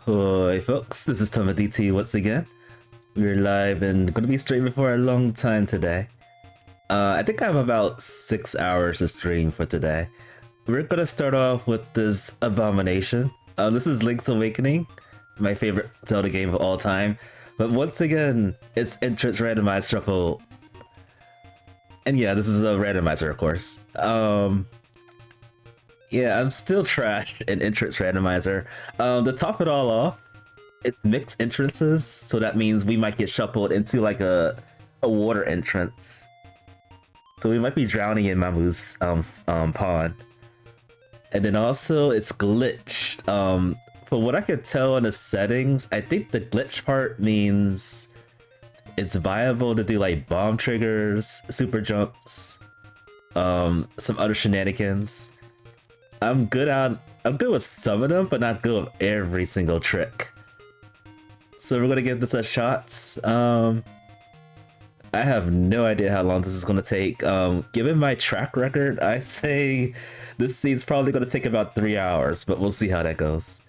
Ahoy folks, this is Tomba DT once again. We're live and gonna be streaming for a long time today. I think I have about 6 hours to stream for today. We're gonna start off with this abomination. This is Link's Awakening, my favorite Zelda game of all time. But once again, it's entrance randomized shuffle. And yeah, this is a randomizer, of course. Yeah, I'm still trashed in entrance randomizer. To top it all off, it's mixed entrances, so that means we might get shuffled into like a water entrance. So we might be drowning in Mamu's pond. And then also it's glitched. From what I could tell in the settings, I think the glitch part means it's viable to do like bomb triggers, super jumps, some other shenanigans. I'm good with some of them, but not good with every single trick. So we're gonna give this a shot. I have no idea how long this is gonna take. Given my track record, I'd say this scene's probably gonna take about 3 hours, but we'll see how that goes.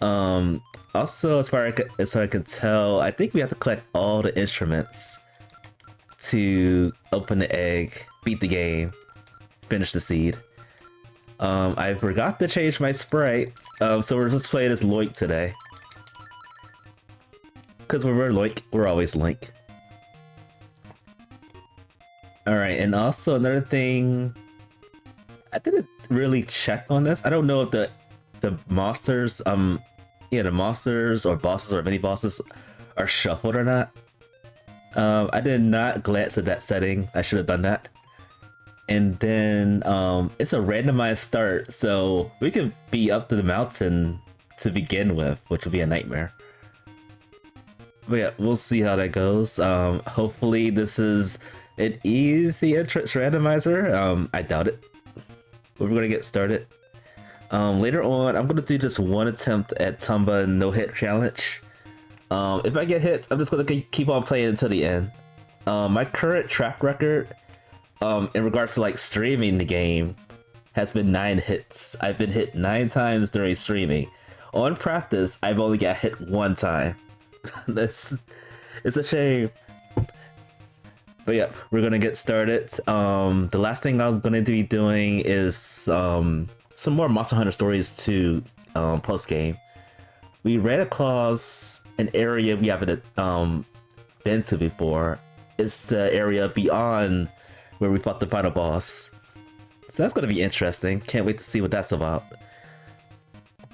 Also, as far as I can tell, I think we have to collect all the instruments to open the egg, beat the game, finish the seed. I forgot to change my sprite, so we're just playing as Loink today. Because when we're Loink, we're always Link. Alright, and also another thing, I didn't really check on this. I don't know if the monsters, the monsters or bosses or mini bosses are shuffled or not. I did not glance at that setting. I should have done that. And then it's a randomized start, so we could be up to the mountain to begin with, which would be a nightmare. But yeah, we'll see how that goes. Hopefully this is an easy entrance randomizer. I doubt it. But we're gonna get started. Later on, I'm gonna do just one attempt at Tomba no hit challenge. If I get hits, I'm just gonna keep on playing until the end. My current track record, in regards to like streaming the game, has been 9 hits. I've been hit 9 times during streaming. On practice, I've only got hit 1 time. It's a shame. But yeah, we're gonna get started. The last thing I'm gonna be doing is some more Monter Hunter Stories 2 post-game. We ran across an area we haven't been to before. It's the area beyond where we fought the final boss. So that's gonna be interesting. Can't wait to see what that's about.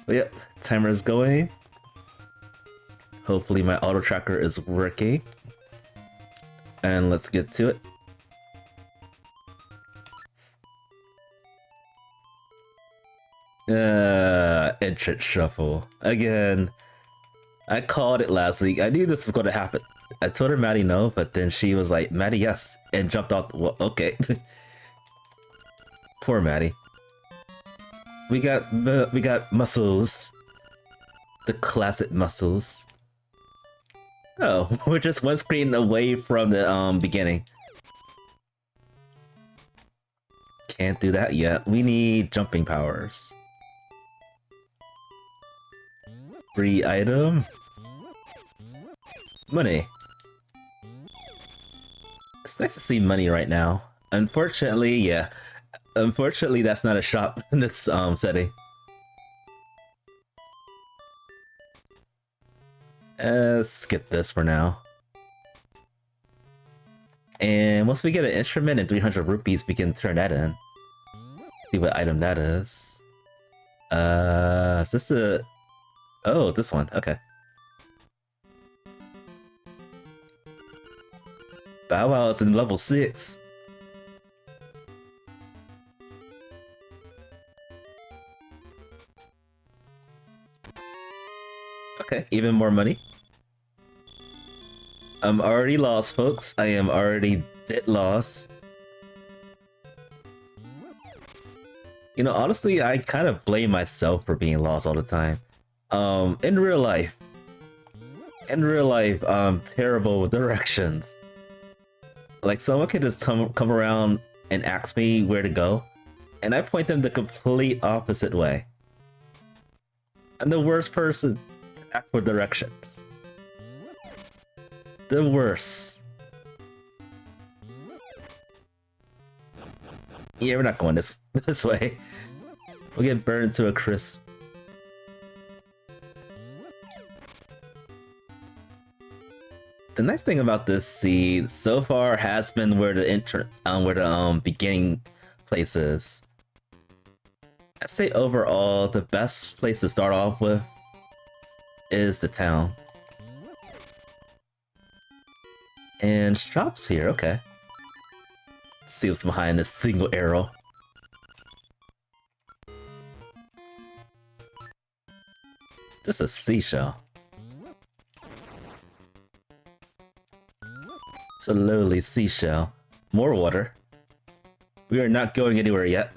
But yep, timer is going. Hopefully my auto tracker is working. And let's get to it. Entrance shuffle. Again, I called it last week. I knew this was gonna happen. I told her Maddie no, but then she was like, Maddie yes, and jumped off. Well, okay. Poor Maddie. We got muscles. The classic muscles. Oh, we're just one screen away from the beginning. Can't do that yet. We need jumping powers. Free item. Money. It's nice to see money right now. Unfortunately, yeah. Unfortunately, that's not a shop in this setting. Skip this for now. And once we get an instrument and 300 rupees, we can turn that in. See what item that is. Is this the... Oh, this one. Okay. Bow Wow is in level 6. Okay, even more money. I'm already lost, folks. I am already dead lost. You know, honestly, I kind of blame myself for being lost all the time. In real life, I'm terrible with directions. Like, someone can just come around and ask me where to go, and I point them the complete opposite way. I'm the worst person Ask for directions. The worst. Yeah, we're not going this way. We'll get burned to a crisp. The nice thing about this seed so far has been where the entrance, where the beginning place is. I'd say overall, the best place to start off with is the town. And shops here, okay. Let's see what's behind this single arrow. Just a seashell. It's a lowly seashell. More water. We are not going anywhere yet.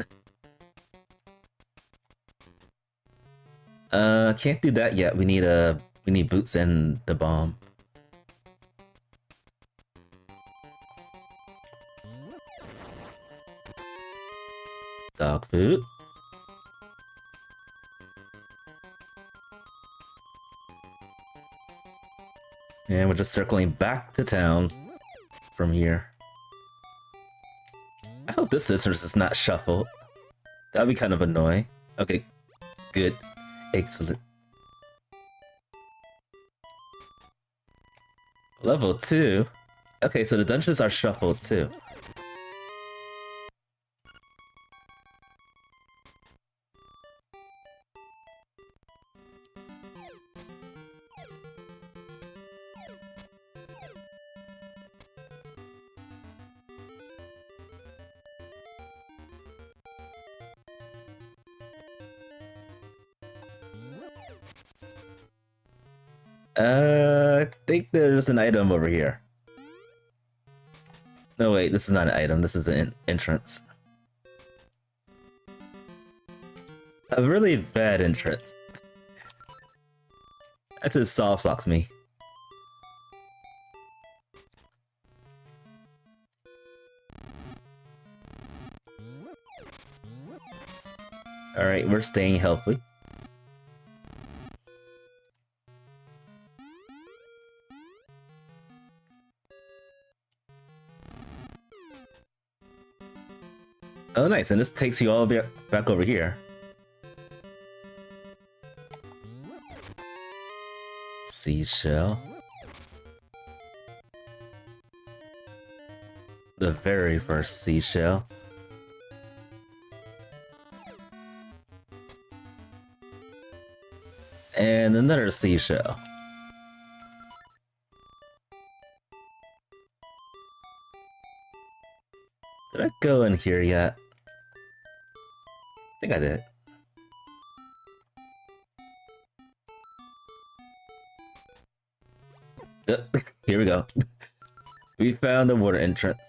Can't do that yet. We need boots and the bomb. Dog food. And we're just circling back to town from here. I hope this scissors is not shuffled. That'd be kind of annoying. Okay, good. Excellent. Level 2? Okay, so the dungeons are shuffled too. I think there's an item over here. No, wait, this is not an item, this is an entrance. A really bad entrance. That just soft socks me. Alright, we're staying healthy. Oh nice, and this takes you all back over here. Seashell. The very first seashell. And another seashell. Did I go in here yet? I think I did. Here we go. We found the water entrance.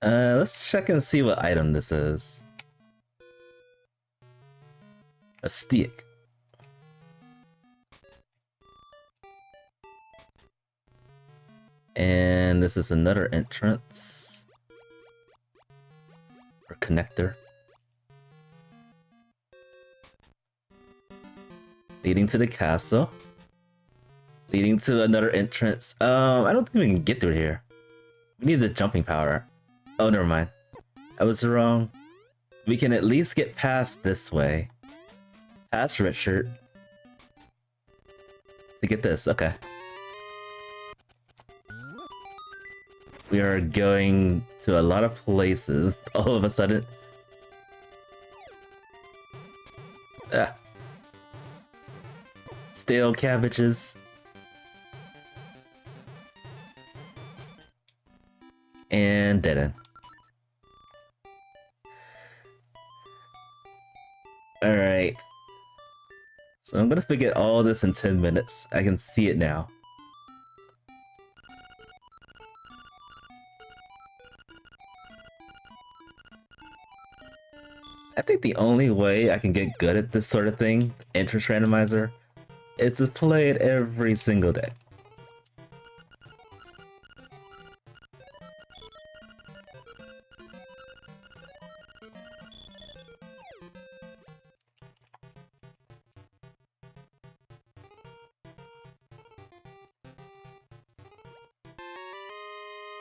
Let's check and see what item this is. A stick. And this is another entrance. Or connector. Leading to the castle. Leading to another entrance. I don't think we can get through here. We need the jumping power. Oh, never mind. I was wrong. We can at least get past this way. Past Richard. To get this, okay. We are going to a lot of places all of a sudden. Ah. Stale cabbages. And dead end. Alright. So I'm gonna forget all this in 10 minutes. I can see it now. I think the only way I can get good at this sort of thing, entrance randomizer, is to play it every single day.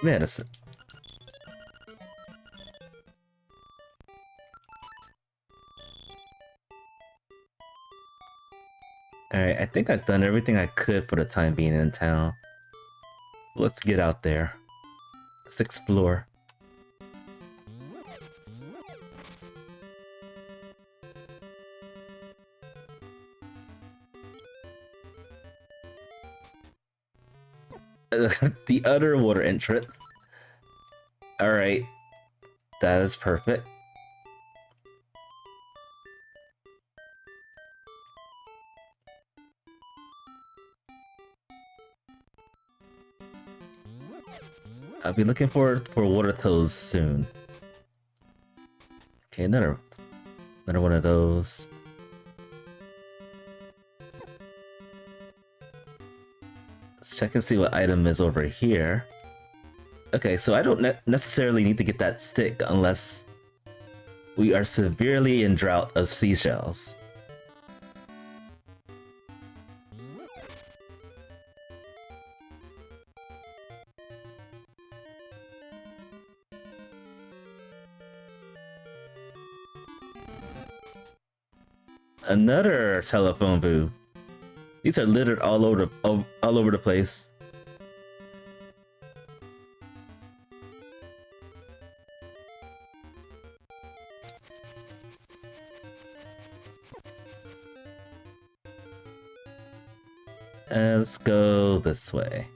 Medicine. Alright, I think I've done everything I could for the time being in town. Let's get out there. Let's explore. The other water entrance. Alright. That is perfect. I'll be looking forward for water toads soon. Okay, another one of those. Let's check and see what item is over here. Okay, so I don't necessarily need to get that stick unless we are severely in drought of seashells. Another telephone booth. These are littered all over the place. And let's go this way.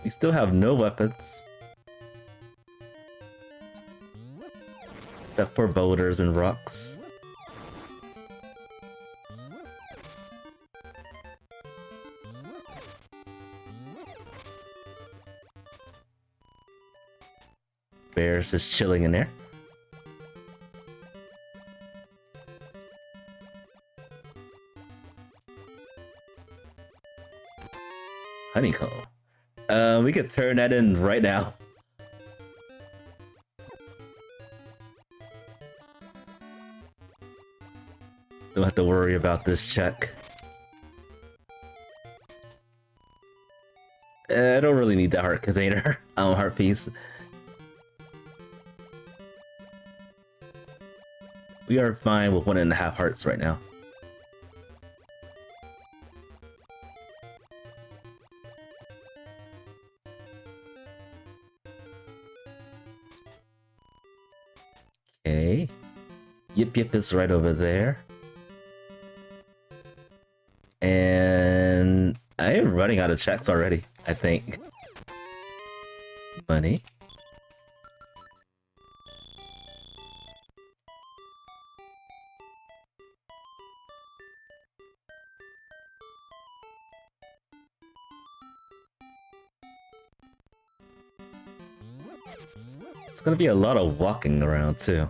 We still have no weapons. Except for boulders and rocks. Bear's just chilling in there. Honeycomb. We could turn that in right now. Don't have to worry about this check. I don't really need that heart container. Heart piece. We are fine with 1.5 hearts right now. Okay. Yip Yip is right over there. And I am running out of checks already, I think. Money. It's gonna be a lot of walking around too.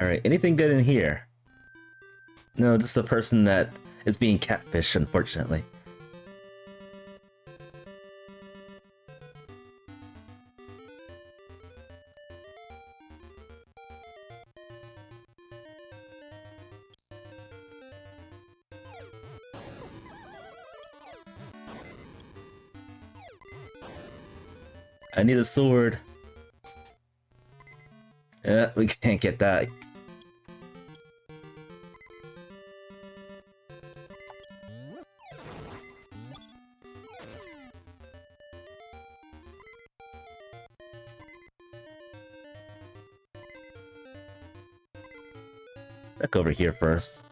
Alright, anything good in here? No, just a person that is being catfished, unfortunately. I need a sword. Yeah, we can't get that. Back over here first.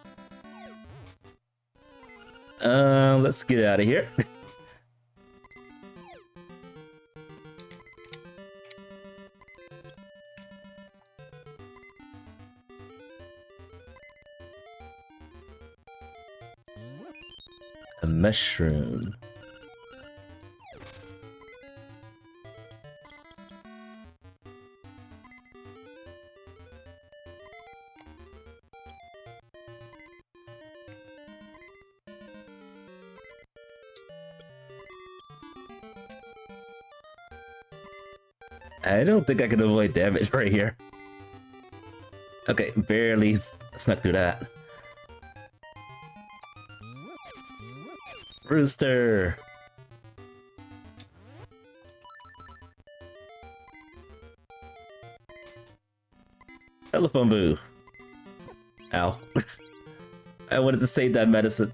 Let's get out of here. A mushroom. I don't think I can avoid damage right here. Okay, barely snuck through that. Rooster! Telephone boo! Ow. I wanted to save that medicine.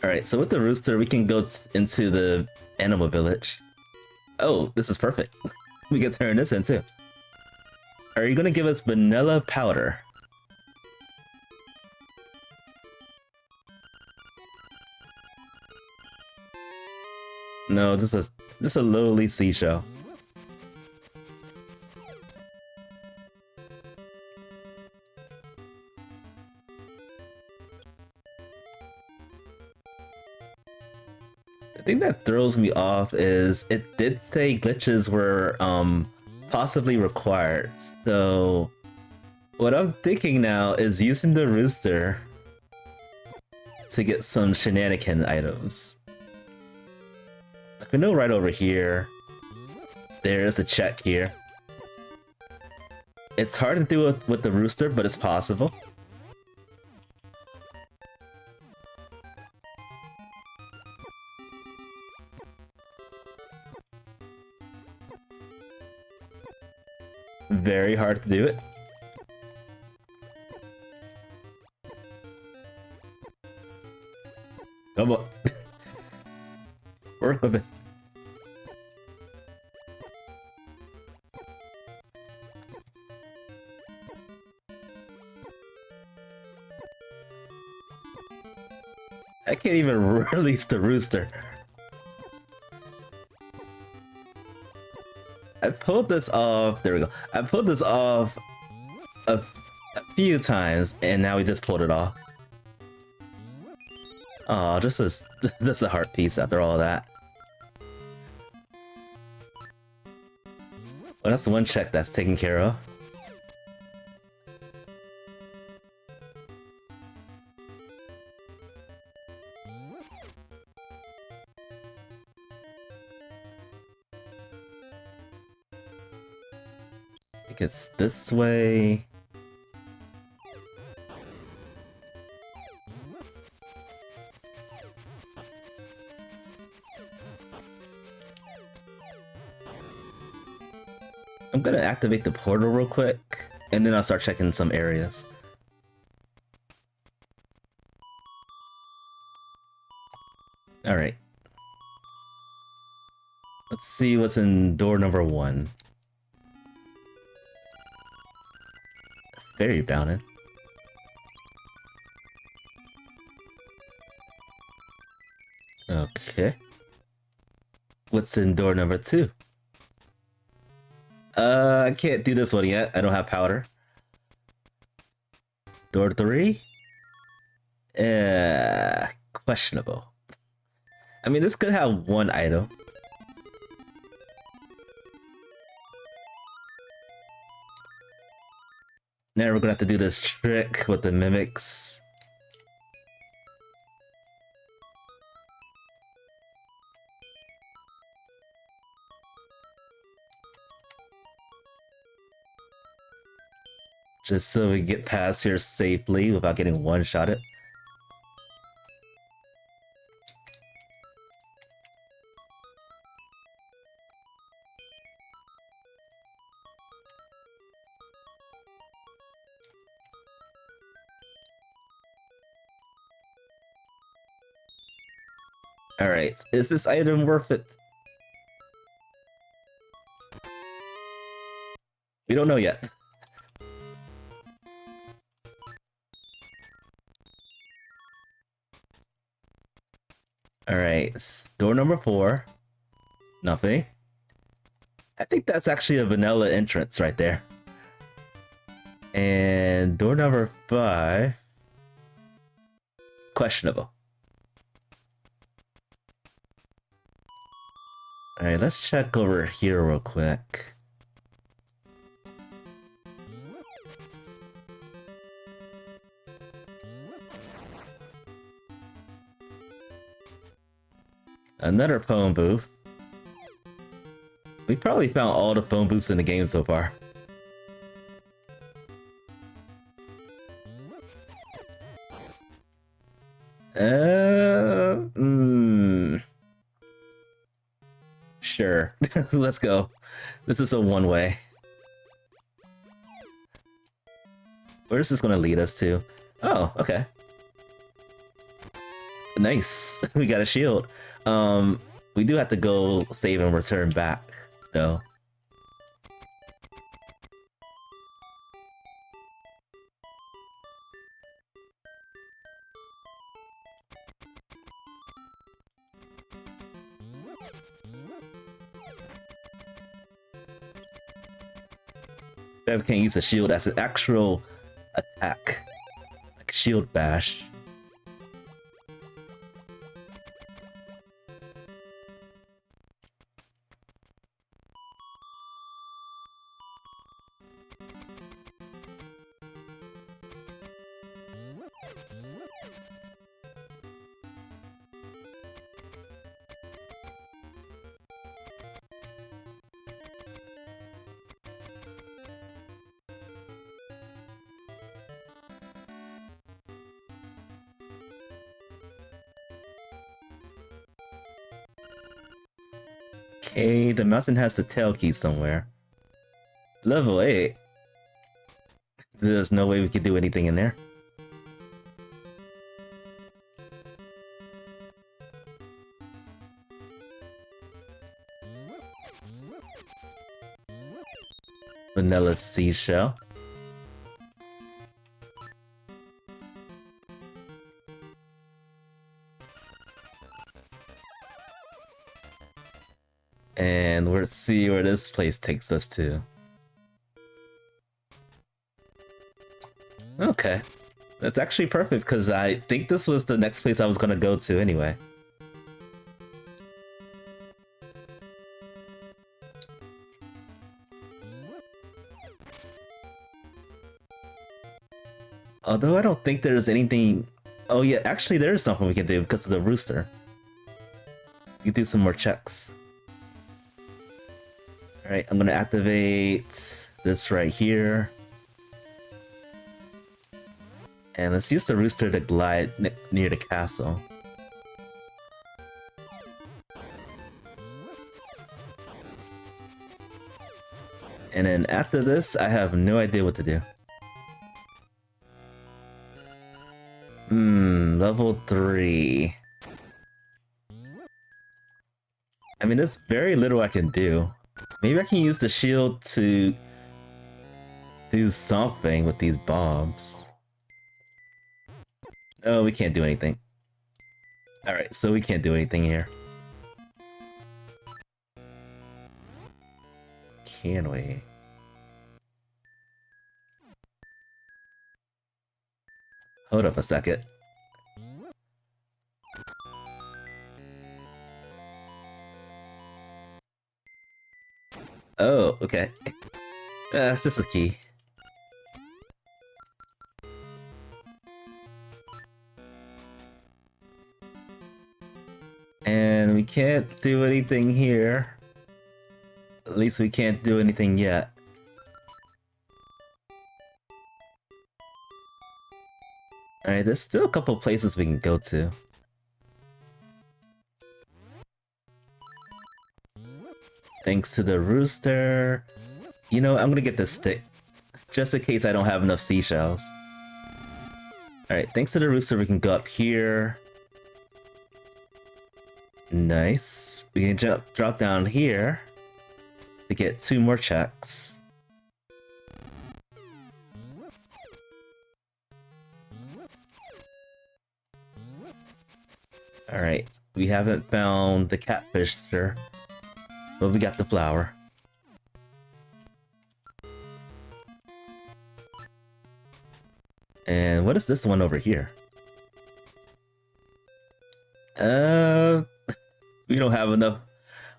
Alright, so with the rooster, we can go into the animal village. Oh, this is perfect. We can turn this in too. Are you gonna give us vanilla powder? No, this is just a lowly seashell. The thing that throws me off is it did say glitches were possibly required. So what I'm thinking now is using the rooster to get some shenanigan items. Like we know right over here, there's a check here. It's hard to do it with the rooster, but it's possible. Very hard to do it. Come on. Work with it. I can't even release the rooster. I pulled this off. There we go. I pulled this off a few times, and now we just pulled it off. Oh, this is a heart piece after all that. Well, that's one check that's taken care of. I think it's this way. I'm gonna activate the portal real quick, and then I'll start checking some areas. Alright. Let's see what's in door number 1. Fairy bounded. Okay. What's in door number 2? I can't do this one yet. I don't have powder. Door 3? Questionable. I mean, this could have one item. Now we're gonna have to do this trick with the mimics. Just so we get past here safely without getting one-shotted. Alright, is this item worth it? We don't know yet. Alright, door number 4. Nothing. I think that's actually a vanilla entrance right there. And door number 5. Questionable. Alright, let's check over here real quick. Another phone booth. We probably found all the phone booths in the game so far. Sure. Let's go. This is a one-way. Where is this gonna lead us to? Oh, okay. Nice. We got a shield. We do have to go save and return back, though. Bev can't use a shield as an actual attack. Like shield bash. Okay, the mountain has the tail key somewhere. Level 8. There's no way we could do anything in there. Vanilla seashell. And let's see where this place takes us to. Okay. That's actually perfect, because I think this was the next place I was gonna go to anyway. Although I don't think there's anything... Oh yeah, actually there is something we can do because of the rooster. We can do some more checks. Alright, I'm gonna activate this right here. And let's use the rooster to glide near the castle. And then after this, I have no idea what to do. Level 3. I mean, there's very little I can do. Maybe I can use the shield to do something with these bombs. No, we can't do anything. Alright, so we can't do anything here. Can we? Hold up a second. Oh, okay. That's just a key. And we can't do anything here. At least we can't do anything yet. Alright, there's still a couple places we can go to. Thanks to the rooster. You know, I'm gonna get this stick. Just in case I don't have enough seashells. Alright, thanks to the rooster we can go up here. Nice. We can drop down here to get 2 more checks. Alright, we haven't found the catfish, sir. But we got the flower. And what is this one over here? We don't have enough.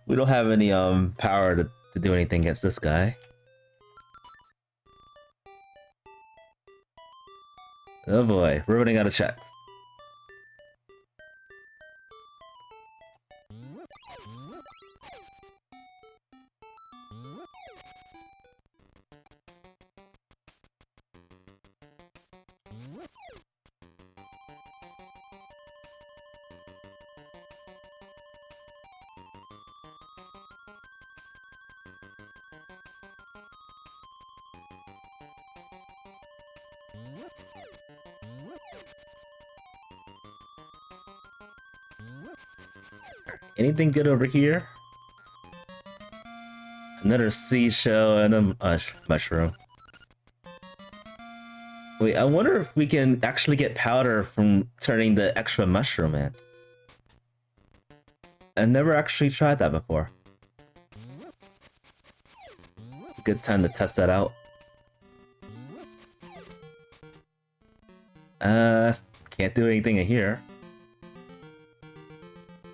We don't have any power to do anything against this guy. Oh boy, we're running out of checks. Anything good over here? Another seashell and a mushroom. Wait, I wonder if we can actually get powder from turning the extra mushroom in. I never actually tried that before. Good time to test that out. Can't do anything in here.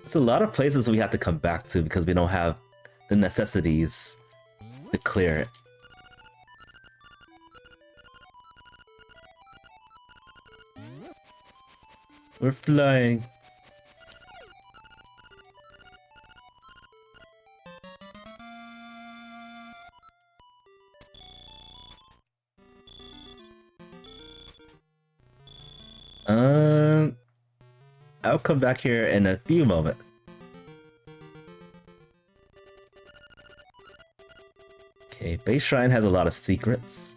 There's a lot of places we have to come back to because we don't have the necessities to clear it. We're flying. I'll come back here in a few moments. Okay, Base Shrine has a lot of secrets.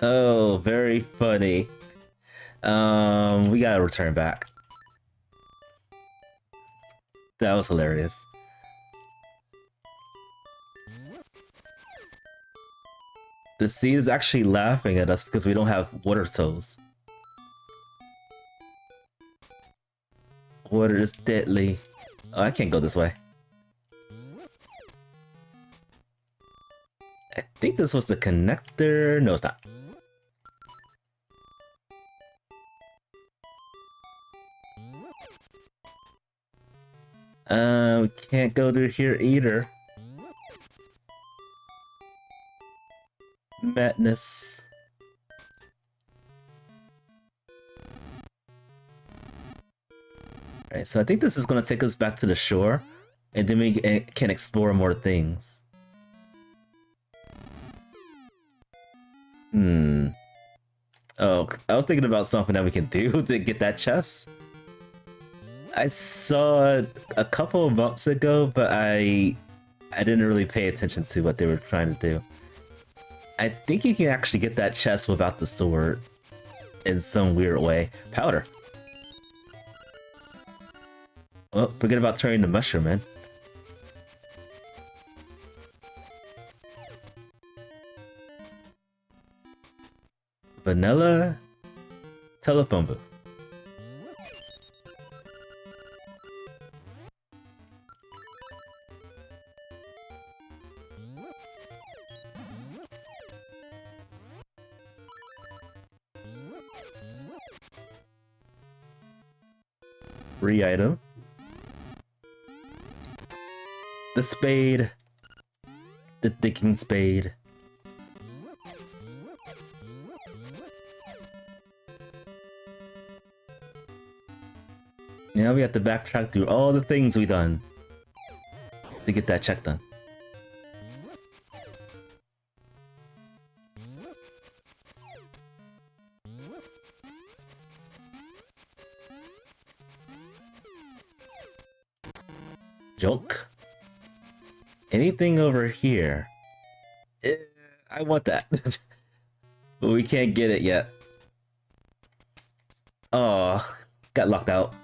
Oh, very funny. We gotta return back. That was hilarious. The sea is actually laughing at us because we don't have water souls. Water is deadly. Oh, I can't go this way. I think this was the connector. No, it's not. We can't go through here either. Madness. Alright, so I think this is gonna take us back to the shore, and then we can explore more things. Oh, I was thinking about something that we can do to get that chest. I saw it a couple of months ago, but I didn't really pay attention to what they were trying to do. I think you can actually get that chest without the sword in some weird way. Powder. Well, forget about turning the mushroom in. Vanilla telephone booth. Free item. The spade. The digging spade. Now we have to backtrack through all the things we've done to get that check done. Junk. Anything over here? I want that. But we can't get it yet. Oh, got locked out.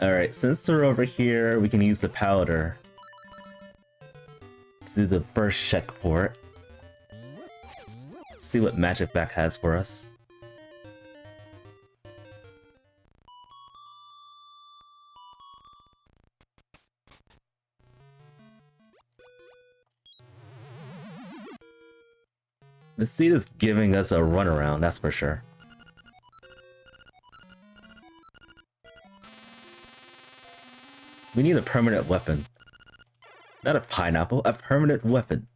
Alright, since we're over here, we can use the powder to do the first check for it. See what Magic Back has for us. The seed is giving us a runaround, that's for sure. We need a permanent weapon. Not a pineapple, a permanent weapon.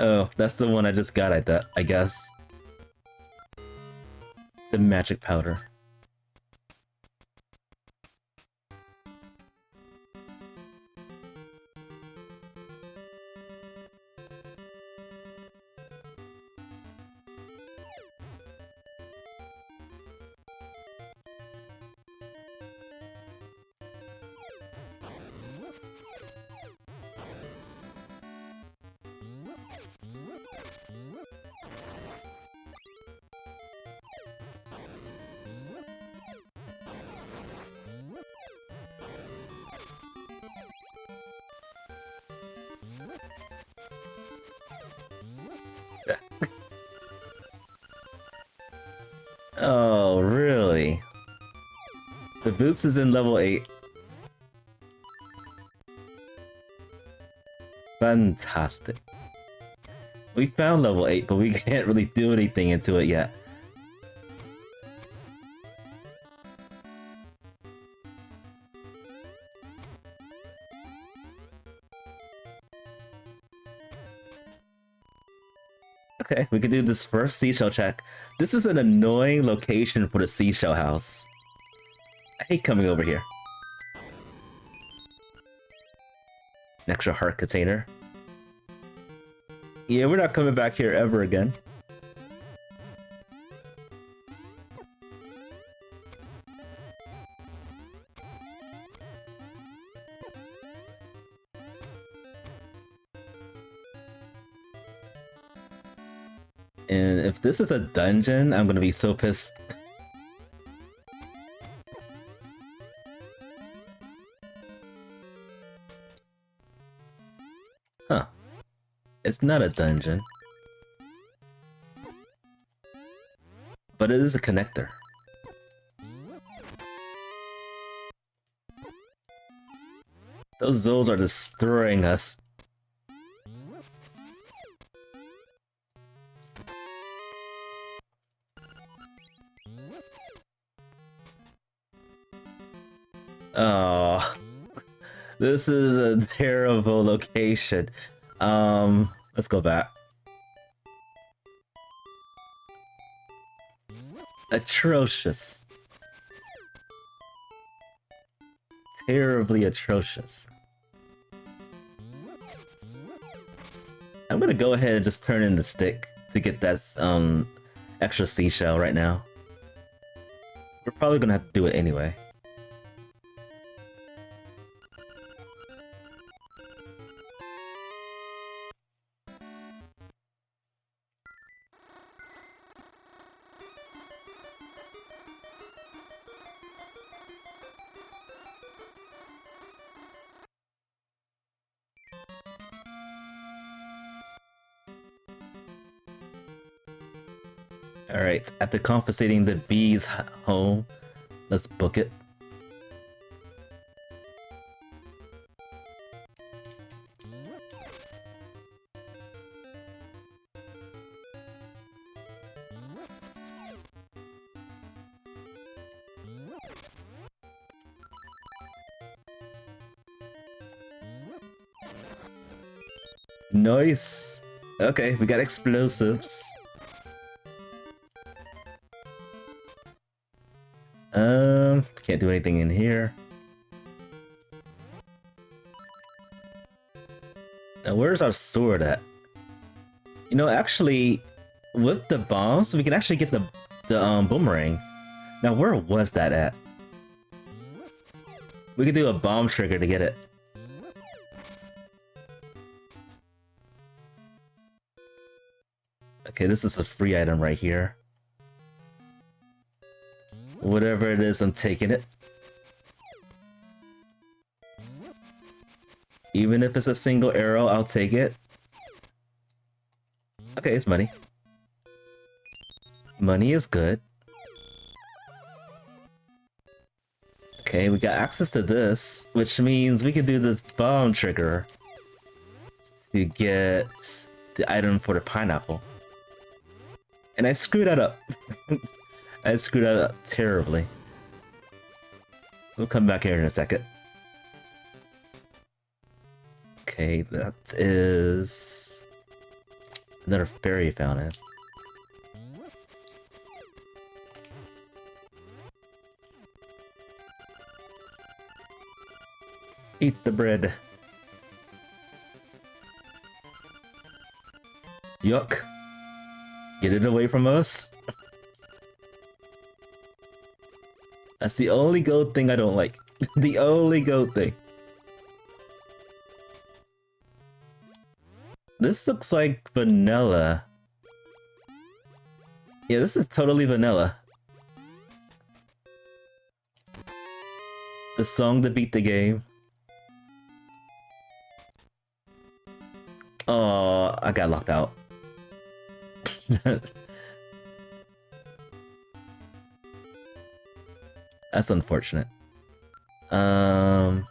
Oh, that's the one I just got, I guess. The magic powder. Oh, really? The boots is in level 8. Fantastic. We found level 8, but we can't really do anything into it yet. Okay, we can do this first seashell check. This is an annoying location for the seashell house. I hate coming over here. An extra heart container. Yeah, we're not coming back here ever again. And if this is a dungeon, I'm gonna be so pissed. Huh. It's not a dungeon. But it is a connector. Those Zolls are destroying us. Oh, this is a terrible location. Let's go back. Atrocious. Terribly atrocious. I'm gonna go ahead and just turn in the stick to get that extra seashell right now. We're probably gonna have to do it anyway. Alright, after confiscating the bee's home, let's book it. Nice! Okay, we got explosives. Can't do anything in here. Now, where's our sword at? You know, actually, with the bombs, we can actually get the boomerang. Now, where was that at? We could do a bomb trigger to get it. Okay, this is a free item right here. Whatever it is, I'm taking it. Even if it's a single arrow, I'll take it. Okay, it's money. Money is good. Okay, we got access to this, which means we can do this bomb trigger to get the item for the pineapple. And I screwed that up. I screwed that up terribly. We'll come back here in a second. Okay, that is... Another fairy fountain. Eat the bread. Yuck. Get it away from us. That's the only goat thing I don't like. The only goat thing. This looks like vanilla. Yeah, this is totally vanilla. The song to beat the game. Oh, I got locked out. That's unfortunate. But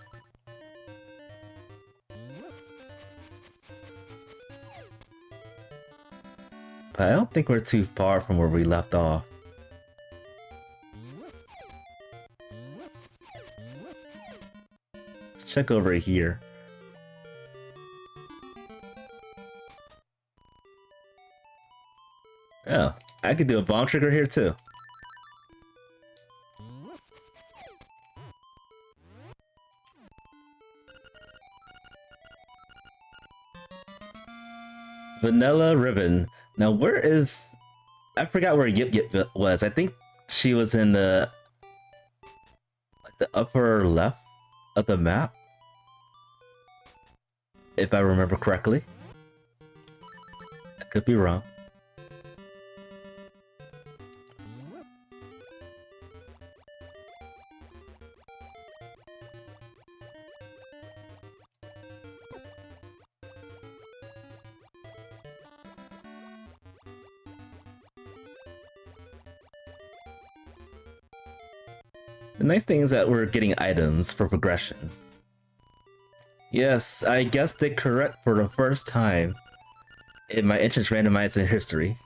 I don't think we're too far from where we left off. Let's check over here. Oh, I could do a bomb trigger here too. Vanilla ribbon. Now where is... I forgot where Yip Yip was. I think she was in the... like the upper left of the map. If I remember correctly. I could be wrong. The nice thing is that we're getting items for progression. Yes, I guessed it correct for the first time in my entrance randomizer history.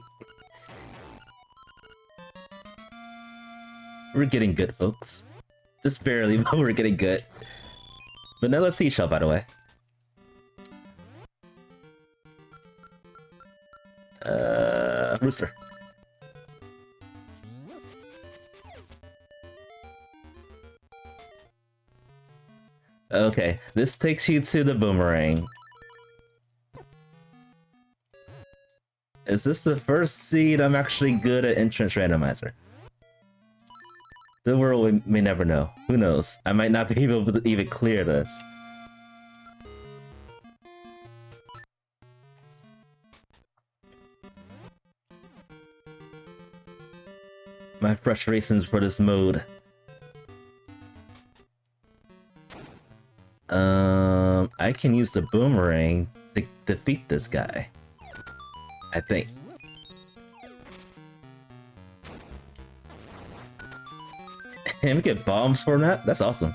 We're getting good, folks. Just barely, but we're getting good. Vanilla seashell, by the way. Rooster. Okay, this takes you to the boomerang. Is this the first seed I'm actually good at entrance randomizer? The world may never know. Who knows? I might not be able to even clear this. My frustrations for this mode. I can use the boomerang to defeat this guy. I think. And we get bombs for that? That's awesome.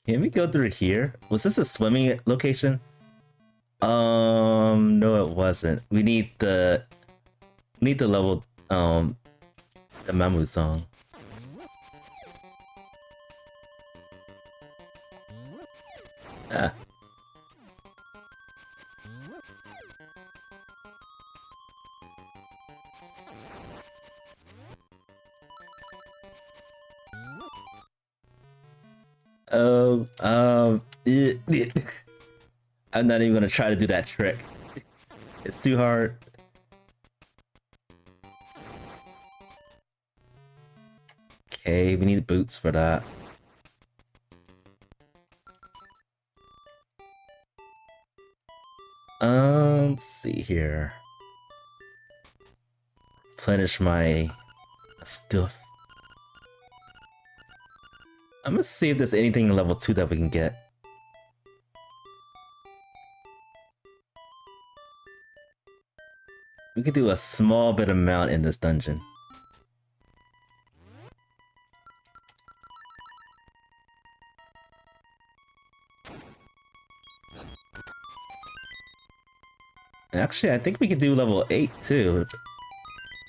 Can we go through here? Was this a swimming location? No, it wasn't. We need the level, the Mamu song. Ah. I'm not even gonna try to do that trick. It's too hard. Okay, we need boots for that. Let's see here. Replenish my stuff. I'm gonna see if there's anything in level 2 that we can get. We could do a small bit amount in this dungeon. Actually, I think we could do level 8 too.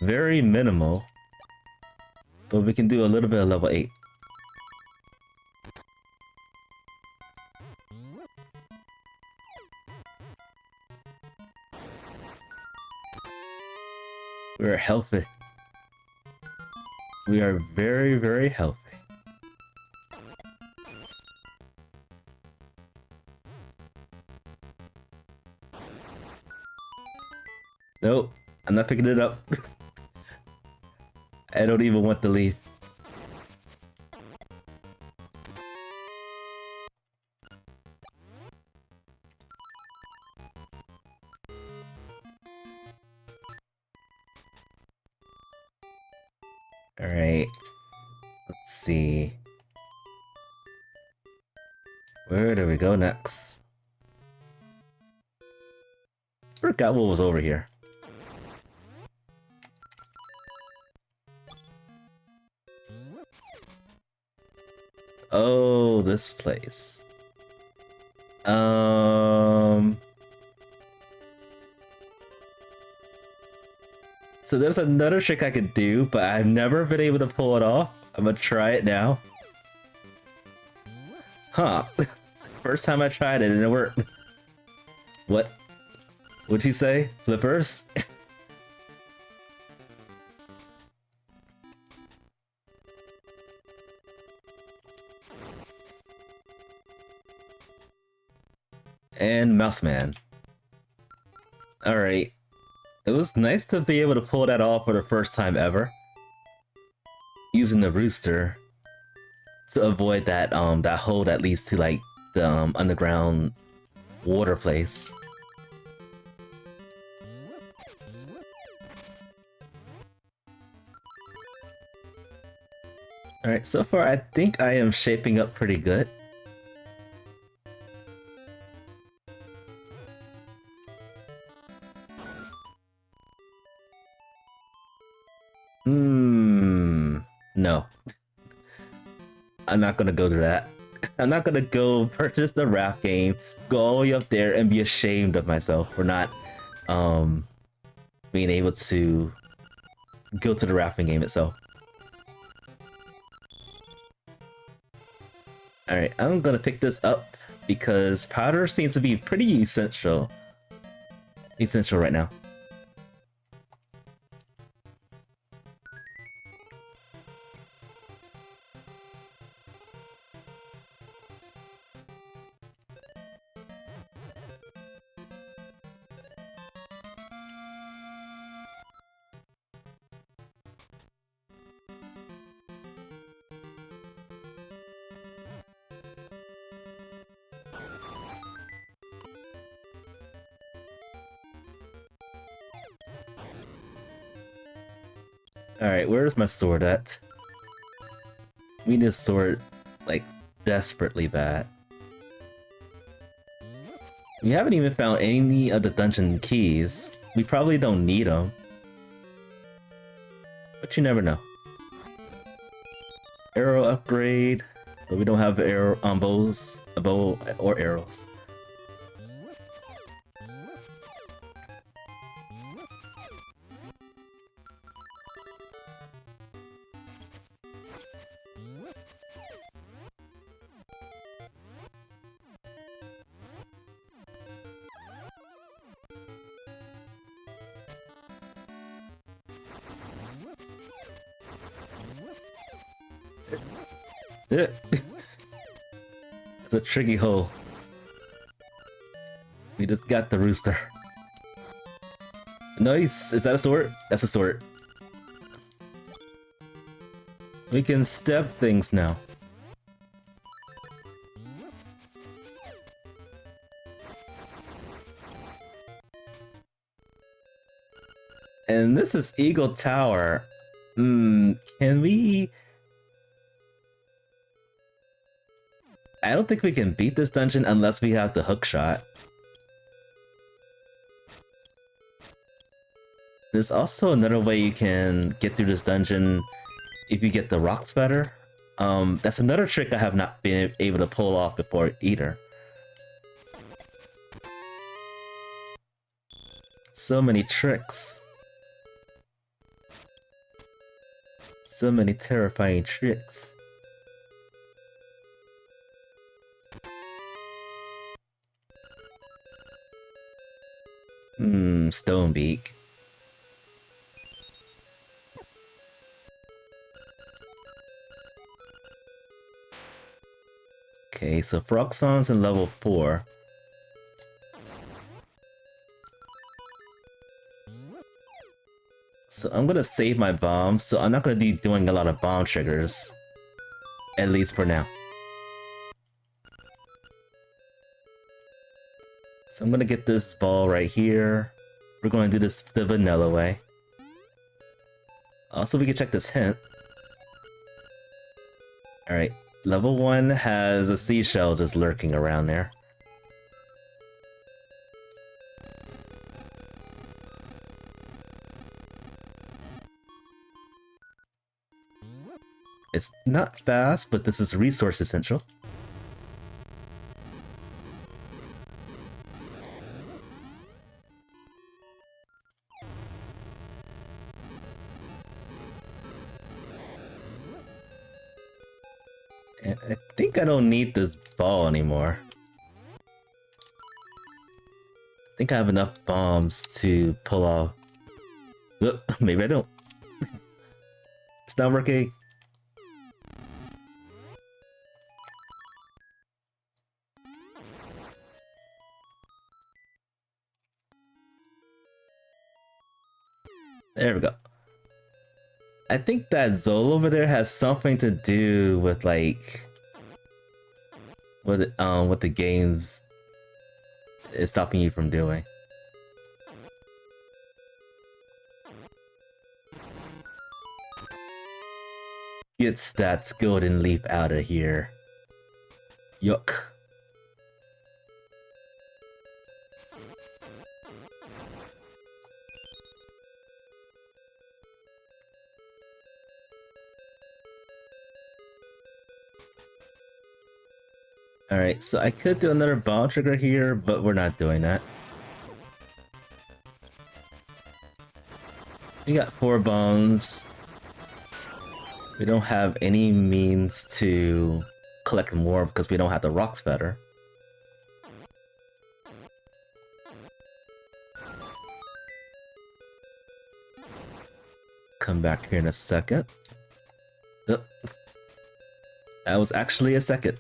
very minimal. But we can do a little bit of level 8. We're healthy. We are very, very healthy. Nope, I'm not picking it up. I don't even want the leaf. Alright, let's see. Where do we go next? Forgot what was over here. Oh, this place. So there's another trick I could do, but I've never been able to pull it off. I'm gonna try it now. Huh. First time I tried it, it didn't work. What? What'd you say? Flippers? And Mouseman. Alright. It was nice to be able to pull that off for the first time ever. Using the rooster to avoid that that hole that leads to like the underground water place. Alright, so far I think I am shaping up pretty good. No. I'm not gonna go to that. I'm not gonna go purchase the raft game, go all the way up there and be ashamed of myself for not being able to go to the rafting game itself. Alright, I'm gonna pick this up because powder seems to be pretty essential right now. Alright, where's my sword at? We need a sword, like, desperately bad. We haven't even found any of the dungeon keys. We probably don't need them. But you never know. Arrow upgrade. But we don't have arrow bows, a bow or arrows. It's a tricky hole. We just got the rooster. Nice! Is that a sword? That's a sword. We can step things now. And this is Eagle Tower. Can we... I don't think we can beat this dungeon unless we have the hook shot. There's also another way you can get through this dungeon if you get the rock splatter. That's another trick I have not been able to pull off before either. So many tricks. So many terrifying tricks. Stonebeak. Okay, so Froxon's in level 4. So I'm gonna save my bombs, so I'm not gonna be doing a lot of bomb triggers. At least for now. So I'm gonna get this ball right here. We're gonna do this the vanilla way. Also, we can check this hint. Alright, level 1 has a seashell just lurking around there. It's not fast, but this is resource essential. And I think I don't need this ball anymore. I think I have enough bombs to pull off. Maybe I don't. It's not working. There we go. I think that Zola over there has something to do with like what the games is stopping you from doing. Gets that golden leaf out of here. Yuck. Alright, so I could do another bomb trigger here, but we're not doing that. We got 4 bombs. We don't have any means to collect more because we don't have the rock sputter. Come back here in a second. Oh. That was actually a second.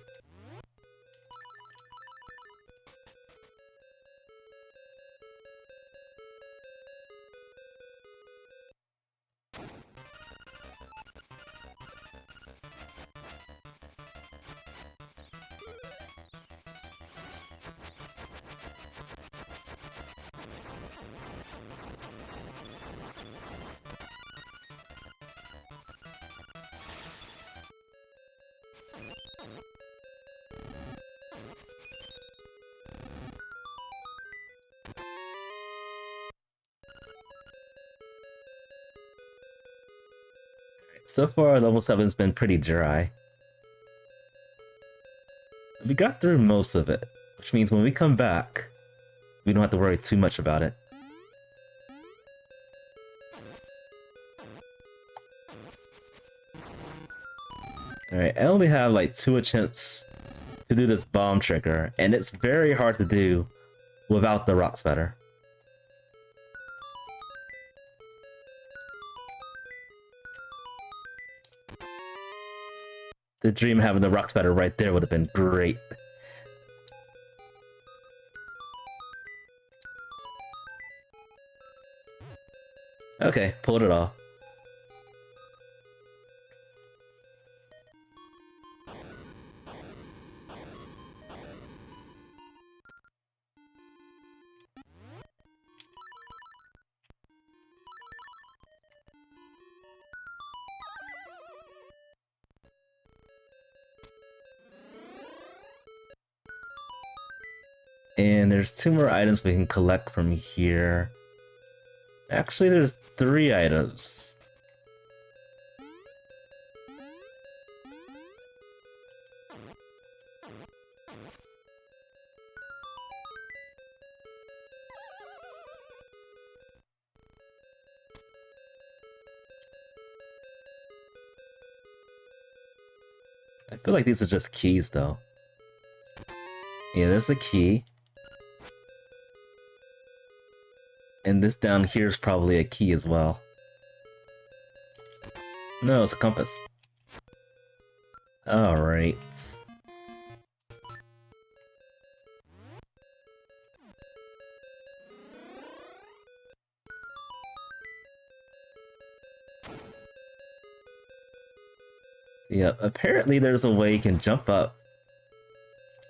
So far, level 7's been pretty dry. We got through most of it, which means when we come back, we don't have to worry too much about it. Alright, I only have like 2 attempts to do this bomb trigger, and it's very hard to do without the rock sputter. The dream of having the rock sputter right there would have been great. Okay, pulled it off. And there's 2 more items we can collect from here. Actually, there's 3 items. I feel like these are just keys though. Yeah, there's a key. And this down here is probably a key as well. No, it's a compass. Alright. Yeah, apparently there's a way you can jump up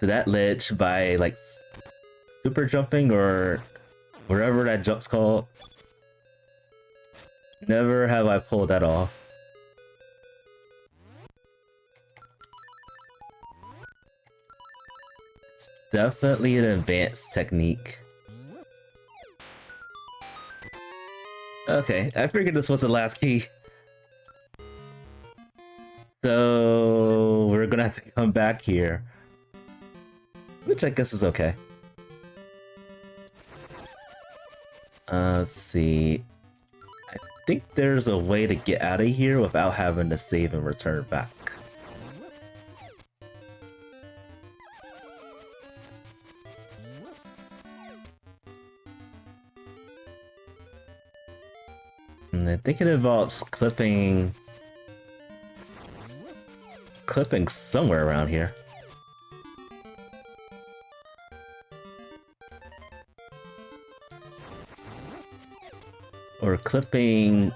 to that ledge by, like, super jumping or whatever that jump's called. Never have I pulled that off. It's definitely an advanced technique. Okay, I figured this was the last key. So we're gonna have to come back here. Which I guess is okay. Let's see. I think there's a way to get out of here without having to save and return back. And I think it involves clipping somewhere around here. Or clipping...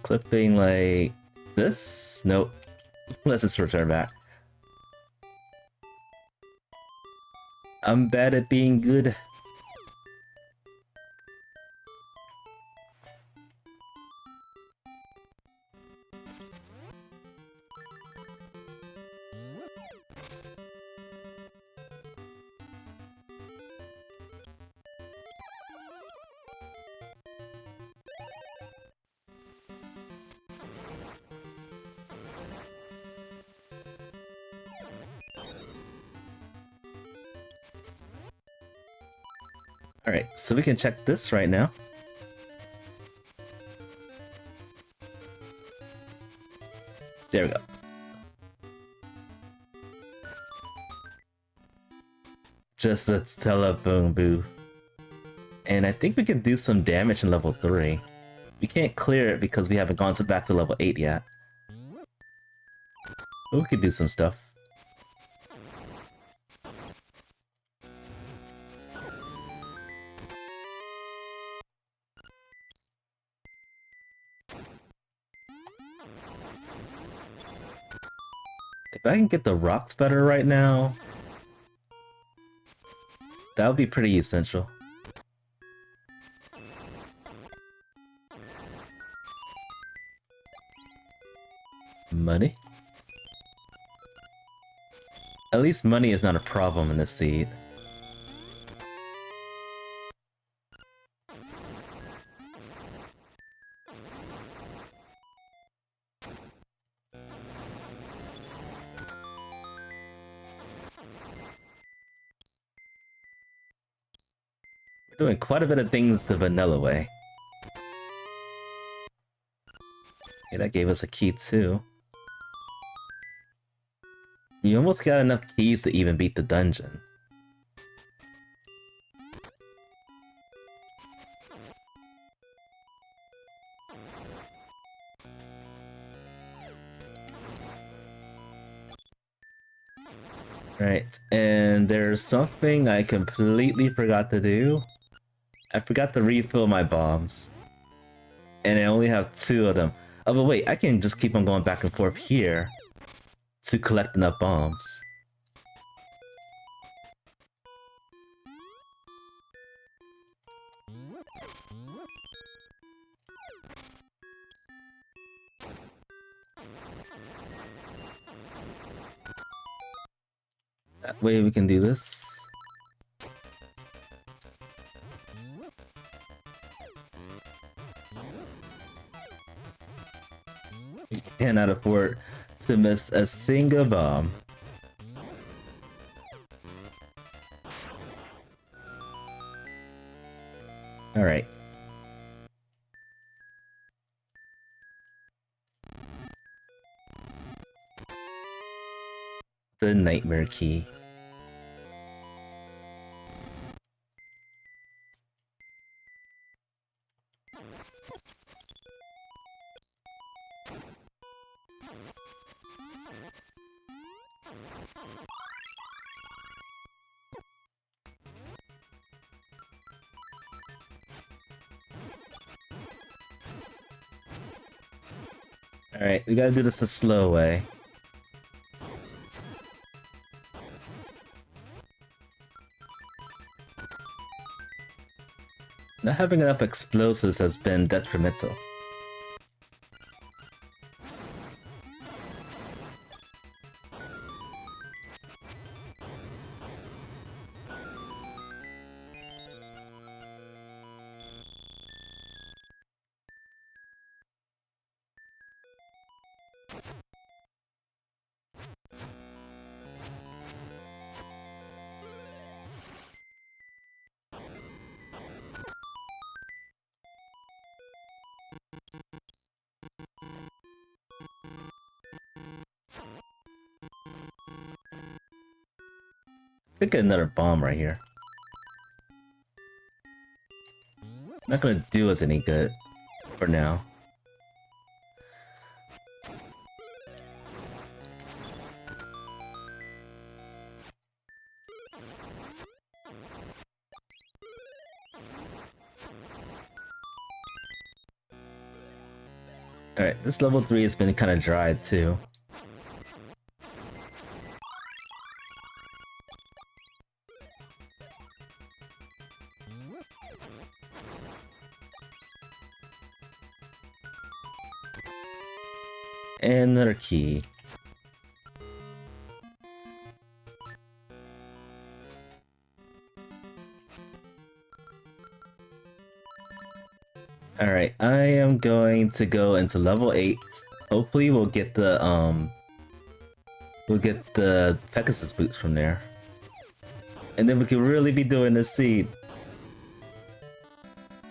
clipping like this? Nope. Let's just return back. I'm bad at being good. Alright, so we can check this right now. There we go. Just a telephone booth. And I think we can do some damage in level 3. We can't clear it because we haven't gone back to level 8 yet. But we could do some stuff. If I can get the rocks better right now, that would be pretty essential. Money? At least money is not a problem in this seed. We're doing quite a bit of things the vanilla way. Okay, that gave us a key too. You almost got enough keys to even beat the dungeon. Right, and there's something I completely forgot to do. I forgot to refill my bombs. And I only have 2 of them. Oh, but wait, I can just keep on going back and forth here to collect enough bombs. That way we can do this. We cannot afford to miss a single bomb. Alright. the nightmare key. Alright, we gotta do this the slow way. Not having enough explosives has been detrimental. Could get another bomb right here. Not gonna do us any good for now. Alright, this level 3 has been kind of dry too. And another key. Alright, I am going to go into level 8. Hopefully we'll get the Pegasus boots from there. And then we can really be doing this seed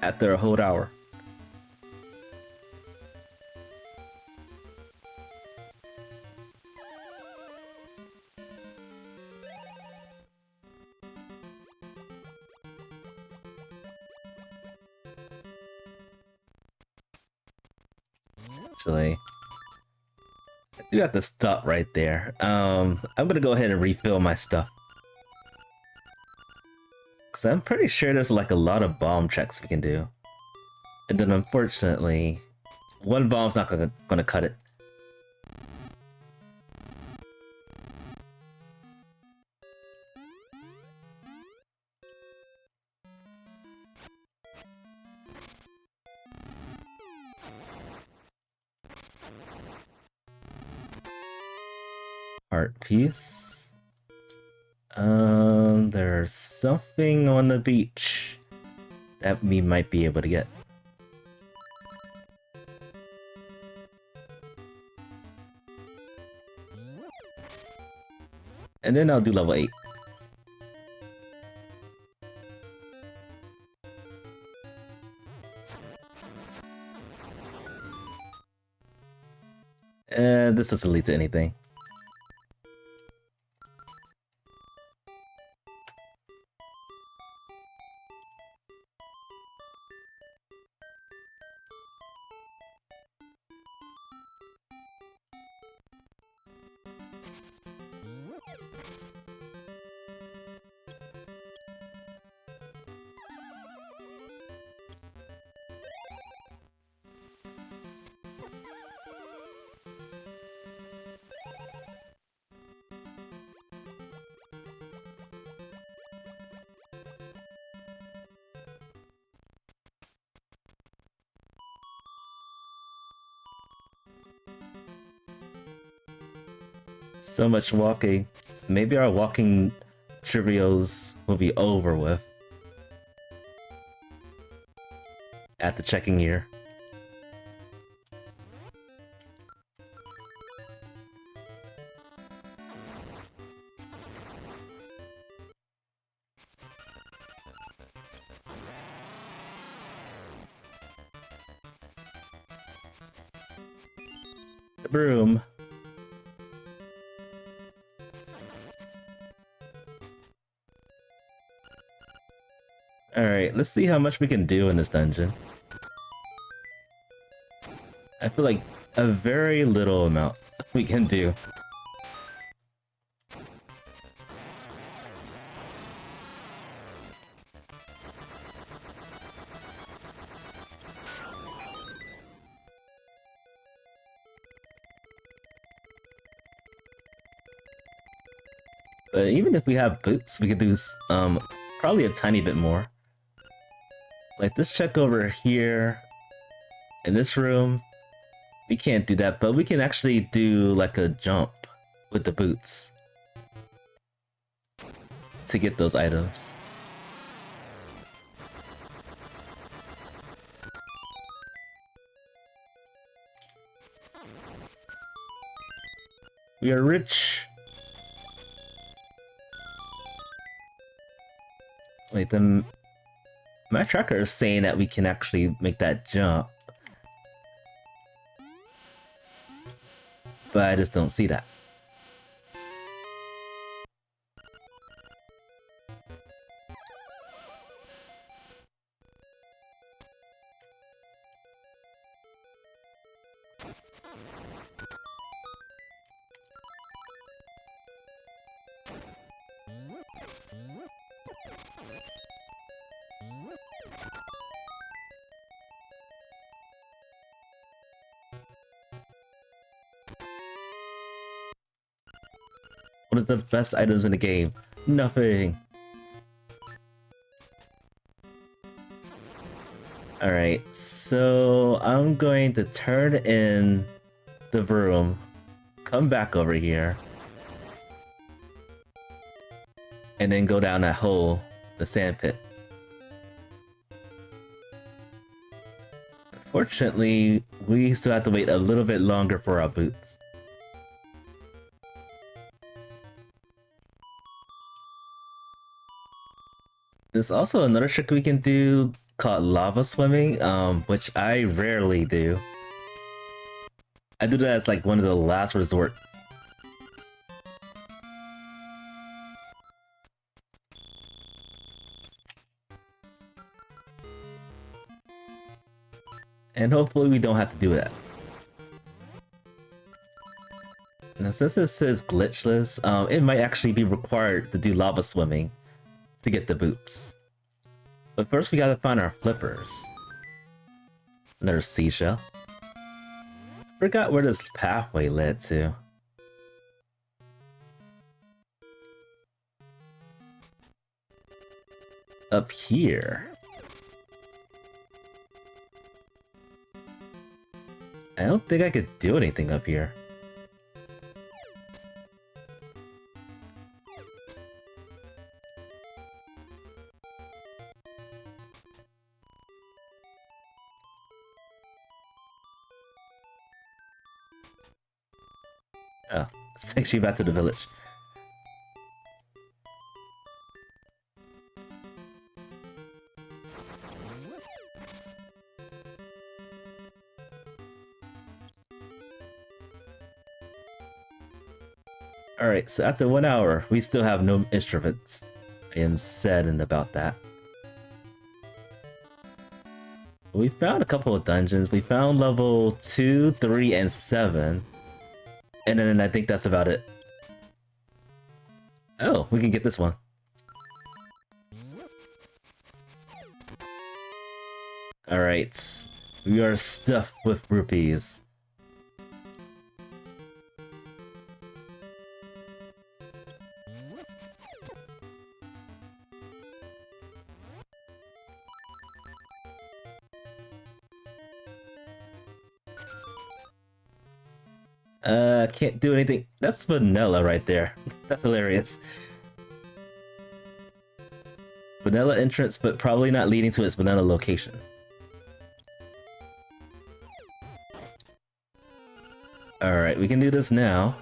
after a whole hour. Actually, I do have to stop right there. I'm gonna go ahead and refill my stuff. Cause I'm pretty sure there's like a lot of bomb checks we can do. And then unfortunately, one bomb's not gonna cut it. Art piece. There's something on the beach that we might be able to get. And then I'll do level 8. And this doesn't lead to anything. So much walking. Maybe our walking trivials will be over with at the checking here. The broom. Alright, let's see how much we can do in this dungeon. I feel like a very little amount we can do. But even if we have boots, we can do probably a tiny bit more. Like this check over here in this room, we can't do that, but we can actually do like a jump with the boots to get those items. We are rich. Wait, my tracker is saying that we can actually make that jump. But I just don't see that. What are the best items in the game? Nothing. Alright, so I'm going to turn in the broom, come back over here, and then go down that hole, the sand pit. Fortunately, we still have to wait a little bit longer for our boots. There's also another trick we can do called lava swimming, which I rarely do. I do that as like one of the last resorts. And hopefully we don't have to do that. Now since it says glitchless, it might actually be required to do lava swimming to get the boots. But first we gotta find our flippers. Another seashell. Forgot where this pathway led to. Up here. I don't think I could do anything up here. Oh, it's actually back to the village. Alright, so after 1 hour, we still have no instruments. I am saddened about that. We found a couple of dungeons. We found level 2, 3, and 7. And then I think that's about it. Oh, we can get this one. Alright. We are stuffed with rupees. Can't do anything. That's vanilla right there. That's hilarious. Vanilla entrance, but probably not leading to its vanilla location. Alright, we can do this now.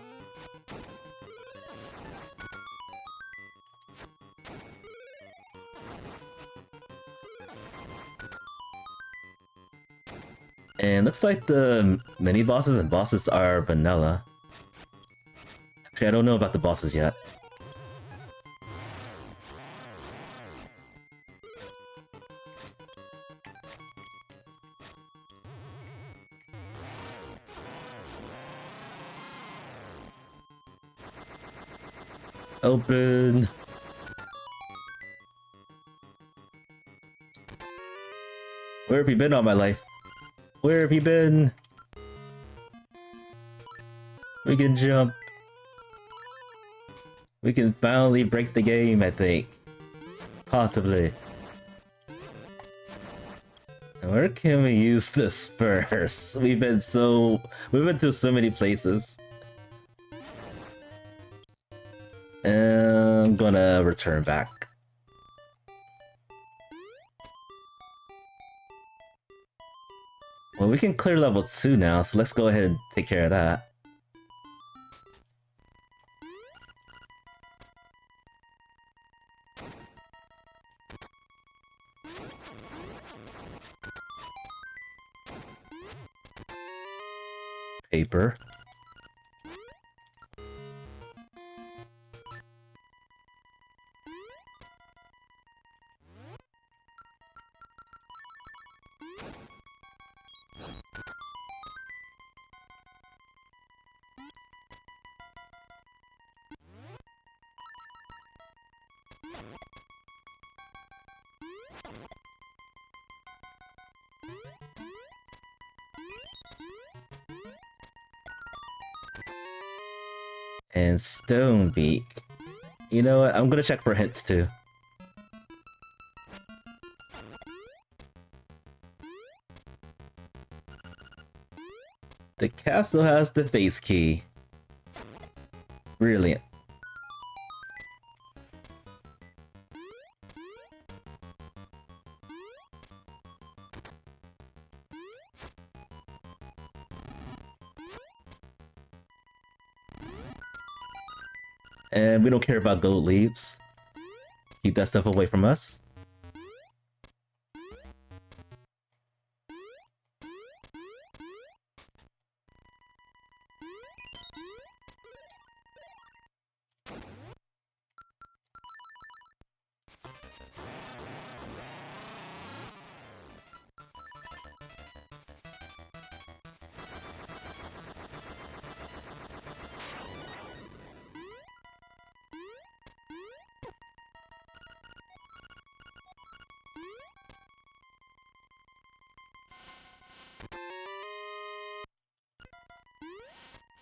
And looks like the mini bosses and bosses are vanilla. Actually, I don't know about the bosses yet. Open. Where have you been all my life? Where have you been? We can jump. We can finally break the game, I think. Possibly. Where can we use this first? We've been to so many places. I'm gonna return back. Well, we can clear level 2 now, so let's go ahead and take care of that. Paper. And Stone Beak. You know what? I'm gonna check for hints too. The castle has the face key. Brilliant. And we don't care about gold leaves. Keep that stuff away from us.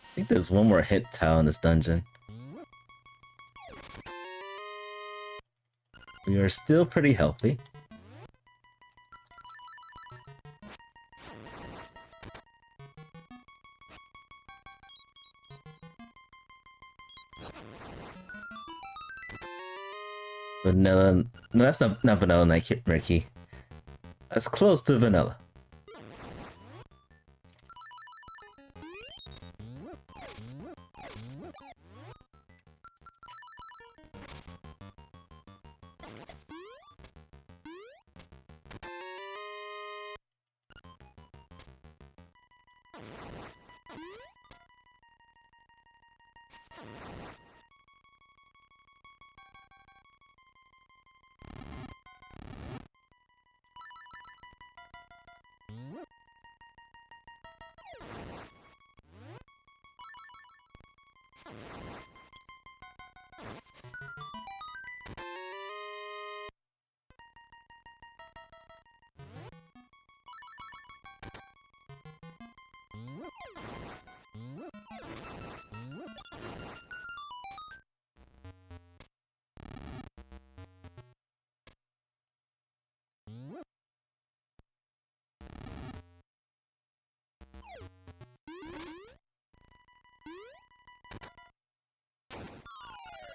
I think there's one more hit tile in this dungeon. We are still pretty healthy. Vanilla... No, that's not Vanilla Nightmare Key. That's close to vanilla.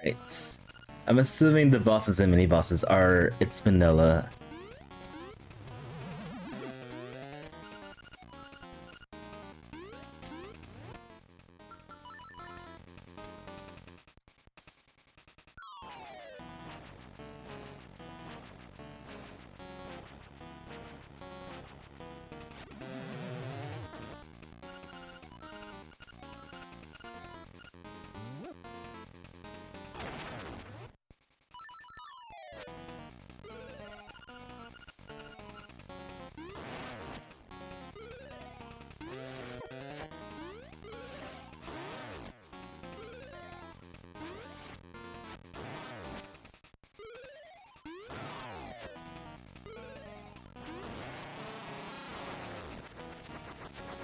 Right. I'm assuming the bosses and mini-bosses are... it's vanilla.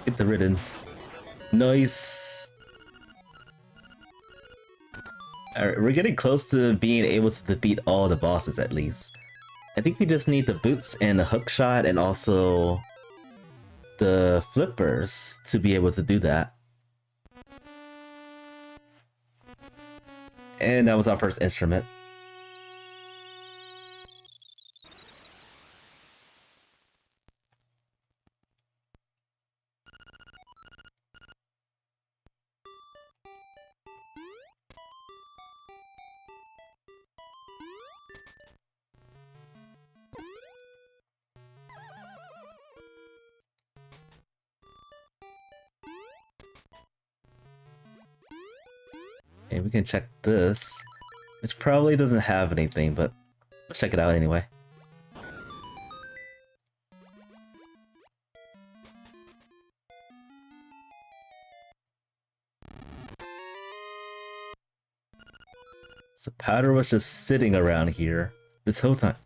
Get the riddance. Nice. Alright, we're getting close to being able to defeat all the bosses at least. I think we just need the boots and the hookshot and also the flippers to be able to do that. And that was our first instrument. And we can check this, which probably doesn't have anything, but let's check it out anyway. So powder was just sitting around here this whole time.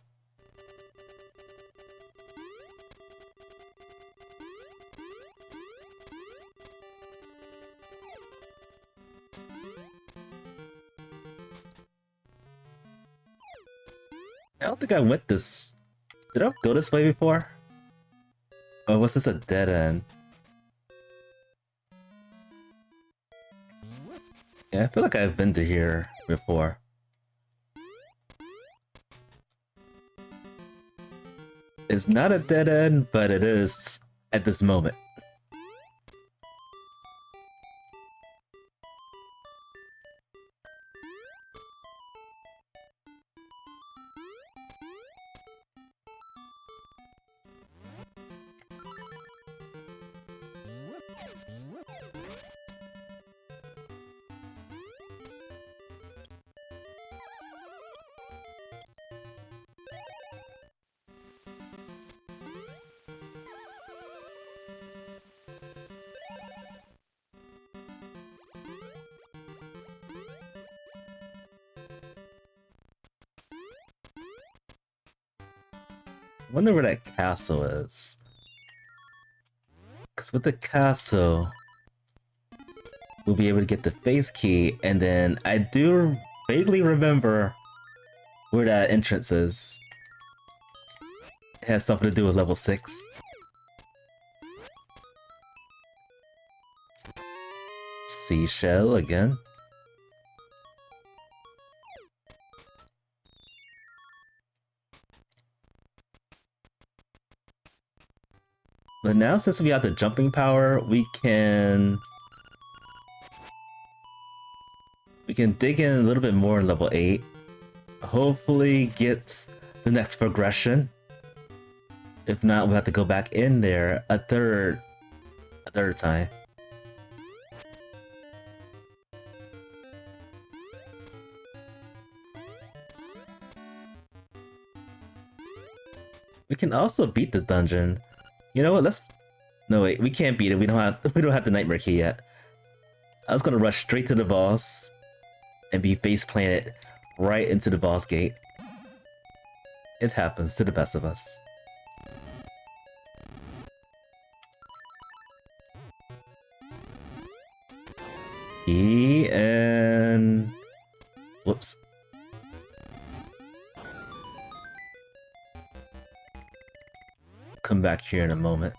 I don't think I went this... Did I go this way before? Oh, was this a dead end? Yeah, I feel like I've been to here before. It's not a dead end, but it is at this moment. I wonder where that castle is. Because with the castle, we'll be able to get the face key, and then I do vaguely remember where that entrance is. It has something to do with level 6. Seashell again. But now since we have the jumping power, we can dig in a little bit more in level 8. Hopefully get the next progression. If not, we'll have to go back in there a third time. We can also beat the dungeon. You know what? No wait, we can't beat it. We don't have the nightmare key yet. I was gonna rush straight to the boss and be face planted right into the boss gate. It happens to the best of us. E and whoops. Come back here in a moment.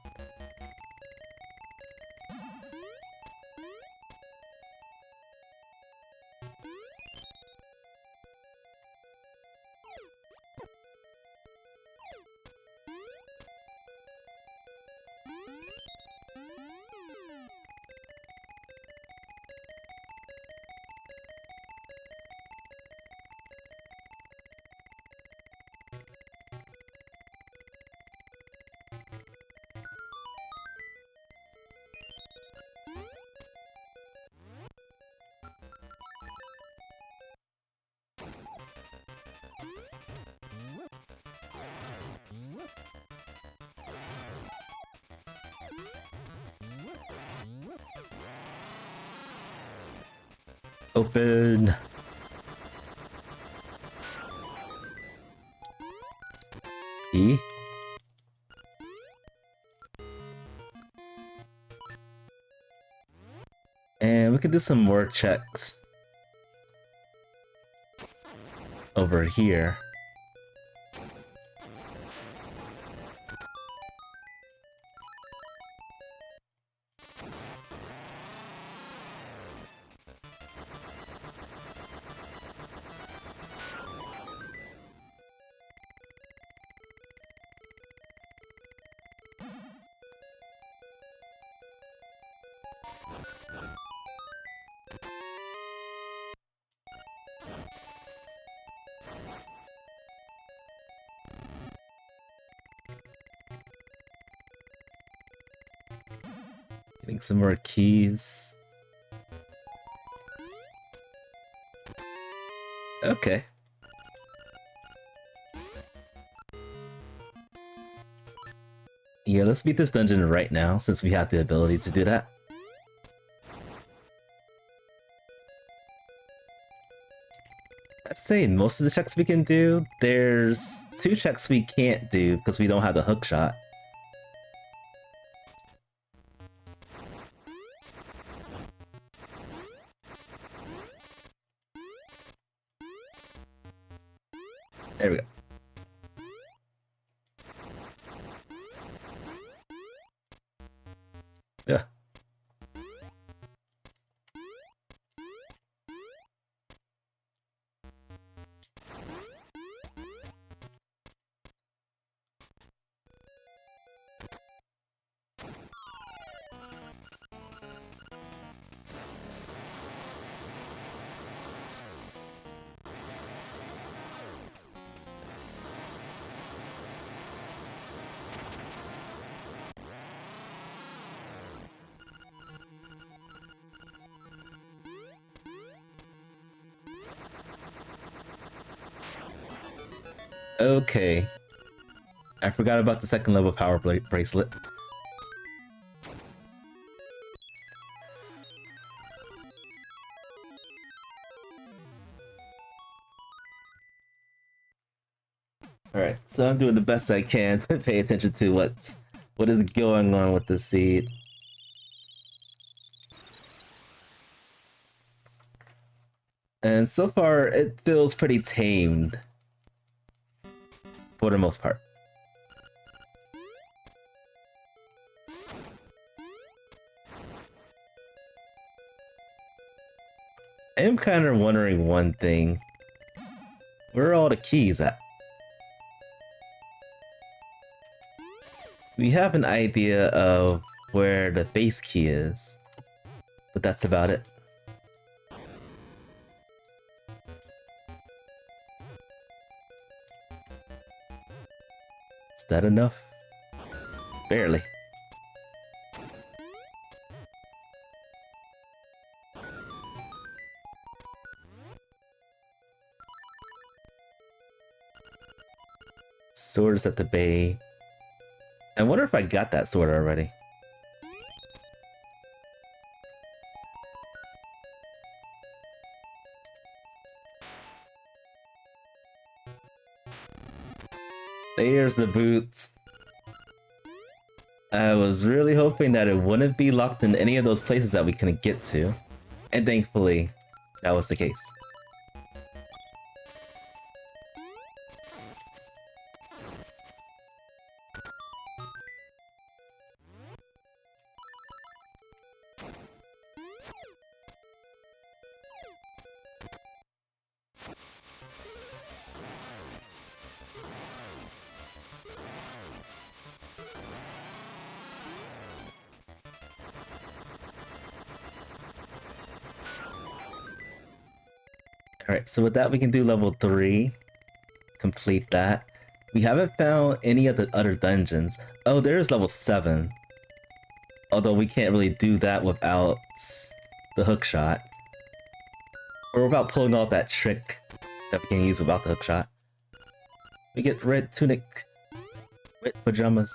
Open. E. And we can do some more checks over here. Getting some more keys. Okay. Yeah, let's beat this dungeon right now, since we have the ability to do that. I'd say most of the checks we can do. There's 2 checks we can't do because we don't have the hook shot. There we go. Yeah. Okay. I forgot about the second level power bracelet. Alright, so I'm doing the best I can to pay attention to what is going on with the seed. And so far, it feels pretty tamed. For the most part. I am kind of wondering one thing. Where are all the keys at? We have an idea of where the base key is, but that's about it. Is that enough? Barely. Sword is at the bay. I wonder if I got that sword already. There's the boots. I was really hoping that it wouldn't be locked in any of those places that we couldn't get to. And thankfully, that was the case. Alright, so with that we can do level 3. Complete that. We haven't found any of the other dungeons. Oh, there's level 7. Although we can't really do that without the hookshot. Or without pulling off that trick that we can use without the hookshot. We get red tunic, red pajamas.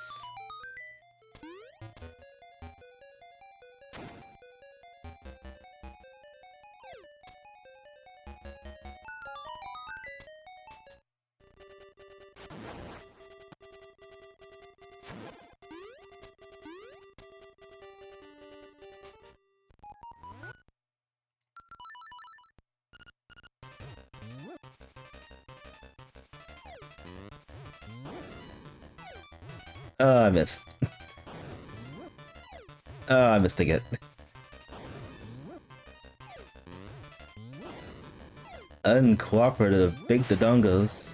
Oh, I missed. Oh, I missed again. Uncooperative, big dodongos.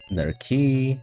Another key.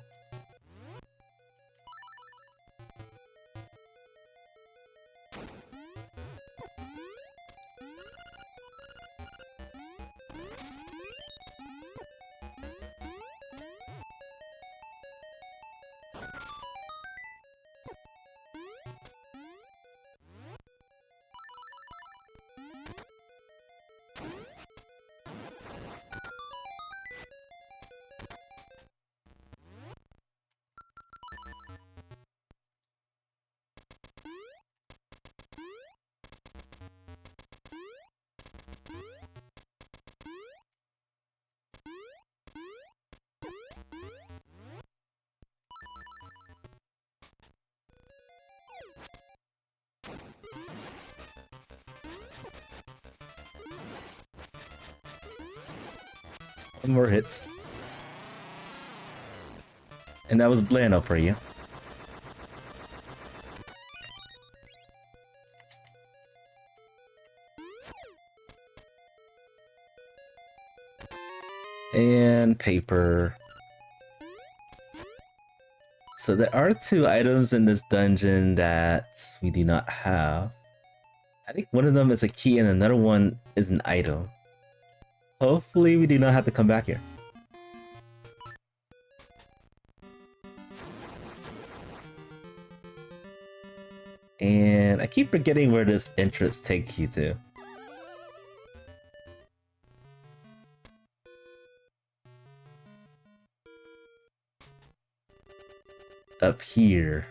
One more hit. And that was Blano for you. And paper. So there are 2 items in this dungeon that we do not have. I think one of them is a key and another one is an item. Hopefully we do not have to come back here. And I keep forgetting where this entrance takes you to. Up here.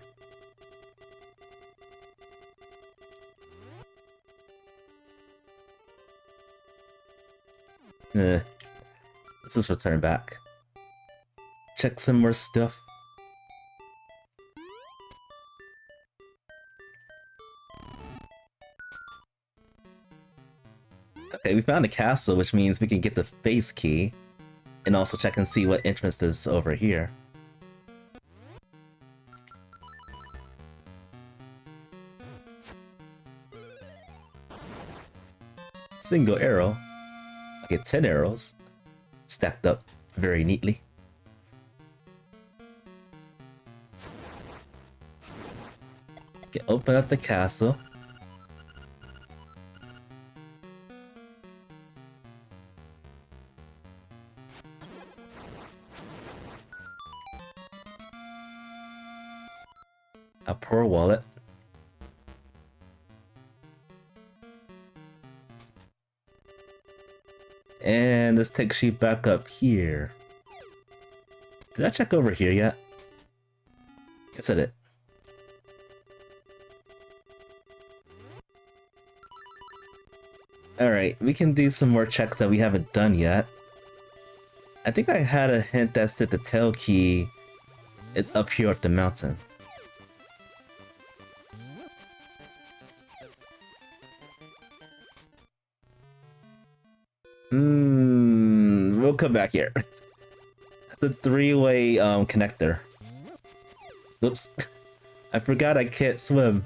Let's just return back. Check some more stuff. Okay, we found a castle, which means we can get the face key. And also check and see what entrance is over here. Single arrow. I get 10 arrows. Stacked up very neatly. Okay, open up the castle. A poor wallet. And this takes you back up here. Did I check over here yet? Yes, I did. Alright, we can do some more checks that we haven't done yet. I think I had a hint that said the tail key is up here up the mountain. We'll come back here. It's a 3-way connector. Oops. I forgot I can't swim.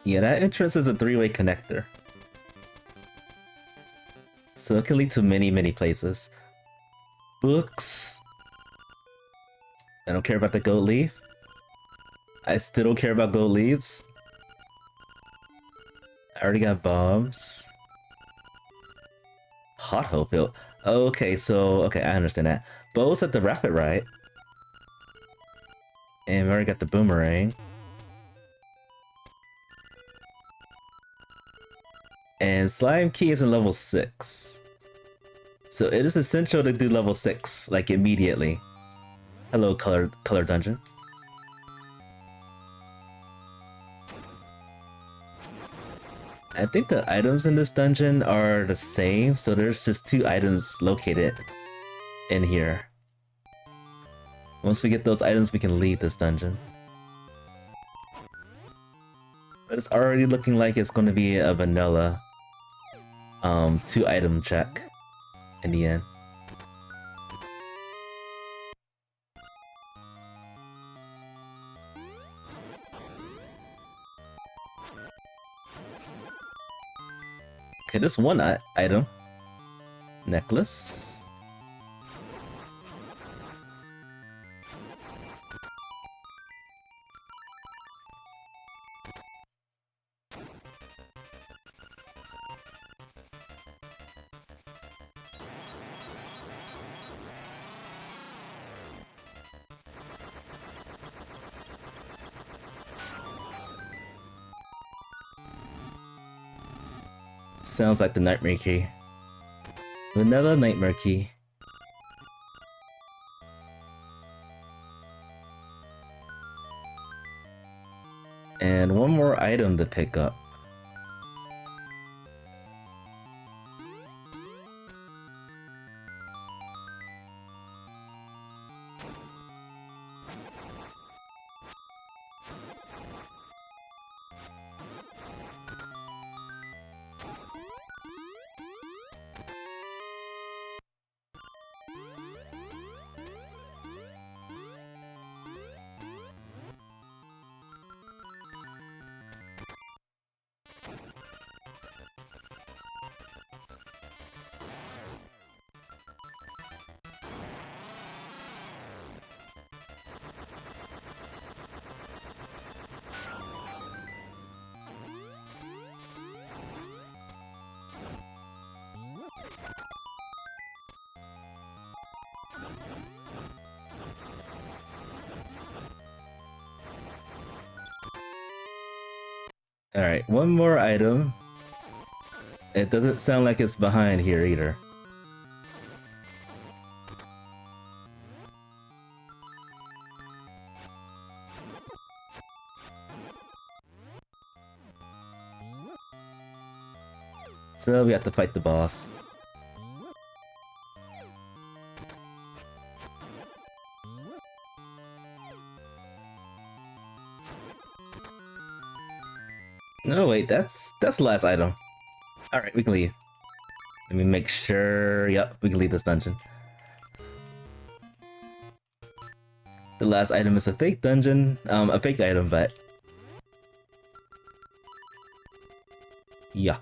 Yeah, that entrance is a 3-way connector. So it can lead to many, many places. Books. I don't care about the gold leaf. I still don't care about gold leaves. I already got bombs. Hot Hope Hill. Okay, so... Okay, I understand that. Bows at the Rapid Ride. And we already got the Boomerang. And Slime Key is in level 6. So it is essential to do level 6, like immediately. Hello, color dungeon. I think the items in this dungeon are the same, so there's just 2 items located in here. Once we get those items, we can leave this dungeon. But it's already looking like it's going to be a vanilla 2 item check in the end. Okay, this one item. Necklace. Sounds like the Nightmare Key. Vanilla Nightmare Key. And one more item to pick up. Alright, one more item. It doesn't sound like it's behind here either. So we have to fight the boss. No, wait, that's the last item. Alright, we can leave. Let me make sure. Yep, we can leave this dungeon. The last item is a fake dungeon. A fake item, but... yeah.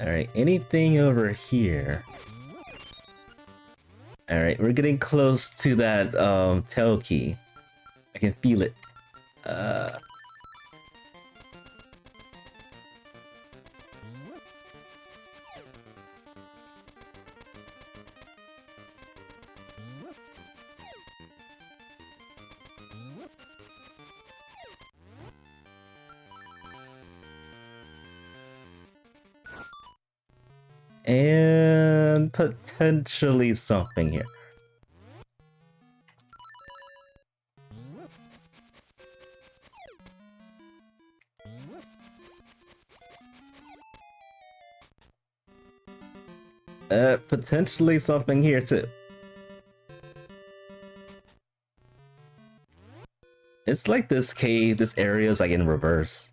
Alright, anything over here? Alright, we're getting close to that tail key. I can feel it. And potentially something here. Potentially something here too. It's like this cave, this area is like in reverse.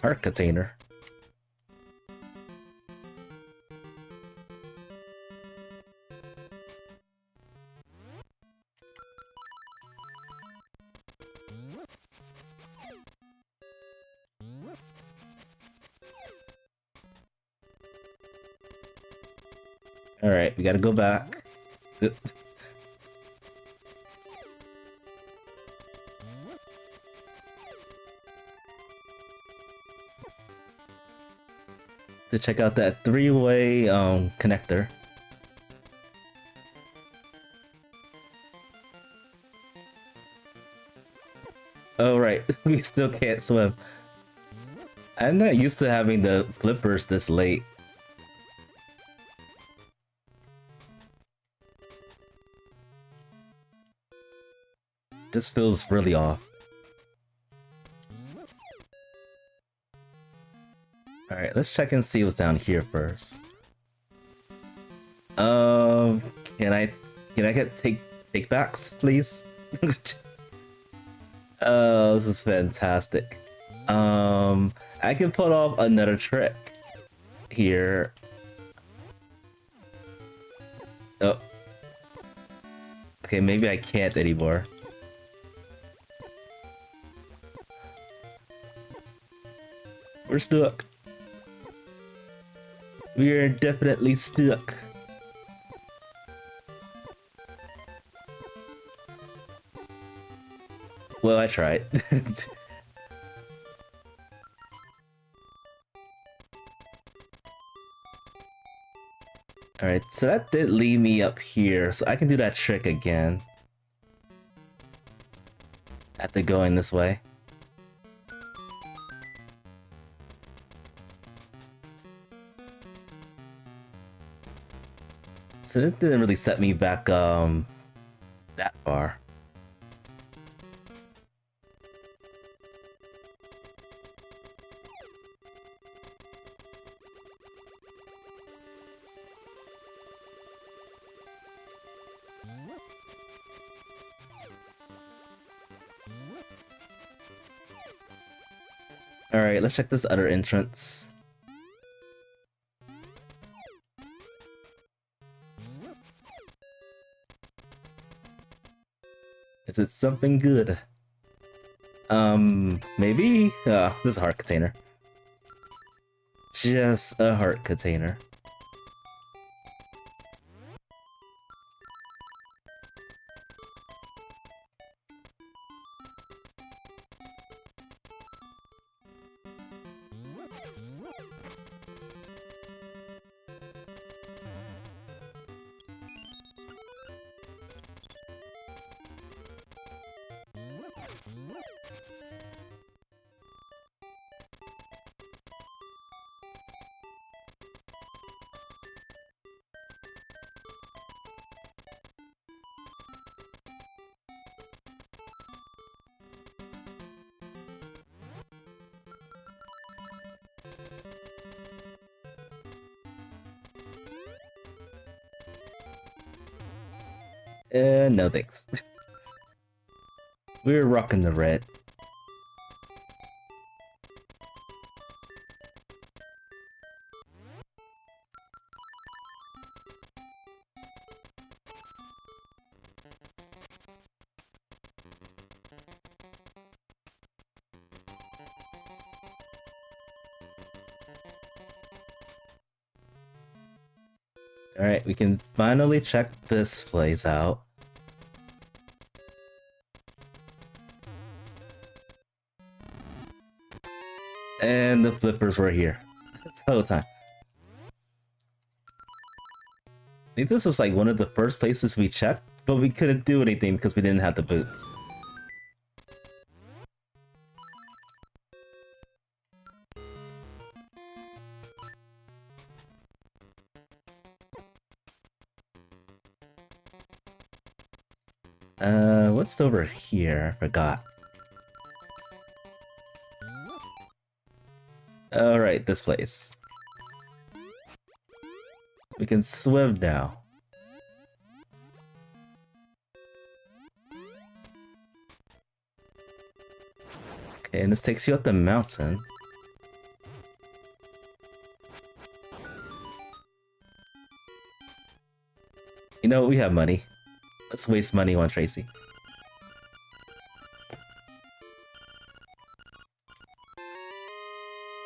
Heart container. Alright, we gotta go back. To check out that 3-way connector. Oh right, we still can't swim. I'm not used to having the flippers this late. Just feels really off. Alright, let's check and see what's down here first. Um, can I get take backs, please? Oh, this is fantastic. I can pull off another trick here. Oh. Okay, maybe I can't anymore. We're stuck. We're definitely stuck. Well, I tried. Alright, so that did lead me up here, so I can do that trick again. After going this way. So it didn't really set me back, that far. Alright, let's check this other entrance. Is it something good? Maybe? This is a heart container. Just a heart container. No thanks. We're rocking the red. Alright, we can finally check this place out. And the flippers were here. This whole time. I think this was like one of the first places we checked, but we couldn't do anything because we didn't have the boots. What's over here? Forgot. Alright, this place. We can swim now. Okay, and this takes you up the mountain. You know, we have money. Let's waste money on Tracy.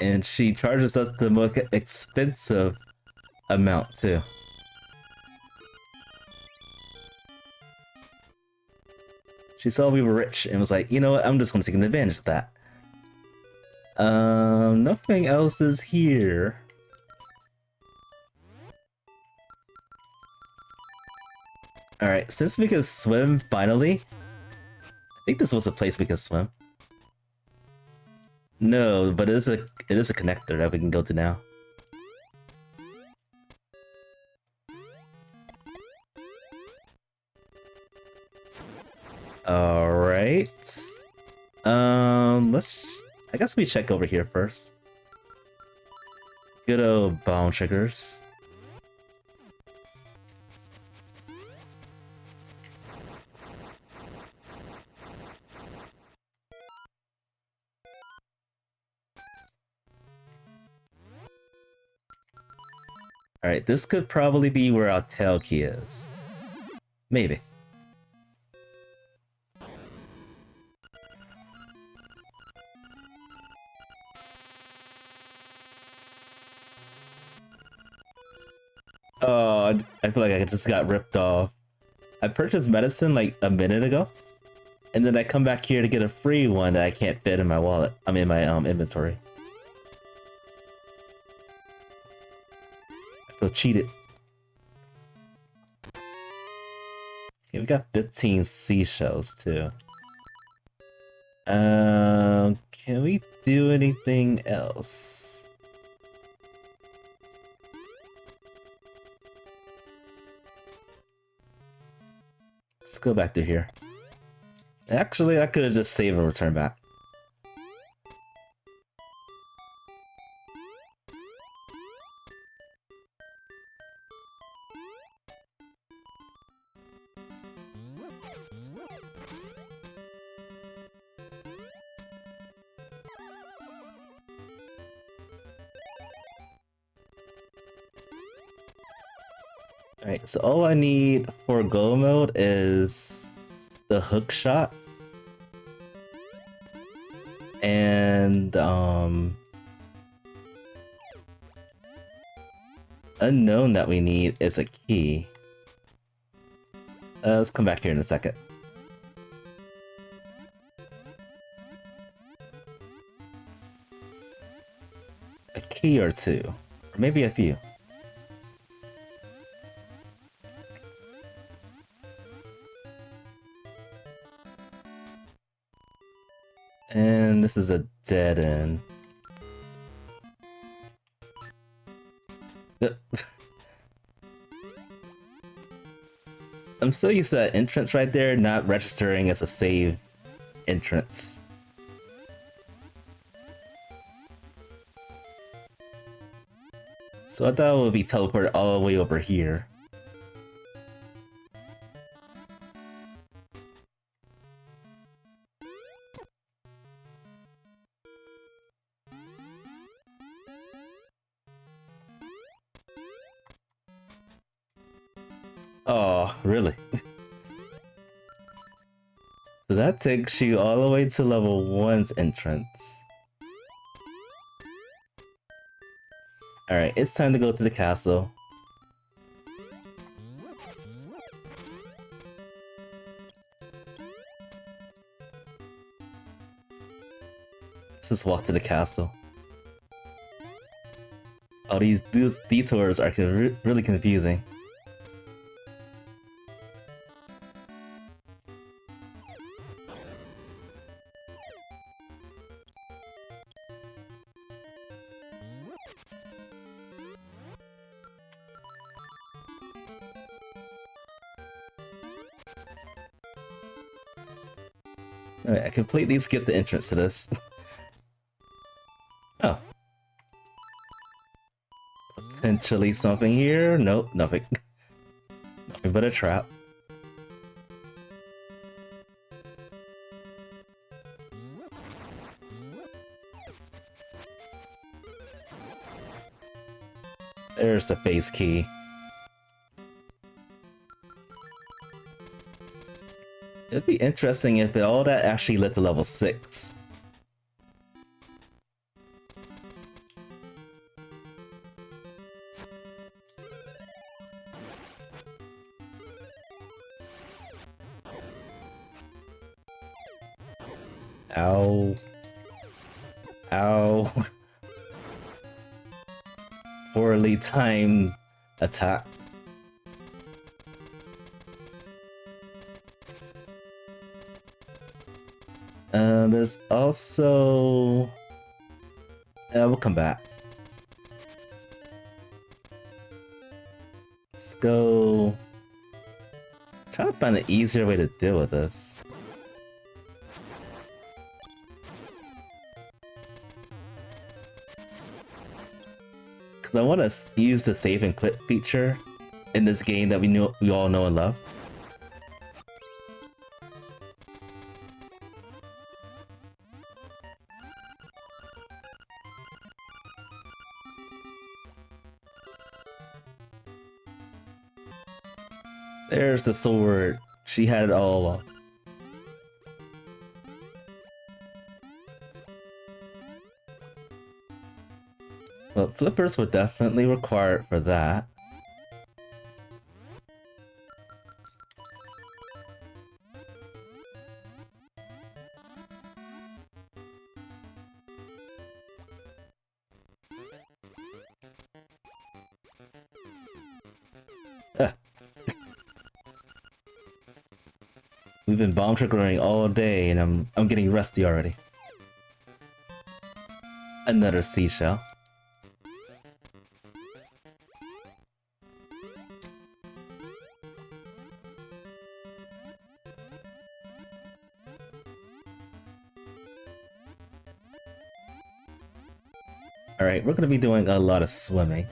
And she charges us the most expensive amount too. She saw we were rich and was like, you know what, I'm just gonna take advantage of that. Nothing else is here. Alright, since we can swim finally, I think this was a place we can swim. No, but it is a connector that we can go to now. All right. I guess we check over here first. Good old bomb triggers. Alright, this could probably be where our tail key is. Maybe. Oh, I feel like I just got ripped off. I purchased medicine like a minute ago, and then I come back here to get a free one that I can't fit in my wallet. I'm in my inventory. I feel cheated. Okay, we got 15 seashells too. Can we do anything else? Let's go back through here. Actually, I could have just saved and returned back. Alright, so all I need for go mode is the hook shot. And unknown that we need is a key. Let's come back here in a second. A key or two, or maybe a few. And this is a dead end. I'm so used to that entrance right there not registering as a save entrance. So I thought it would be teleported all the way over here. Oh, really? So that takes you all the way to level 1's entrance. Alright, it's time to go to the castle. Let's just walk to the castle. Oh, these detours are really confusing. Alright, I completely skipped the entrance to this. Oh. Potentially something here? Nope, nothing. Nothing but a trap. There's the phase key. It'd be interesting if all that actually led to level 6. Ow. Ow. Poorly timed attack. There's also We'll come back. Let's go... Try to find an easier way to deal with this. Because I want to use the save and quit feature in this game that we all know and love. There's the sword. She had it all along. But flippers were definitely required for that. We've been bomb triggering all day and I'm getting rusty already. Another seashell. Alright, we're gonna be doing a lot of swimming.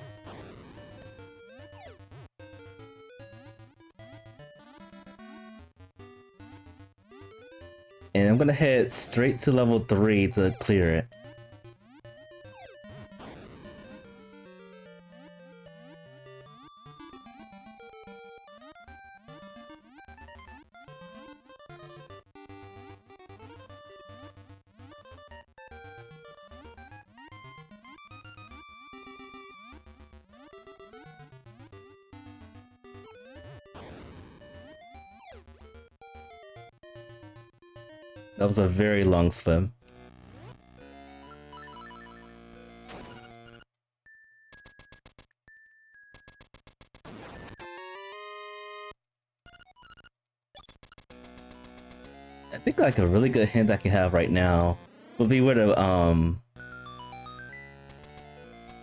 And I'm gonna head straight to level 3 to clear it. That was a very long swim. I think like a really good hint I can have right now would be where the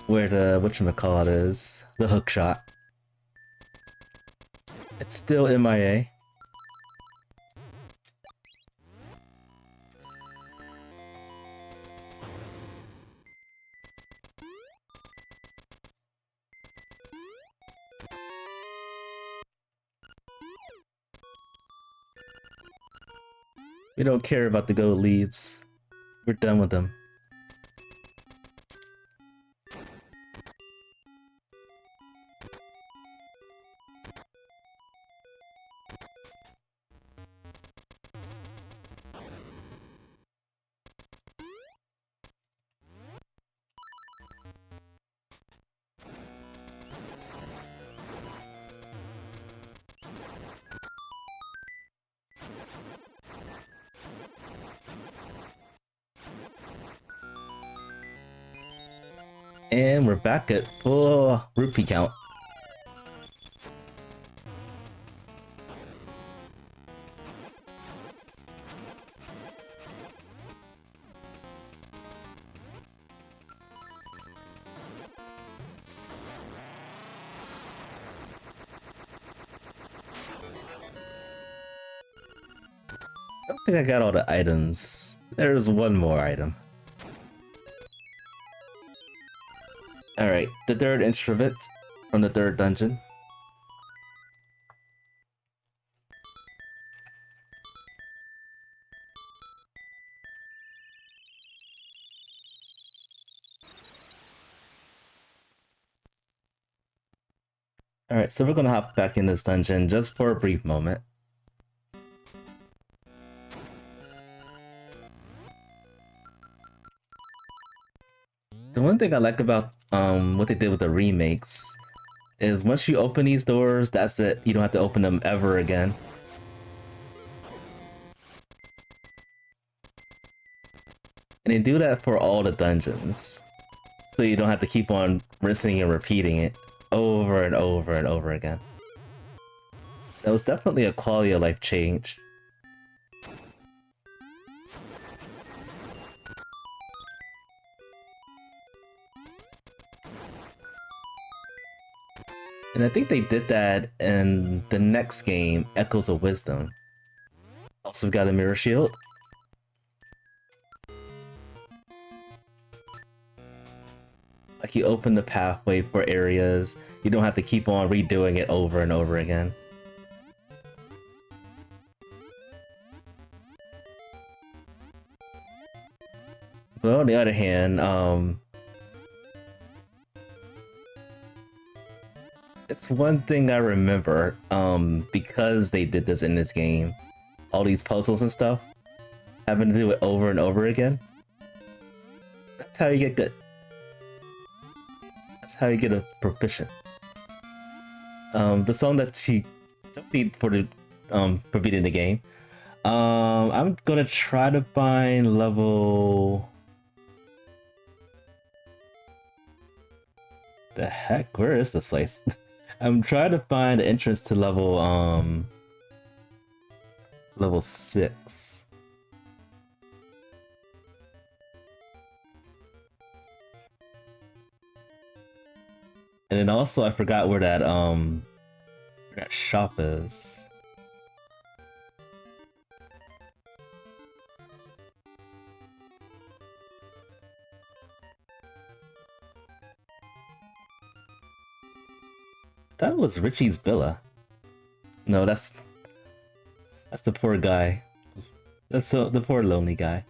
whatchamacallit is, the hook shot. It's still MIA. We don't care about the gold leaves. We're done with them. And we're back at full rupee count. I don't think I got all the items. There's one more item. Alright, the third instrument from the third dungeon. Alright, so we're gonna hop back in this dungeon just for a brief moment. The one thing I like about what they did with the remakes is once you open these doors, that's it. You don't have to open them ever again. And they do that for all the dungeons. So you don't have to keep on rinsing and repeating it over and over and over again. That was definitely a quality of life change. And I think they did that in the next game, Echoes of Wisdom. Also got a mirror shield. Like you open the pathway for areas, you don't have to keep on redoing it over and over again. But on the other hand, it's one thing I remember, because they did this in this game, all these puzzles and stuff, having to do it over and over again. That's how you get good. That's how you get a proficient. The song that she took me for the for beating the game. I'm gonna try to find level. The heck? Where is this place? I'm trying to find the entrance to level 6. And then also I forgot where that shop is. That was Richie's villa. No, that's the poor guy. That's the poor lonely guy.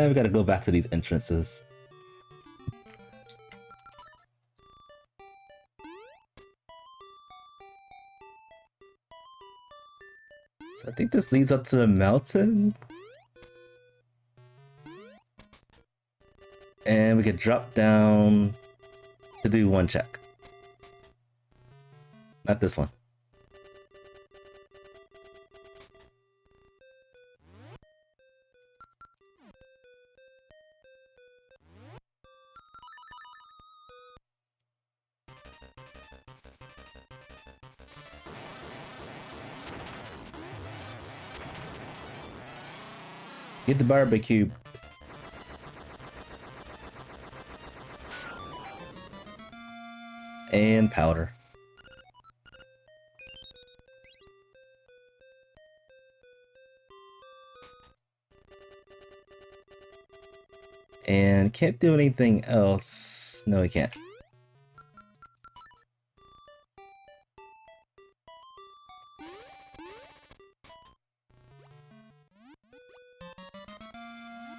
We gotta go back to these entrances. So I think this leads up to the mountain. And we could drop down to do one check. Not this one. Get the barbecue. And powder. And can't do anything else. No, we can't.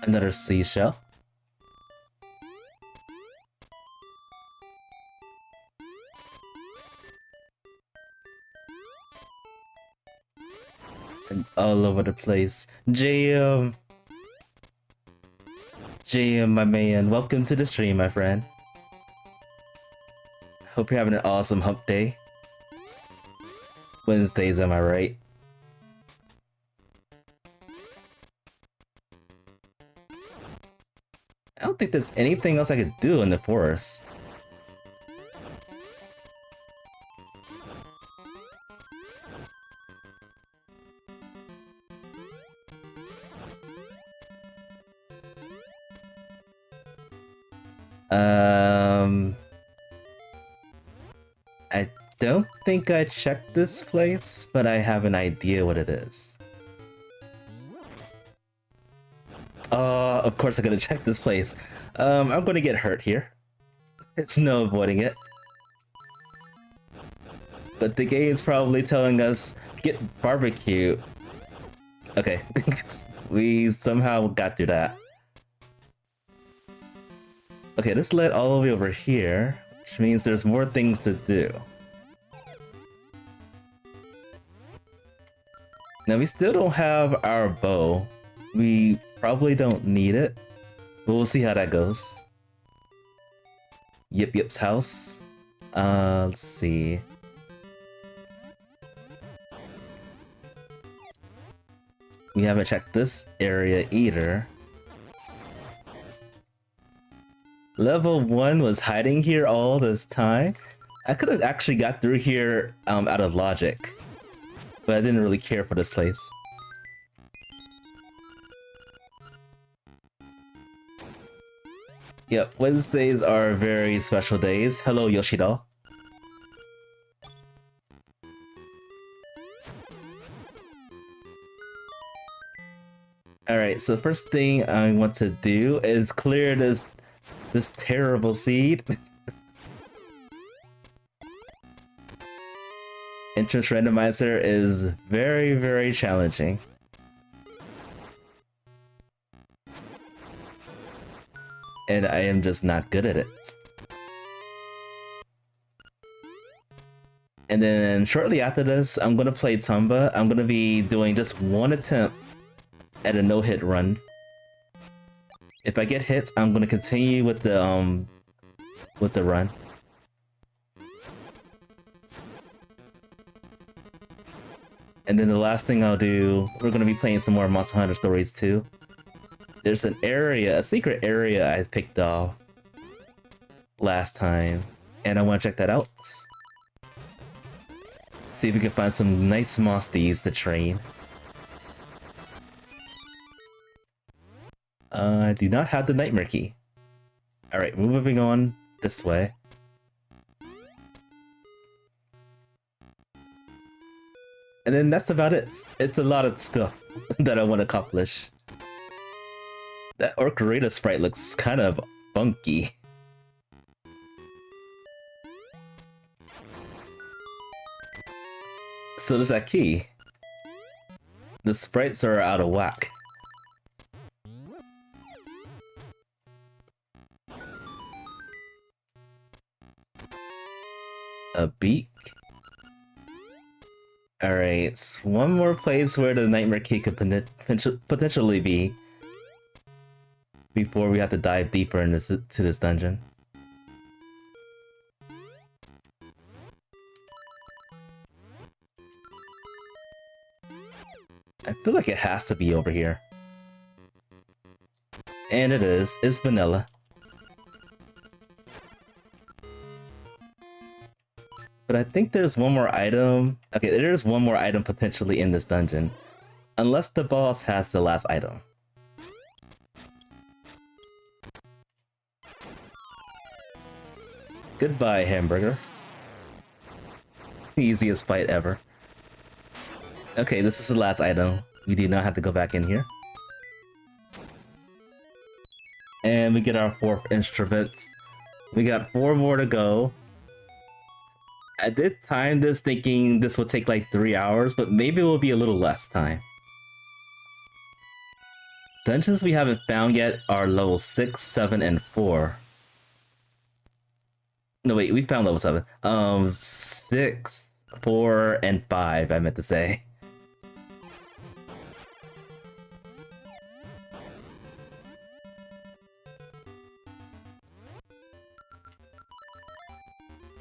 Another seashell. And all over the place. JM, my man, welcome to the stream, my friend. Hope you're having an awesome hump day. Wednesdays, am I right? I don't think there's anything else I could do in the forest. I don't think I checked this place, but I have an idea what it is. Of course I'm gonna check this place. I'm gonna get hurt here. It's no avoiding it. But the game's probably telling us, get barbecue. Okay, we somehow got through that. Okay, this led all the way over here, which means there's more things to do. Now we still don't have our bow. We probably don't need it, but we'll see how that goes. Yip Yip's house. Let's see. We haven't checked this area either. Level 1 was hiding here all this time? I could have actually got through here out of logic, but I didn't really care for this place. Yep, Wednesdays are very special days. Hello, Yoshida. Alright, so the first thing I want to do is clear this terrible seed. Entrance Randomizer is very, very challenging. And I am just not good at it. And then shortly after this, I'm gonna play Tomba. I'm gonna be doing just one attempt at a no-hit run. If I get hit, I'm gonna continue with the run. And then the last thing I'll do, we're gonna be playing some more Monter Hunter Stories too. There's an area, a secret area I picked off last time, and I want to check that out. See if we can find some nice mosties to train. I do not have the Nightmare Key. Alright, we're moving on this way. And then that's about it. It's a lot of stuff that I want to accomplish. That Wkly sprite looks kind of funky. So does that key. The sprites are out of whack. A beak? Alright, one more place where the Nightmare Key could potentially be before we have to dive deeper into this dungeon. I feel like it has to be over here. And it is. It's vanilla. But I think there's one more item. Okay, there's one more item potentially in this dungeon. Unless the boss has the last item. Goodbye, hamburger. Easiest fight ever. Okay, this is the last item. We do not have to go back in here. And we get our 4th instrument. We got 4 more to go. I did time this thinking this would take like 3 hours, but maybe it will be a little less time. Dungeons we haven't found yet are level 6, 7, and 4. No wait, we found level 7. 6, 4, and 5, I meant to say.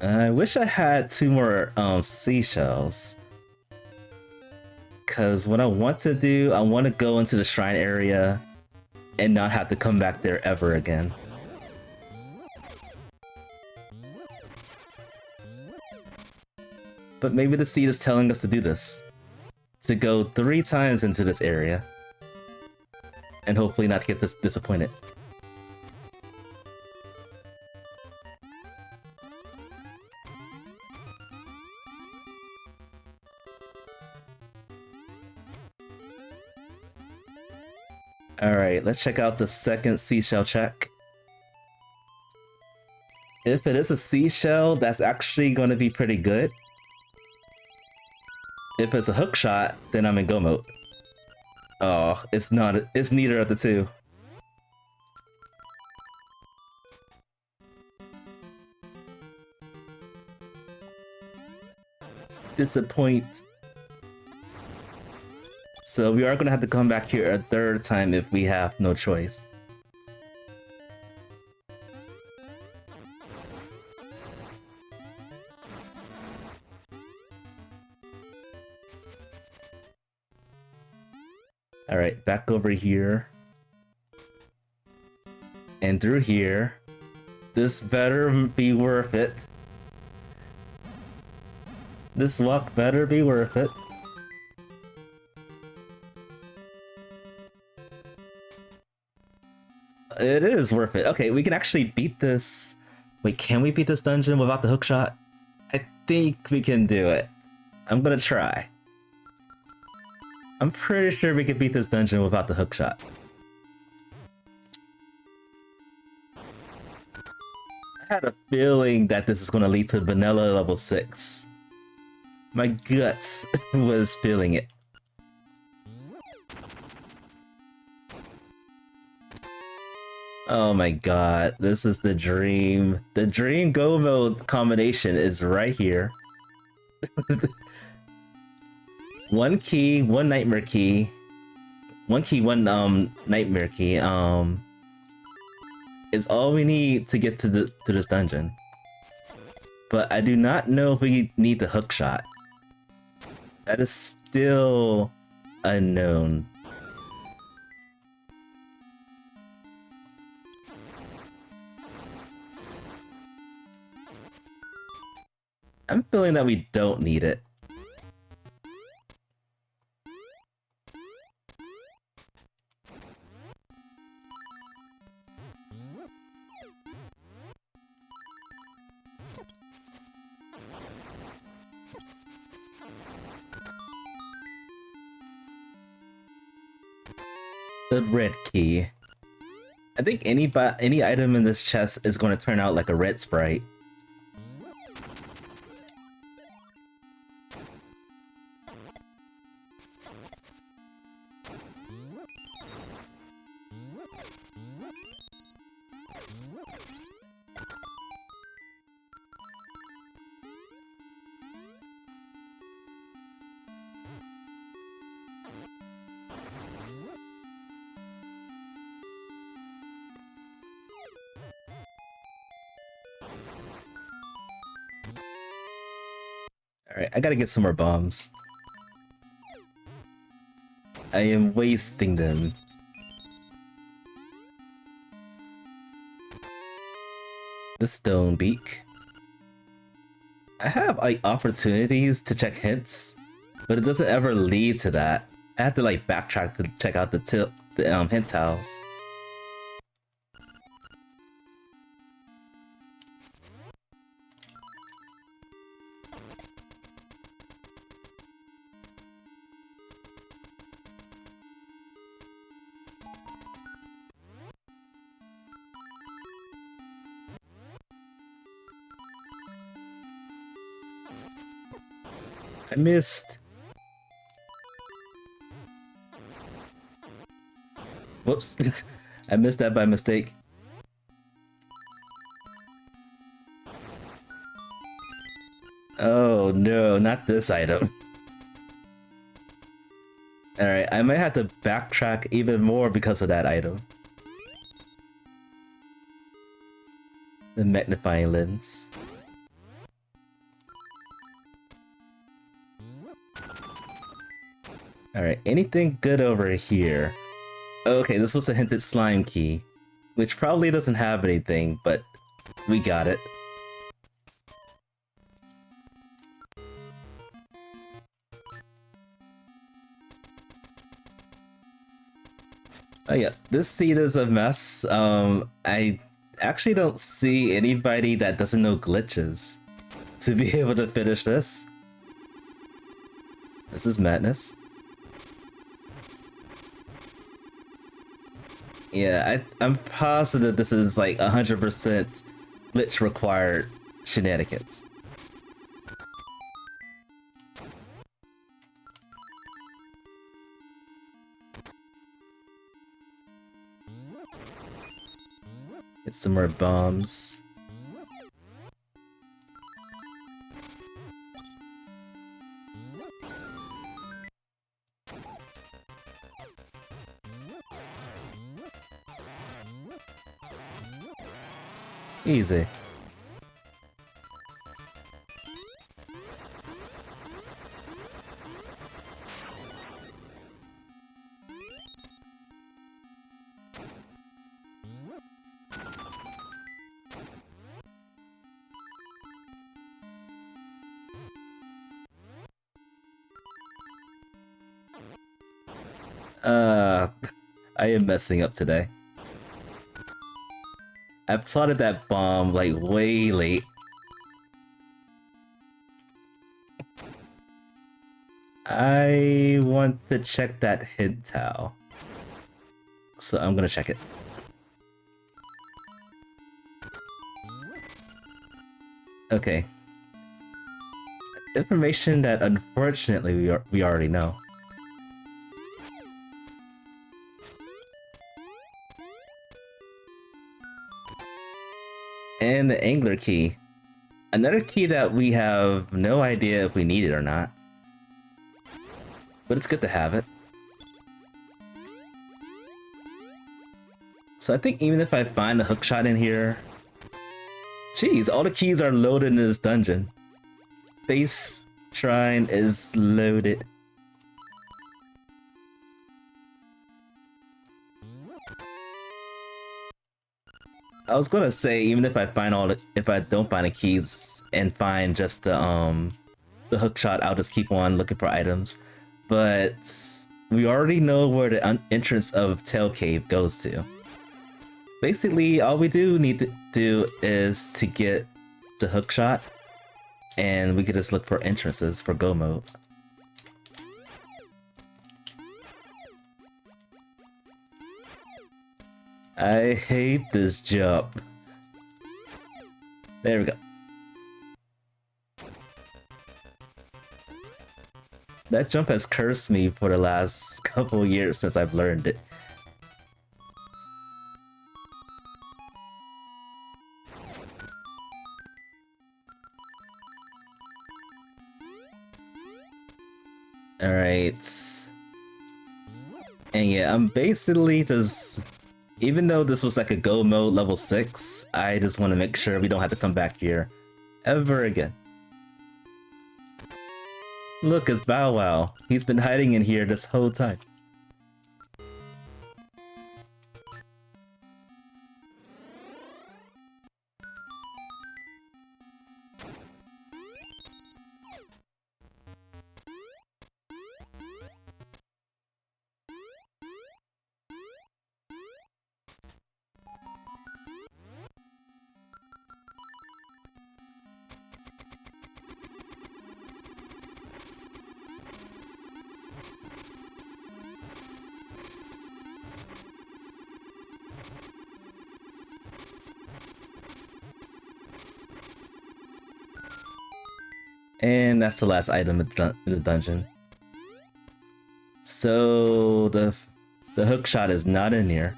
I wish I had 2 more seashells. Cause what I want to do, I want to go into the shrine area and not have to come back there ever again. But maybe the seed is telling us to do this. To go 3 times into this area. And hopefully not get disappointed. Alright, let's check out the second seashell check. If it is a seashell, that's actually going to be pretty good. If it's a hook shot, then I'm in go mode. Oh, it's not. It's neither of the two. Disappoint. So we are going to have to come back here a 3rd time if we have no choice. Alright, back over here. And through here. This better be worth it. This walk better be worth it. It is worth it. Okay, we can actually beat this. Wait, can we beat this dungeon without the hookshot? I think we can do it. I'm gonna try. I'm pretty sure we can beat this dungeon without the hookshot. I had a feeling that this is gonna lead to vanilla level 6. My guts was feeling it. Oh my god, this is the dream. The dream go mode combination is right here. One key, one nightmare key. One key, one nightmare key. Is all we need to get to this dungeon. But I do not know if we need the hookshot. That is still unknown. I'm feeling that we don't need it. The red key. I think any item in this chest is going to turn out like a red sprite. Alright, I gotta get some more bombs. I am wasting them. The stone beak. I have like opportunities to check hints, but it doesn't ever lead to that. I have to like backtrack to check out the hint tiles. I missed. Whoops. I missed that by mistake. Oh no, not this item. Alright, I might have to backtrack even more because of that item. The magnifying lens. Alright, anything good over here? Okay, this was a hinted slime key, which probably doesn't have anything, but we got it. Oh yeah, this seed is a mess. I actually don't see anybody that doesn't know glitches to be able to finish this. This is madness. Yeah, I'm positive this is like 100% glitch required shenanigans. Get some more bombs. Easy. I am messing up today. I plotted that bomb like way late. I want to check that hint towel. So I'm gonna check it. Okay. Information that unfortunately we already know. And the angler key. Another key that we have no idea if we need it or not. But it's good to have it. So I think even if I find a hookshot in here... Jeez, all the keys are loaded in this dungeon. Face shrine is loaded. I was gonna say, even if I find if I don't find the keys and find just the hookshot, I'll just keep on looking for items. But we already know where the entrance of Tail Cave goes to. Basically, all we do need to do is to get the hookshot, and we could just look for entrances for go mode. I hate this jump. There we go. That jump has cursed me for the last couple years since I've learned it. Alright. And yeah, I'm basically just... Even though this was like a go mode level 6, I just want to make sure we don't have to come back here ever again. Look, it's Bow Wow. He's been hiding in here this whole time. And that's the last item in the dungeon. So the hookshot is not in here.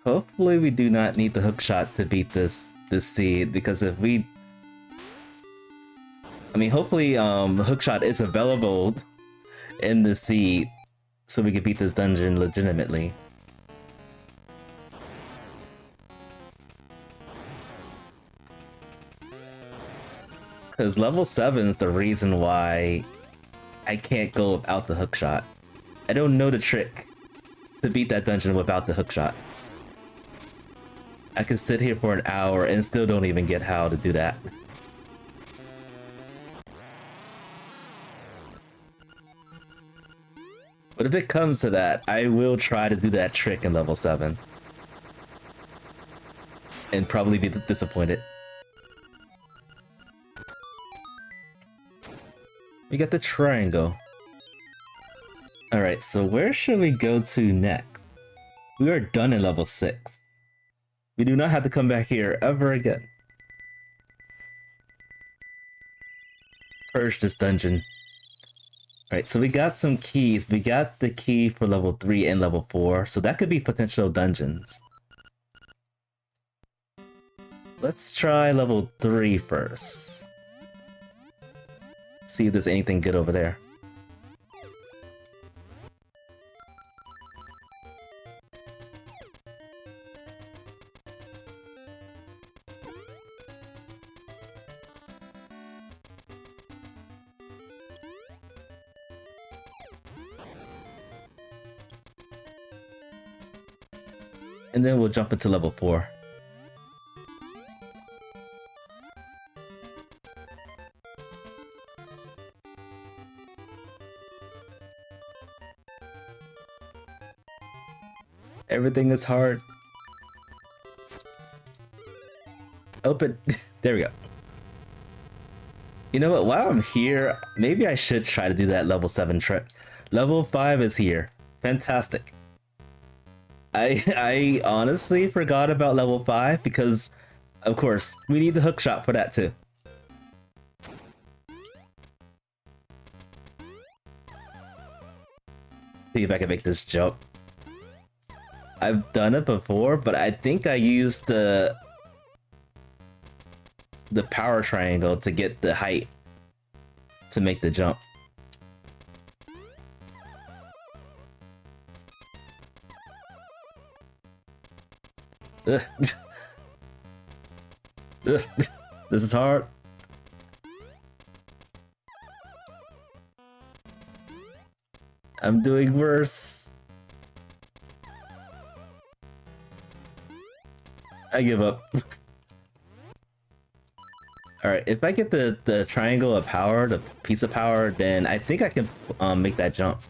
Hopefully we do not need the hookshot to beat this seed, because if we... I mean, hopefully the hookshot is available in the seed, so we can beat this dungeon legitimately. Because level 7 is the reason why I can't go without the hookshot. I don't know the trick to beat that dungeon without the hookshot. I could sit here for an hour and still don't even get how to do that. But if it comes to that, I will try to do that trick in level 7. And probably be disappointed. We got the triangle. Alright, so where should we go to next? We are done in level 6. We do not have to come back here ever again. Purge this dungeon. Alright, so we got some keys. We got the key for level 3 and level 4, so that could be potential dungeons. Let's try level 3 first. See if there's anything good over there. And then we'll jump into level 4. Everything is hard. Open. There we go. You know what? While I'm here, maybe I should try to do that level 7 trick. Level 5 is here. Fantastic. I honestly forgot about level 5 because, of course, we need the hook shot for that too. See if I can make this jump. I've done it before, but I think I used the power triangle to get the height to make the jump. Ugh. Ugh. This is hard. I'm doing worse. I give up. Alright, if I get the triangle of power, the piece of power, then I think I can make that jump.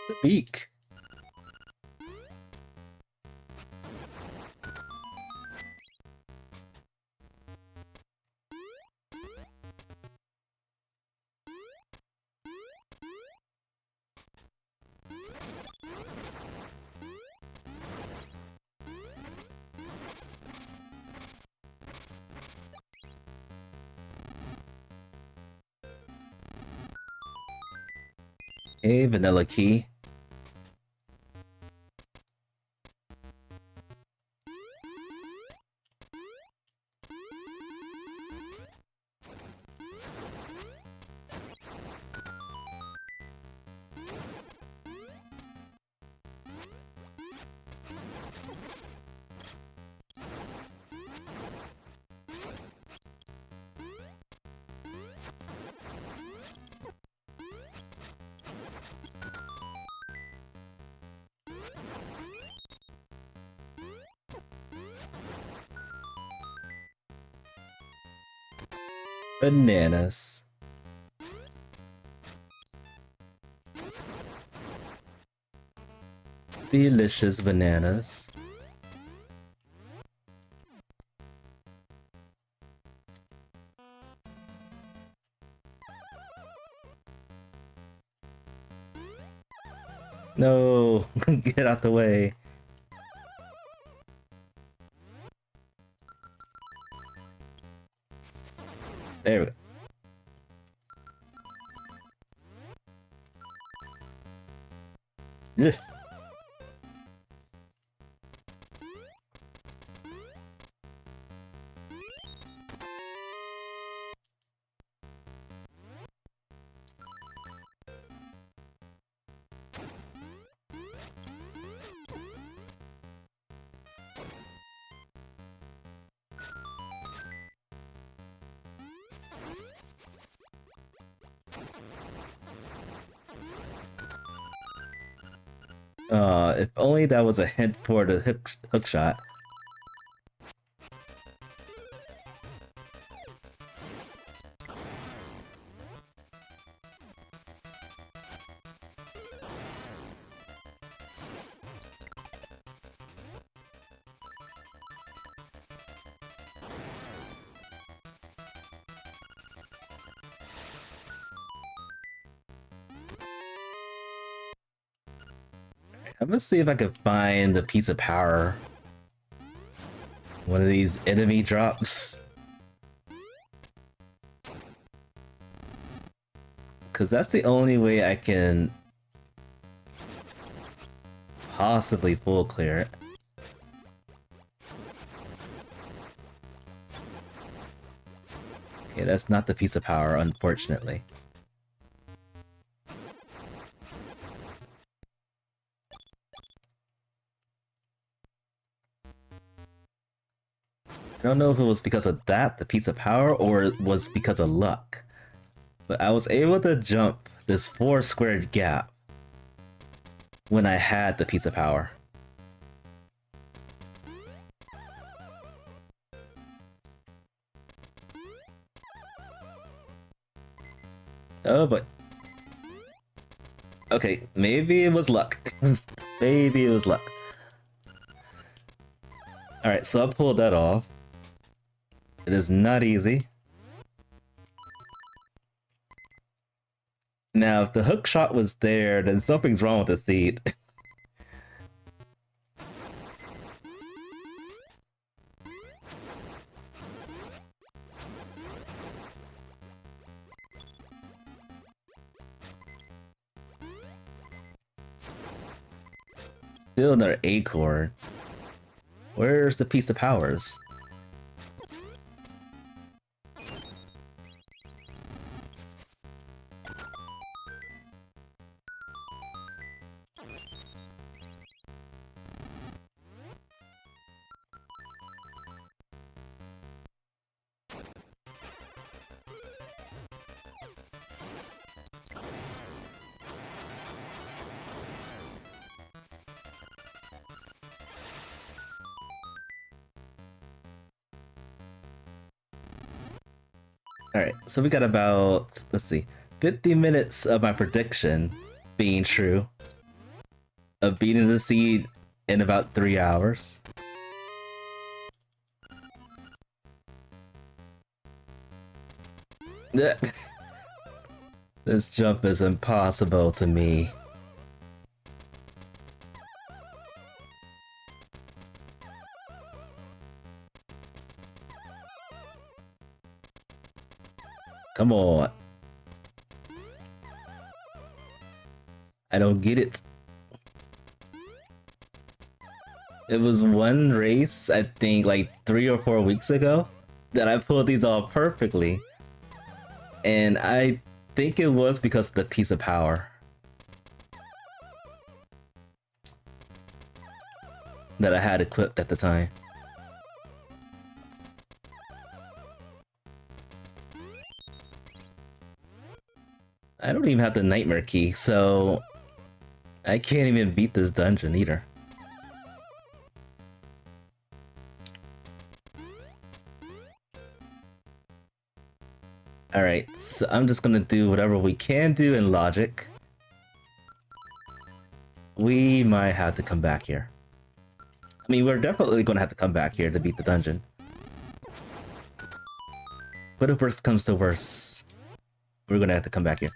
The beak. Okay, vanilla key. Bananas. Delicious bananas. No, get out the way. There we go. Ugh. If only that was a hint for the hook shot. I'm gonna see if I can find the piece of power. One of these enemy drops. Because that's the only way I can possibly full clear it. Okay, that's not the piece of power, unfortunately. I don't know if it was because of that, the piece of power, or it was because of luck. But I was able to jump this 4 squared gap when I had the piece of power. Oh, but okay, maybe it was luck. Maybe it was luck. Alright, so I pulled that off. It is not easy. Now, if the hook shot was there, then something's wrong with the seed. Still another acorn. Where's the piece of powers? Alright, so we got about, let's see, 50 minutes of my prediction being true. Of beating the seed in about 3 hours. This jump is impossible to me. Come on. I don't get it. It was one race, I think like 3 or 4 weeks ago, that I pulled these off perfectly. And I think it was because of the piece of power that I had equipped at the time. I don't even have the nightmare key, so I can't even beat this dungeon either. Alright, so I'm just gonna do whatever we can do in logic. We might have to come back here. I mean, we're definitely gonna have to come back here to beat the dungeon. But if worst comes to worst, we're gonna have to come back here.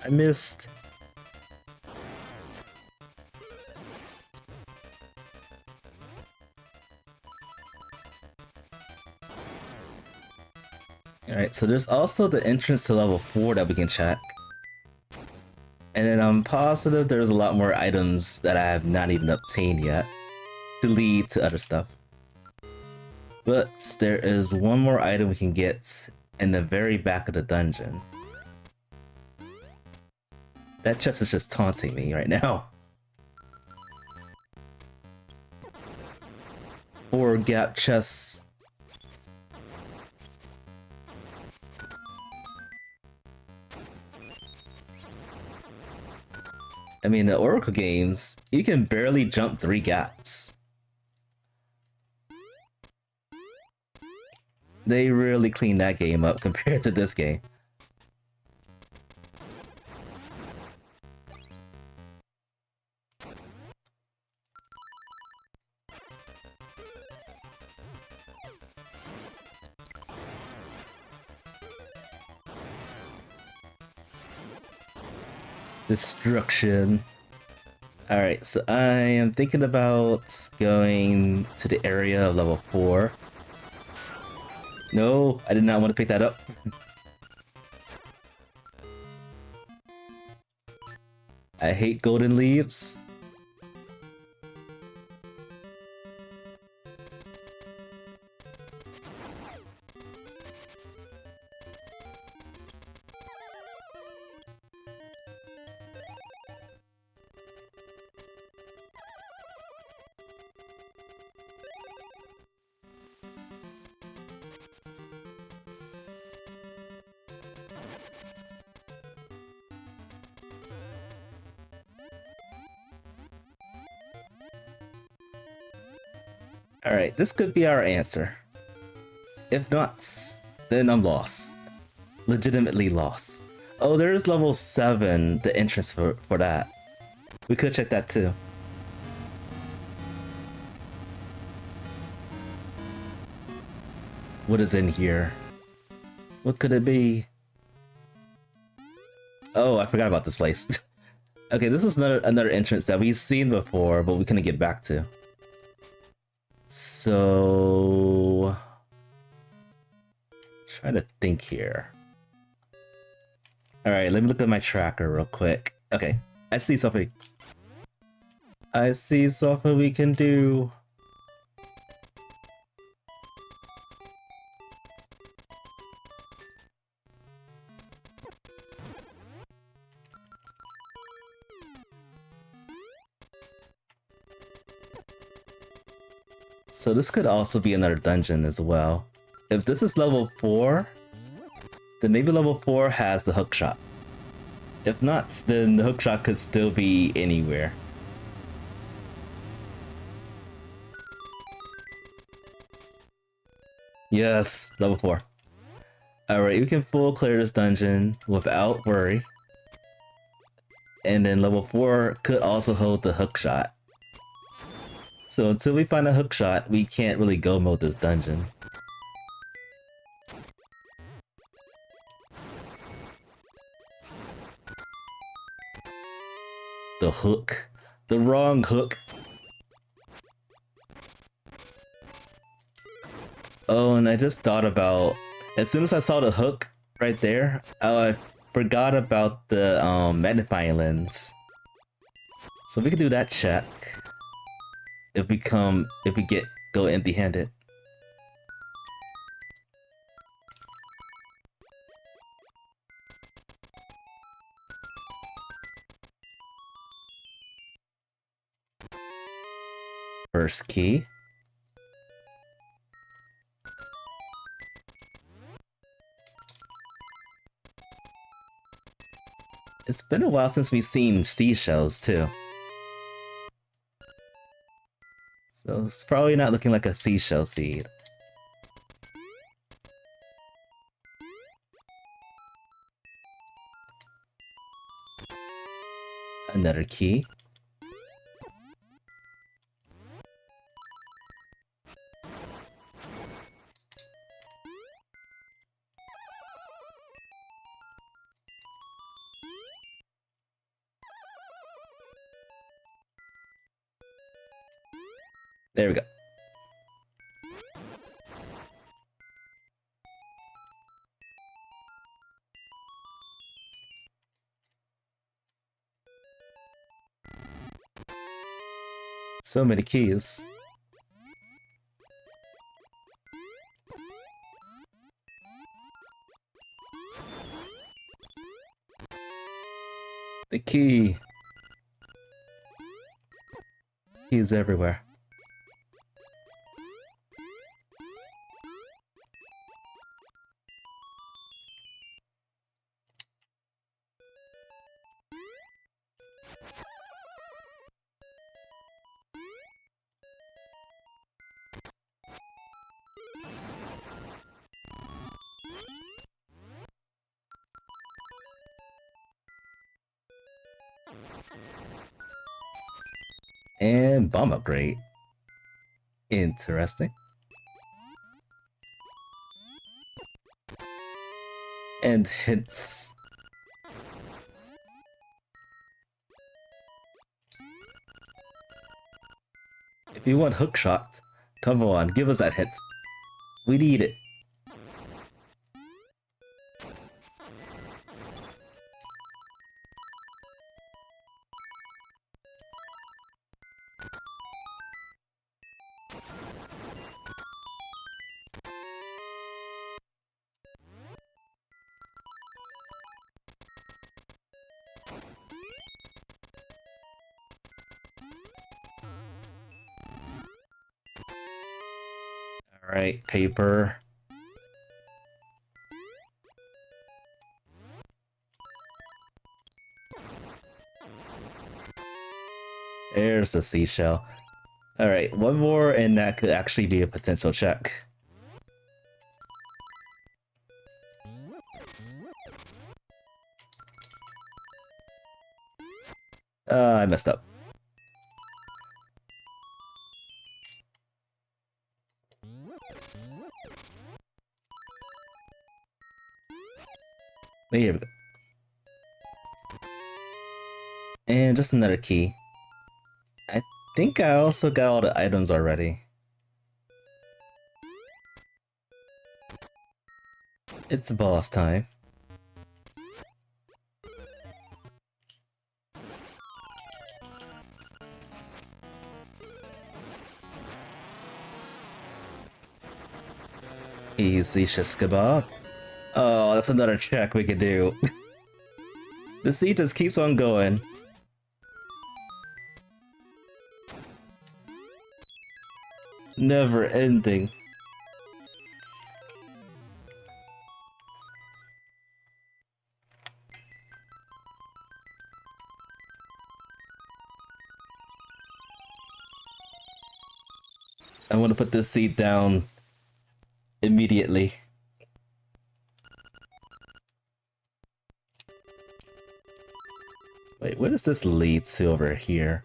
I missed. Alright, so there's also the entrance to level 4 that we can check. And then I'm positive there's a lot more items that I have not even obtained yet to lead to other stuff. But there is one more item we can get in the very back of the dungeon. That chest is just taunting me right now. 4 gap chests. I mean, the Oracle games, you can barely jump 3 gaps. They really cleaned that game up compared to this game. Destruction. Alright, so I am thinking about going to the area of level 4. No, I did not want to pick that up. I hate golden leaves. Alright, this could be our answer. If not, then I'm lost. Legitimately lost. Oh, there is level 7, the entrance for that. We could check that too. What is in here? What could it be? Oh, I forgot about this place. Okay, this was another entrance that we've seen before, but we couldn't get back to. So... trying to think here. Alright, let me look at my tracker real quick. Okay, I see something. I see something we can do. So this could also be another dungeon as well. If this is level 4, then maybe level 4 has the hookshot. If not, then the hookshot could still be anywhere. Yes, level 4. Alright, we can full clear this dungeon without worry. And then level 4 could also hold the hookshot. So until we find a hookshot, we can't really go mode this dungeon. The hook. The wrong hook. Oh, and I just thought about... as soon as I saw the hook right there, I forgot about the magnifying lens. So we can do that check. If we go empty-handed. First key. It's been a while since we've seen seashells too. So it's probably not looking like a seashell seed. Another key. There we go. So many keys. The key. Keys everywhere. And bomb upgrade. Interesting. And hints. If you want hookshot, come on, give us that hint. We need it. Alright, paper. There's the seashell. Alright, one more and that could actually be a potential check. I messed up. Here we go. And just another key. I think I also got all the items already. It's boss time. Easy shish kebab. Oh, that's another check we could do. The seed just keeps on going. Never ending. I want to put this seed down immediately. Wait, where does this lead to over here?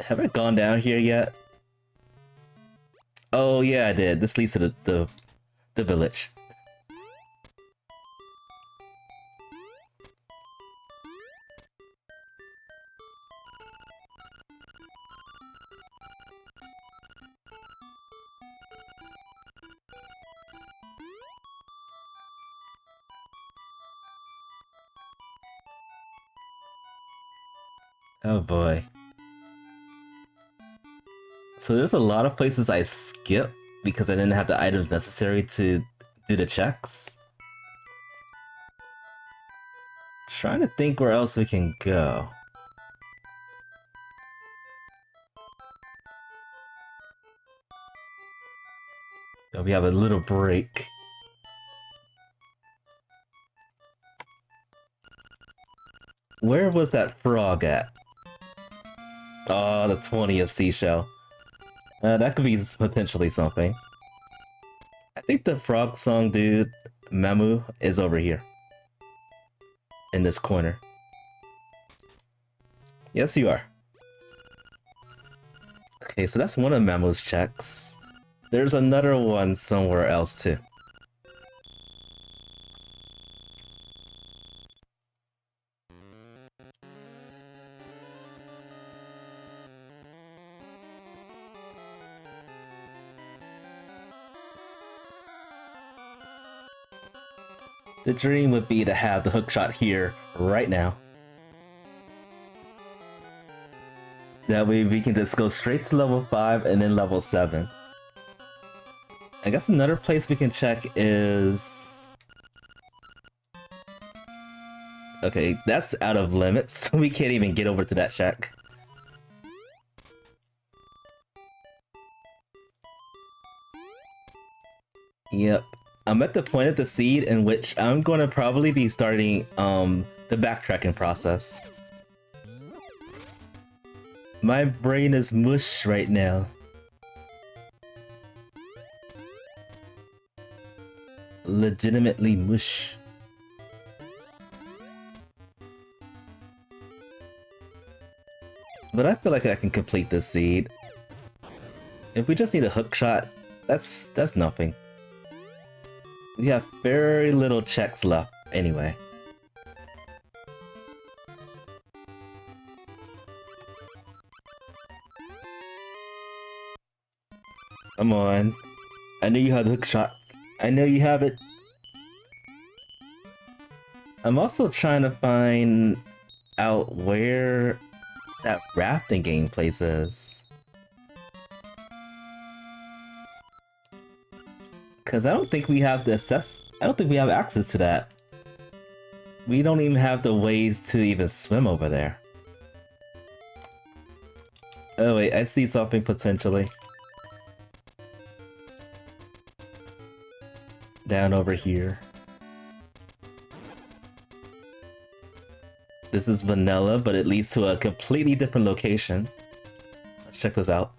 Have I gone down here yet? Oh yeah, I did. This leads to the village. Oh boy. So there's a lot of places I skip because I didn't have the items necessary to do the checks. Trying to think where else we can go. Oh, we have a little break. Where was that frog at? Oh, the 20th seashell. That could be potentially something. I think the frog song dude, Mamu, is over here. In this corner. Yes, you are. Okay, so that's one of Mamu's checks. There's another one somewhere else too. The dream would be to have the hookshot here, right now. That way we can just go straight to level 5 and then level 7. I guess another place we can check is... Okay, that's out of limits. We can't even get over to that check. Yep. I'm at the point of the seed in which I'm going to probably be starting the backtracking process. My brain is mush right now. Legitimately mush. But I feel like I can complete this seed. If we just need a hookshot, that's nothing. We have very little checks left, anyway. Come on. I know you have the hookshot. I know you have it. I'm also trying to find out where that rafting game place is. Cause I don't think we have the I don't think we have access to that. We don't even have the ways to even swim over there. Oh wait, I see something potentially. Down over here. This is vanilla, but it leads to a completely different location. Let's check this out.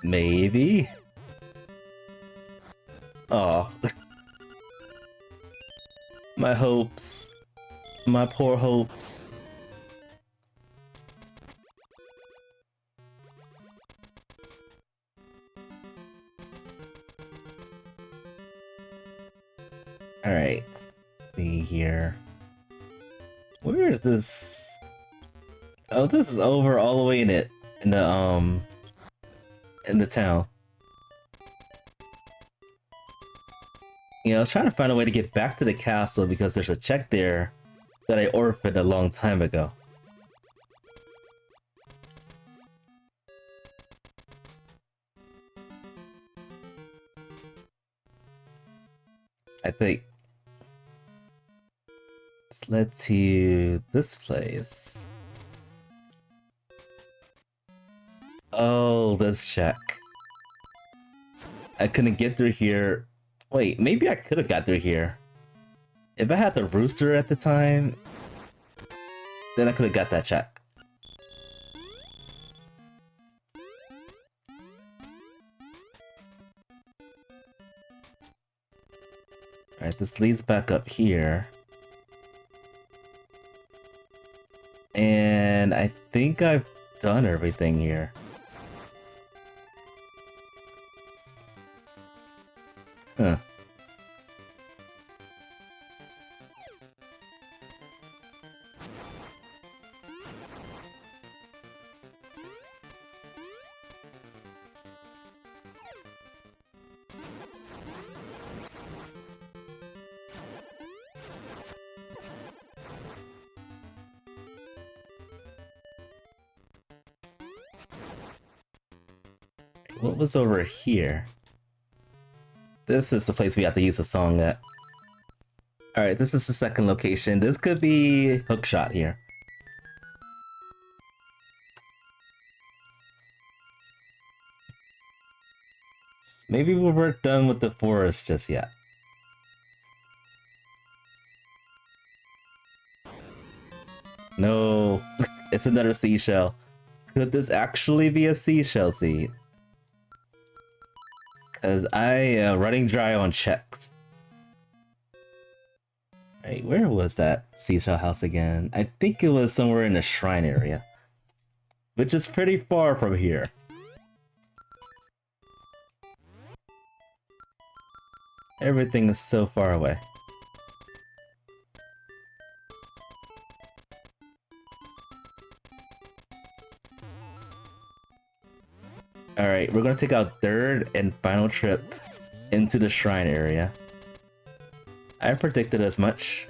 Maybe? Oh. My hopes. My poor hopes. Alright. See here. Where is this? Oh, this is over all the way in the town. You know, I was trying to find a way to get back to the castle because there's a check there that I orphaned a long time ago. I think it's led to this place. Oh, this check. I couldn't get through here. Wait, maybe I could have got through here. If I had the rooster at the time, then I could have got that check. Alright, this leads back up here. And I think I've done everything here. Huh. What was over here? This is the place we have to use the song at. Alright, this is the second location. This could be hookshot here. Maybe we weren't done with the forest just yet. No, it's another seashell. Could this actually be a seashell seed? Because I am running dry on checks. Right, where was that seashell house again? I think it was somewhere in the shrine area. Which is pretty far from here. Everything is so far away. Alright, we're gonna take our third and final trip into the shrine area. I predicted as much.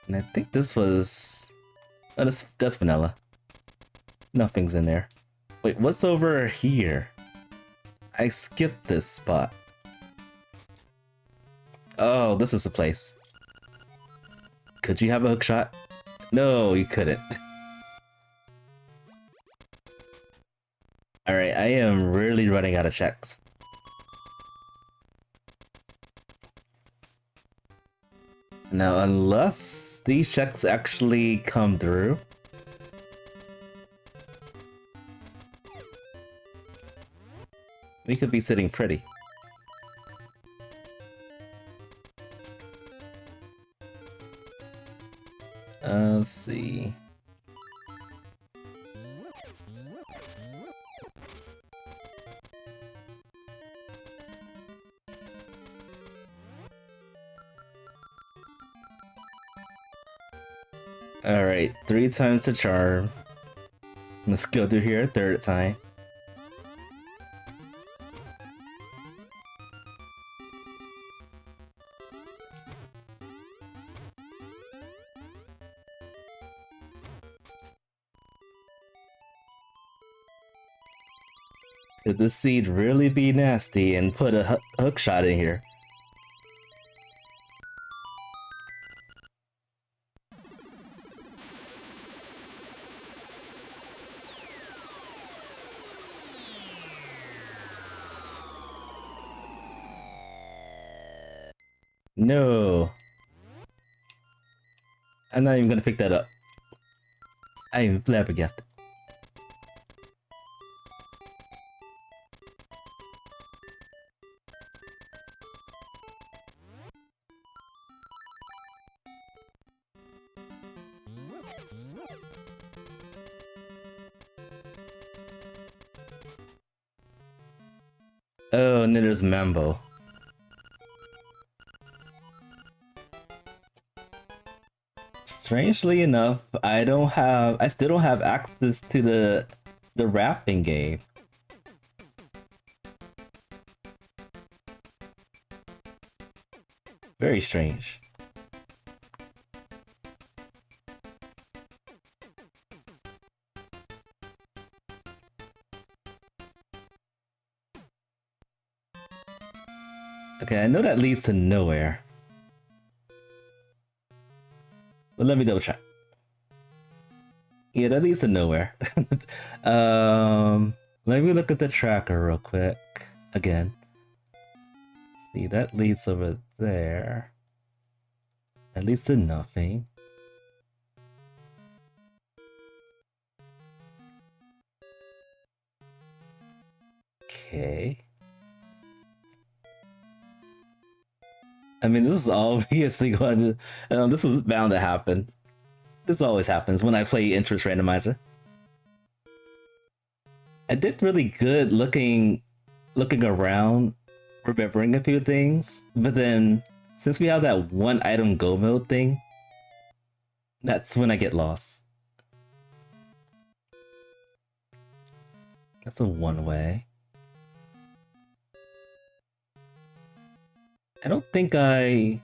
And I think this was... Oh, that's vanilla. Nothing's in there. Wait, what's over here? I skipped this spot. Oh, this is the place. Could you have a hookshot? No, you couldn't. Alright, I am really running out of checks. Now, unless these checks actually come through, we could be sitting pretty. Let's see. Alright, 3 times the charm. Let's go through here a third time. Could the seed really be nasty and put a hook shot in here? No. I'm not even gonna pick that up. I am flabbergasted. Oh, and then there's Mambo. Strangely enough, I still don't have access to the rapping game. Very strange. Okay, I know that leads to nowhere. But let me double check. Yeah, that leads to nowhere. Let me look at the tracker real quick. Again. See, that leads over there. That leads to nothing. Okay. I mean, this is obviously going to... this was bound to happen. This always happens when I play Interest Randomizer. I did really good looking around, remembering a few things, but then since we have that one item go mode thing, that's when I get lost. That's a one-way. I don't think I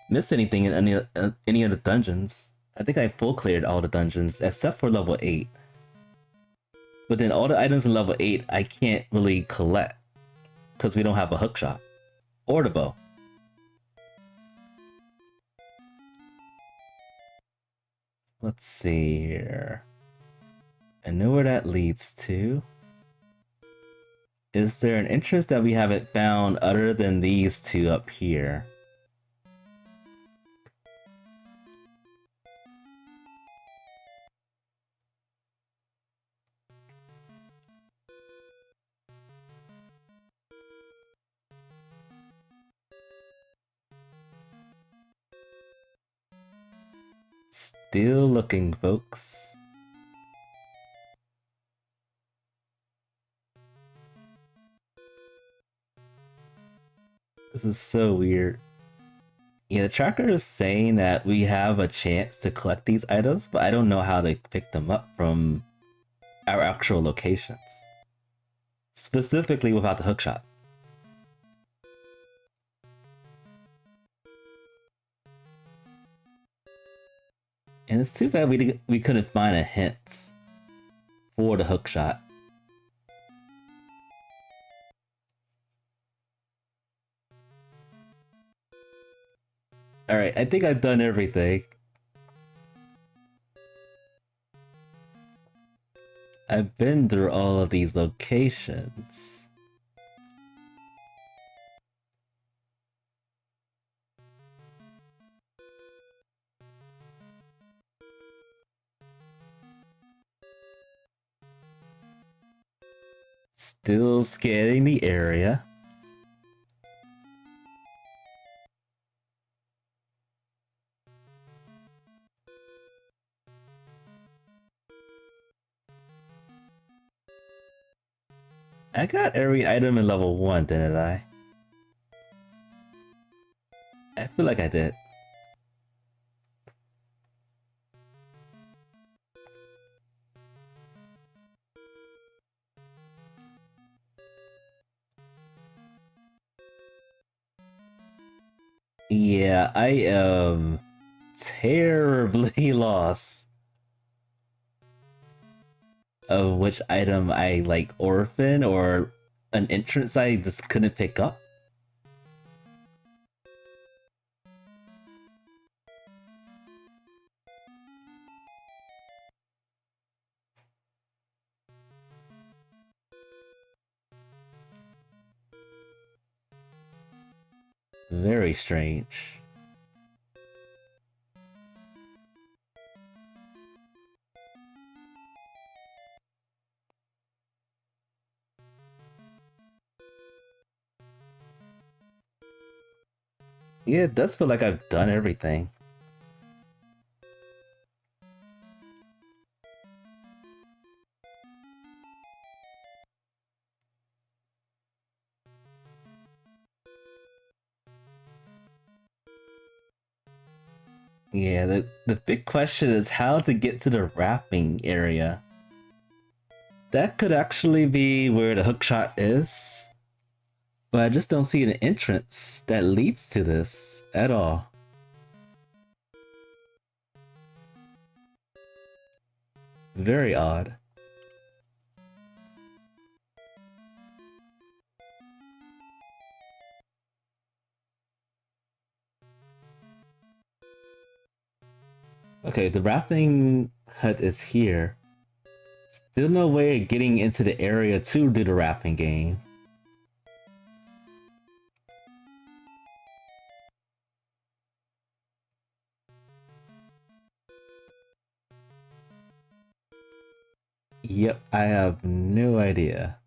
missed anything in any of the dungeons. I think I full cleared all the dungeons except for level 8. But then all the items in level 8 I can't really collect because we don't have a hook shot or the bow. Let's see here. I know where that leads to. Is there an interest that we haven't found other than these two up here? Still looking, folks. This is so weird. Yeah, the tracker is saying that we have a chance to collect these items, but I don't know how to pick them up from our actual locations. Specifically without the hookshot. And it's too bad we couldn't find a hint for the hookshot. Alright, I think I've done everything. I've been through all of these locations. Still scanning the area. I got every item in level 1, didn't I? I feel like I did. Yeah, I am terribly lost. of which item I like orphan or an entrance I just couldn't pick up. Very strange. Yeah, it does feel like I've done everything. Yeah, the big question is how to get to the wrapping area. That could actually be where the hookshot is, but I just don't see an entrance that leads to this at all. Very odd. Okay, the rafting hut is here. Still no way of getting into the area to do the rafting game. Yep, I have no idea.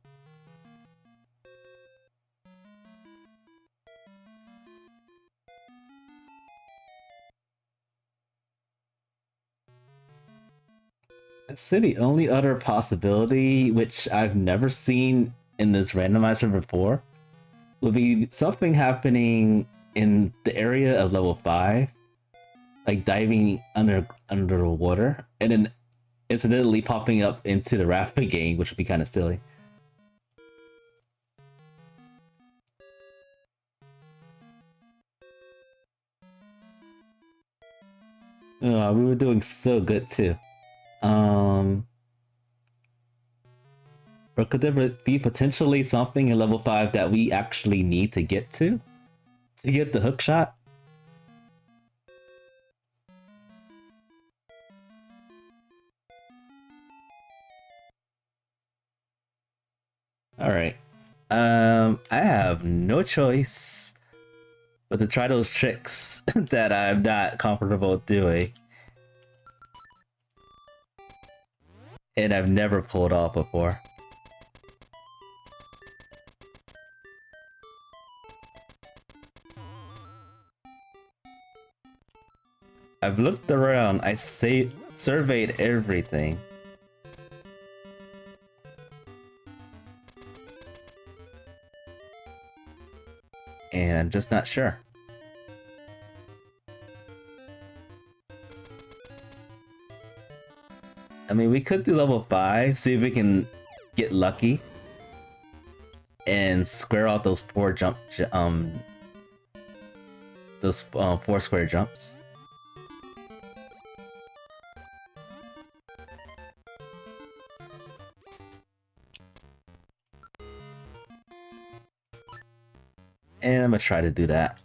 So the only other possibility, which I've never seen in this randomizer before, would be something happening in the area of level 5, like diving under the water, and then incidentally popping up into the rafting game, which would be kind of silly. Oh, we were doing so good too. Or could there be potentially something in level 5 that we actually need to get to get the hook shot? Alright. I have no choice but to try those tricks that I'm not comfortable doing. And I've never pulled off before. I've looked around, I surveyed everything. And I'm just not sure. I mean, we could do level 5, see if we can get lucky and square out those 4 4 square jumps. And I'm gonna try to do that.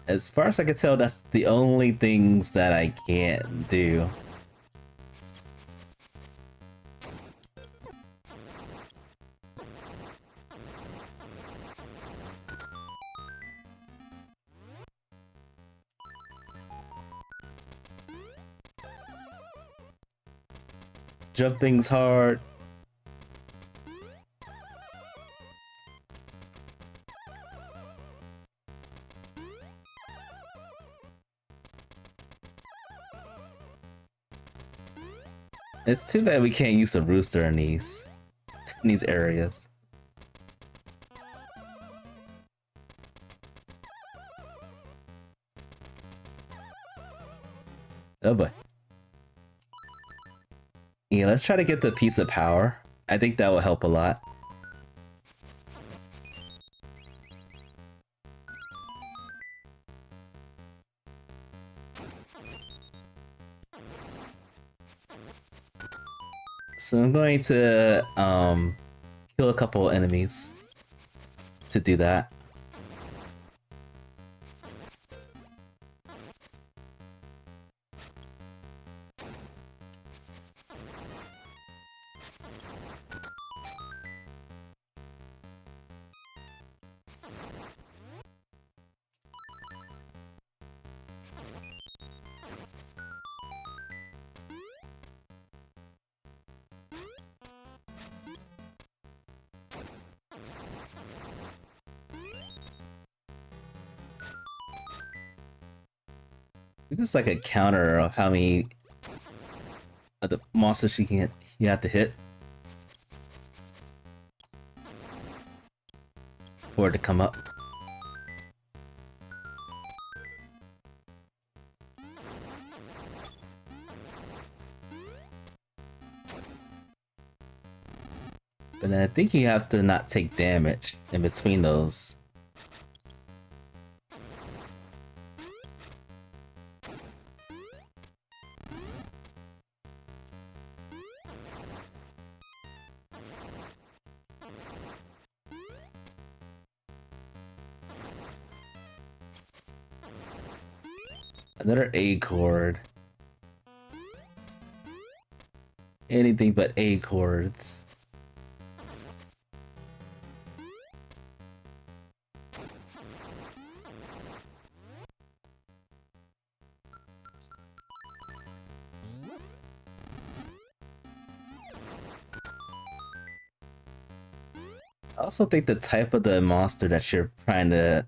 As far as I can tell, that's the only things that I can't do. Jumping's hard. It's too bad we can't use the rooster in these areas. Oh boy. Yeah, let's try to get the piece of power. I think that will help a lot. So I'm going to kill a couple enemies to do that. This is like a counter of how many of the monsters you have to hit for it to come up. But I think you have to not take damage in between those. Another A chord. Anything but A chords. I also think the type of the monster that you're trying to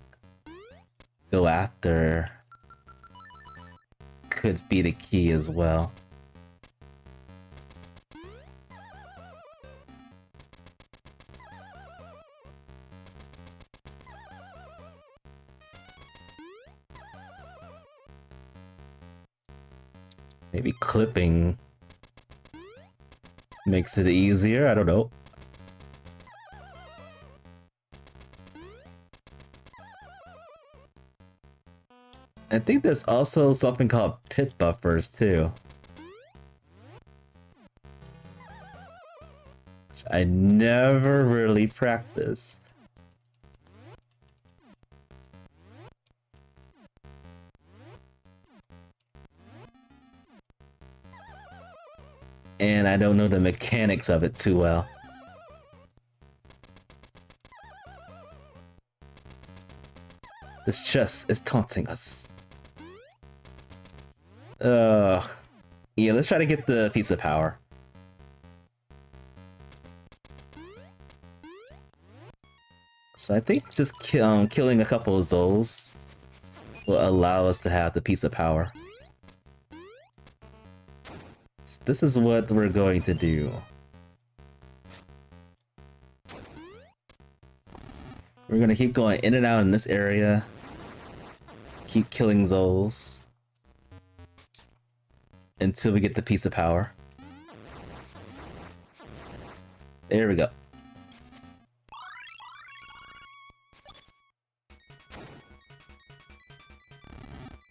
go after could be the key as well. Maybe clipping makes it easier, I don't know. I think there's also something called pit buffers too. Which I never really practiced. And I don't know the mechanics of it too well. This chest is taunting us. Yeah, let's try to get the piece of power. So I think just killing a couple of Zols will allow us to have the piece of power. So this is what we're going to do. We're gonna keep going in and out in this area. Keep killing Zols. Until we get the piece of power. There we go.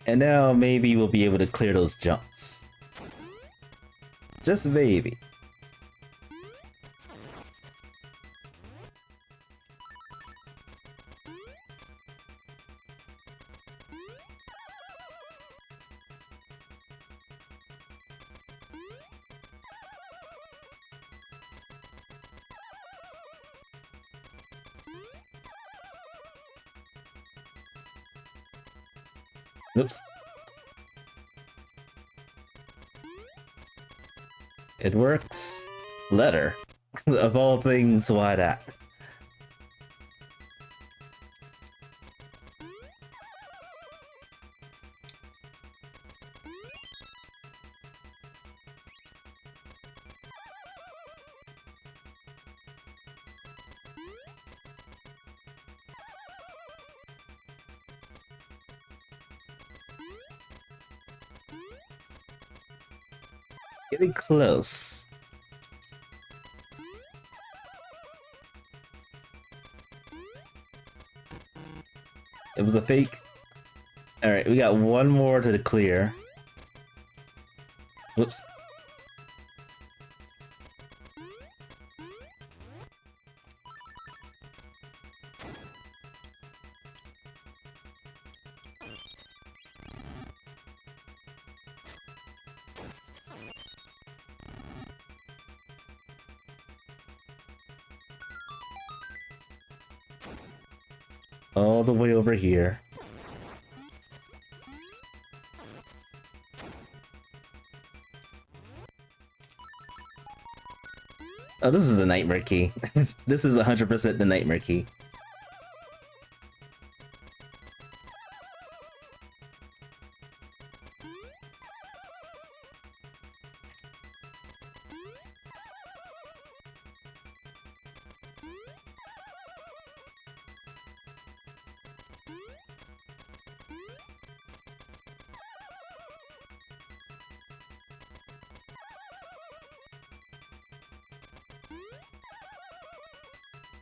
And now maybe we'll be able to clear those jumps. Just maybe. Oops. It works. Letter. Of all things, why that? Getting close. It was a fake. Alright, we got one more to clear. Whoops. all the way over here. Oh, this is the nightmare key. This is 100% the nightmare key.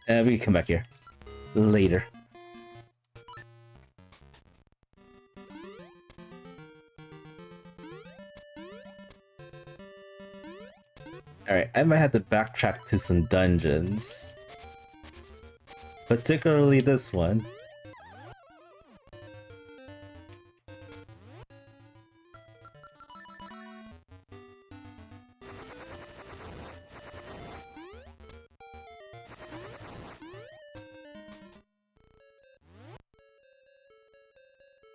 We can come back here later. Alright, I might have to backtrack to some dungeons. Particularly this one.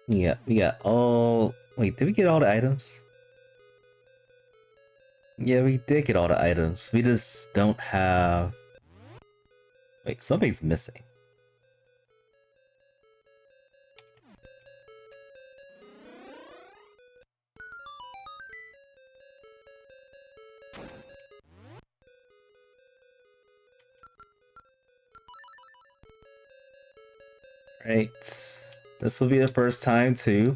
Yeah, we got all... Wait, did we get all the items? Yeah, we did get all the items. We just don't have... Wait, something's missing. Right. This will be the first time too.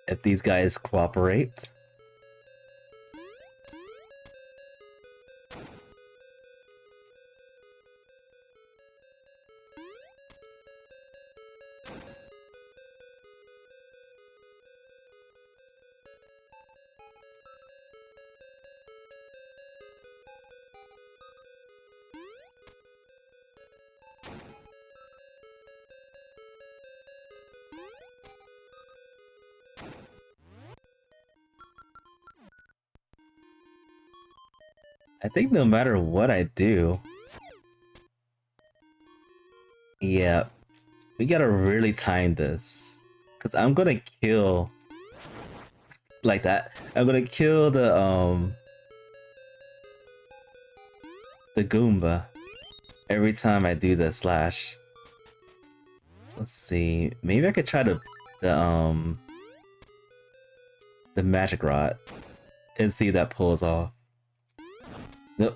If these guys cooperate. I think no matter what I do... Yeah, we gotta really time this. Because I'm gonna kill... Like that. I'm gonna kill the Goomba every time I do the slash. So let's see. Maybe I could try the magic rod and see if that pulls off. Nope.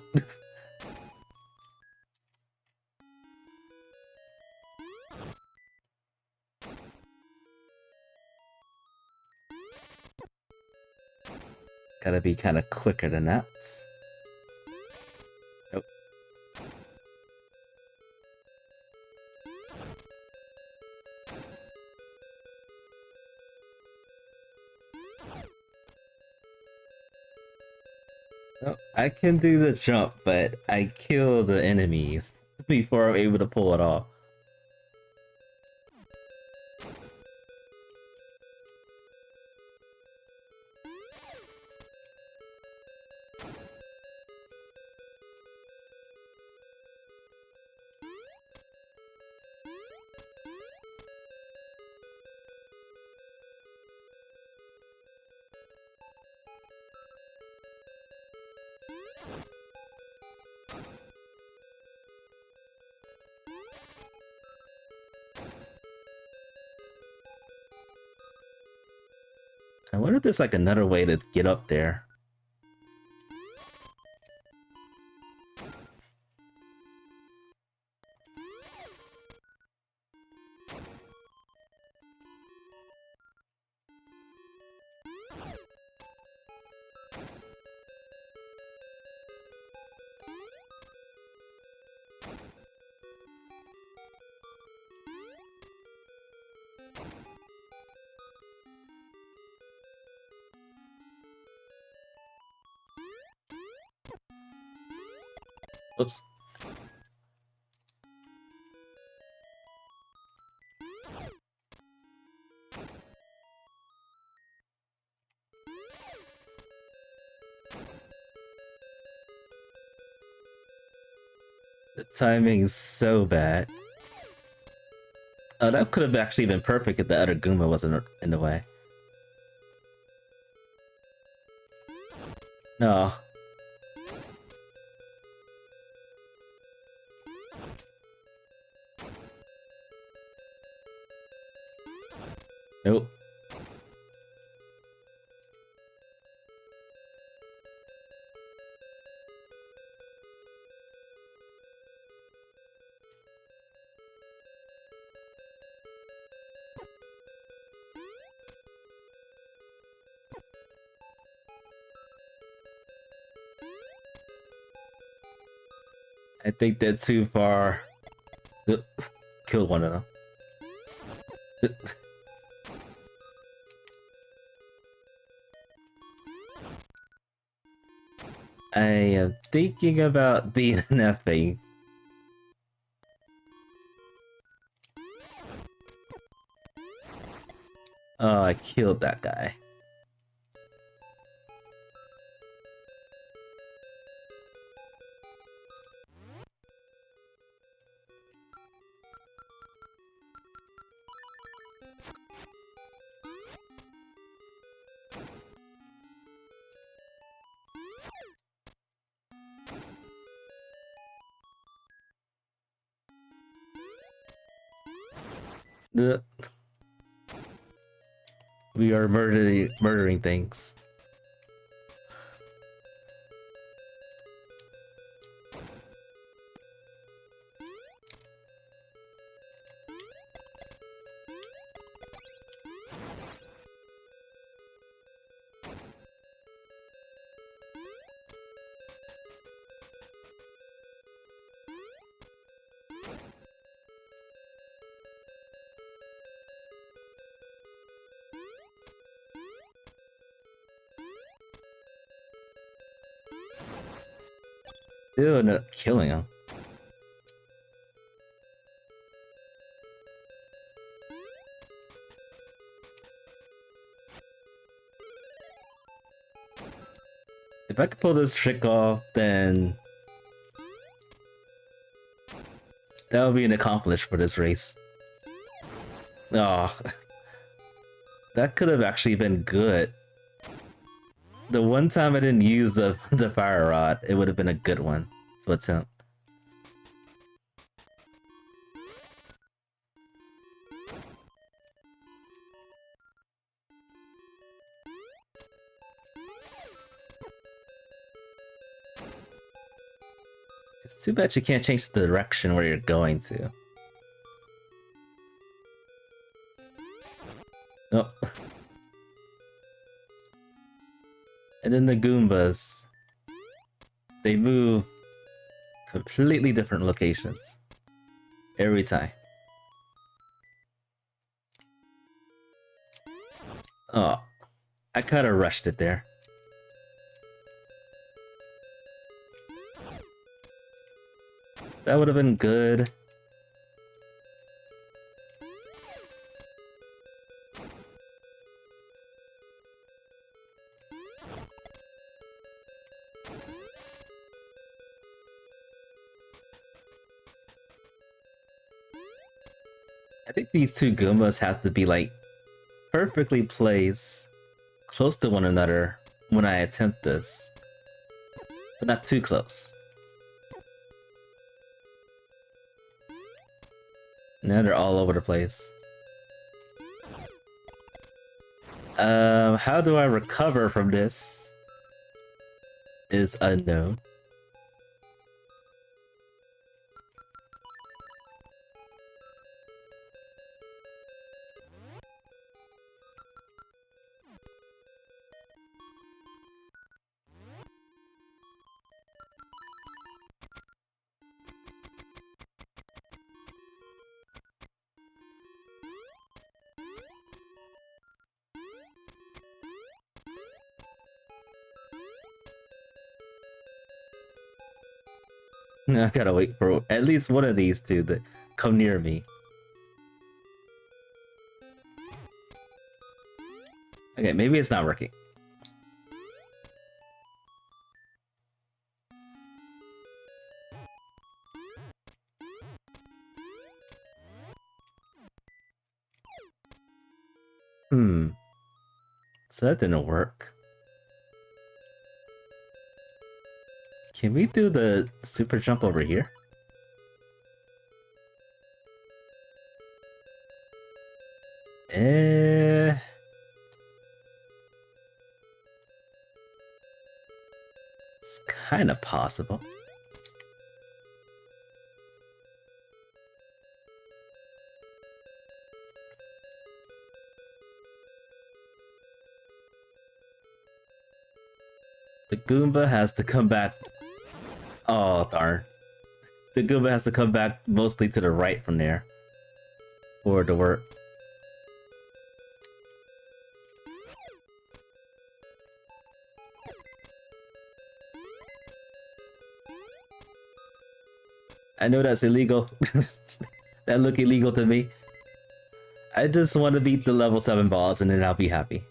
Gotta be kind of quicker than that. Nope. Oh, I can do the jump, but I kill the enemies before I'm able to pull it off. I wonder if there's like another way to get up there. Oops. The timing's so bad. Oh, that could have actually been perfect if the other Goomba wasn't in the way. No. Nope. I think they're too far. Kill one of them. I am thinking about being nothing. Oh, I killed that guy. We are murdering things. Ew, ended up killing him. If I could pull this trick off, then that would be an accomplishment for this race. Oh, that could have actually been good. The one time I didn't use the fire rod, it would have been a good one to attempt. It's too bad you can't change the direction where you're going to. Oh. And then the Goombas, they move completely different locations every time. Oh, I kind of rushed it there. That would have been good. I think these two Goombas have to be like perfectly placed close to one another when I attempt this, but not too close. Now they're all over the place. How do I recover from this? Is unknown. I gotta wait for at least one of these two to come near me. Okay, maybe it's not working. So that didn't work. Can we do the super jump over here? It's kind of possible. The Goomba has to come back. Oh, darn. The Goomba has to come back mostly to the right from there for it to work. I know that's illegal. That look illegal to me. I just want to beat the level 7 boss and then I'll be happy.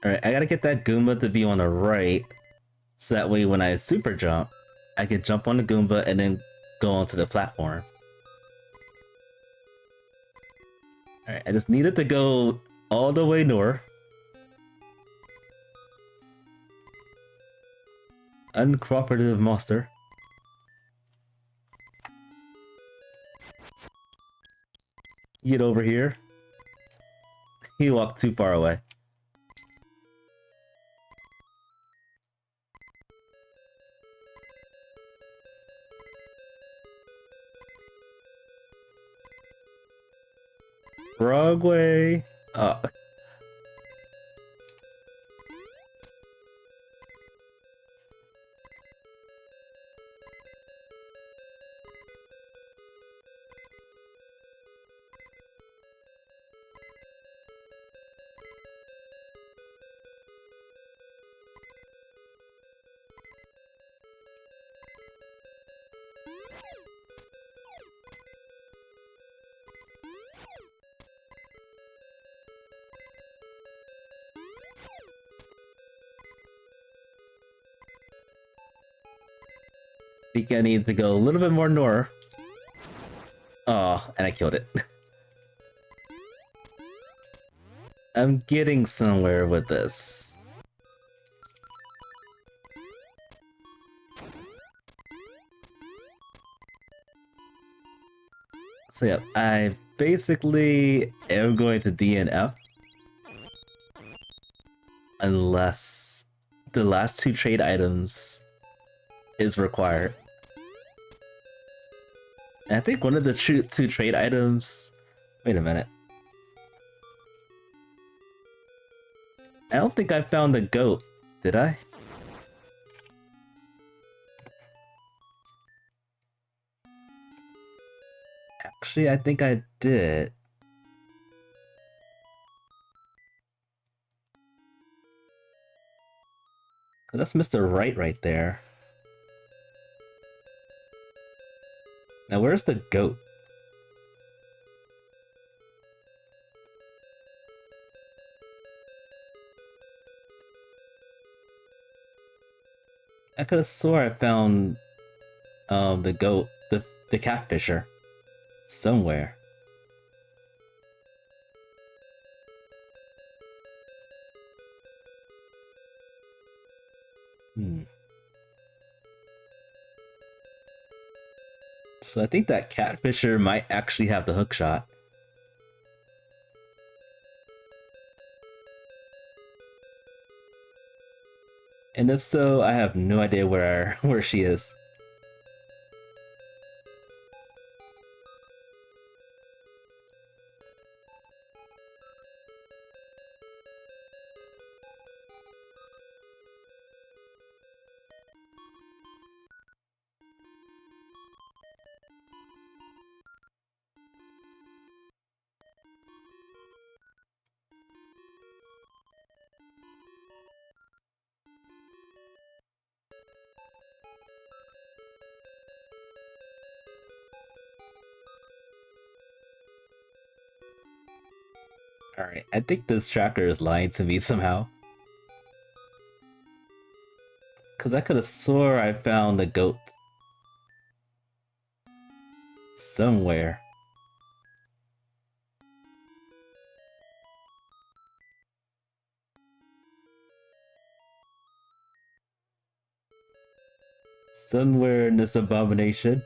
Alright, I gotta get that Goomba to be on the right, so that way when I super jump, I can jump on the Goomba and then go onto the platform. Alright, I just needed to go all the way north. Uncooperative monster. Get over here. He walked too far away. Wrong way. Oh. I think I need to go a little bit more north. Oh, and I killed it. I'm getting somewhere with this. So yeah, I basically am going to DNF. Unless the last 2 trade items is required. And I think one of the 2 trade items... Wait a minute. I don't think I found the goat, did I? Actually, I think I did. That's Mr. Right there. Now where's the goat? I could have swore I found the goat, the catfisher, somewhere. So I think that catfisher might actually have the hook shot. And if so, I have no idea where she is. Alright, I think this tracker is lying to me somehow. Cause I could have swore I found the goat somewhere. Somewhere in this abomination.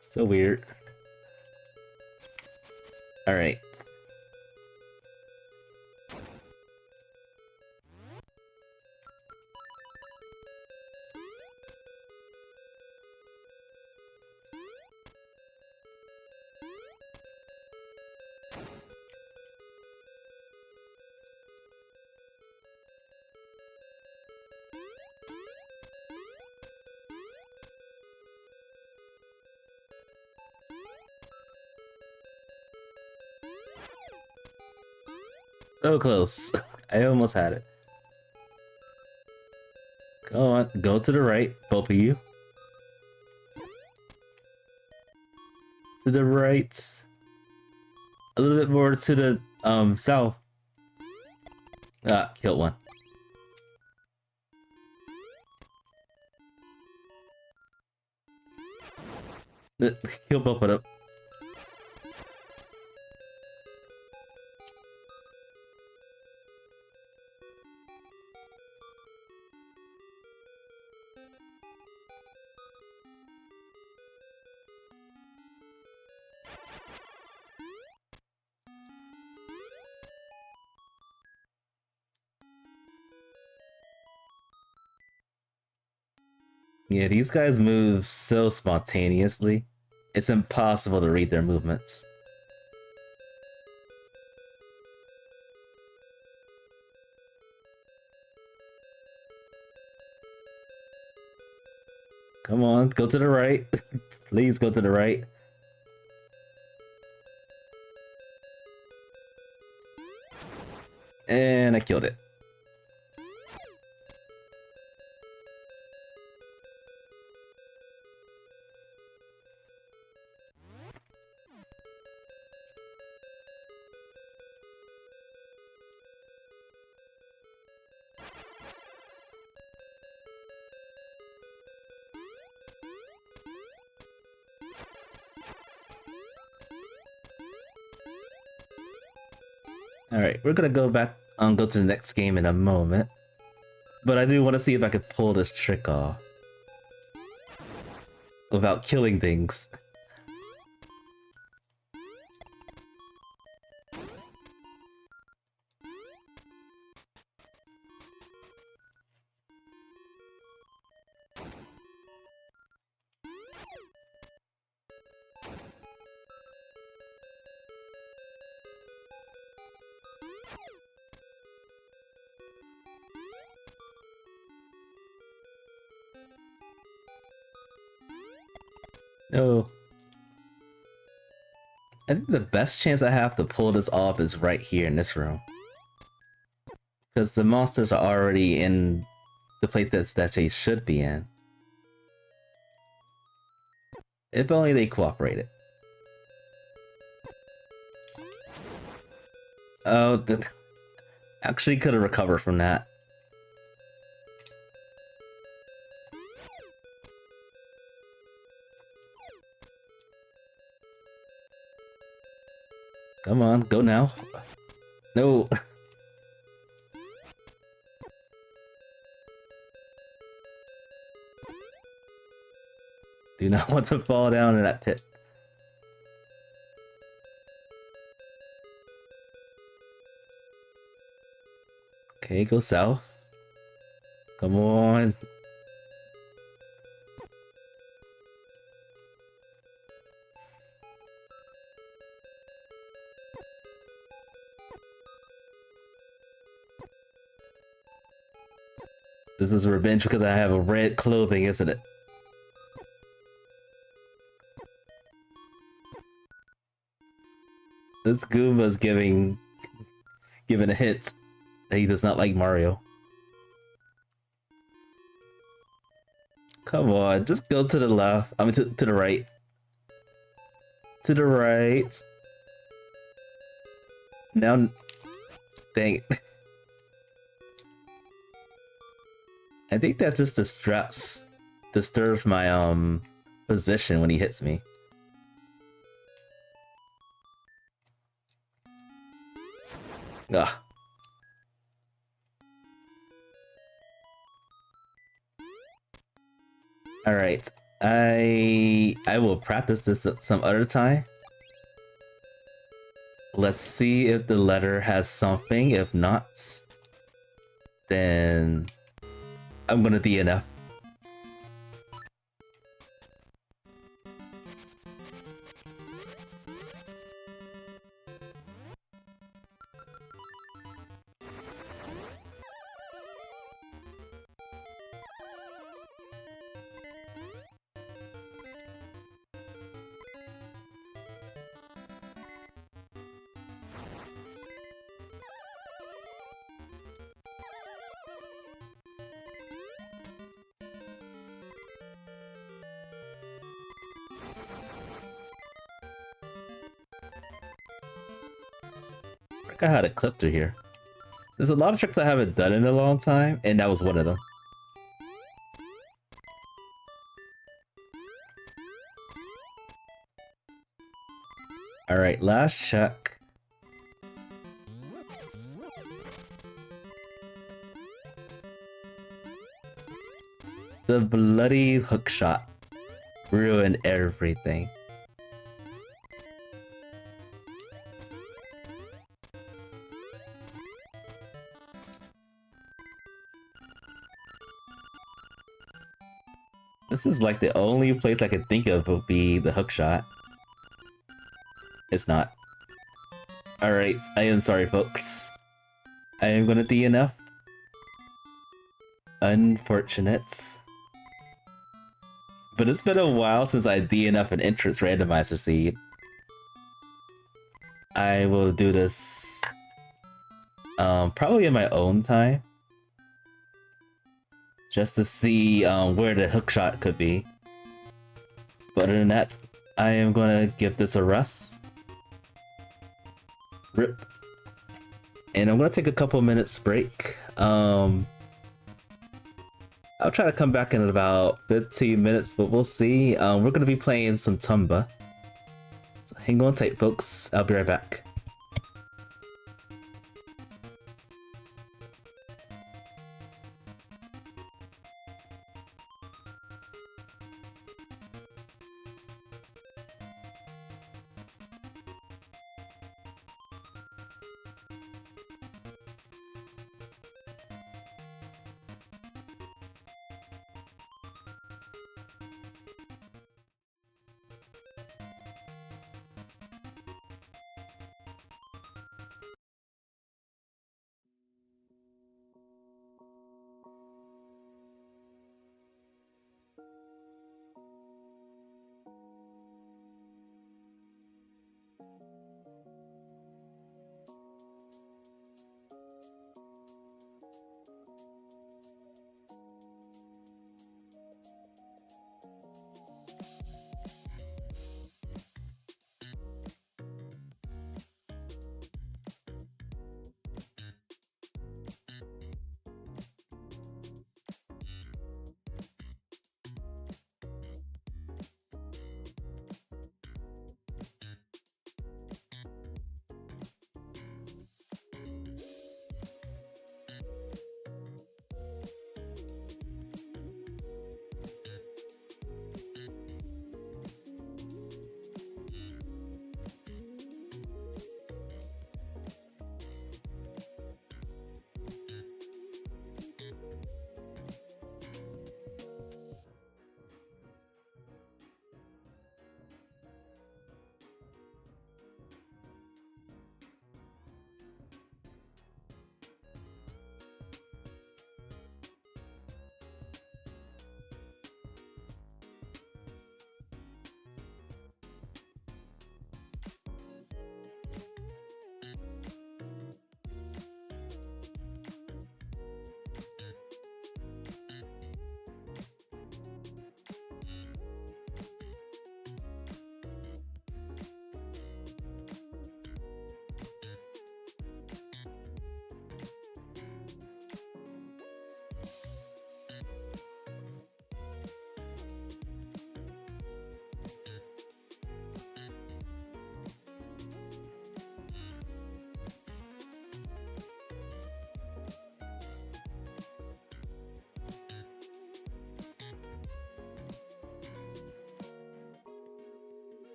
So weird. Alright. So close. I almost had it. Go on, go to the right, both of you. To the right. A little bit more to the south. Ah, killed one. Kill both of them. Yeah, these guys move so spontaneously. It's impossible to read their movements. Come on, go to the right. Please go to the right. And I killed it. Alright, we're gonna go back go to the next game in a moment. But I do want to see if I could pull this trick off. Without killing things. No. I think the best chance I have to pull this off is right here in this room. Because the monsters are already in the place that they should be in. If only they cooperated. Oh, actually could have recovered from that. Come on, go now. No. Do not want to fall down in that pit. Okay, go south. Come on. This is revenge because I have a red clothing, isn't it? This Goomba's giving a hint that he does not like Mario. Come on, just go to the left. I mean, to the right. To the right. Now, dang it. I think that just disturbs my position when he hits me. Ugh. Alright. I will practice this at some other time. Let's see if the letter has something. If not, then I'm gonna DNF. I forgot how to clip through here. There's a lot of tricks I haven't done in a long time, and that was one of them. Alright, last check. The bloody hookshot ruined everything. This is like the only place I could think of would be the hookshot. It's not. Alright, I am sorry folks. I am gonna DNF. Unfortunate. But it's been a while since I DNF an entrance randomizer seed. I will do this probably in my own time. Just to see where the hookshot could be. But other than that, I am gonna give this a rest. RIP. And I'm gonna take a couple minutes break. I'll try to come back in about 15 minutes, but we'll see. We're gonna be playing some Tomba. So hang on tight, folks. I'll be right back.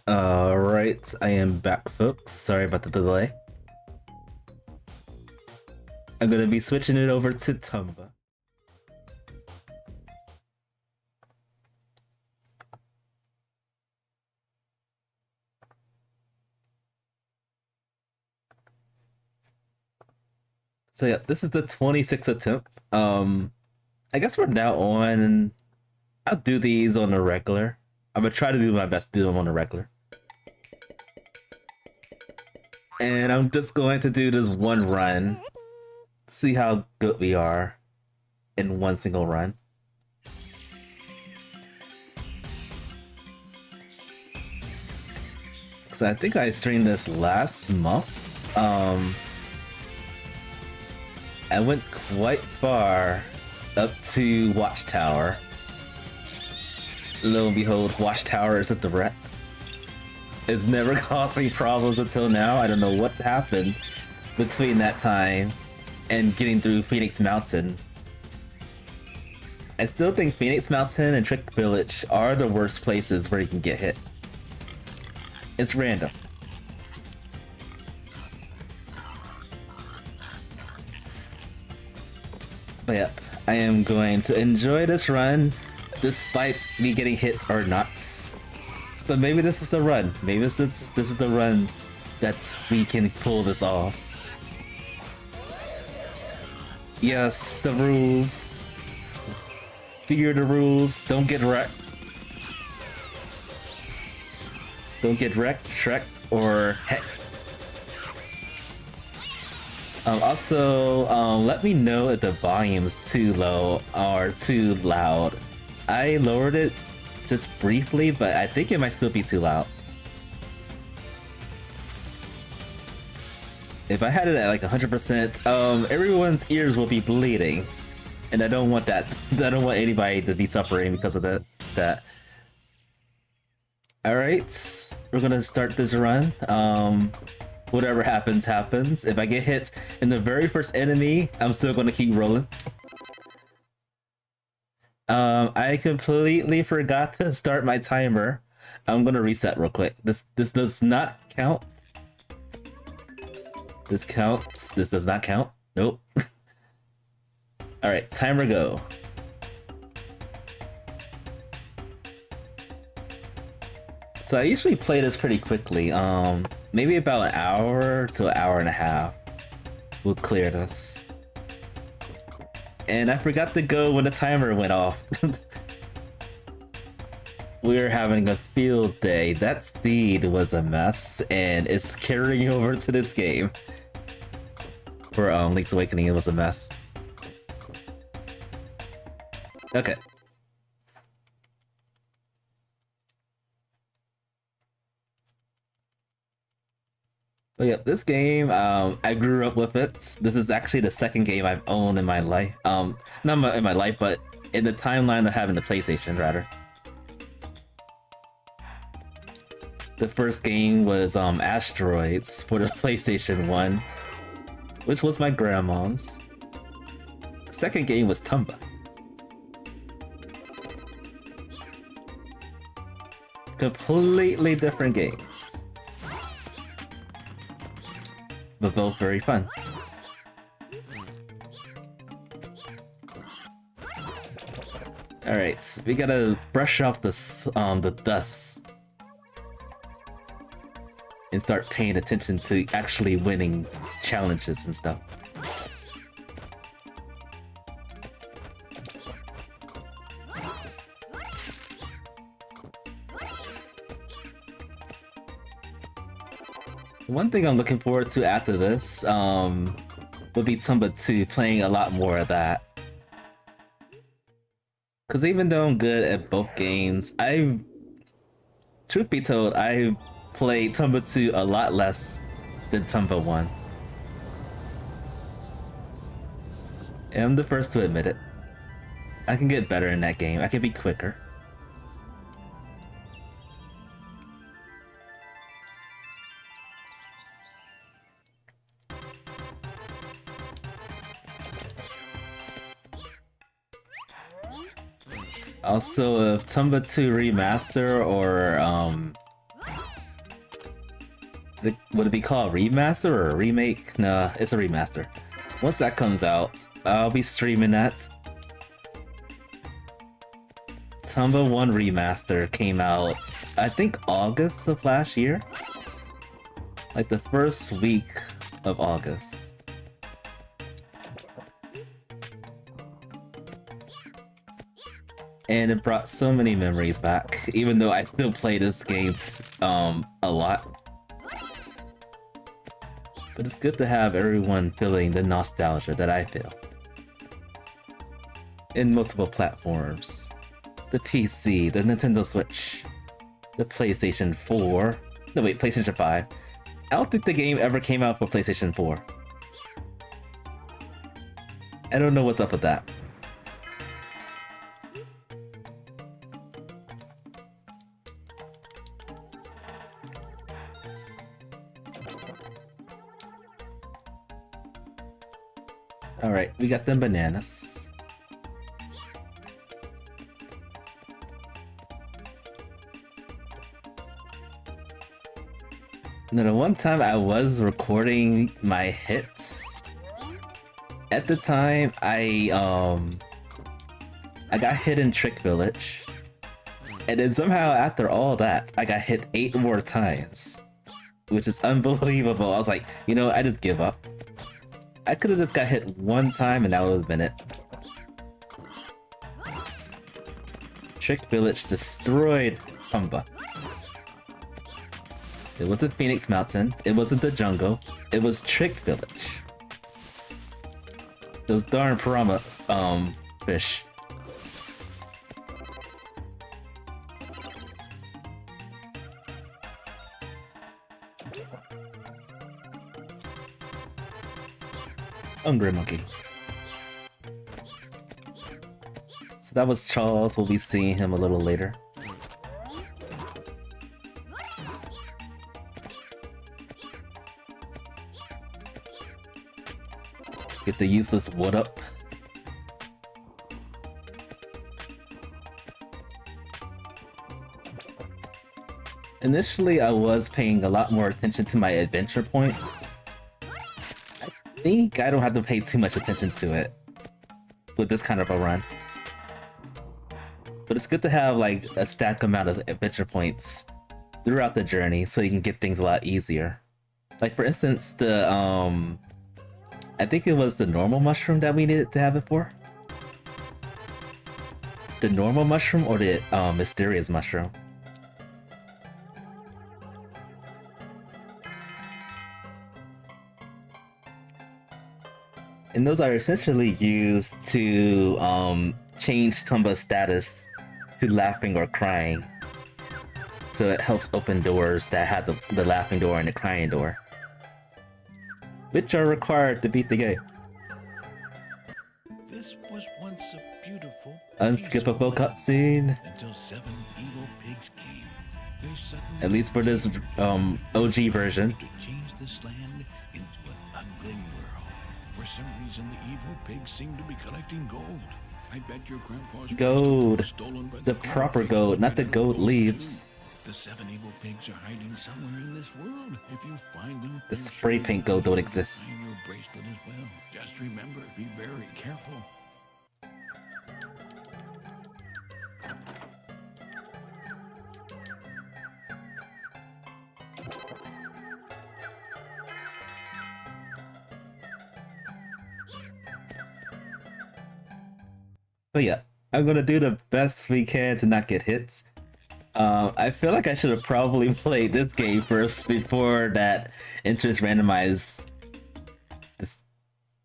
Alright, I am back, folks. Sorry about the delay. I'm gonna be switching it over to Tomba. So yeah, this is the 26th attempt. I guess from now on, I'll do these on a regular. I'm gonna try to do my best to do them on a regular. And I'm just going to do this one run. See how good we are in one single run. So I think I streamed this last month. I went quite far up to Watchtower. Lo and behold, Watchtower is a threat. It's never caused me problems until now. I don't know what happened between that time and getting through Phoenix Mountain. I still think Phoenix Mountain and Trick Village are the worst places where you can get hit. It's random. But yeah, I am going to enjoy this run despite me getting hit or not. But maybe this is the run. Maybe this is the run that we can pull this off. Yes, the rules. Figure the rules. Don't get wrecked. Don't get wrecked, Shrek, or heck. Also, let me know if the volume's too low or too loud. I lowered it just briefly, but I think it might still be too loud. If I had it at like 100%, everyone's ears will be bleeding. And I don't want that. I don't want anybody to be suffering because of that. Alright, we're gonna start this run. Whatever happens, happens. If I get hit in the very first enemy, I'm still gonna keep rolling. I completely forgot to start my timer. I'm gonna reset real quick. This does not count. This counts. This does not count. Nope. Alright, timer go. So I usually play this pretty quickly. Maybe about an hour to an hour and a half. We'll clear this. And I forgot to go when the timer went off. We're having a field day. That seed was a mess, and it's carrying over to this game. For Link's Awakening, it was a mess. Okay. But yeah, this game, I grew up with it. This is actually the second game I've owned in my life. Not in my life, but in the timeline of having the PlayStation, rather. The first game was Asteroids for the PlayStation 1, which was my grandma's. The second game was Tomba. Completely different games, but both very fun. Alright, we gotta brush off the dust and start paying attention to actually winning challenges and stuff. One thing I'm looking forward to after this would be Tomba 2, playing a lot more of that. Because even though I'm good at both games, truth be told, I've played Tomba 2 a lot less than Tomba 1. And I'm the first to admit it. I can get better in that game. I can be quicker. Also, if Tomba 2 Remaster or Would it be called remaster or a remake? Nah, it's a remaster. Once that comes out, I'll be streaming that. Tomba 1 Remaster came out, I think August of last year? Like the first week of August. And it brought so many memories back, even though I still play this game a lot. But it's good to have everyone feeling the nostalgia that I feel. In multiple platforms. The PC, the Nintendo Switch, the PlayStation 4... No wait, PlayStation 5. I don't think the game ever came out for PlayStation 4. I don't know what's up with that. Alright, we got them bananas. Now, the one time I was recording my hits, at the time I got hit in Trick Village, and then somehow after all that, I got hit 8 more times, which is unbelievable. I was like, you know, I just give up. I could have just got hit one time and that would have been it. Trick Village destroyed Tomba. It wasn't Phoenix Mountain, it wasn't the jungle, it was Trick Village. Those darn piranha, fish. Hungry monkey. So that was Charles, we'll be seeing him a little later. Get the useless wood up. Initially, I was paying a lot more attention to my adventure points. I think I don't have to pay too much attention to it with this kind of a run. But it's good to have like a stack amount of adventure points throughout the journey so you can get things a lot easier. Like for instance, the I think it was the normal mushroom that we needed to have it for. The normal mushroom or the mysterious mushroom? And those are essentially used to change Tomba's status to laughing or crying. So it helps open doors that have the laughing door and the crying door, which are required to beat the game. This was once a beautiful, unskippable cutscene. Until 7 evil pigs came. They suddenly, at least for this OG version. To change this land into an ugly world. For some reason, the evil pigs seem to be collecting gold. I bet your grandpa's gold. was stolen by the proper gold, not the gold leaves. The 7 evil pigs are hiding somewhere in this world. If you find them, the spray paint gold don't exist. Find your bracelet as well. Just remember, be very careful. But yeah, I'm gonna do the best we can to not get hits. I feel like I should have probably played this game first before that interest randomized.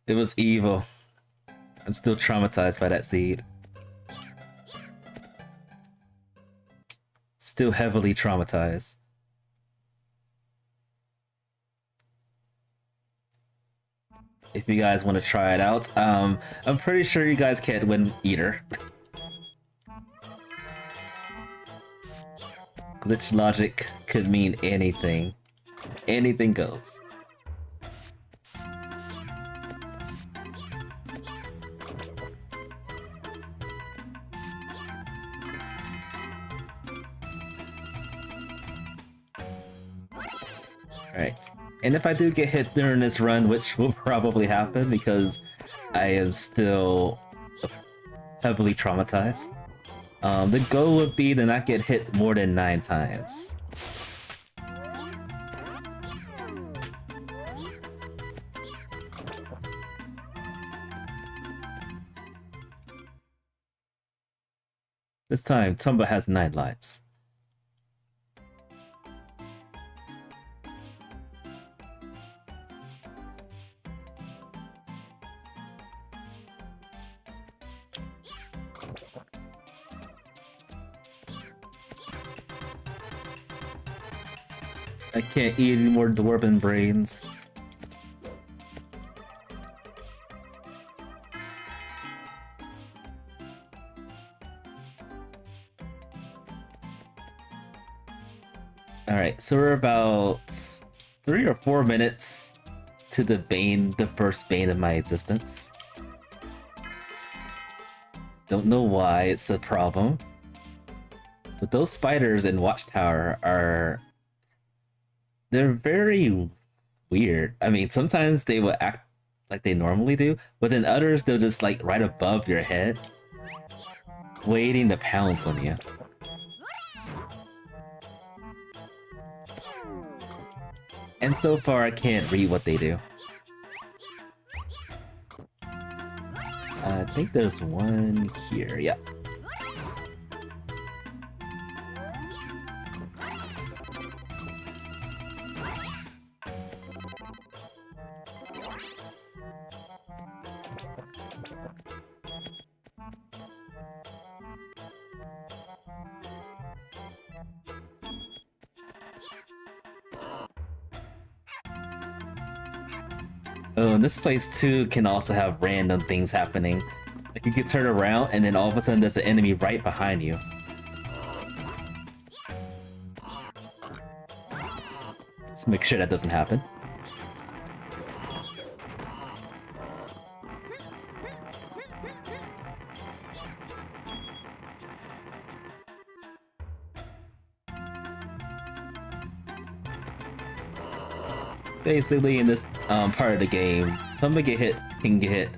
It was evil. I'm still traumatized by that seed. Still heavily traumatized. If you guys want to try it out, I'm pretty sure you guys can't win either. Glitch logic could mean anything. Anything goes. Alright. And if I do get hit during this run, which will probably happen because I am still heavily traumatized, the goal would be to not get hit more than 9 times. This time, Tomba has 9 lives. I can't eat any more dwarven brains. Alright, so we're about 3 or 4 minutes to the bane, the first bane of my existence. Don't know why it's a problem. But those spiders in Watchtower are... they're very weird. I mean, sometimes they will act like they normally do, but then others, they'll just like right above your head, waiting to pounce on you. And so far, I can't read what they do. I think there's one here, yeah. Oh, and this place too can also have random things happening. Like you could turn around and then all of a sudden there's an enemy right behind you. Let's make sure that doesn't happen. Basically, in this part of the game, somebody can get hit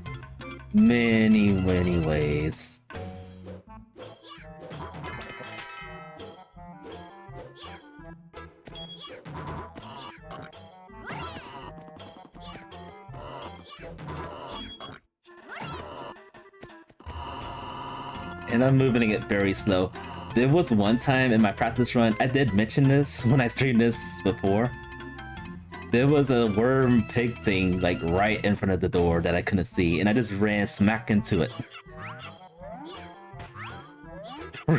many ways. And I'm moving it very slow. There was one time in my practice run, I did mention this when I streamed this before. There was a worm pig thing like right in front of the door that I couldn't see, and I just ran smack into it.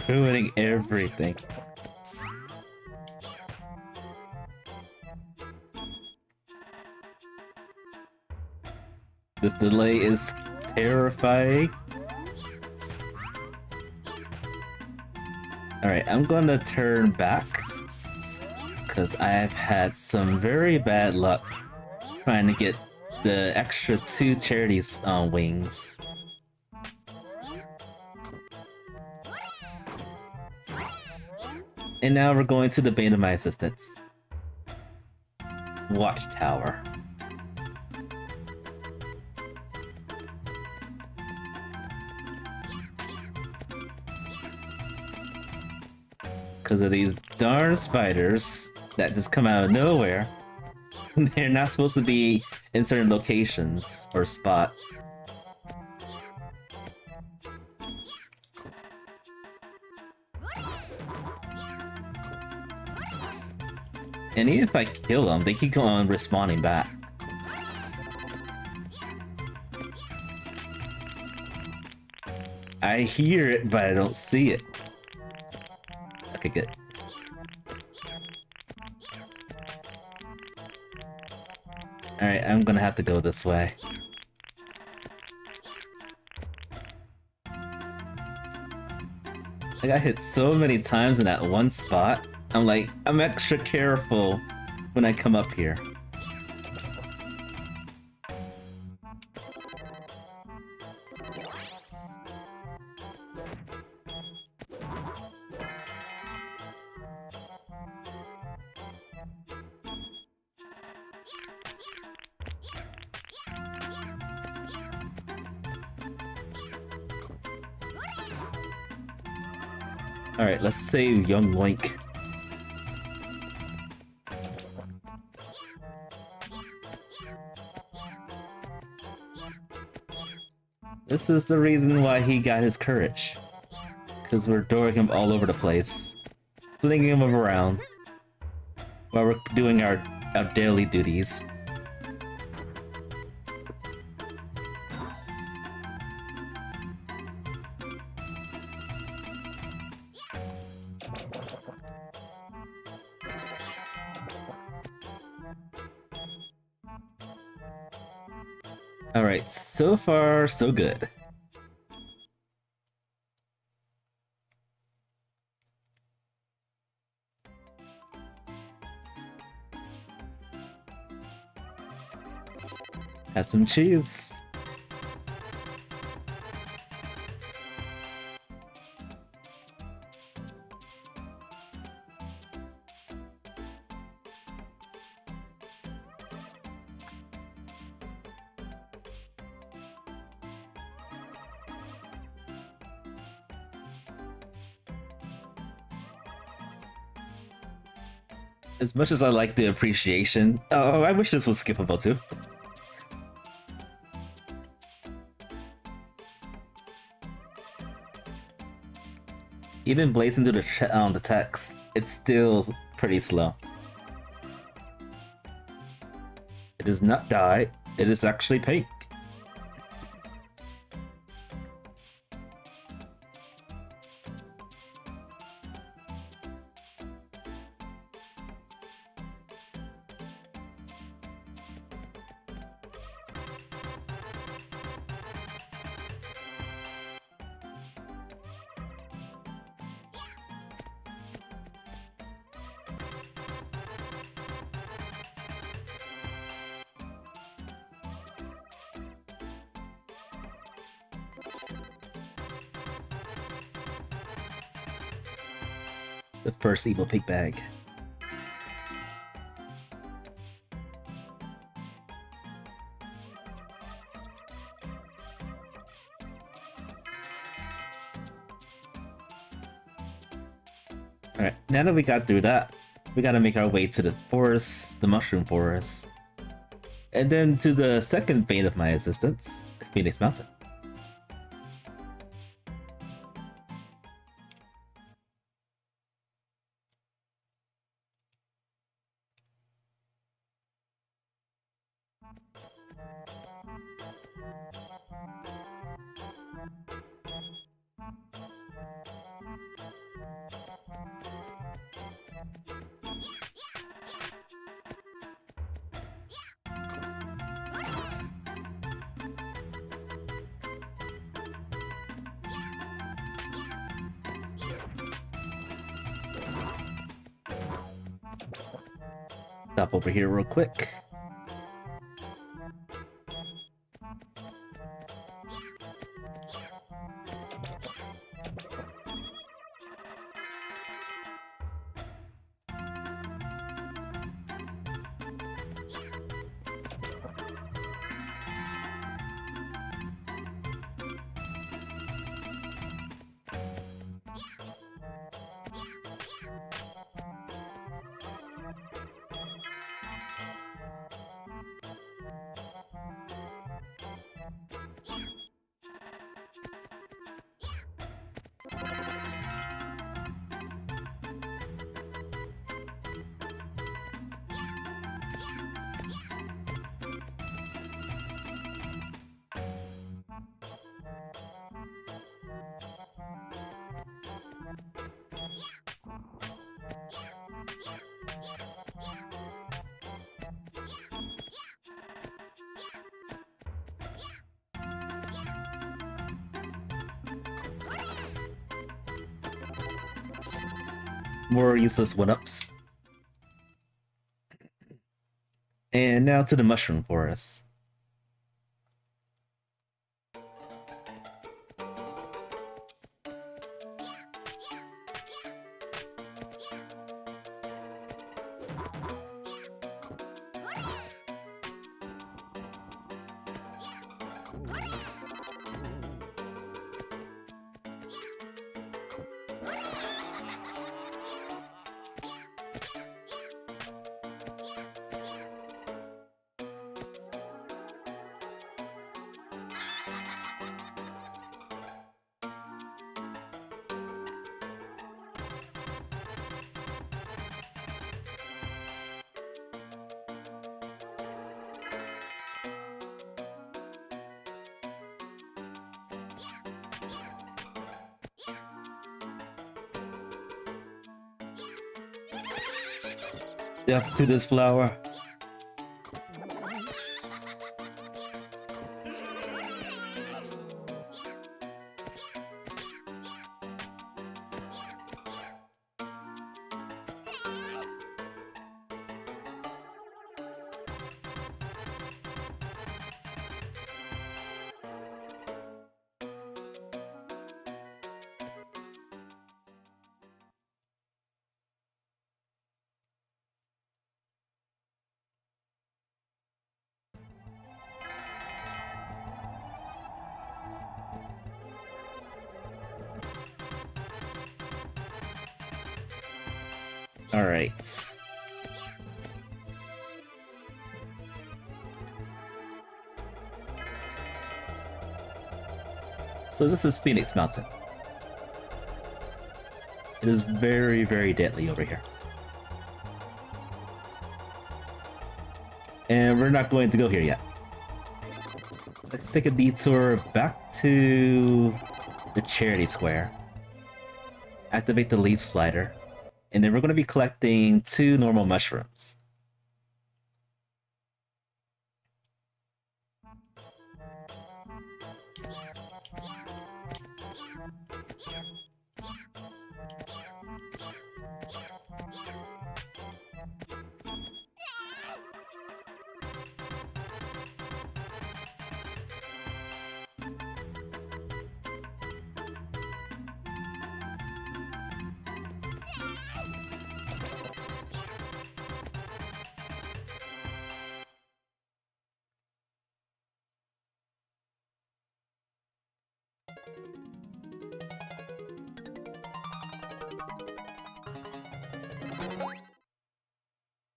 Ruining everything. This delay is terrifying. Alright, I'm gonna turn back, because I've had some very bad luck trying to get the extra 2 charities wings. And now we're going to the bane of my existence. Watchtower. Because of these darn spiders that just come out of nowhere. They're not supposed to be in certain locations or spots. And even if I kill them, they keep on respawning back. I hear it, but I don't see it. Okay, good. Alright, I'm gonna have to go this way. I got hit so many times in that one spot. I'm extra careful when I come up here. Alright, let's save young Link. This is the reason why he got his courage. Because we're throwing him all over the place. Flinging him around. While we're doing our daily duties. Alright, so far, so good. Have some cheese. As much as I like the appreciation, oh, I wish this was skippable too. Even blazing through the text, it's still pretty slow. It is not dye, it is actually pink. The first evil pig bag. Alright, now that we got through that, we gotta make our way to the forest, the mushroom forest. And then to the second vein of my existence, Phoenix Mountain. Stop over here real quick. More useless one-ups. And now to the mushroom forest. Death to this flower. All right. So this is Phoenix Mountain. It is very, very deadly over here. And we're not going to go here yet. Let's take a detour back to the Charity Square. Activate the leaf slider. And then we're going to be collecting 2 normal mushrooms.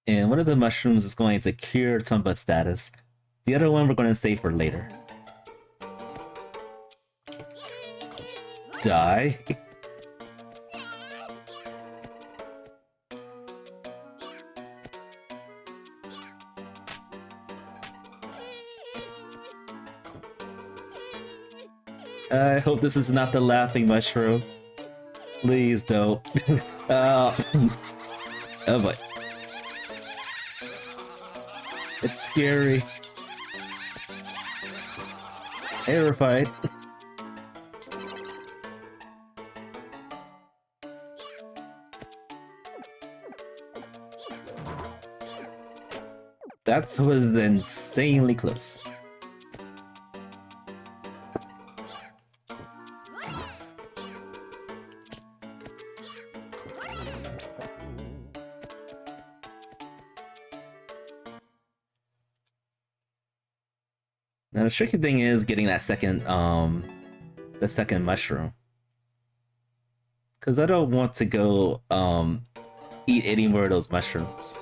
And one of the mushrooms is going to cure Tomba status. The other one we're going to save for later. Die. I hope this is not the laughing mushroom. Please don't. Oh boy. It's scary. Terrified. That was insanely close. Now the tricky thing is getting that second mushroom. Cause I don't want to go eat any more of those mushrooms.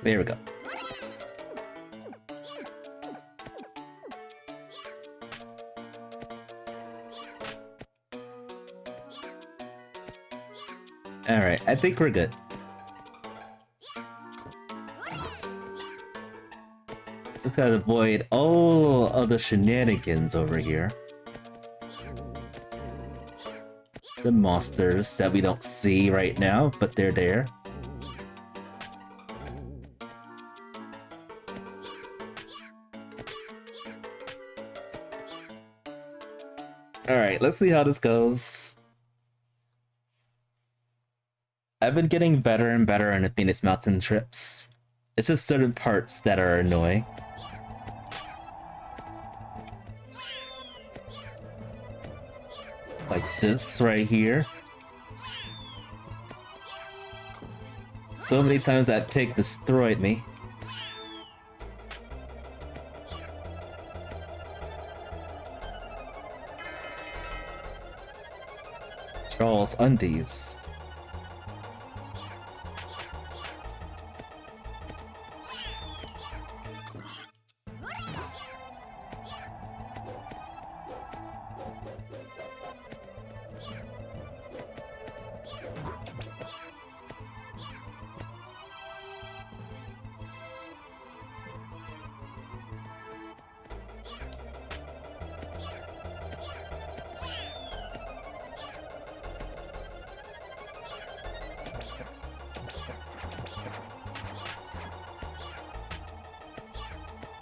There we go. Alright, I think we're good. So gotta avoid all of the shenanigans over here. The monsters that we don't see right now, but they're there. Alright, let's see how this goes. I've been getting better and better on the Phoenix Mountain trips. It's just certain parts that are annoying. Like this right here. So many times that pig destroyed me. Charles Undies.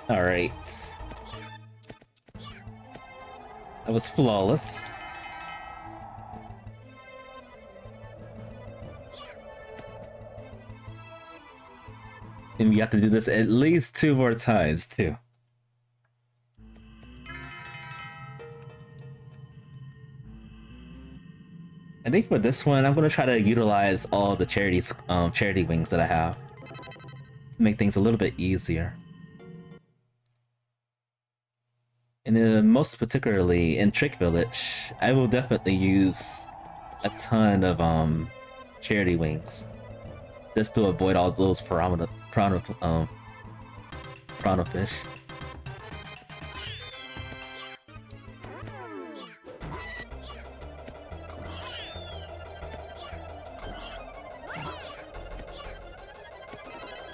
Alright. That was flawless. And we have to do this at least 2 more times, too. I think for this one, I'm gonna try to utilize all the charity wings that I have to make things a little bit easier. And most particularly in Trick Village, I will definitely use a ton of charity wings just to avoid all those piranha fish.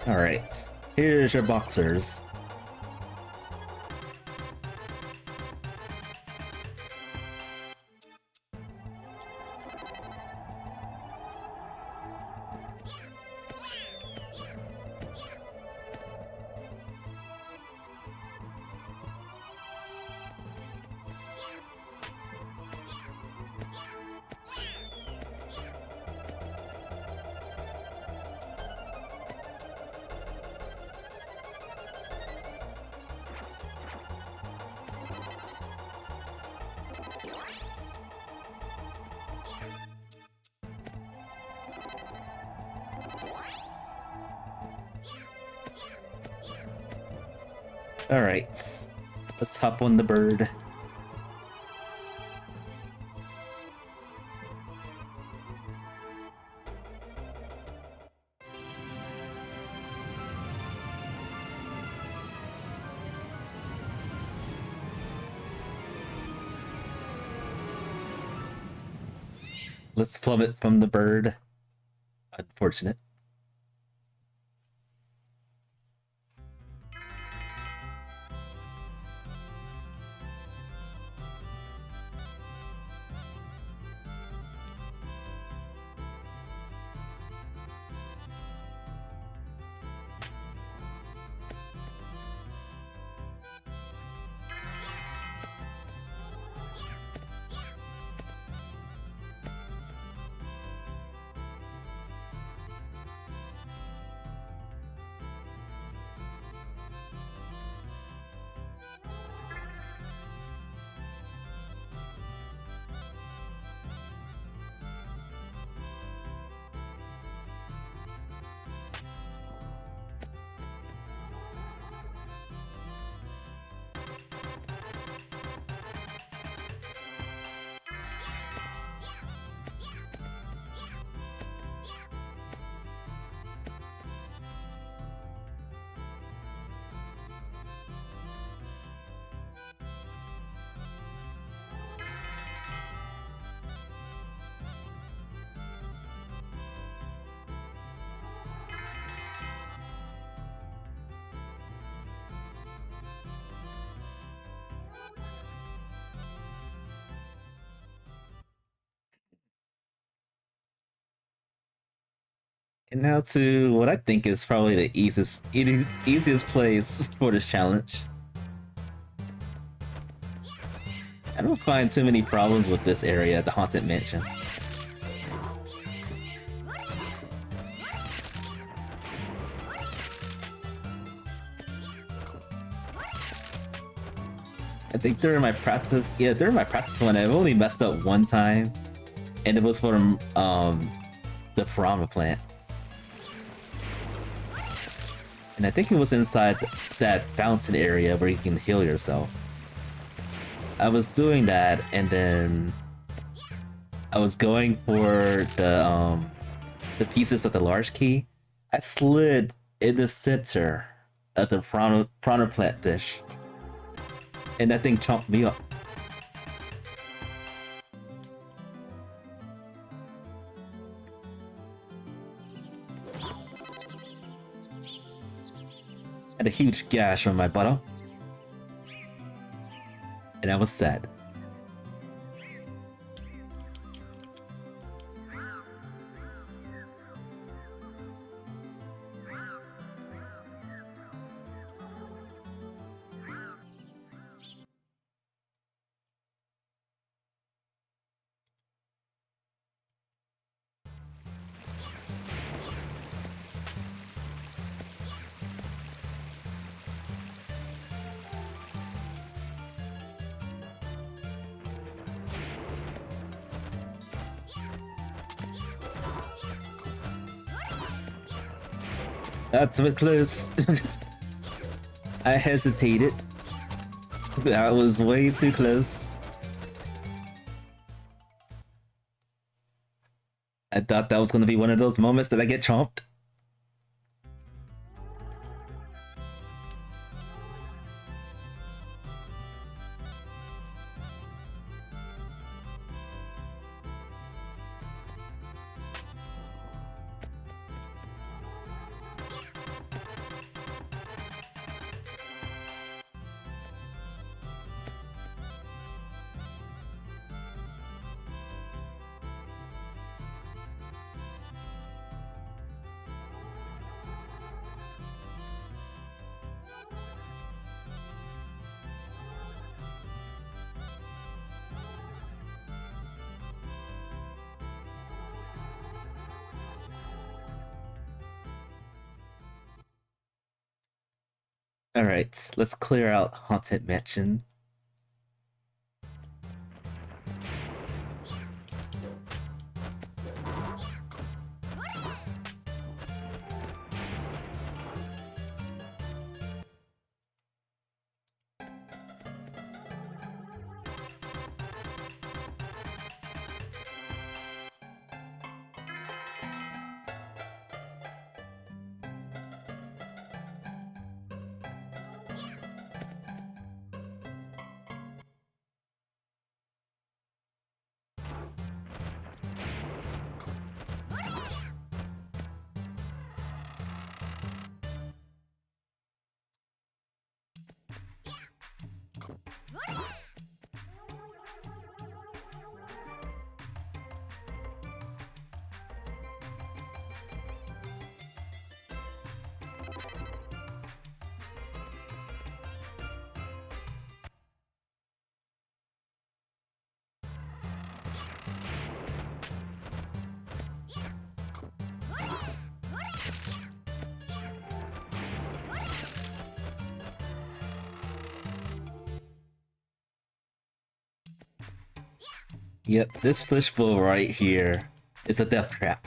Alright, here's your boxers. Alright, let's hop on the bird. Let's plummet from the bird. Unfortunate. And now to what I think is probably the easiest place for this challenge. I don't find too many problems with this area, the Haunted Mansion. I think during my practice one, I've only messed up one time, and it was from the piranha plant. And I think it was inside that fountain area where you can heal yourself. I was doing that, and then I was going for the pieces of the large key. I slid in the center of the piranha plant dish, and that thing chomped me up. Had a huge gash on my bottom, and I was sad. That's a bit close. I hesitated. That was way too close. I thought that was gonna be one of those moments that I get chomped. Alright, let's clear out Haunted Mansion. Yep, this fishbowl right here is a death trap.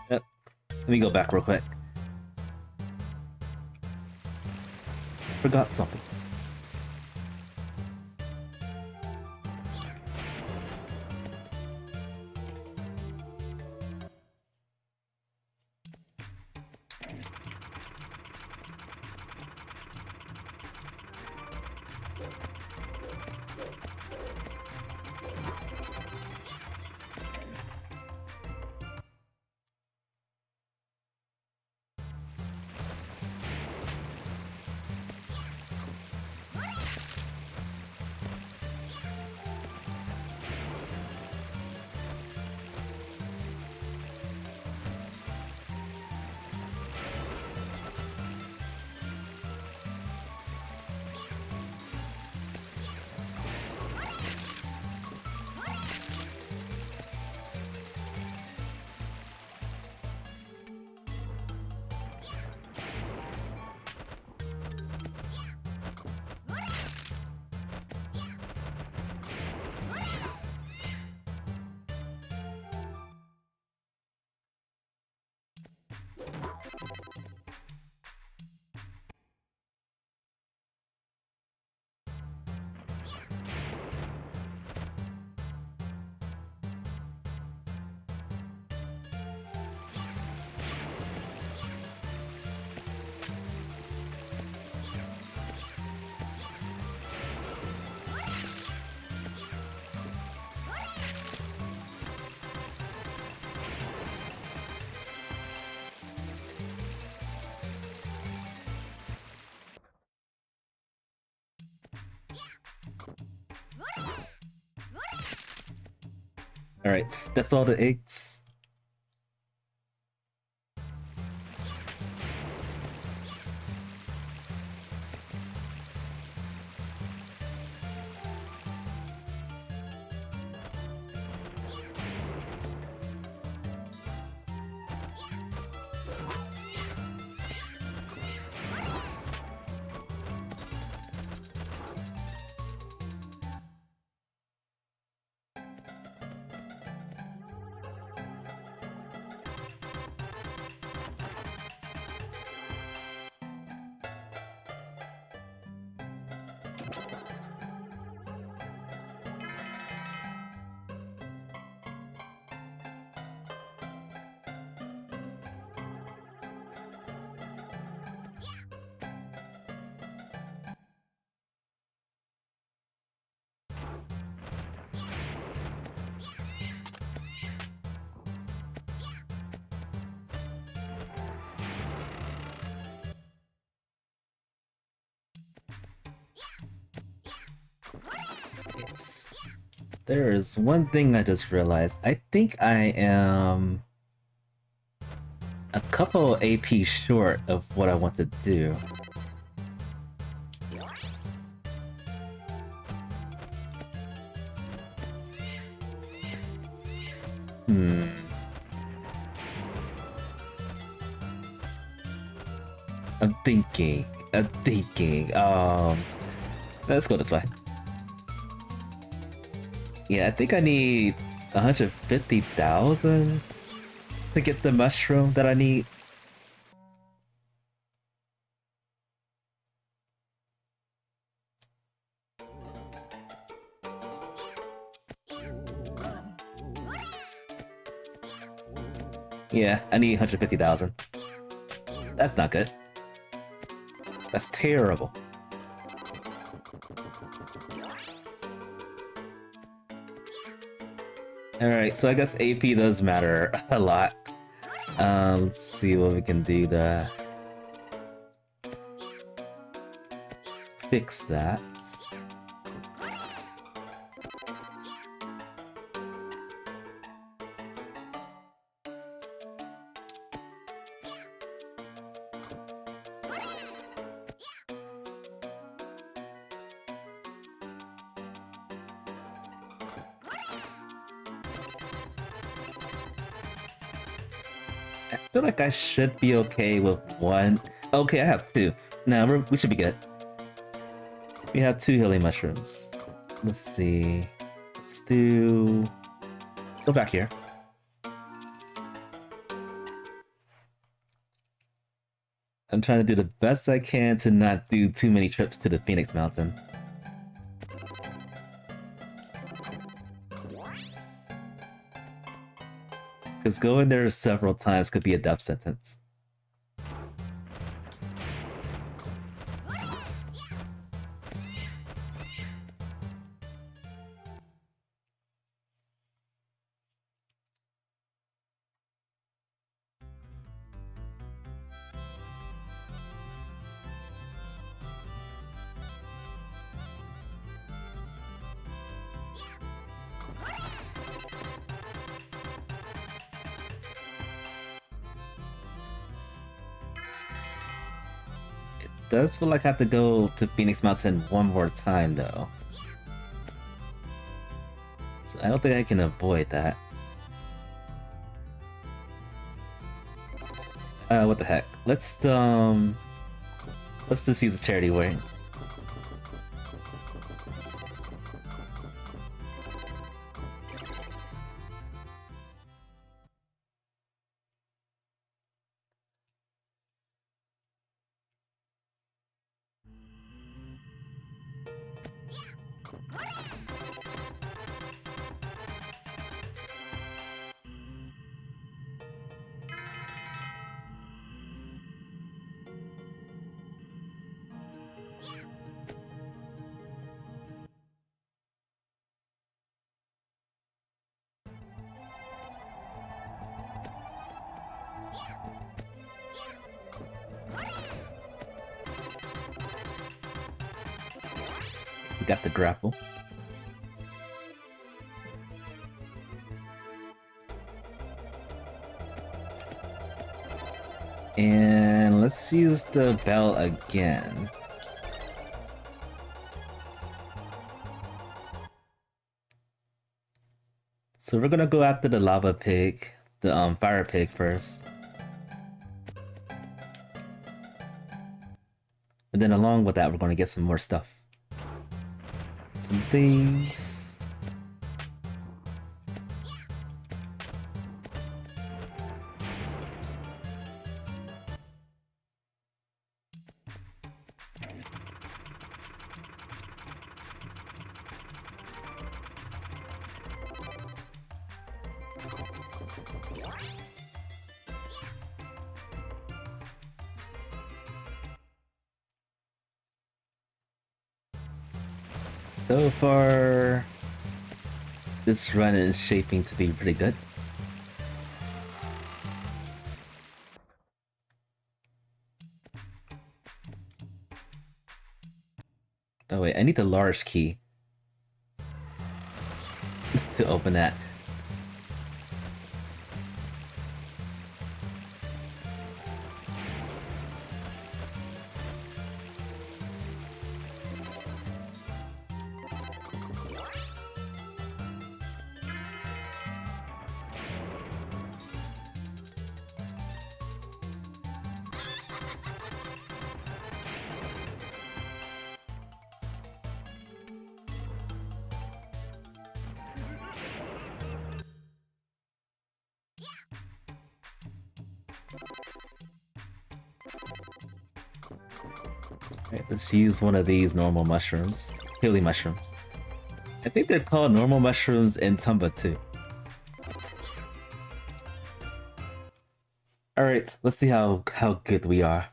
Yep. Let me go back real quick. Forgot something. Alright, that's all the 8s. There is one thing I just realized. I think I am a couple AP short of what I want to do. I'm thinking. Let's go this way. Yeah, I think I need 150,000 to get the mushroom that I need. Yeah, I need 150,000. That's not good. That's terrible. Alright, so I guess AP does matter a lot. Let's see what we can do to fix that. I feel like I should be okay with one. Okay, I have 2. Nah, we should be good. We have 2 healing mushrooms. Let's see. Let's go back here. I'm trying to do the best I can to not do too many trips to the Phoenix Mountain. Because going there several times could be a death sentence. Does feel like I have to go to Phoenix Mountain one more time though. So I don't think I can avoid that. What the heck? Let's just use a charity way. We got the grapple. And let's use the bell again. So we're gonna go after the lava pig, the fire pig first. And then along with that, we're gonna get some more stuff. Some things. So far, this run is shaping to be pretty good. Oh wait, I need the large key to open that. Right, let's use one of these normal mushrooms. Hilly mushrooms. I think they're called normal mushrooms in Tomba too. Alright, let's see how good we are.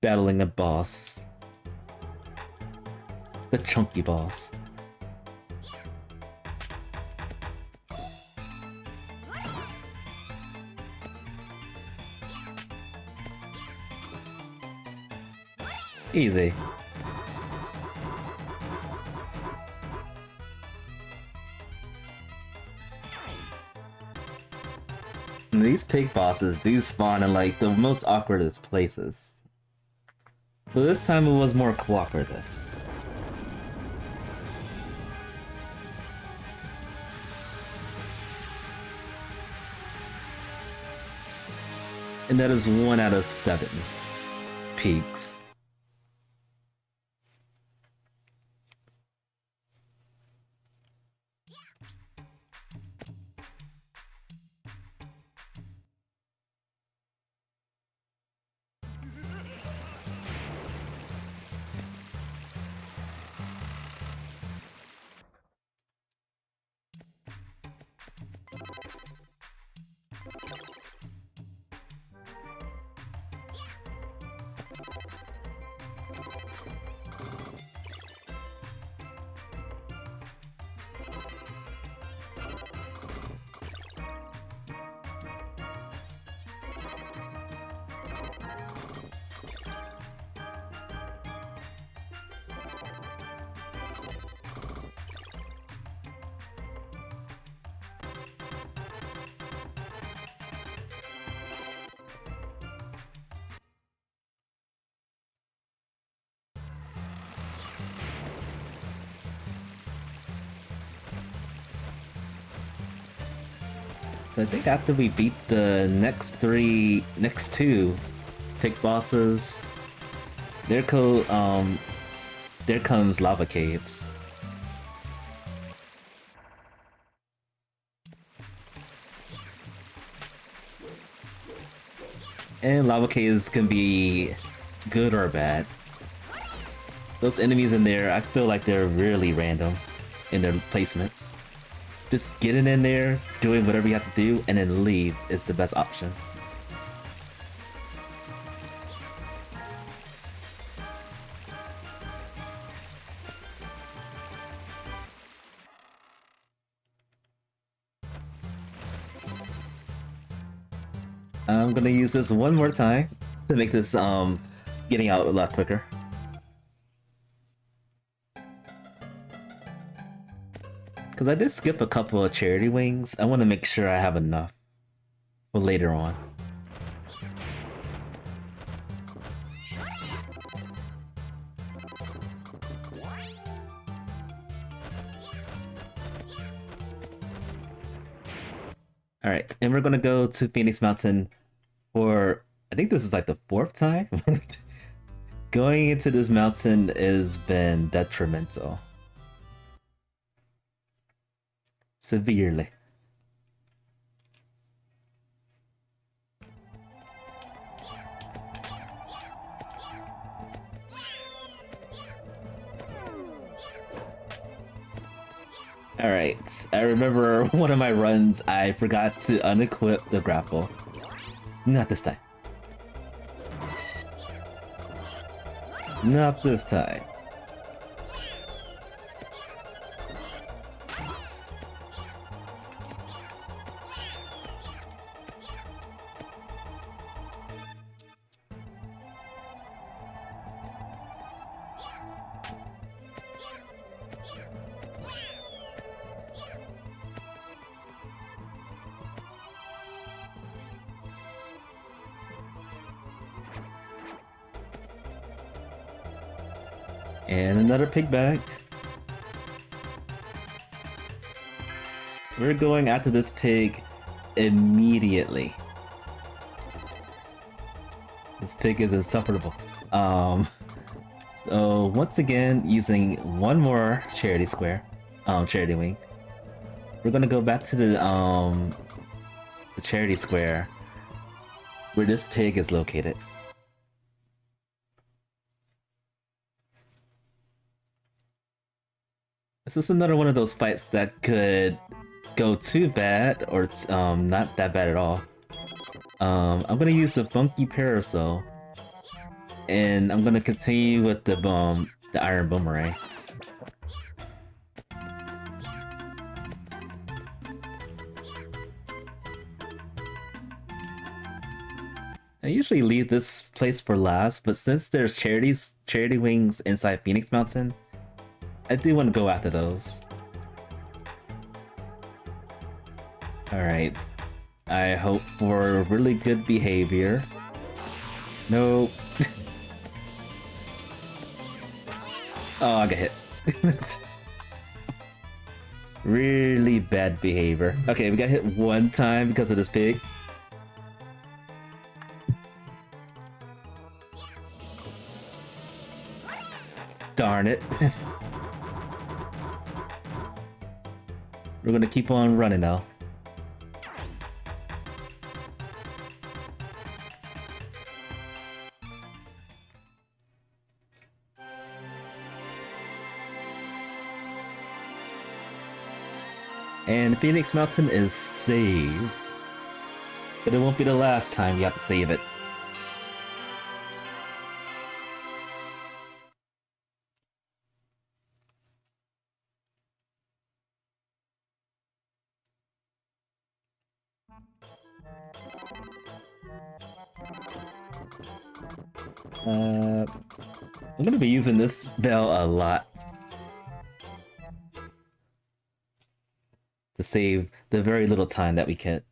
Battling a boss. The chunky boss. Easy. And these pig bosses, these spawn in like the most awkwardest places. But this time it was more cooperative. And that is 1 out of 7 pigs. So I think after we beat the next two pig bosses, there comes lava caves. And lava caves can be good or bad. Those enemies in there, I feel like they're really random in their placements. Just getting in there, doing whatever you have to do, and then leave is the best option. I'm gonna use this one more time to make this getting out a lot quicker. Because I did skip a couple of charity wings, I want to make sure I have enough for later on. All right, and we're gonna go to Phoenix Mountain for, I think this is like the fourth time. Going into this mountain has been detrimental. Severely. Alright, I remember one of my runs, I forgot to unequip the grapple. Not this time. Not this time. And another pigback. We're going after this pig immediately. This pig is insufferable. So once again, using one more charity square, charity wing, we're gonna go back to the charity square where this pig is located. This is another one of those fights that could go too bad or not that bad at all. I'm gonna use the funky parasol, and I'm gonna continue with the iron boomerang. I usually leave this place for last, but since there's charity wings inside Phoenix Mountain, I do want to go after those. Alright. I hope for really good behavior. No. Oh, I got hit. Really bad behavior. Okay, we got hit one time because of this pig. Darn it. We're gonna keep on running now. And Phoenix Mountain is saved. But it won't be the last time you have to save it. I'm gonna be using this bell a lot to save the very little time that we get.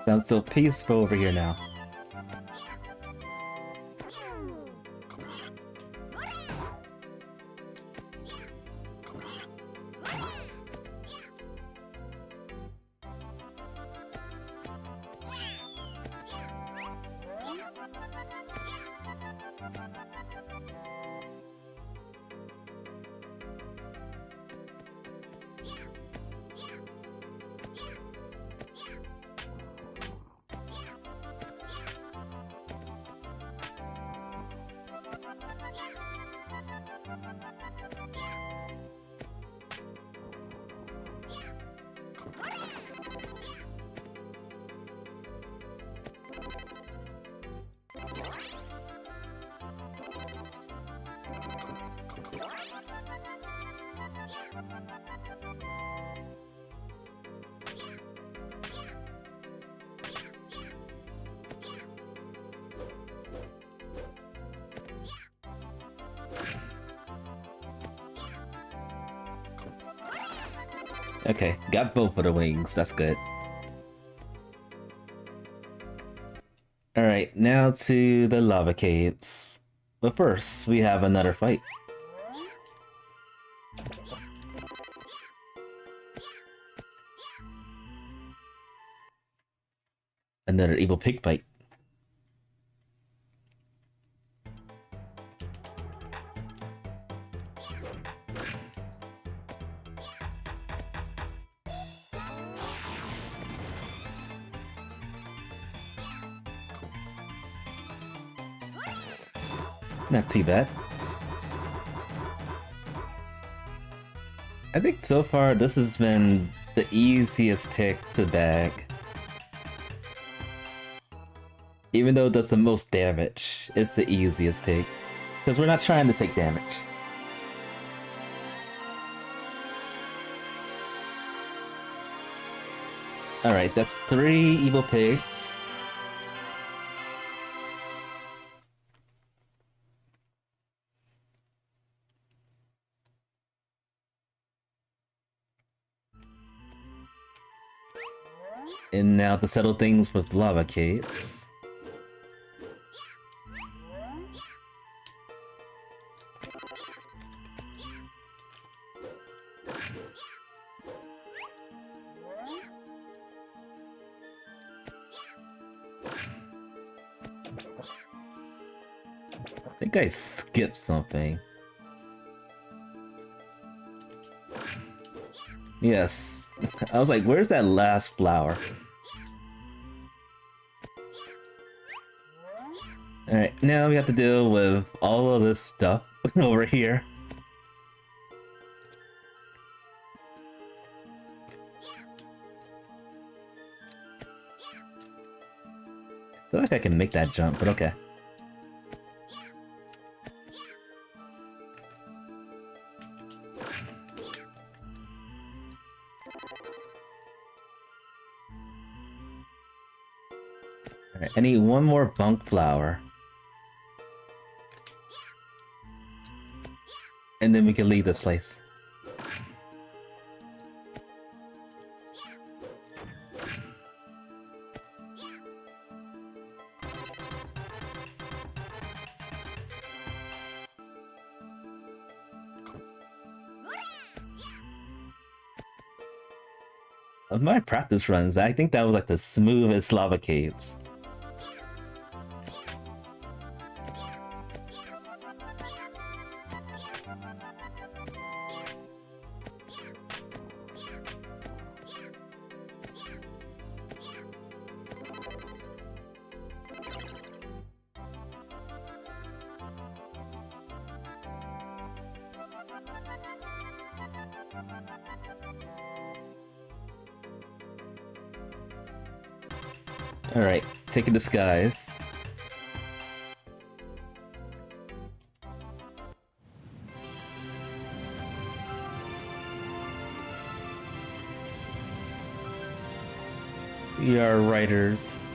Sounds so peaceful over here now. Okay, got both of the wings. That's good. Alright, now to the lava caves. But first, we have another fight. Another evil pig fight. Not too bad. I think so far this has been the easiest pick to bag. Even though it does the most damage, it's the easiest pick. Because we're not trying to take damage. Alright, that's 3 evil pigs. And now to settle things with lava caves. I think I skipped something. Yes. I was like, where's that last flower? Alright, now we have to deal with all of this stuff over here. I feel like I can make that jump, but okay. Alright, I need one more bunk flower. And then we can leave this place. Of my practice runs, I think that was like the smoothest lava caves. Alright, take a disguise. We are writers.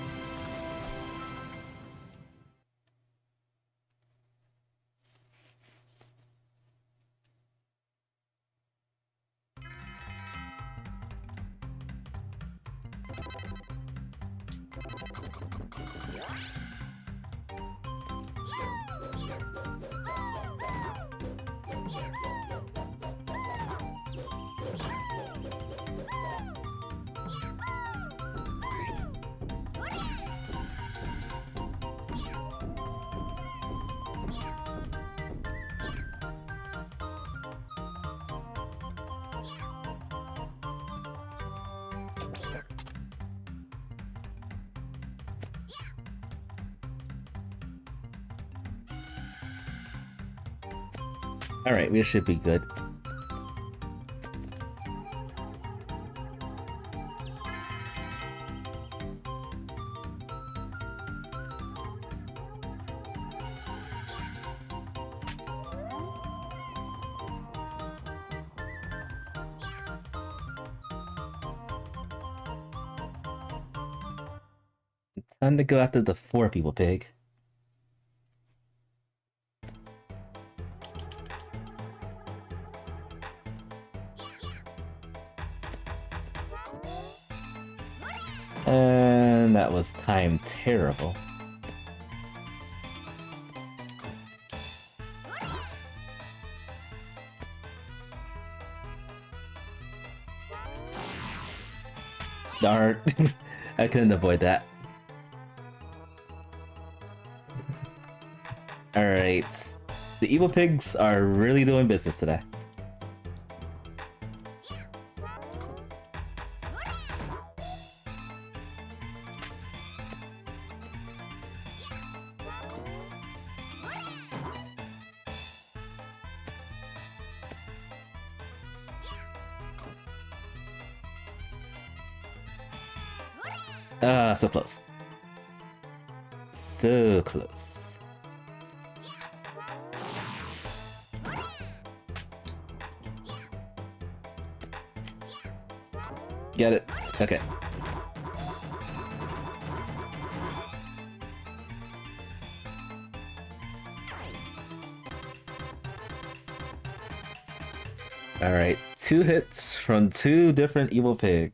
Alright, we should be good. Time to go after the 4 people pig. And that was timed terrible. Darn. I couldn't avoid that. Alright. The evil pigs are really doing business today. So close. So close. Get it. Okay. Alright, 2 hits from 2 different evil pigs.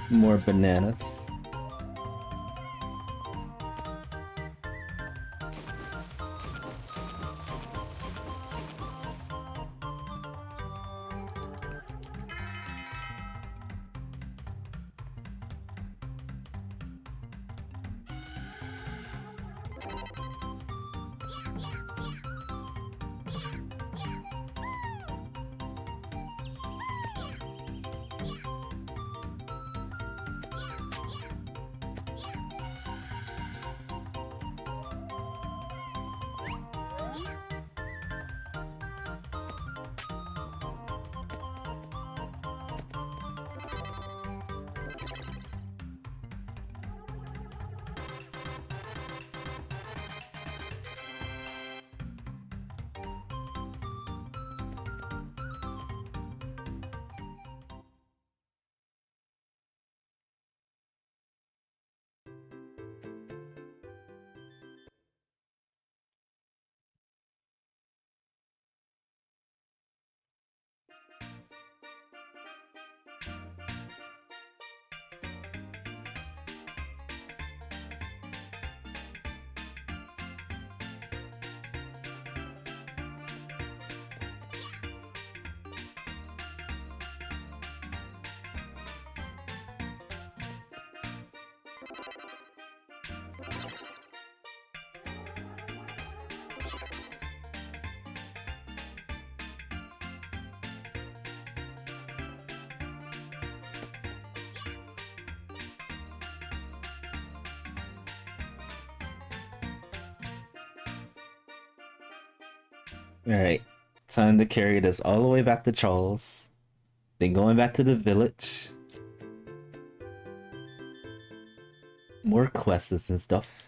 More bananas. Alright, time to carry this all the way back to Charles. Then going back to the village. More quests and stuff.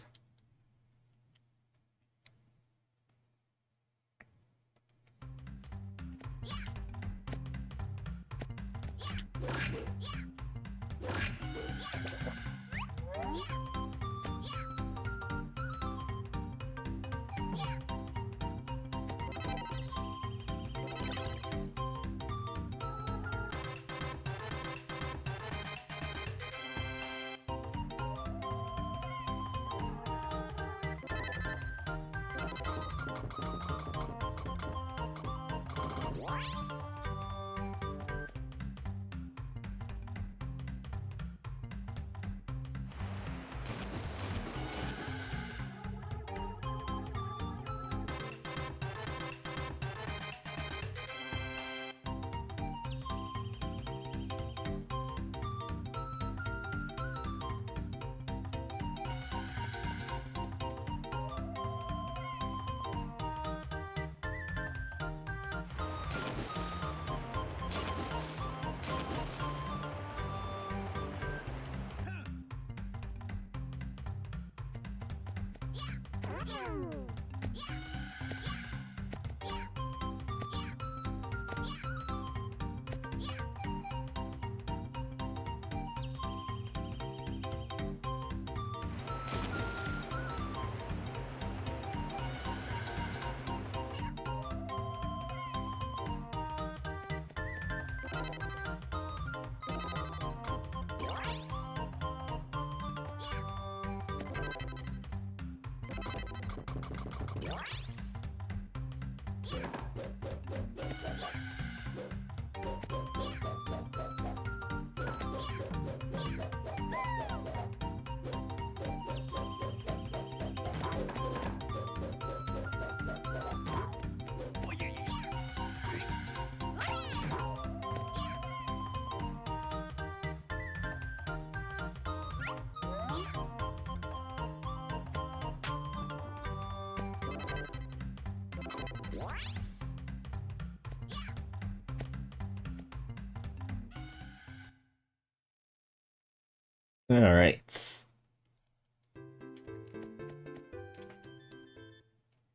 Alright.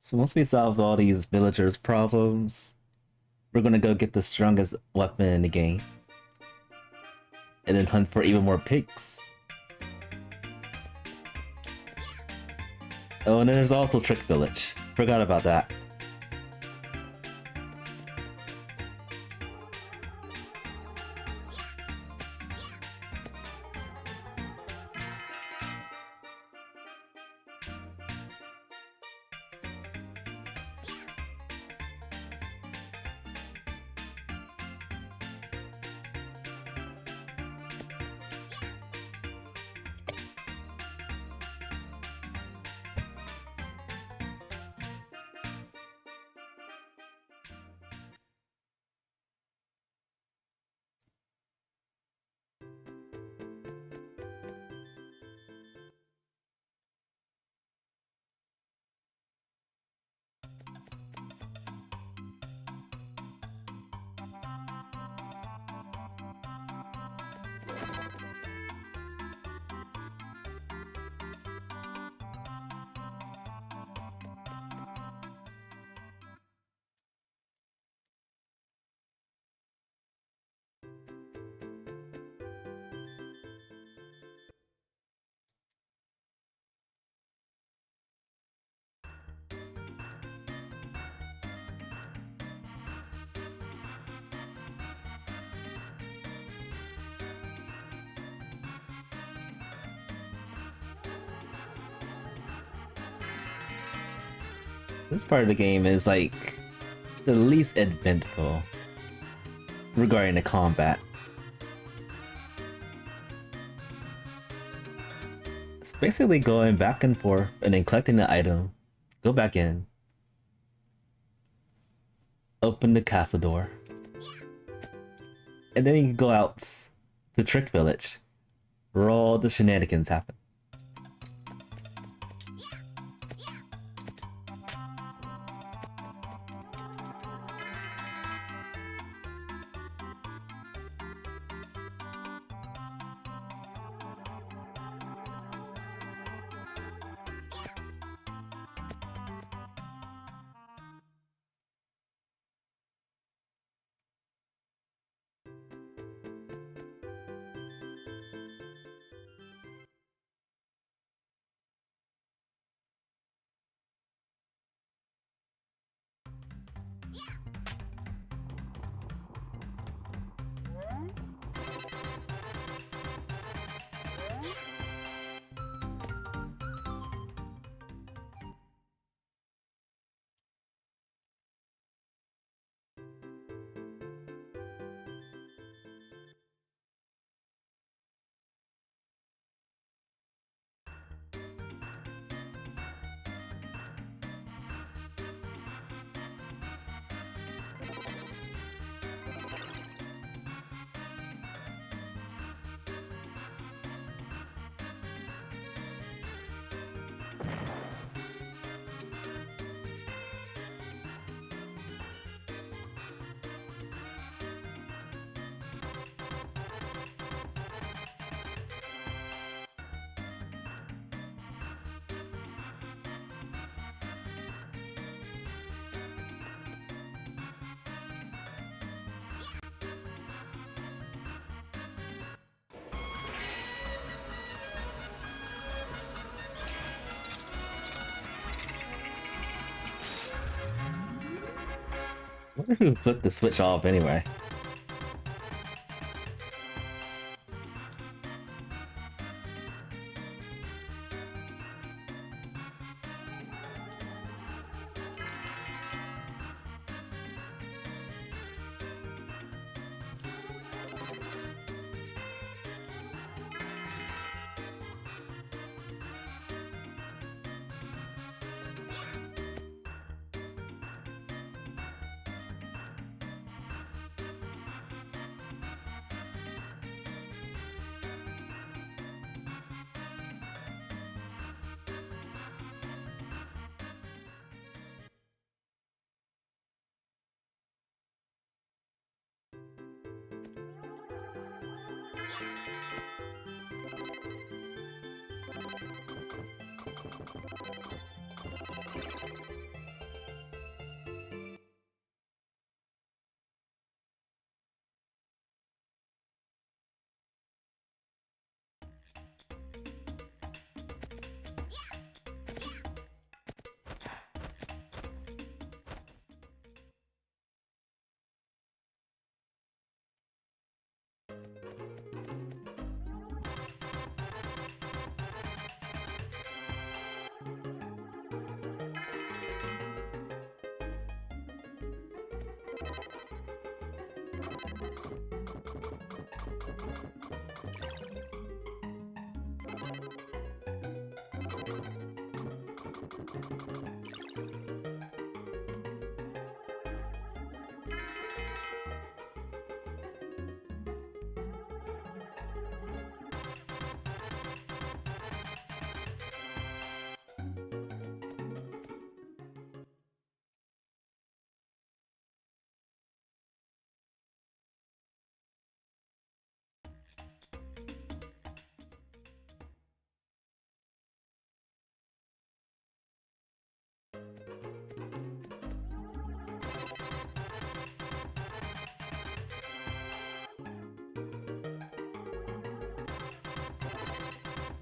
So once we solve all these villagers' problems, we're gonna go get the strongest weapon in the game. And then hunt for even more pigs. Oh, and then there's also Trick Village. Forgot about that. This part of the game is like the least eventful regarding the combat. It's basically going back and forth and then collecting the item, go back in, open the castle door, and then you can go out to Trick Village, where all the shenanigans happen. I wonder who flipped the switch off anyway.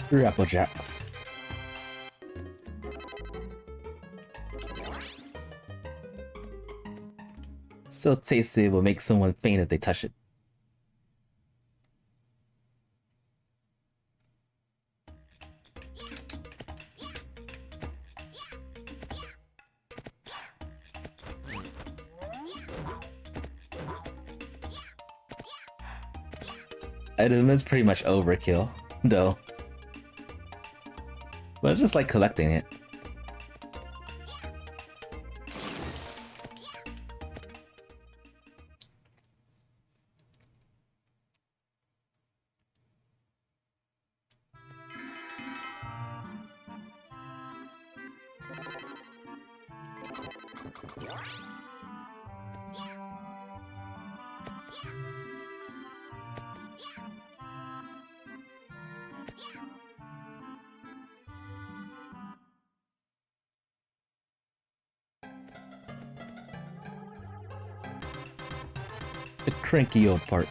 Three Applejacks. So tasty, will make someone faint if they touch it. Item is pretty much overkill, though. But I just like collecting it. The cranky old part.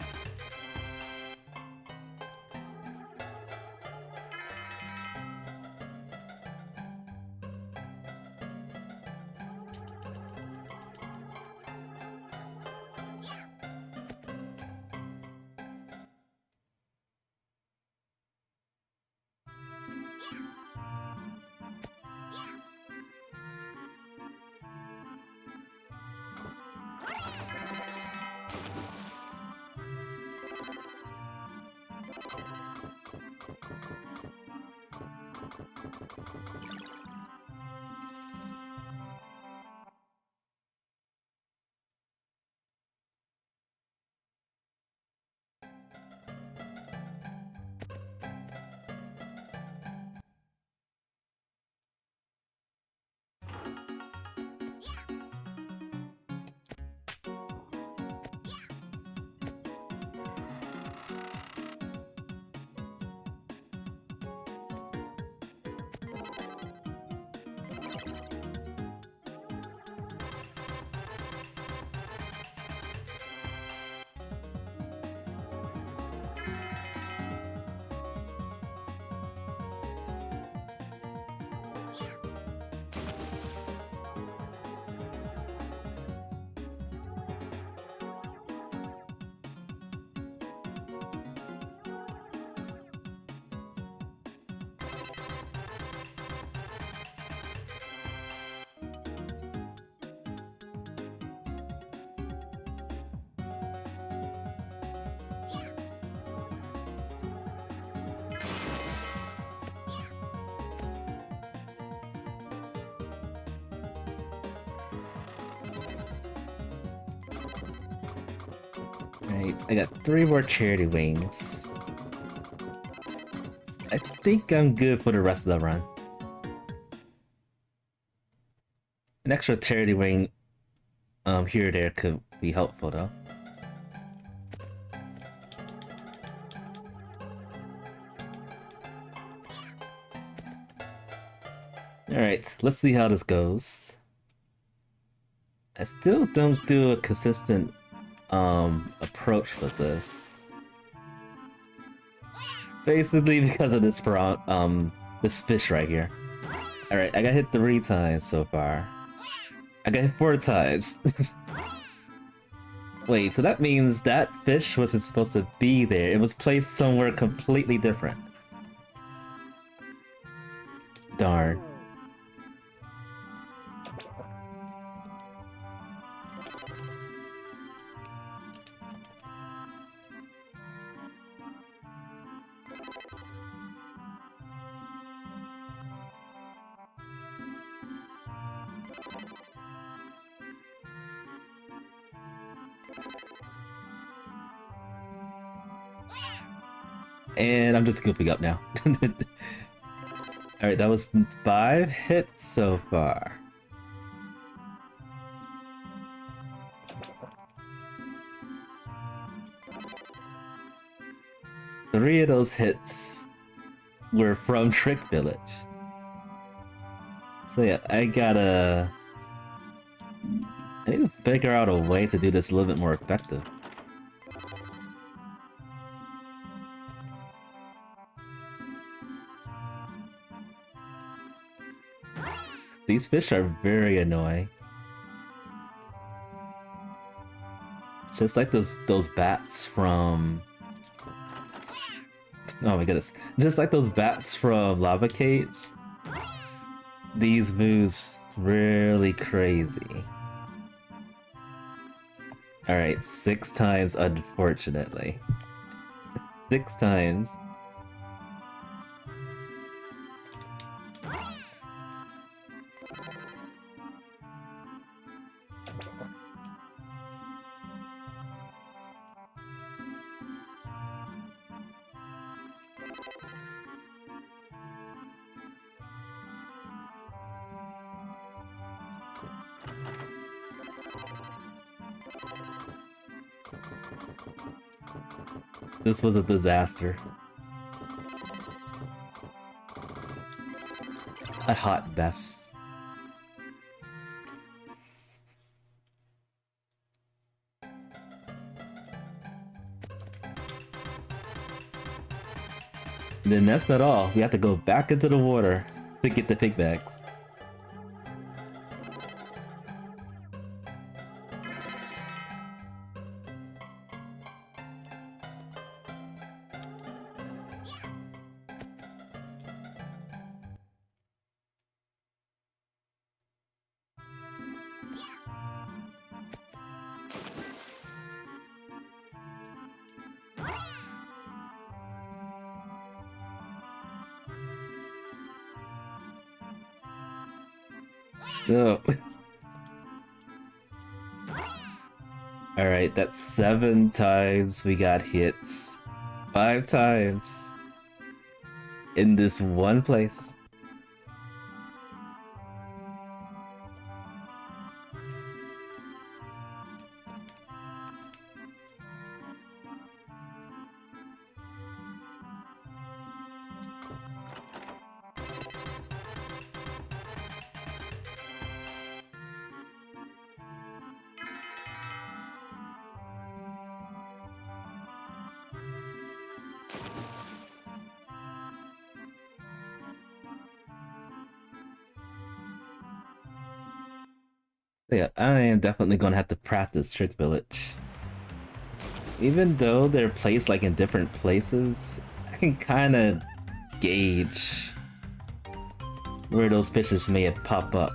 Right, I got 3 more charity wings. I think I'm good for the rest of the run. An extra charity wing here or there could be helpful though. Alright, let's see how this goes. I still don't do a consistent approach with this. Basically because of this fish right here. Alright, I got hit 3 times so far. I got hit 4 times. Wait, so that means that fish wasn't supposed to be there. It was placed somewhere completely different. Darn. And I'm just goofing up now. Alright, that was 5 hits so far. Three of those hits were from Trick Village. So yeah, I need to figure out a way to do this a little bit more effective. These fish are very annoying. Just like those bats from... Oh my goodness. Just like those bats from lava caves. These moves really crazy. Alright, 6 times unfortunately. 6 times. This was a disaster. A hot mess. Then that's not all. We have to go back into the water to get the pigbacks. No. Alright, that's 7 times we got hits. 5 times. In this one place. Yeah, I am definitely gonna have to practice Trick Village. Even though they're placed like in different places, I can kinda gauge where those fishes may have pop up.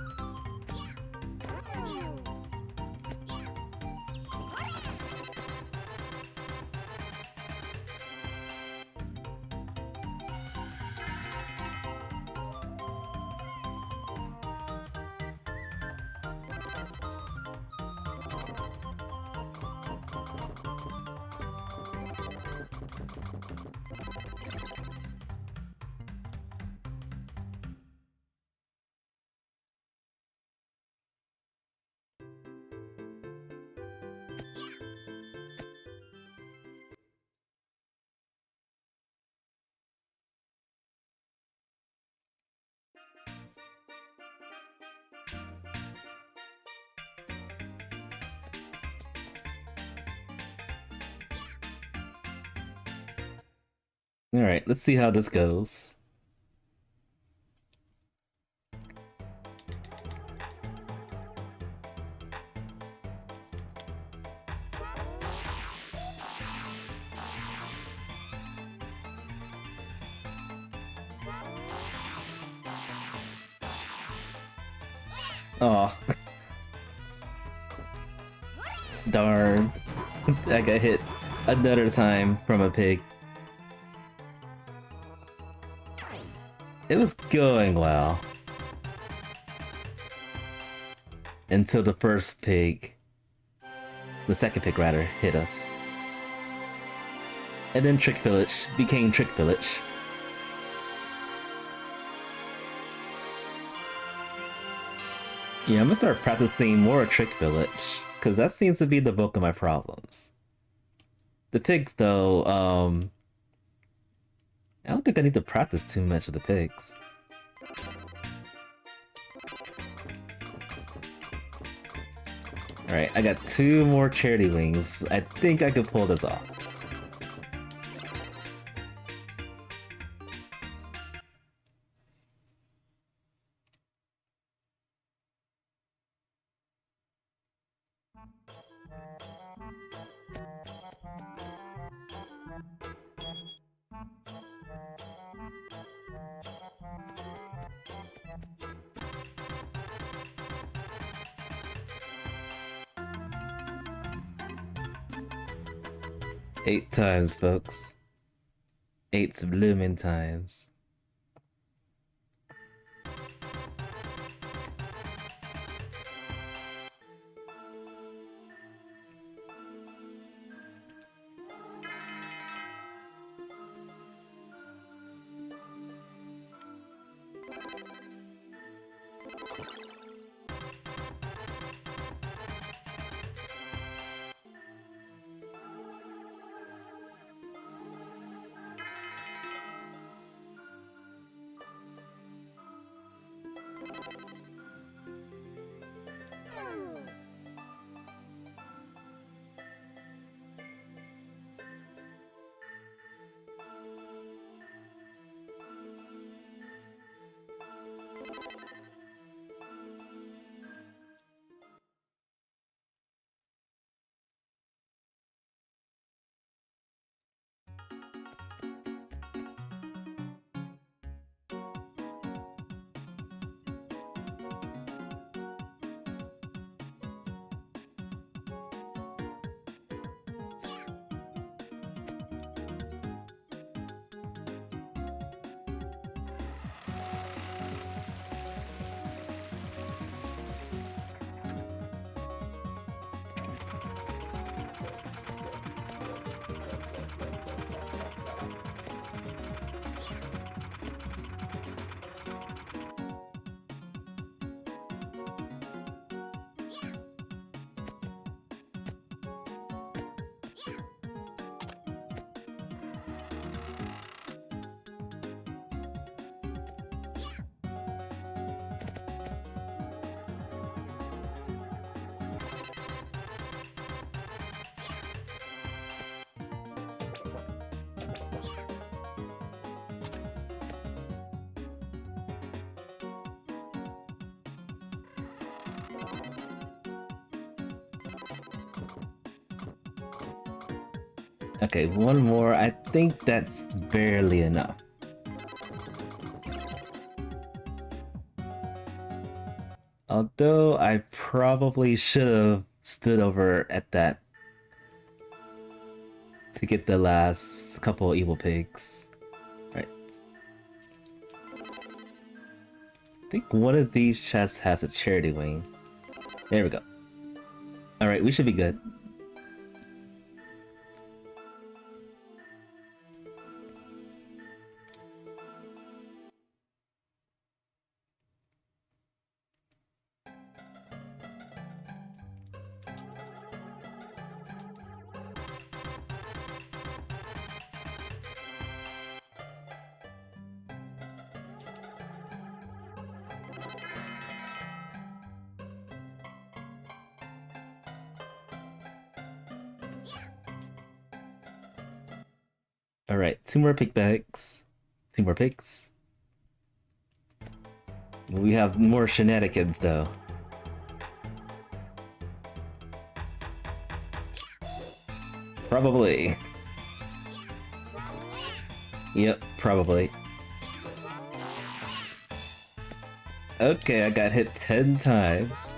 Alright, let's see how this goes. Oh, darn. I got hit another time from a pig. It was going well. Until the second pig rather, hit us. And then Trick Village became Trick Village. Yeah, I'm gonna start practicing more Trick Village, because that seems to be the bulk of my problems. The pigs, though, I don't think I need to practice too much with the pigs. Alright, I got 2 more charity wings. I think I could pull this off. Eight times, folks. 8 blooming times. Okay, one more. I think that's barely enough. Although I probably should have stood over at that to get the last couple evil pigs. Right. I think one of these chests has a charity wing. There we go. Alright, we should be good. Alright, 2 more pig bags. 2 more pigs. We have more shenanigans though. Probably. Yep, probably. Okay, I got hit 10 times.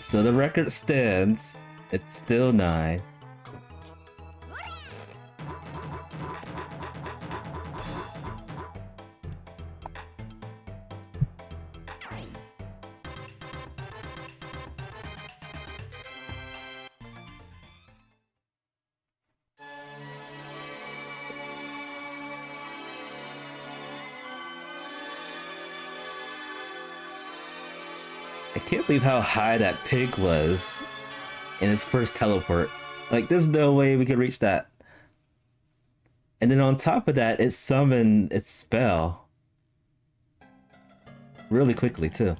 So the record stands. It's still 9. I can't believe how high that pig was in his first teleport. Like, there's no way we could reach that. And then on top of that, it summoned its spell really quickly, too.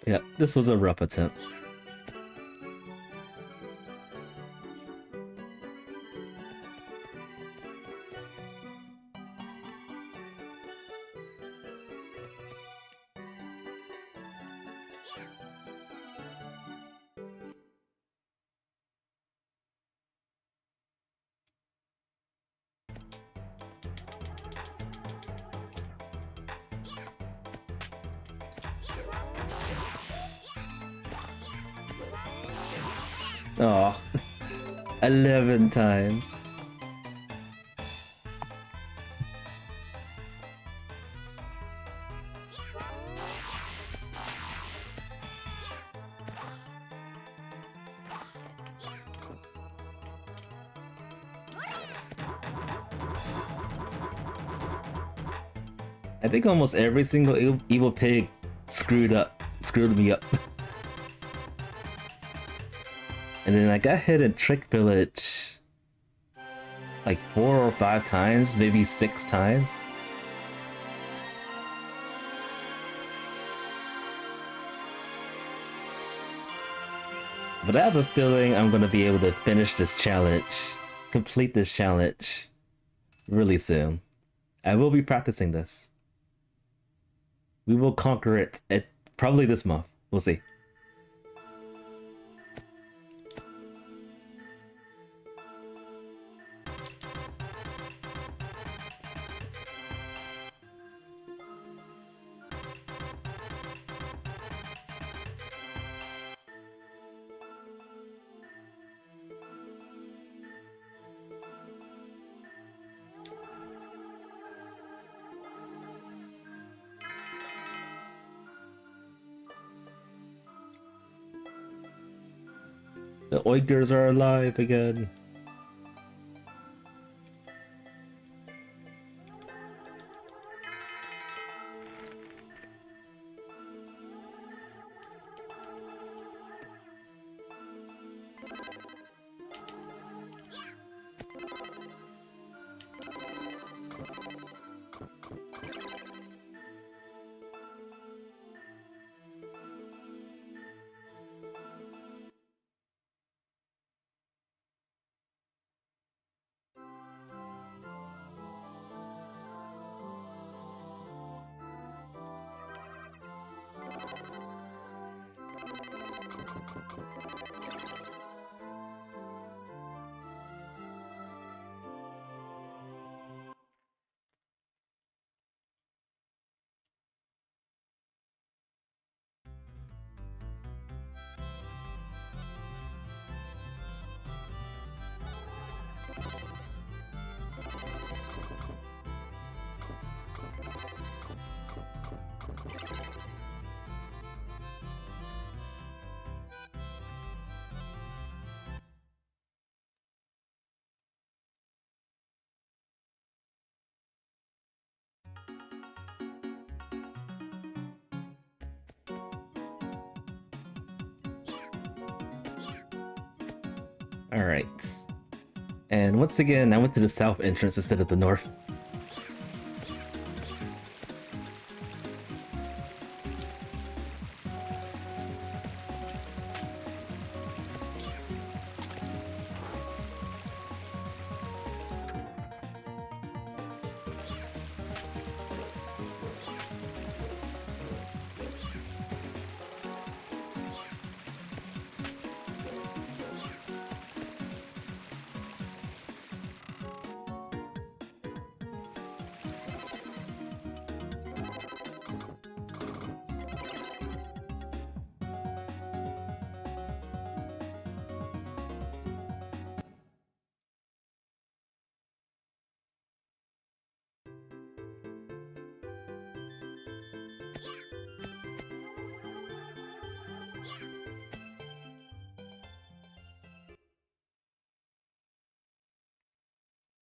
Yeah, this was a rough attempt. Oh, 11 times. I think almost every single evil pig screwed me up. And then I got hit in Trick Village like 4 or 5 times, maybe 6 times. But I have a feeling I'm gonna be able to finish this challenge, complete this challenge really soon. I will be practicing this. We will conquer it at probably this month. We'll see. The Oiggers are alive again. Alright. And once again, I went to the south entrance instead of the north.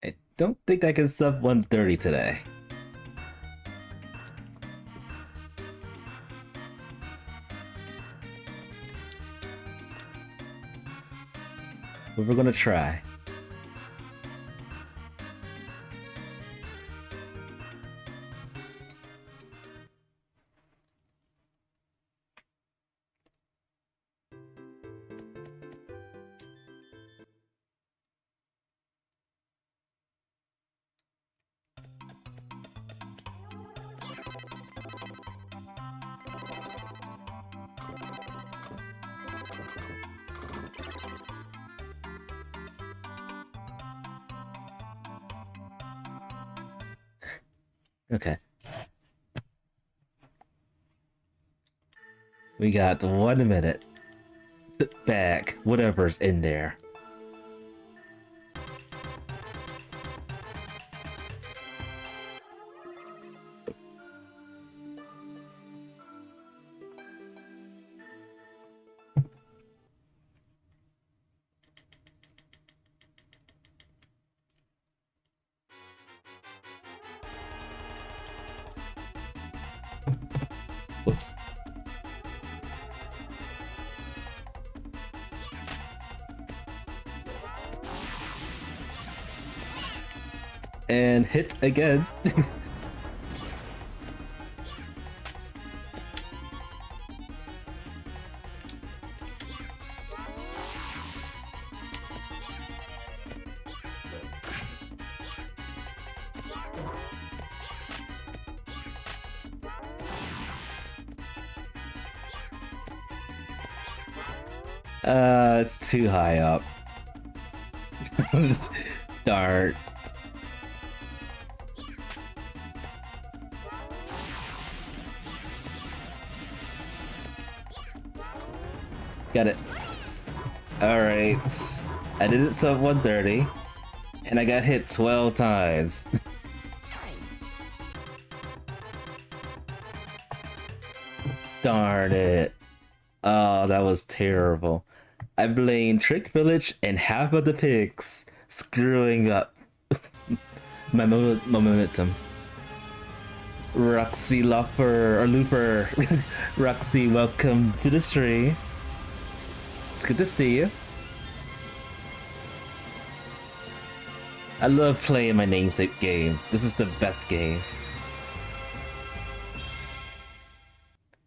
I don't think I can sub 130 today. But we're gonna try. Okay. We got 1 minute. Sit back, whatever's in there. Whoops. And hit again. It's too high up. Darn. Got it. Alright. I did it sub 130. And I got hit 12 times. Darn it. Oh, that was terrible. I blame Trick Village and half of the pigs screwing up my momentum. Roxy Looper, Roxy, welcome to the stream. It's good to see you. I love playing my namesake game. This is the best game.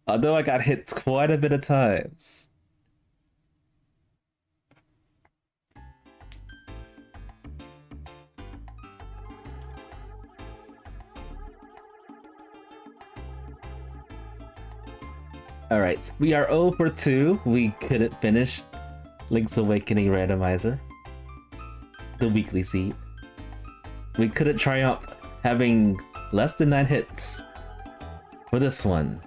Although I got hit quite a bit of times. Alright, we are 0 for 2. We couldn't finish Link's Awakening Randomizer. The weekly seed. We couldn't triumph having less than 9 hits for this one.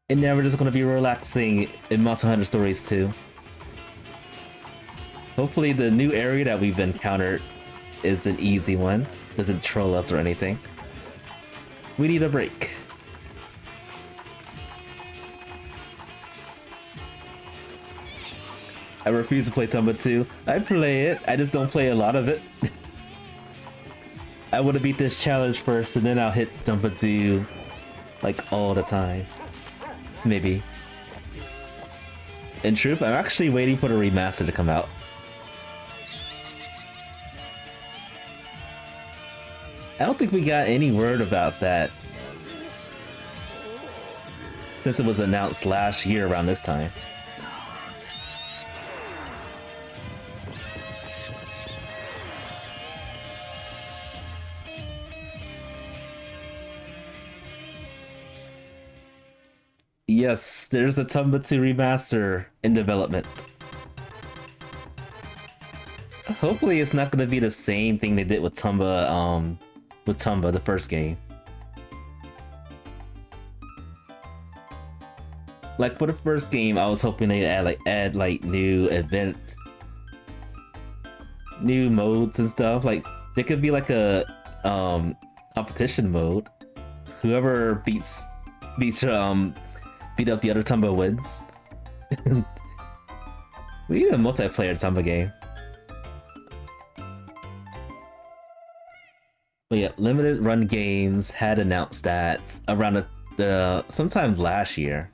And now we're just gonna be relaxing in Monter Hunter Stories 2. Hopefully the new area that we've encountered is an easy one. Doesn't troll us or anything. We need a break. I refuse to play Tomba 2. I play it, I just don't play a lot of it. I want to beat this challenge first and then I'll hit Tomba 2 like all the time. Maybe. In truth, I'm actually waiting for the remaster to come out. I don't think we got any word about that since it was announced last year around this time. Yes, there's a Tomba 2 remaster in development. Hopefully it's not going to be the same thing they did with Tomba, the first game. Like for the first game, I was hoping they'd add like new events, new modes and stuff. Like there could be like a competition mode. Whoever beat up the other Tomba wins. We need a multiplayer Tomba game. But yeah, Limited Run Games had announced that around the sometime last year.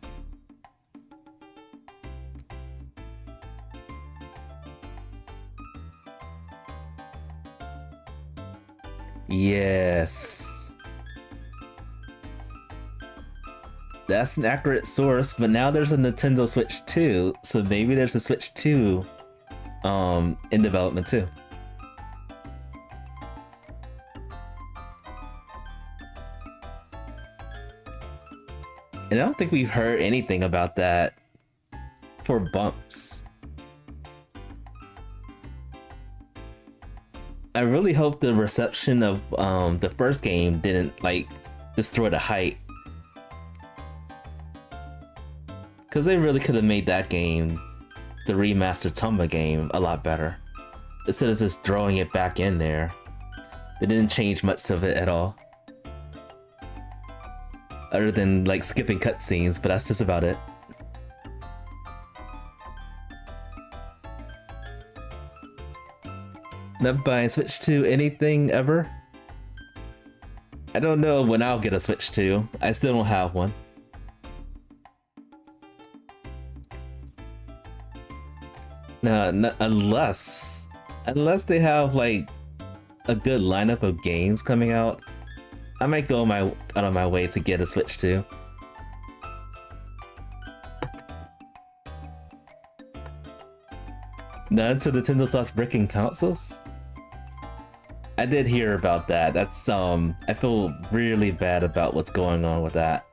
Yes. That's an accurate source, but now there's a Nintendo Switch 2, so maybe there's a Switch 2 in development too. And I don't think we've heard anything about that for Bumps. I really hope the reception of the first game didn't like destroy the hype. Because they really could have made that game, the remastered Tomba game, a lot better. Instead of just throwing it back in there. They didn't change much of it at all. Other than like skipping cutscenes, but that's just about it. Not buying Switch 2 anything ever? I don't know when I'll get a Switch 2. I still don't have one. No, unless they have like a good lineup of games coming out, I might go out of my way to get a Switch 2. Not until Nintendo starts bricking consoles? I did hear about that. That's I feel really bad about what's going on with that.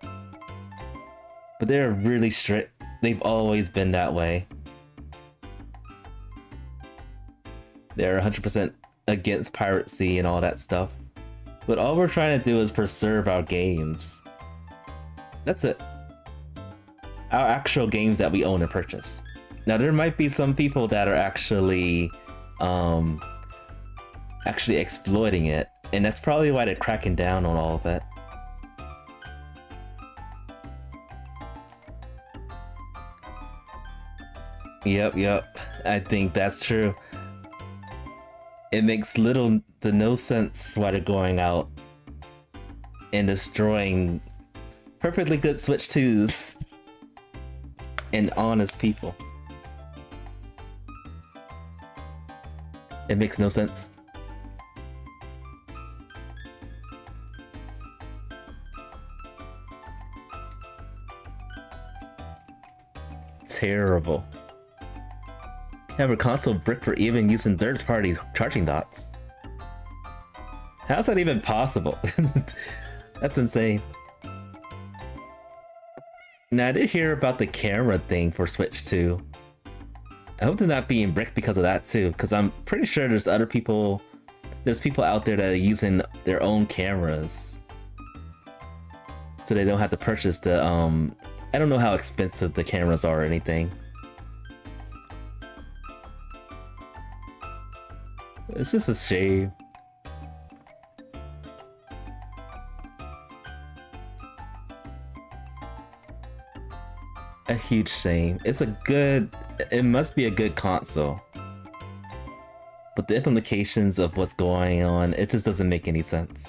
But they're really strict. They've always been that way. They're 100% against piracy and all that stuff. But all we're trying to do is preserve our games. That's it. Our actual games that we own and purchase. Now there might be some people that are actually exploiting it, and that's probably why they're cracking down on all of that. Yep. I think that's true. It makes little to no sense why they're going out and destroying perfectly good Switch 2s and honest people. It makes no sense. Terrible. Have a console brick for even using third-party charging dots. How's that even possible? That's insane. Now I did hear about the camera thing for Switch 2. I hope they're not being bricked because of that too, because I'm pretty sure there's people out there that are using their own cameras. So they don't have to purchase the, I don't know how expensive the cameras are or anything. It's just a shame. A huge shame. It must be a good console. But the implications of what's going on, it just doesn't make any sense.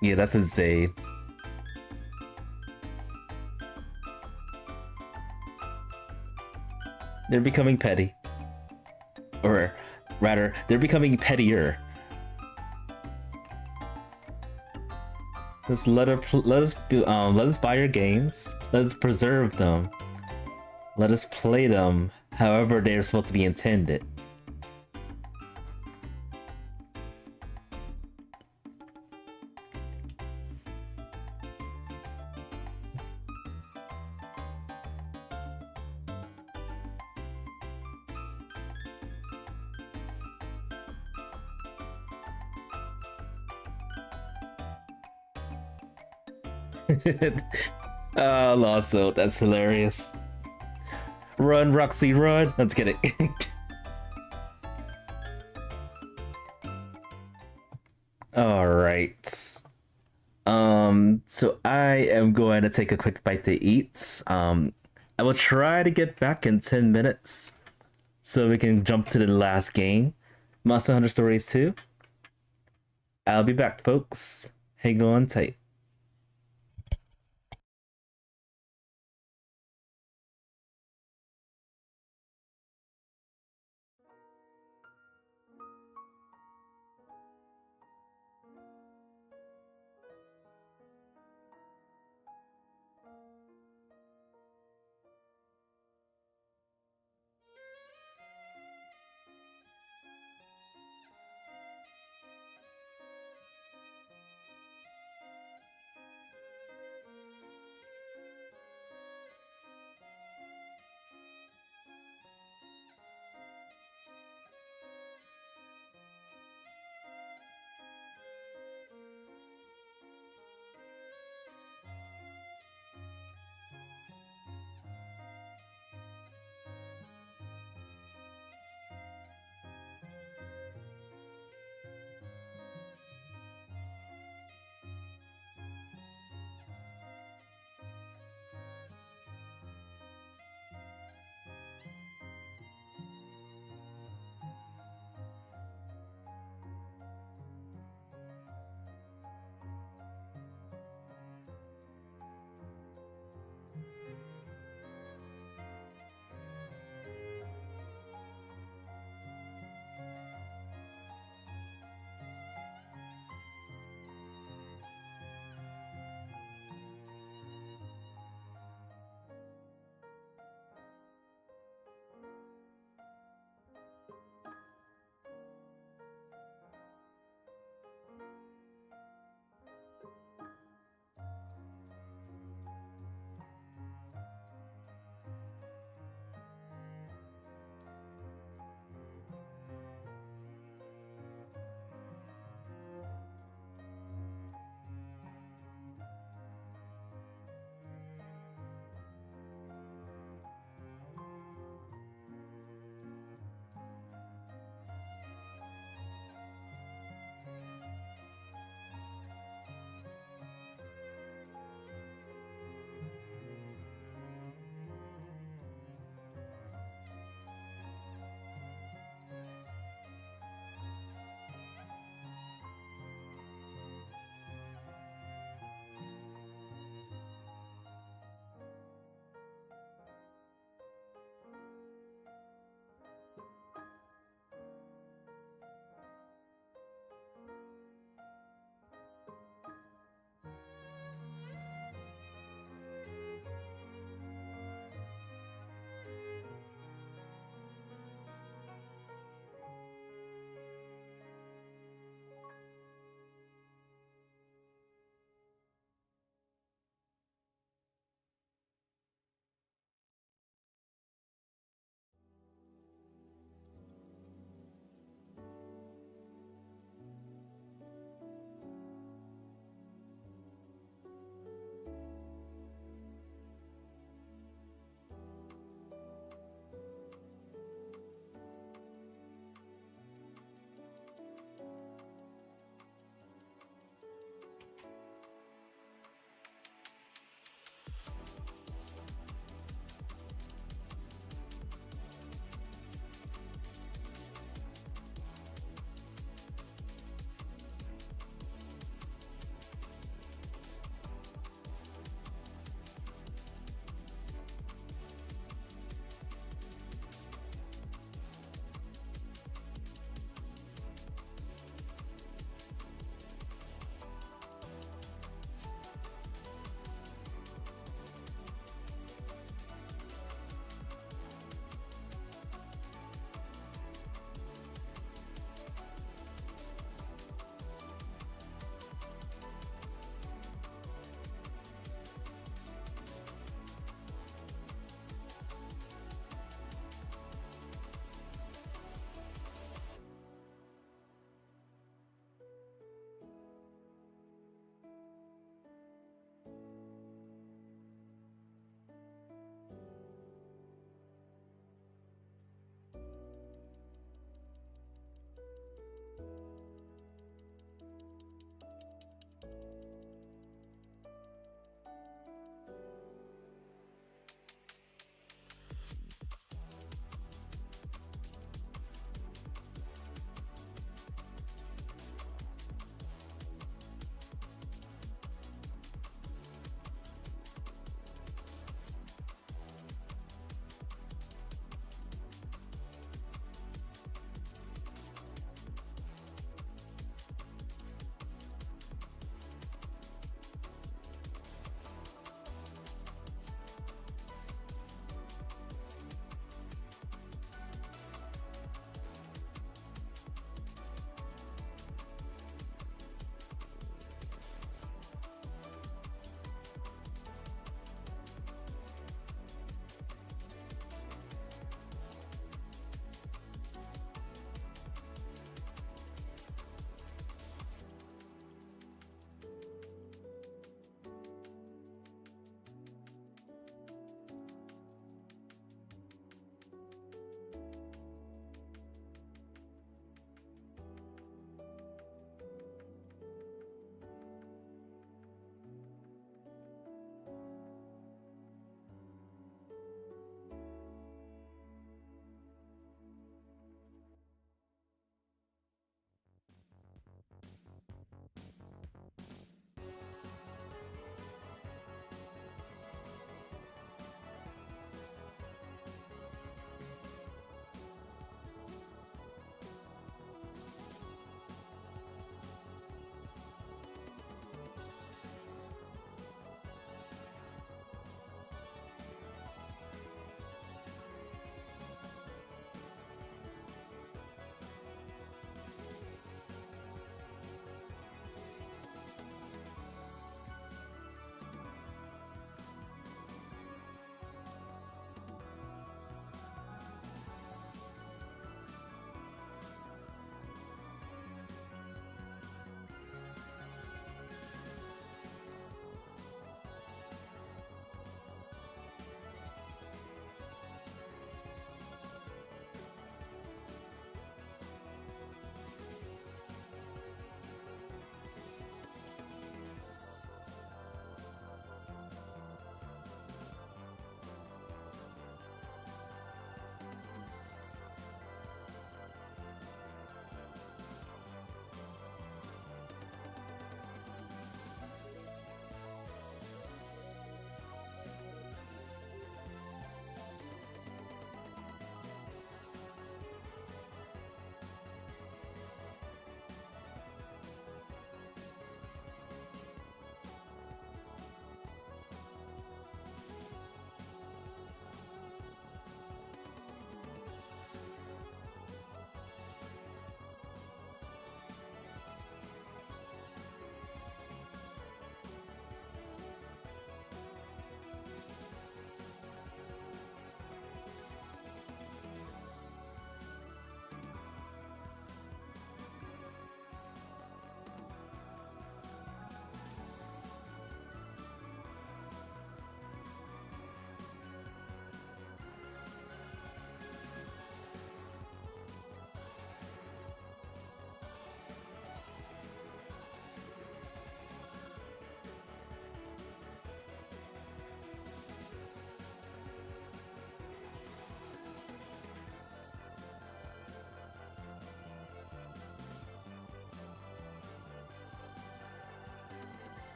Yeah, that's insane. They're becoming petty. Or rather, they're becoming pettier. Just let us buy your games. Let us preserve them. Let us play them however they're supposed to be intended. Also, that's hilarious. Run, Roxy, run! Let's get it. Alright. So I am going to take a quick bite to eat. I will try to get back in 10 minutes so we can jump to the last game, Monster Hunter Stories 2. I'll be back, folks. Hang on tight.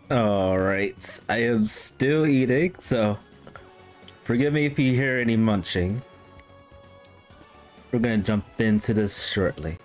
Alright, I am still eating, so forgive me if you hear any munching. We're gonna jump into this shortly.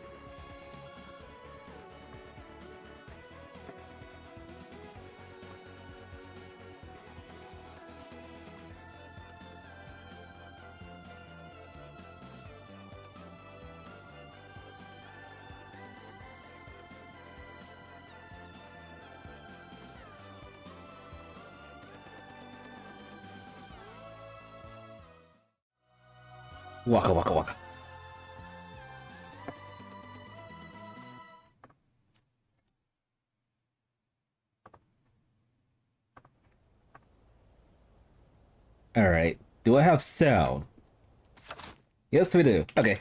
Waka waka waka. Alright, do I have sound? Yes, we do. Okay.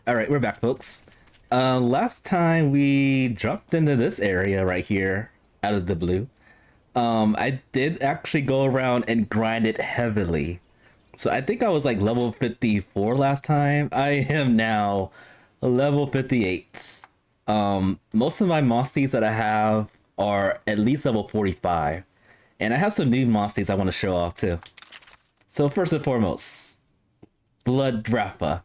Alright, we're back, folks. Last time we jumped into this area right here, out of the blue. I did actually go around and grind it heavily. So I think I was like level 54 last time. I am now level 58. Most of my mosties that I have are at least level 45. And I have some new mosties I want to show off too. So first and foremost, Blood Rappa.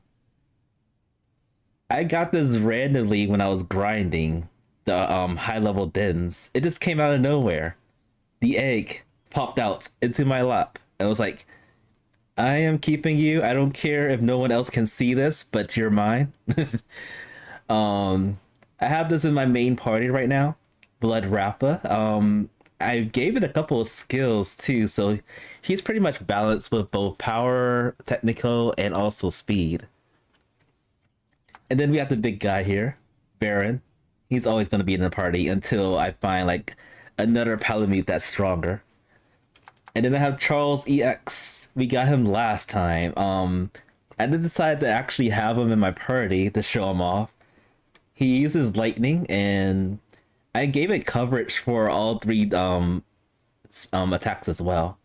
I got this randomly when I was grinding the high level dens. It just came out of nowhere. The egg popped out into my lap. I was like, I am keeping you. I don't care if no one else can see this, but you're mine. I have this in my main party right now, Blood Rappa. I gave it a couple of skills too, so he's pretty much balanced with both power, technical, and also speed. And then we have the big guy here, Baron. He's always going to be in the party until I find like another Palamute that's stronger. And then I have Charles EX. We got him last time. I did decide to actually have him in my party to show him off. He uses lightning, and I gave it coverage for all three attacks as well.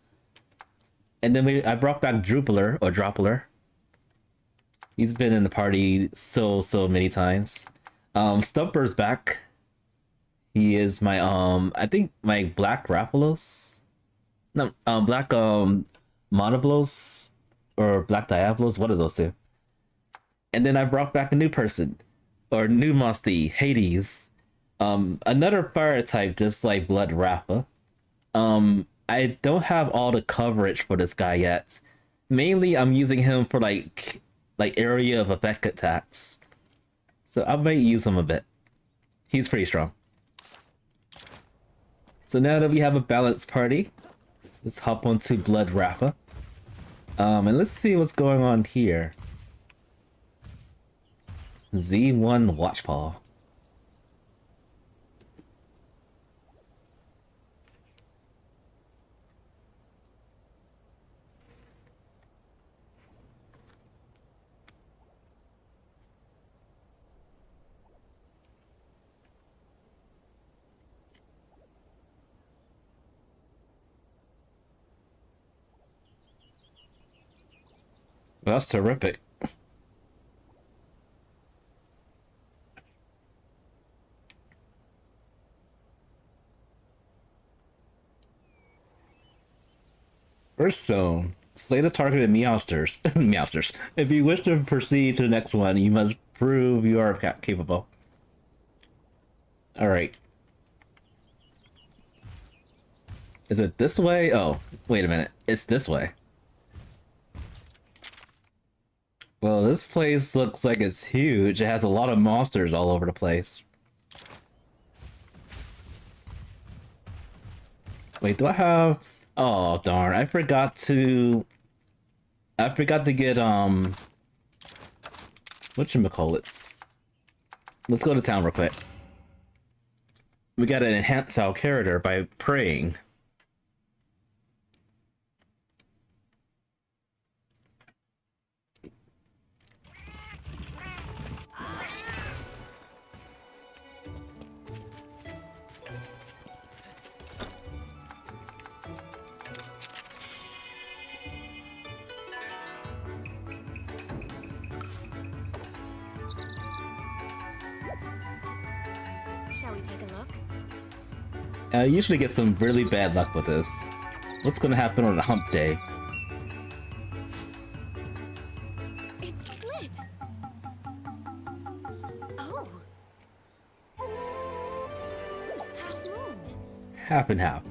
And then I brought back Drupler or Droppler. He's been in the party so many times. Stumper's back. He is my I think my black Rappalos. No, black Monoblos or black Diablos, one of those two. And then I brought back a new person, or new Mosty, Hades. Another fire type just like Blood Rappa. I don't have all the coverage for this guy yet. Mainly I'm using him for like area of effect attacks. So I might use him a bit. He's pretty strong. So now that we have a balanced party, let's hop onto Blood Rappa. And let's see what's going on here. Z1 Watchpaw. That's terrific. First zone. Slay the targeted Meowsters. Meowsters. If you wish to proceed to the next one, you must prove you are capable. Alright. Is it this way? Oh, wait a minute. It's this way. Well, this place looks like it's huge. It has a lot of monsters all over the place. Wait, do I have... Oh, darn. I forgot to get, whatchamacallits. Let's go to town real quick. We gotta enhance our character by praying. I usually get some really bad luck with this. What's gonna happen on a hump day? It's split. Oh. Half moon. Half and half.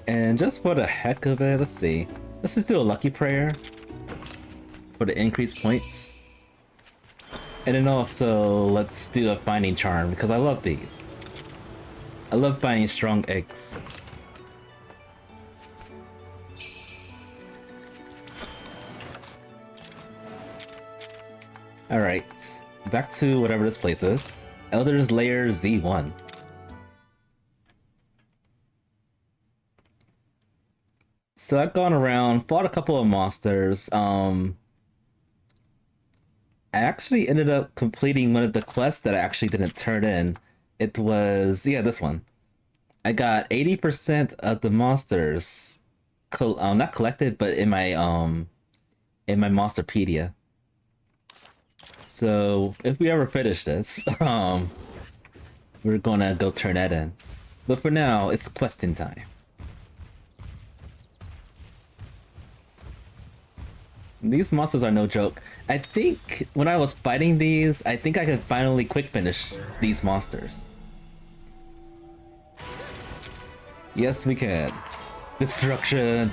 And just for the heck of it, let's see. Let's just do a lucky prayer for the increased points. And then also, let's do a finding charm because I love these. I love finding strong eggs. Alright, back to whatever this place is. Elder's Lair Z1. So I've gone around, fought a couple of monsters. I actually ended up completing one of the quests that I actually didn't turn in. It was, yeah, this one. I got 80% of the monsters, not collected, but in my Monsterpedia. So if we ever finish this, we're gonna go turn that in. But for now, it's questing time. These monsters are no joke. I think when I was fighting these, I think I could finally quick finish these monsters. Yes, we can. Destruction.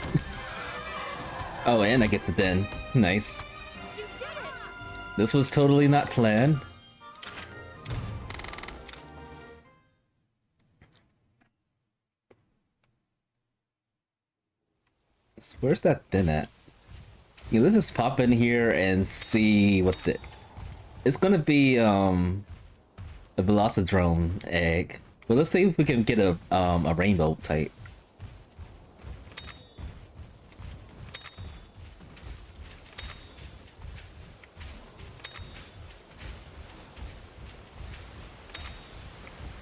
Oh, and I get the den. Nice. You did it. This was totally not planned. So where's that den at? Yeah, let's just pop in here and see what the... It's gonna be a Velocidrome egg. But let's see if we can get a rainbow type.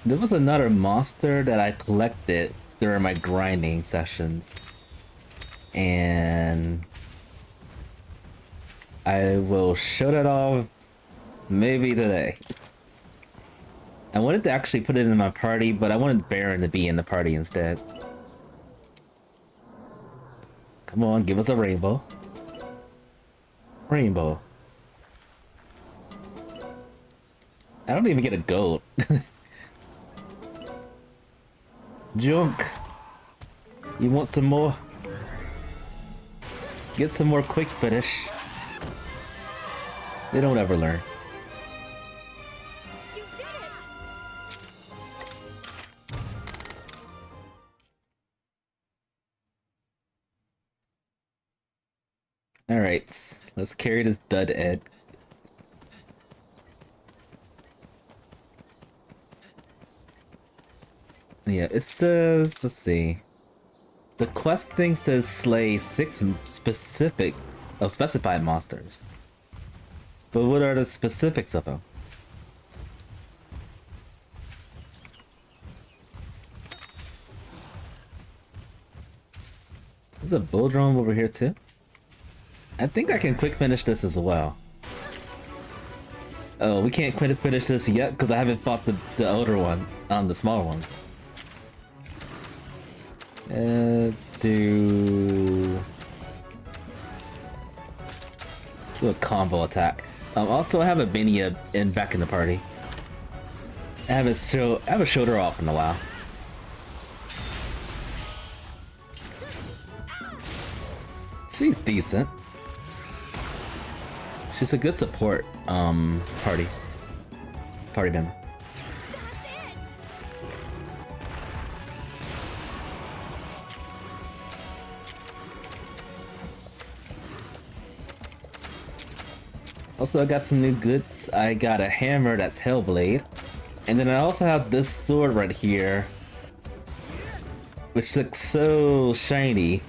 There was another monster that I collected during my grinding sessions. And I will show that off maybe today. I wanted to actually put it in my party, but I wanted Baron to be in the party instead. Come on, give us a rainbow. Rainbow. I don't even get a gold. Junk. You want some more? Get some more quick finish. They don't ever learn. You did it. Alright, let's carry this dud egg. Yeah, it says, let's see. The quest thing says slay 6 specified monsters. But what are the specifics of them? There's a Bulldrome over here too. I think I can quick finish this as well. Oh, we can't quick finish this yet because I haven't fought the older one, the smaller ones. Let's do a combo attack. Also, I have a Benia back in the party. I haven't showed her off in a while. She's decent. She's a good support party member. Also, I got some new goods. I got a hammer that's Hellblade. And then I also have this sword right here, which looks so shiny.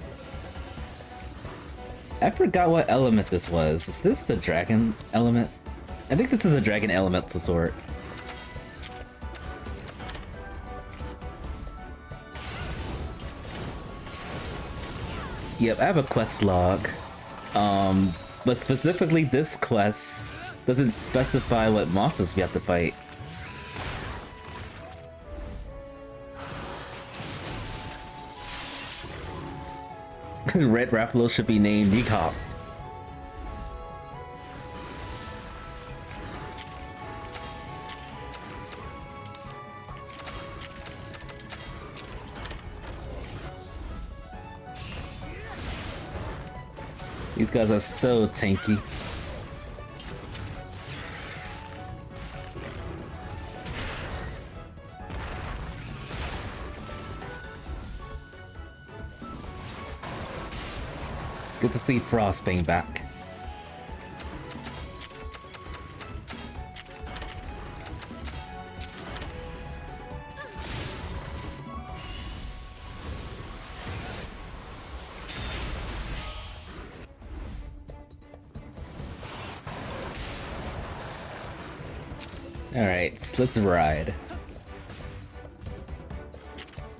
I forgot what element this was. Is this a dragon element? I think this is a dragon elemental sword. Yep, I have a quest log. But specifically this quest doesn't specify what monsters we have to fight. Red Raphael should be named Nikop. These guys are so tanky. It's good to see Frostbane back. Alright, let's ride.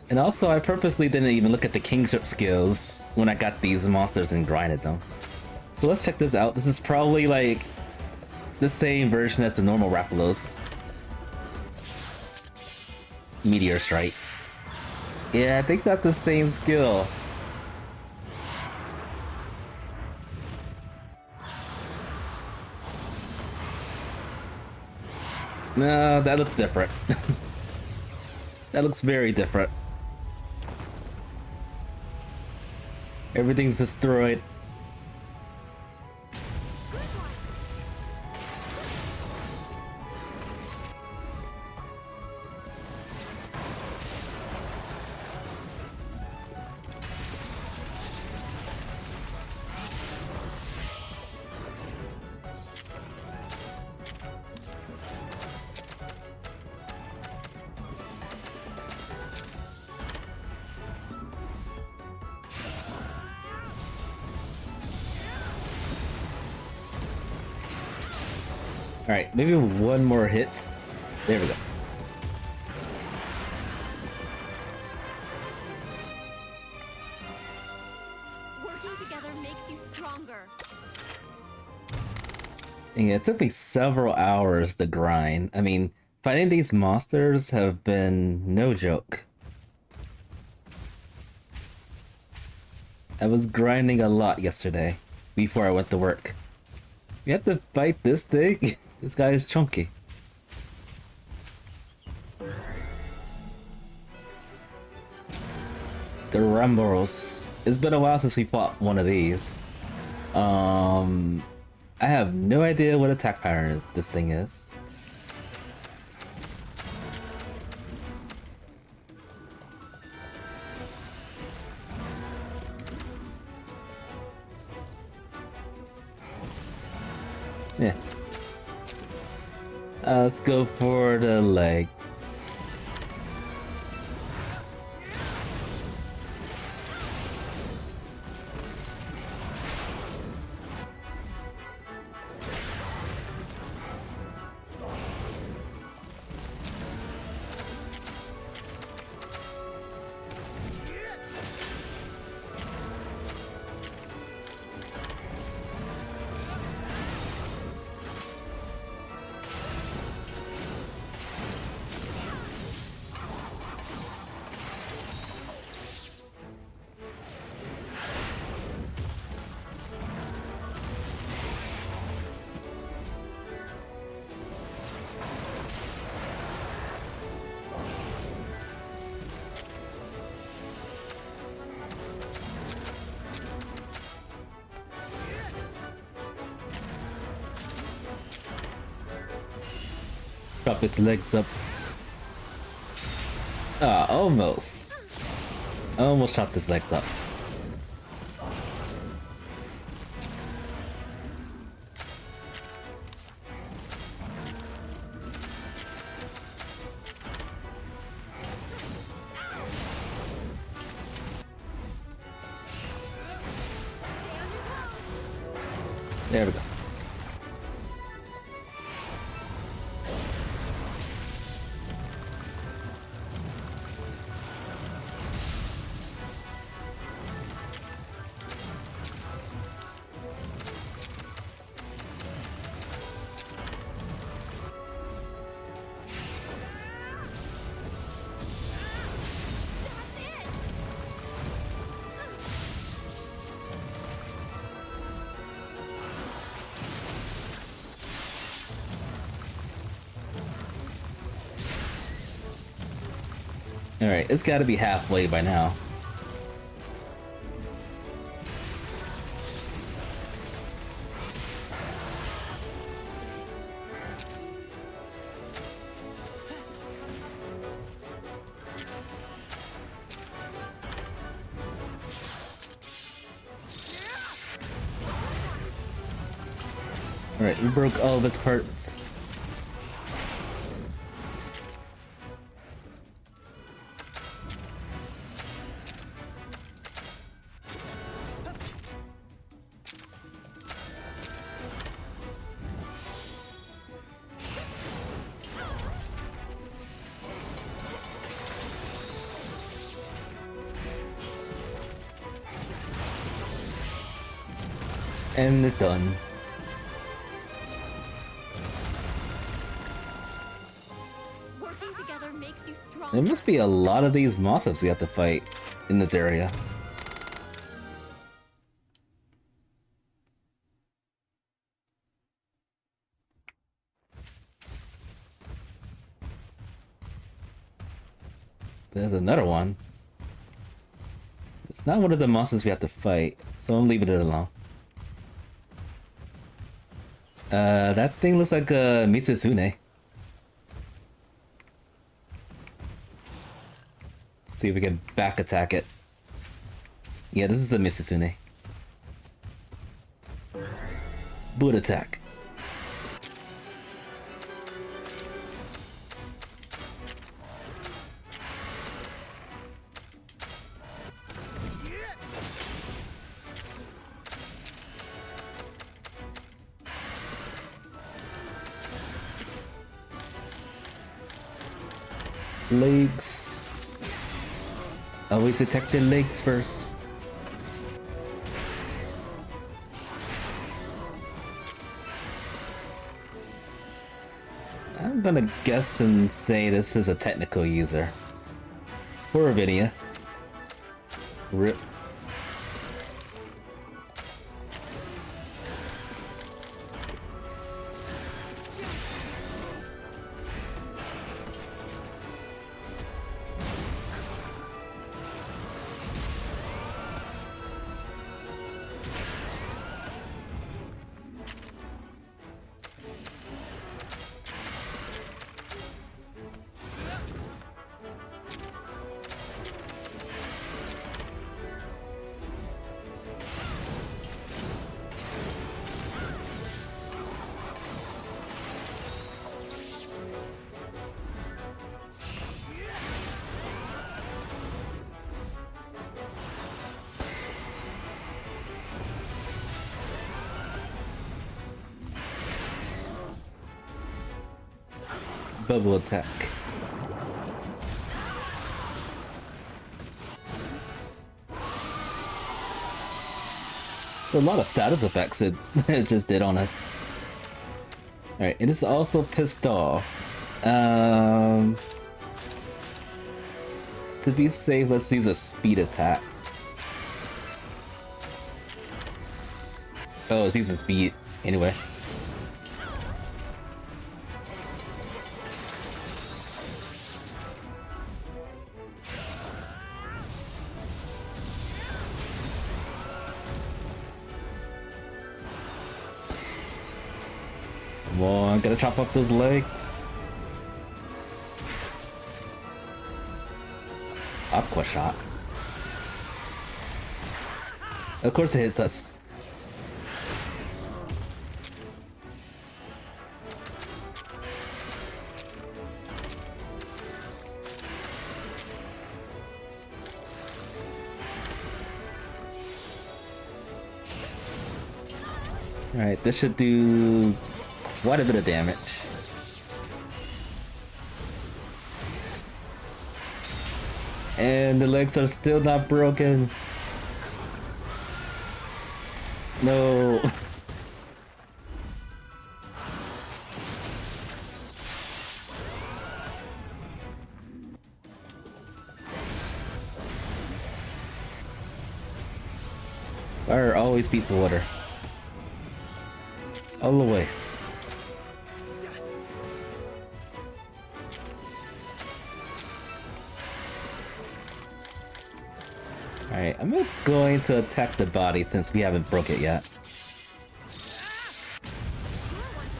And also, I purposely didn't even look at the Kingship skills when I got these monsters and grinded them. So let's check this out. This is probably like the same version as the normal Raphalos. Meteor Strike. Yeah, I think that's the same skill. No, that looks different. That looks very different. Everything's destroyed. Alright, maybe one more hit. There we go. Working together makes you stronger. Yeah, it took me several hours to grind. I mean, fighting these monsters have been no joke. I was grinding a lot yesterday before I went to work. You have to fight this thing? This guy is chunky. The Ramboros. It's been a while since we fought one of these. I have no idea what attack pattern this thing is. Yeah. Let's go for the leg. Chop its legs up. Ah, almost. I almost chopped his legs up. There we go. Alright, it's gotta be halfway by now. Alright, we broke all of its parts. And it's done. Working together makes you stronger. There must be a lot of these monsters we have to fight in this area. There's another one. It's not one of the monsters we have to fight, so I'm leaving it alone. That thing looks like a Mitsuzune. See if we can back attack it. Yeah, this is a Mitsuzune. Boot attack. Legs. Always attack the legs first. I'm gonna guess and say this is a technical user. Or a video. RIP. Bubble attack. It's a lot of status effects it just did on us. Alright, it is also pissed off. To be safe, let's use a speed attack. Oh, it's using speed anyway. Come on, gotta chop off those legs. Aqua shot. Of course it hits us. Alright, this should do quite a bit of damage. And the legs are still not broken. No. Fire always beats water. Always. Alright, I'm going to attack the body since we haven't broke it yet. You're one to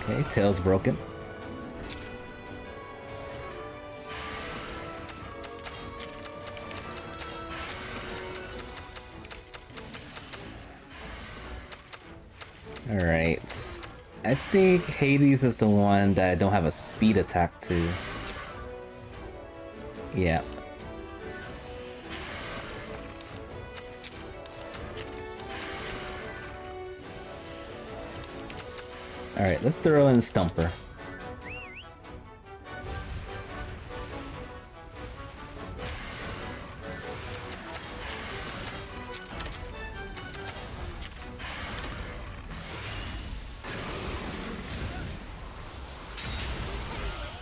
watch. Okay, tail's broken. Alright. I think Hades is the one that I don't have a speed attack to. Yeah. Alright, let's throw in Stumper.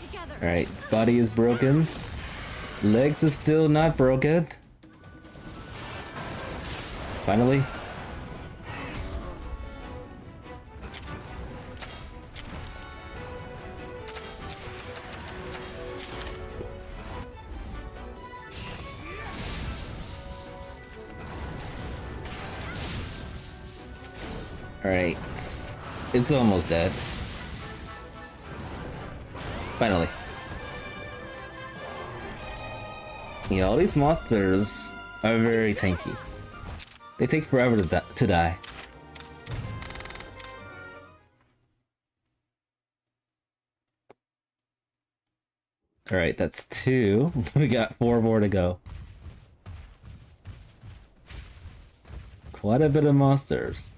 Together. Alright, body is broken. Legs is still not broken. Finally. Alright. It's almost dead. Finally. Yeah, all these monsters are very tanky. They take forever to die. Alright, that's 2. We got 4 more to go. Quite a bit of monsters.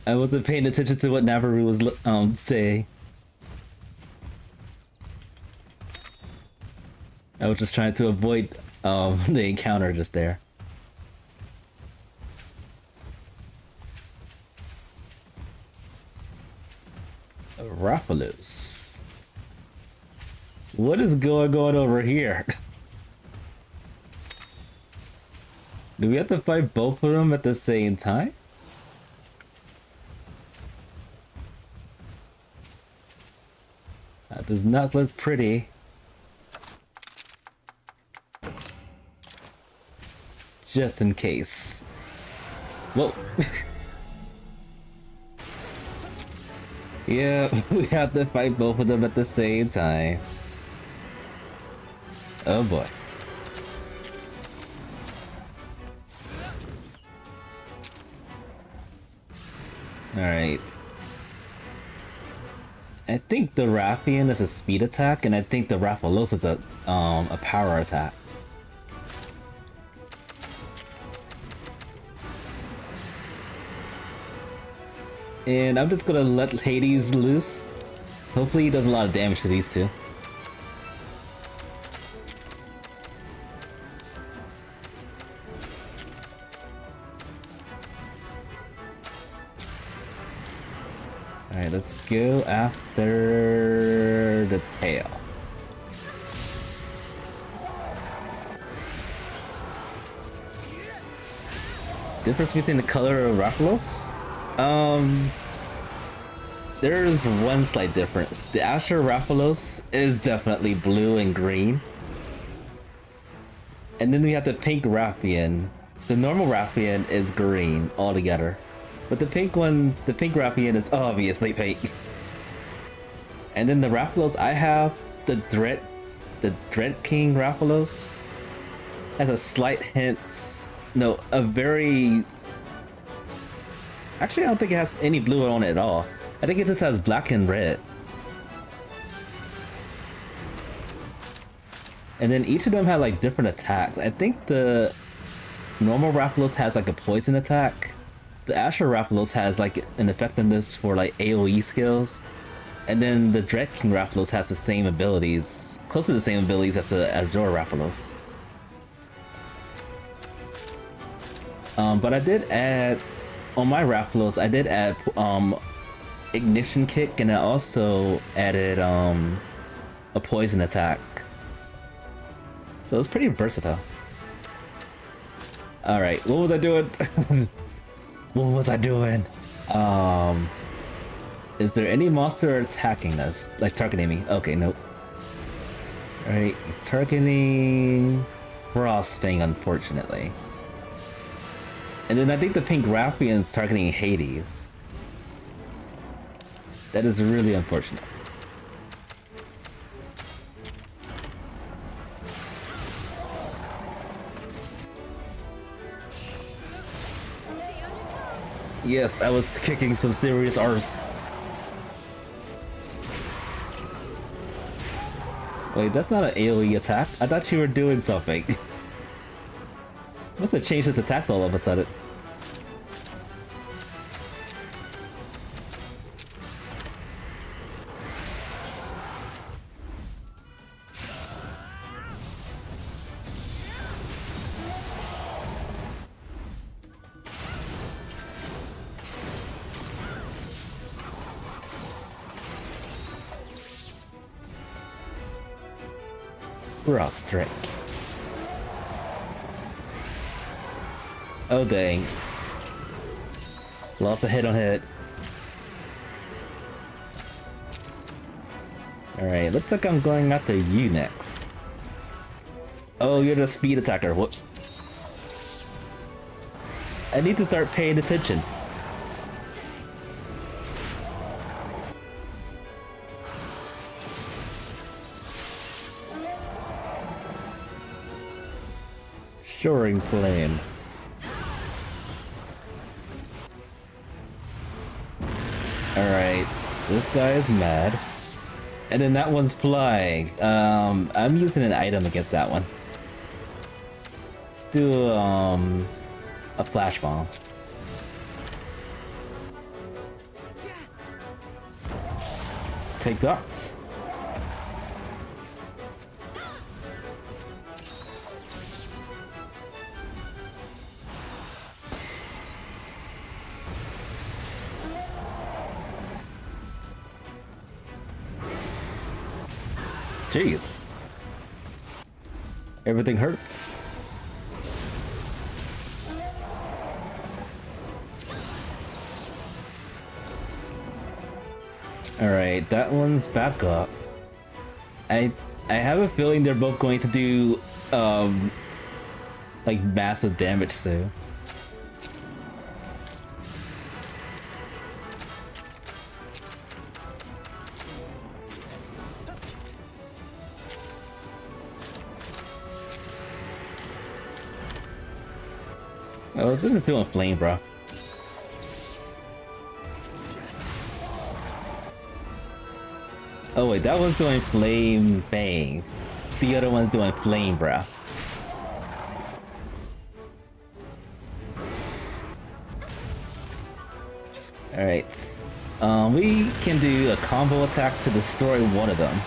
I wasn't paying attention to what Navarro was saying. I was just trying to avoid the encounter just there. Raphalos. What is going on over here? Do we have to fight both of them at the same time? That does not look pretty. Just in case. Whoa. Yeah, we have to fight both of them at the same time. Oh boy. Alright. I think the Raphian is a speed attack, and I think the Raphalos is a power attack. And I'm just gonna let Hades loose. Hopefully he does a lot of damage to these two. Alright, let's go after the tail. Difference between the color of Raphalos? There's one slight difference. The Asher Raphalos is definitely blue and green. And then we have the pink Raphian. The normal Raphian is green altogether. But the pink one, the pink Raphian is obviously pink. And then the Raphalos I have, the Dread King Raphalos, has a slight hint, no, a very... Actually, I don't think it has any blue on it at all. I think it just has black and red. And then each of them have like different attacks. I think the normal Raphalos has like a poison attack. The Asher Raphalos has like an effectiveness for like AoE skills. And then the Dread King Raphalos has the same abilities, close to the same abilities as the Azure Raphalos. But I did add, on my Raphalos, I did add ignition kick, and I also added a poison attack. So it's pretty versatile. Alright, what was I doing? What was I doing? Is there any monster attacking us? Like targeting me? Okay, nope. Alright, he's targeting Frostfang, unfortunately. And then I think the pink Raffian's targeting Hades. That is really unfortunate. Yes, I was kicking some serious arse. Wait, that's not an AoE attack. I thought you were doing something. Must have changed his attacks all of a sudden. Frost Strike. Oh dang. Lost a hit on hit. Alright, looks like I'm going after you next. Oh, you're the speed attacker. Whoops. I need to start paying attention. Shoring Flame. Alright, this guy is mad. And then that one's flying. I'm using an item against that one. Let's do a flash bomb. Take that. Jeez. Everything hurts. Alright, that one's back up. I have a feeling they're both going to do like massive damage soon. Oh, this is doing flame, bro. Oh wait, that one's doing flame bang. The other one's doing flame, bro. Alright. We can do a combo attack to destroy one of them.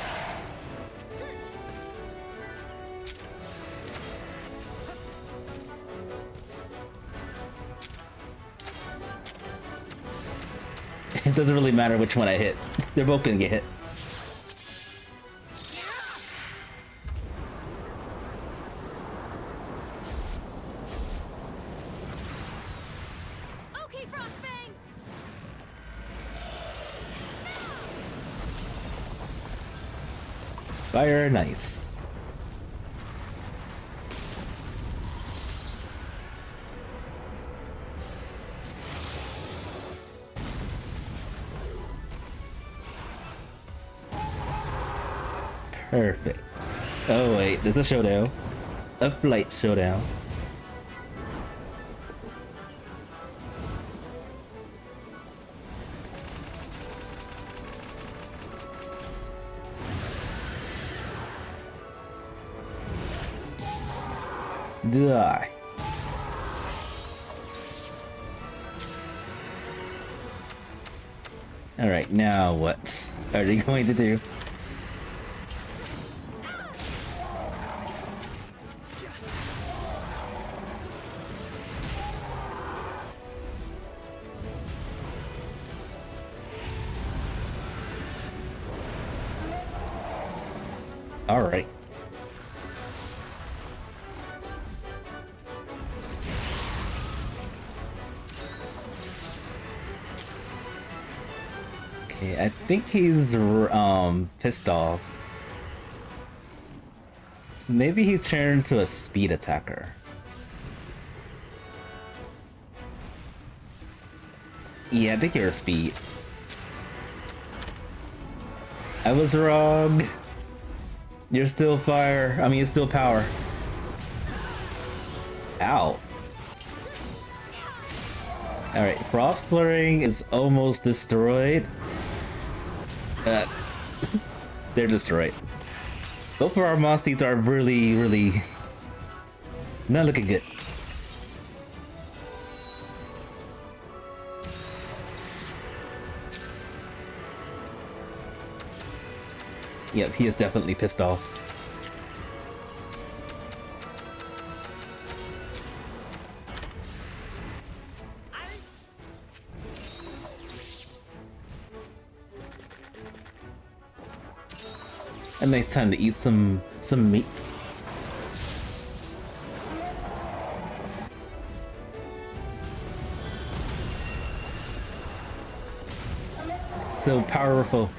It doesn't really matter which one I hit. They're both gonna get hit. Okay, Frostfang. Fire, nice. Perfect. Oh wait, there's a showdown. A flight showdown. Die. Alright, now what are they going to do? Alright. Okay, I think he's pissed off. So maybe he turned to a speed attacker. Yeah, I think you're a speed. I was wrong. You're still fire. I mean, you're still power. Ow. Alright, Frost Flurrying is almost destroyed. They're destroyed. Both of our Monsties are really not looking good. Yep, he is definitely pissed off. A nice time to eat some meat. So powerful.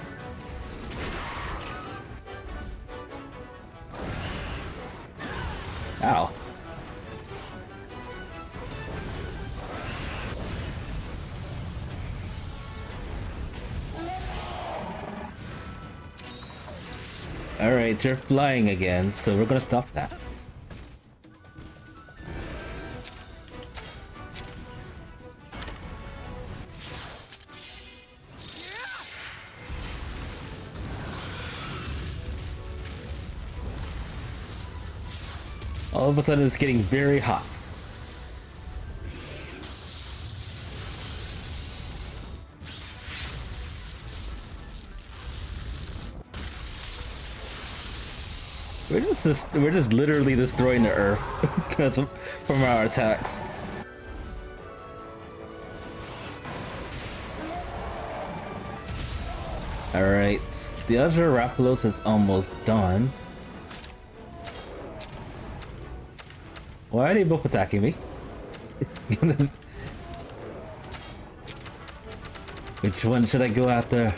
Ow. Alright, you're flying again, so we're gonna stop that. All of a sudden it's getting very hot. We're just literally destroying the earth because from our attacks. Alright, the other Raphalos is almost done. Why are they both attacking me? Which one should I go after?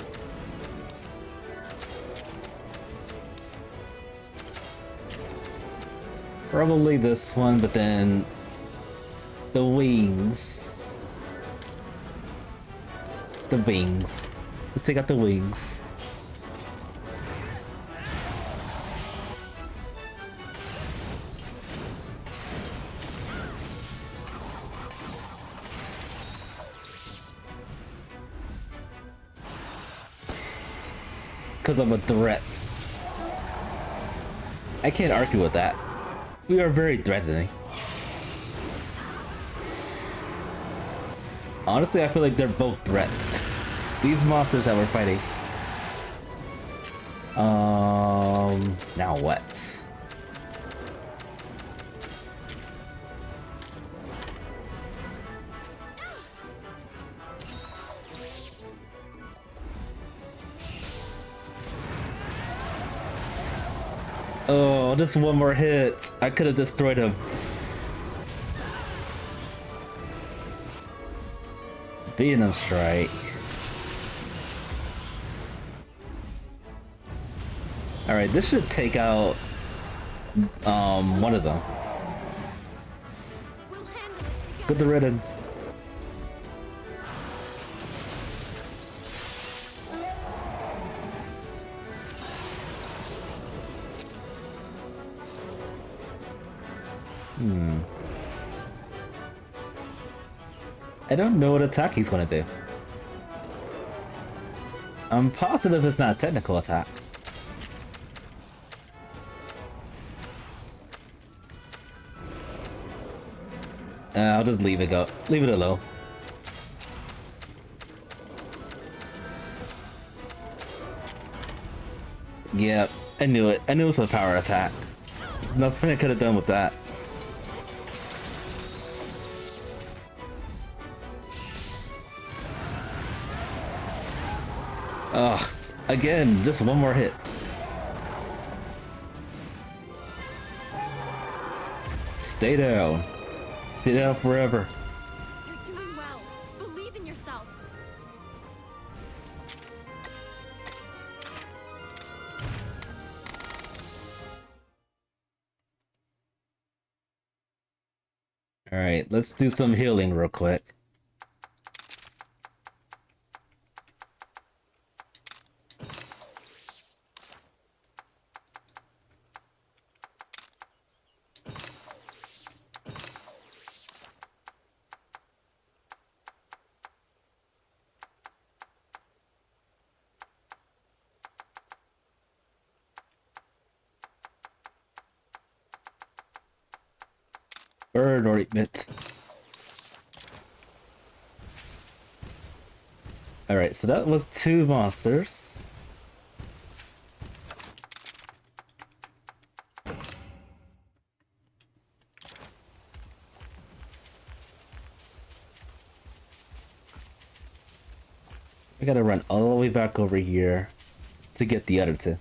Probably this one, but then the wings. The wings. Let's take out the wings. Because I'm a threat. I can't argue with that. We are very threatening. Honestly, I feel like they're both threats. These monsters that we're fighting. Now what? Oh, just one more hit. I could have destroyed him. Venom Strike. Alright, this should take out one of them. We'll handle it together. Good riddance. I don't know what attack he's gonna do. I'm positive it's not a technical attack. I'll just leave it go. Leave it alone. Yeah, I knew it. I knew it was a power attack. There's nothing I could have done with that. Ugh, again, just one more hit. Stay down. Stay down forever. You're doing well. Believe in yourself. Alright, let's do some healing real quick. Burn ointment. Alright, so that was 2 monsters. I gotta run all the way back over here to get the other 2.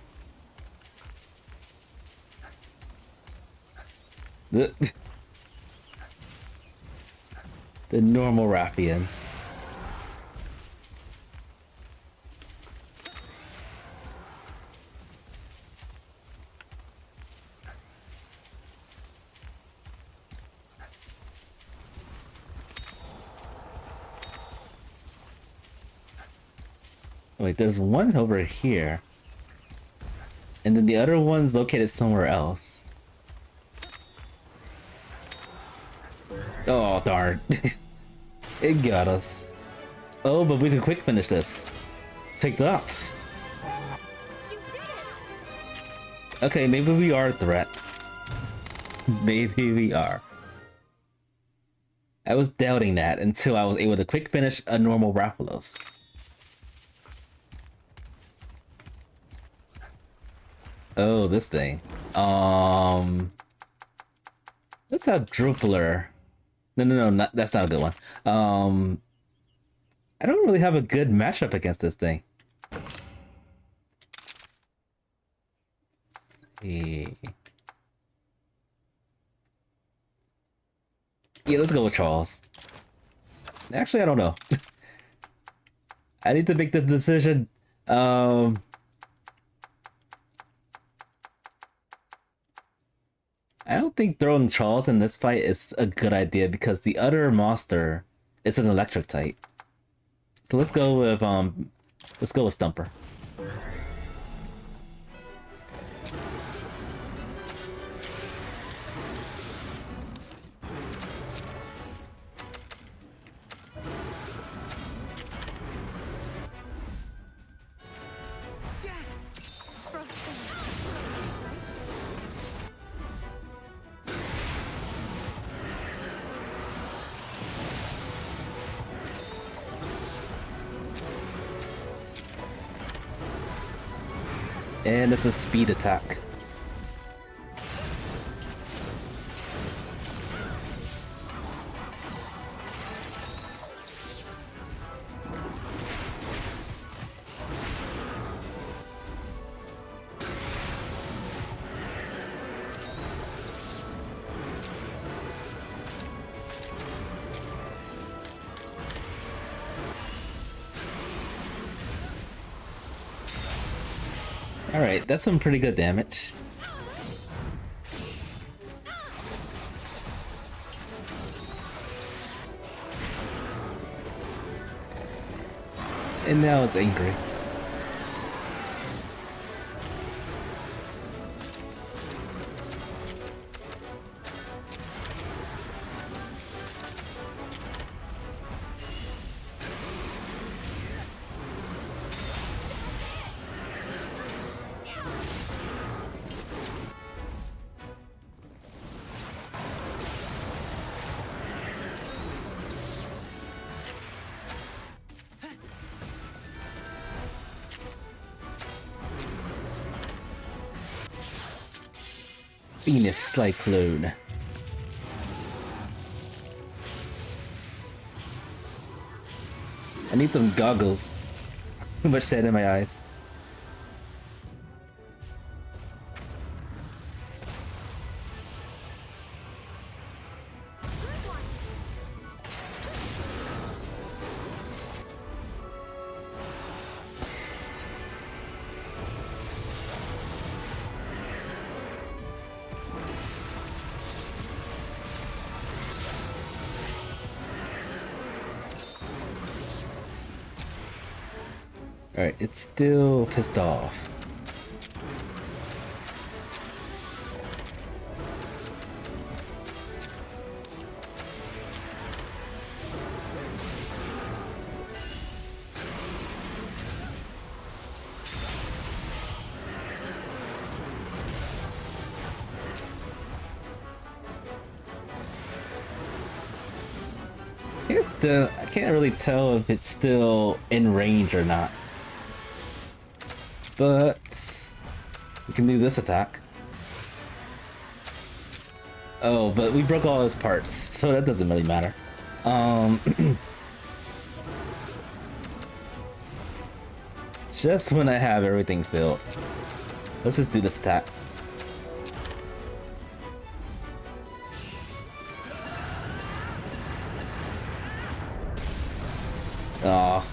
The normal Raffian. Wait, there's one over here. And then the other one's located somewhere else. Oh, darn. It got us. Oh, but we can quick finish this. Take that. You did it! Okay, maybe we are a threat. Maybe we are. I was doubting that until I was able to quick finish a normal Rathalos. Oh, this thing. Let's have Drupler. No, that's not a good one. I don't really have a good matchup against this thing. Let's see. Yeah, let's go with Charles. Actually, I don't know. I need to make the decision. I don't think throwing Charles in this fight is a good idea because the other monster is an electric type. So let's go with Stumper. And it's a speed attack. Alright, that's some pretty good damage. And now it's angry. Venus Cyclone. I need some goggles. Too much sand in my eyes. Alright, it's still pissed off. I can't really tell if it's still in range or not. But we can do this attack. Oh, but we broke all his parts, so that doesn't really matter. Just when I have everything filled. Let's just do this attack. Aw.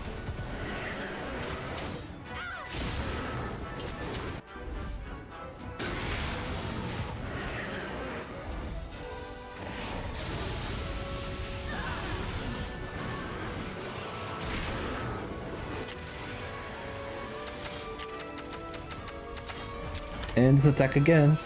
And let's attack again.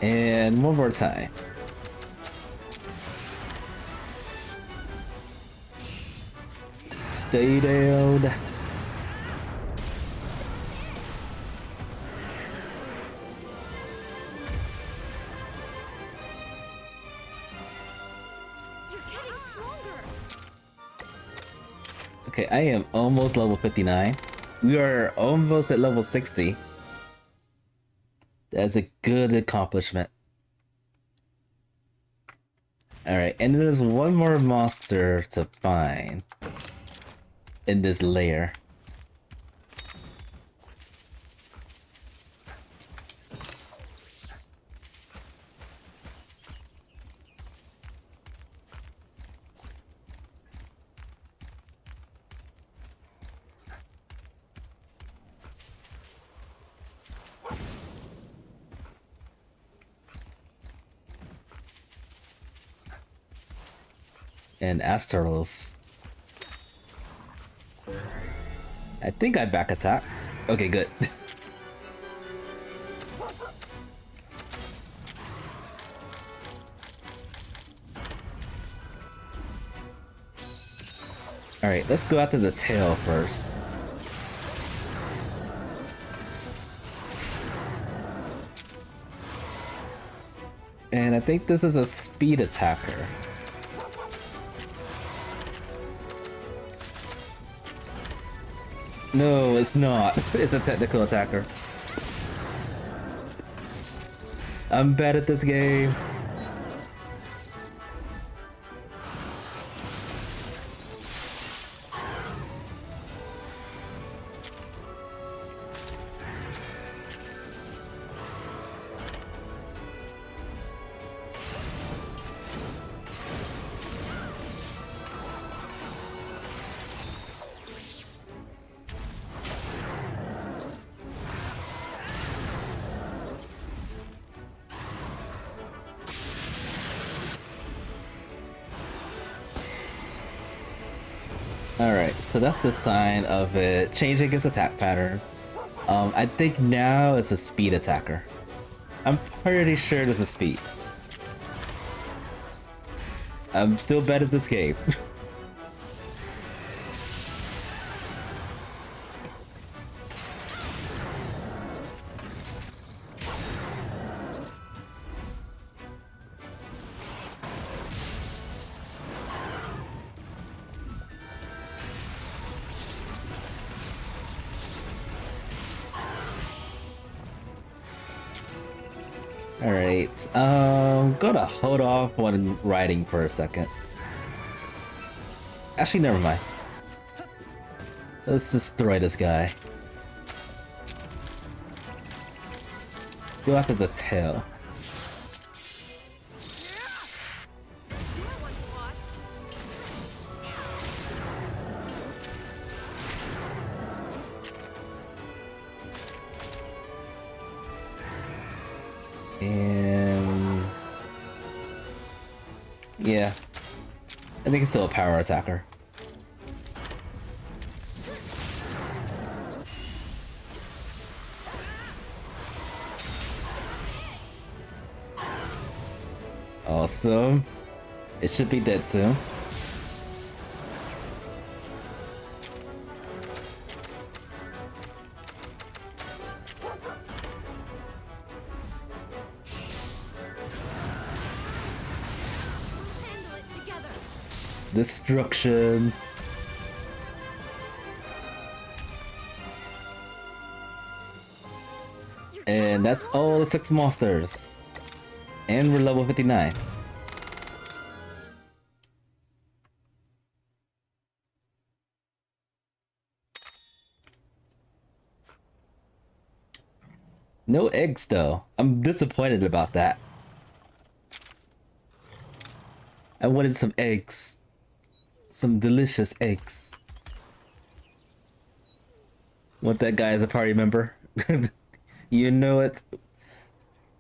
And one more time. Stay down. You're getting stronger. Okay, I am almost level 59. We are almost at level 60. That's a good accomplishment. Alright, and there's one more monster to find in this layer. And Asteros. I think I back attack. Okay, good. Alright, let's go after the tail first. And I think this is a speed attacker. No, it's not. It's a technical attacker. I'm bad at this game. Alright, so that's the sign of it changing its attack pattern. I think now it's a speed attacker. I'm pretty sure it's a speed. I'm still bad at this game. Alright, gonna hold off on riding for a second. Actually, never mind. Let's destroy this guy. Go after the tail. You are one to watch. And yeah, I think it's still a power attacker. Awesome. It should be dead soon. Handle it together. Destruction. And that's all the 6 monsters. And we're level 59. No eggs though. I'm disappointed about that. I wanted some eggs. Some delicious eggs. Want that guy as a party member? You know it.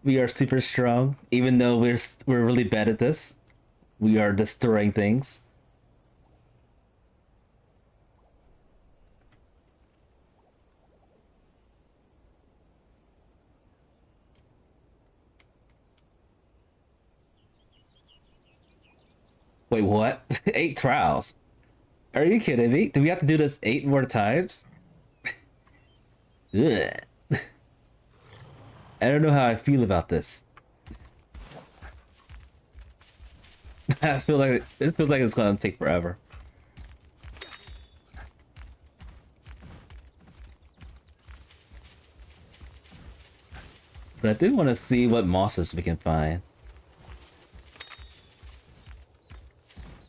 We are super strong, even though we're really bad at this. We are destroying things. Wait, what? 8 trials? Are you kidding me? Do we have to do this 8 more times? Ugh. I don't know how I feel about this. I feel like it feels like it's gonna take forever. But I do want to see what monsters we can find.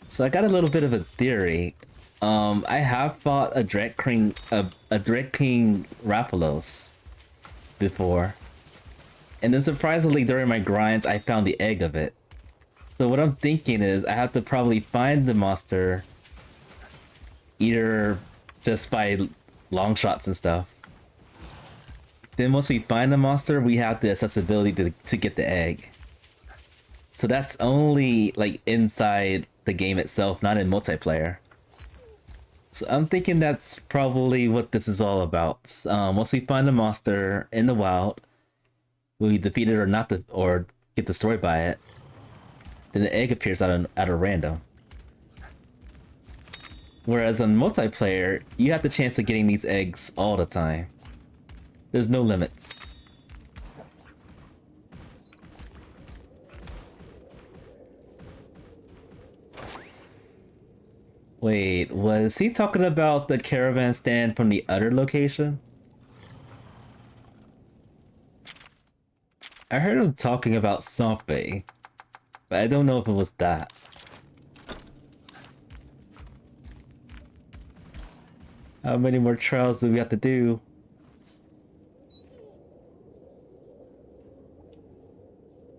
So I got a little bit of a theory. I have fought a Dread King, a Dread King Raphalos before. And then surprisingly during my grinds, I found the egg of it. So what I'm thinking is I have to probably find the monster either just by long shots and stuff. Then once we find the monster, we have the accessibility to get the egg. So that's only like inside the game itself, not in multiplayer. So I'm thinking that's probably what this is all about. Once we find the monster in the wild, we defeat it or not, or get destroyed by it, then the egg appears out of random. Whereas on multiplayer, you have the chance of getting these eggs all the time. There's no limits. Wait, was he talking about the caravan stand from the other location? I heard him talking about something, but I don't know if it was that. How many more trials do we have to do?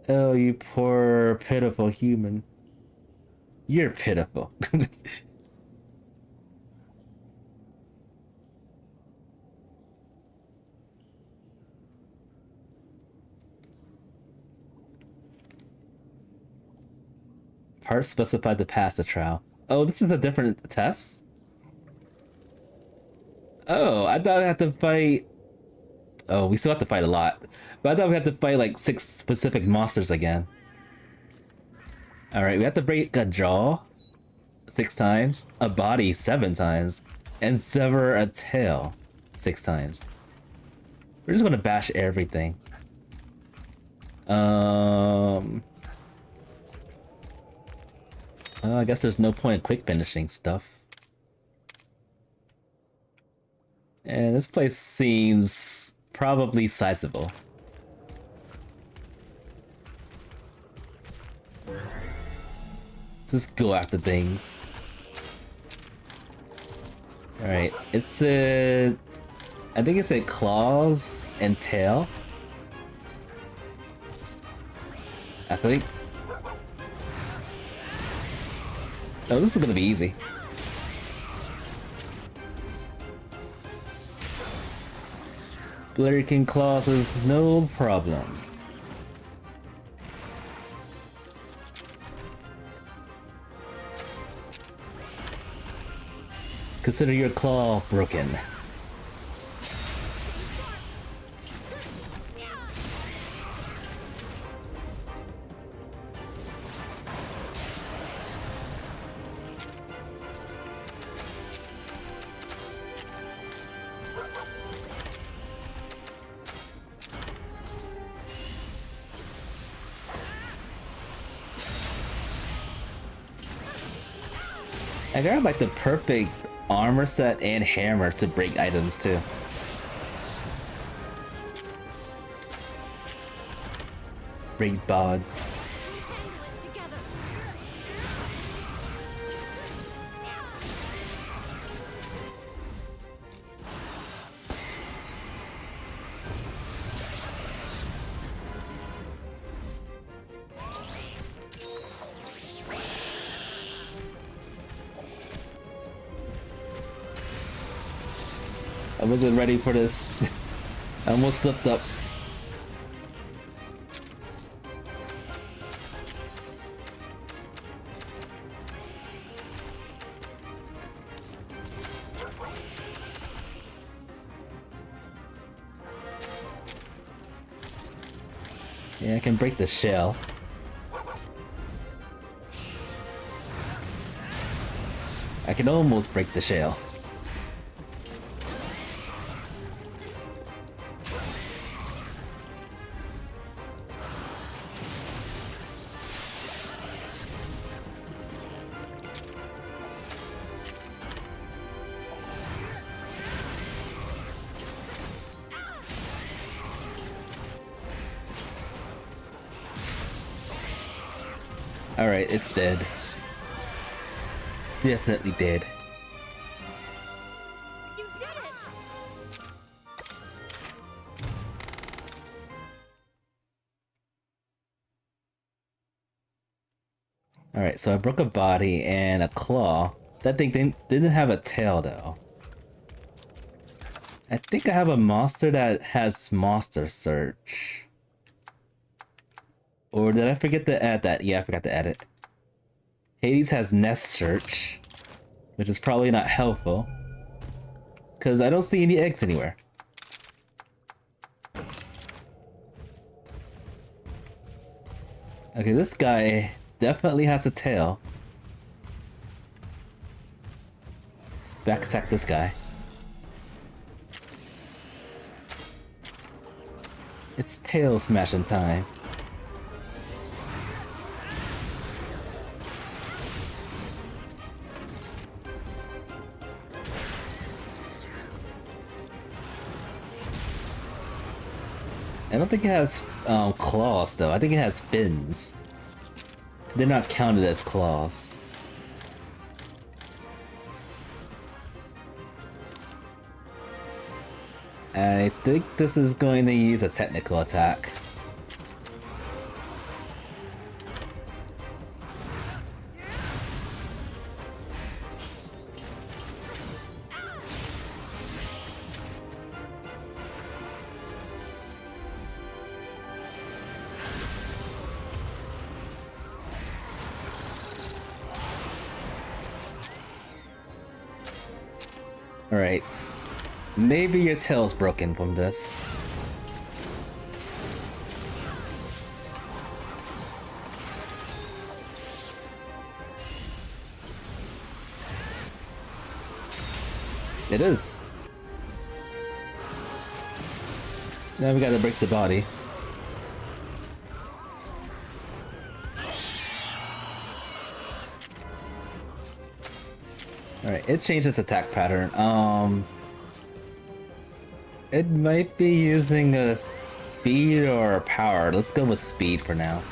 Oh, you poor, pitiful human. You're pitiful. Parts specified to pass the trial. Oh, this is a different test? Oh, I thought I had to fight... Oh, we still have to fight a lot. But I thought we had to fight like 6 specific monsters again. Alright, we have to break a jaw 6 times, a body 7 times, and sever a tail 6 times. We're just gonna bash everything. I guess there's no point in quick finishing stuff. And this place seems probably sizable. Just go after things. Alright, it's a... I think it's a claws and tail. I think. Oh, this is gonna be easy. Blurking claws is no problem. Consider your claw broken. I got like the perfect armor set and hammer to break items too. Break bods. Handle it together. I wasn't ready for this. I almost slipped up. Yeah, I can break the shell. I can almost break the shell. Alright, it's dead. Definitely dead. You did it! Alright, so I broke a body and a claw. That thing didn't have a tail though. I think I have a monster that has monster search. Or did I forget to add that? Yeah, I forgot to add it. Hades has nest search, which is probably not helpful. Because I don't see any eggs anywhere. Okay, this guy definitely has a tail. Let's back attack this guy. It's tail smashing time. I don't think it has claws though. I think it has fins. They're not counted as claws. I think this is going to use a technical attack. Alright. Maybe your tail's broken from this. It is. Now we gotta break the body. Alright, it changed its attack pattern. It might be using a speed or a power. Let's go with speed for now.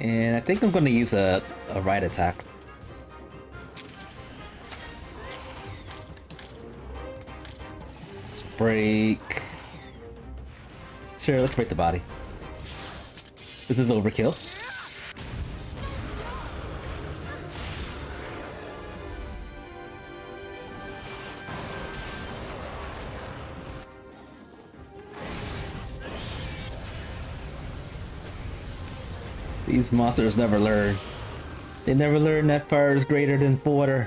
And I think I'm gonna use a right attack. Let's break. Sure, let's break the body. This is overkill. These monsters never learn. They never learn that fire is greater than water.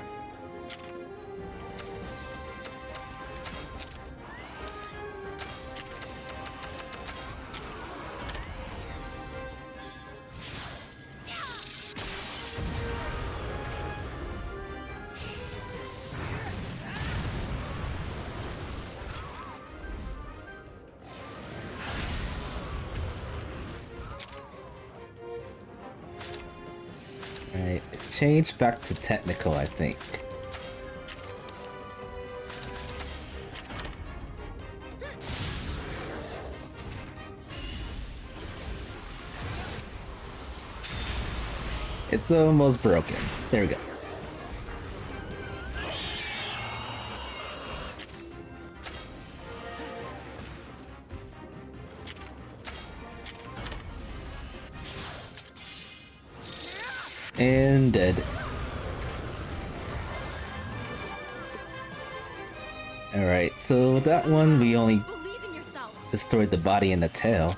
Alright, change back to technical, I think. It's almost broken. There we go. And dead. Alright, so with that one we only Believe in yourself. destroyed the body and the tail.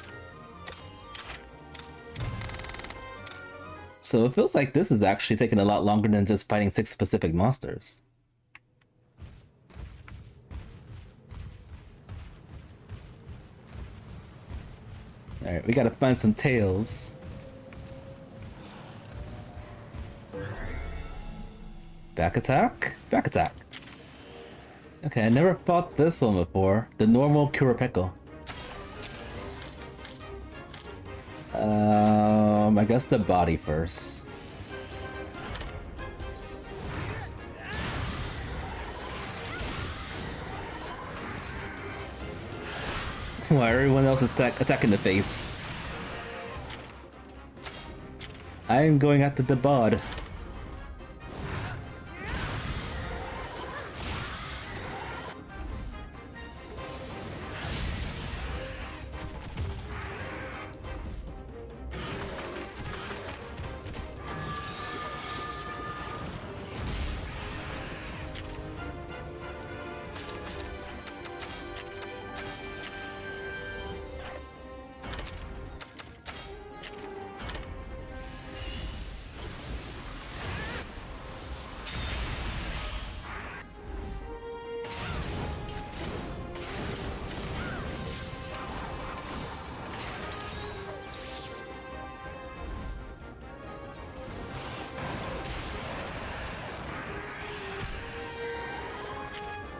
So it feels like this is actually taking a lot longer than just fighting 6 specific monsters. Alright, we gotta find some tails. Back attack? Back attack. Okay, I never fought this one before. The normal Kurapeko. I guess the body first. Why everyone else is attacking the face? I am going after the bod.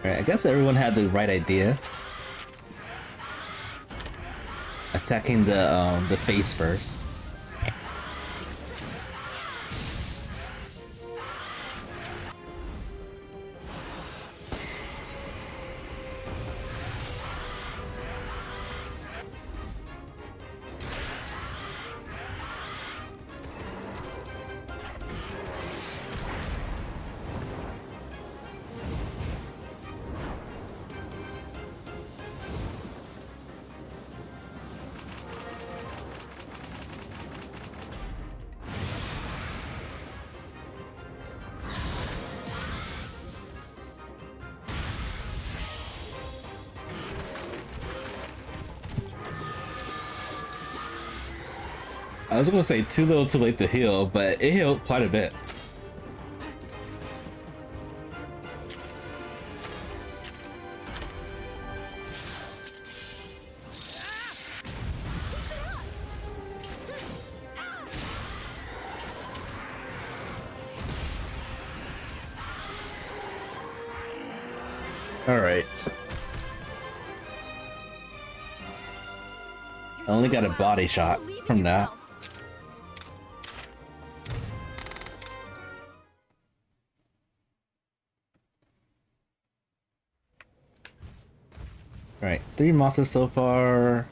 Alright, I guess everyone had the right idea. Attacking the face first. I was gonna say too little too late to heal, but it healed quite a bit. Alright. I only got a body shot Believe in from that. yourself. Alright, 3 monsters so far.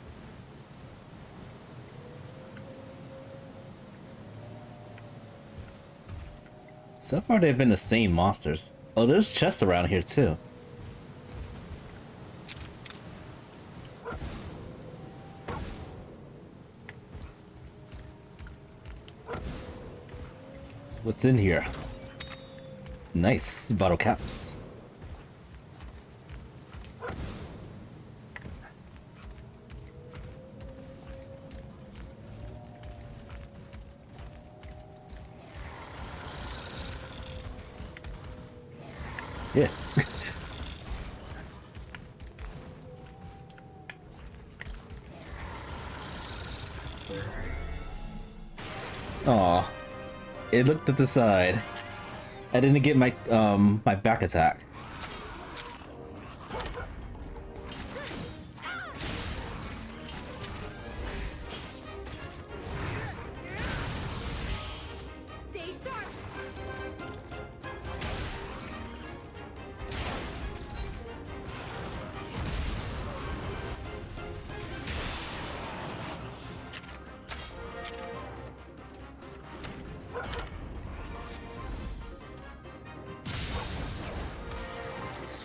So far they've been the same monsters. Oh, there's chests around here too. What's in here? Nice bottle caps. Yeah. Aw. It looked at the side. I didn't get my my back attack. Stay sharp.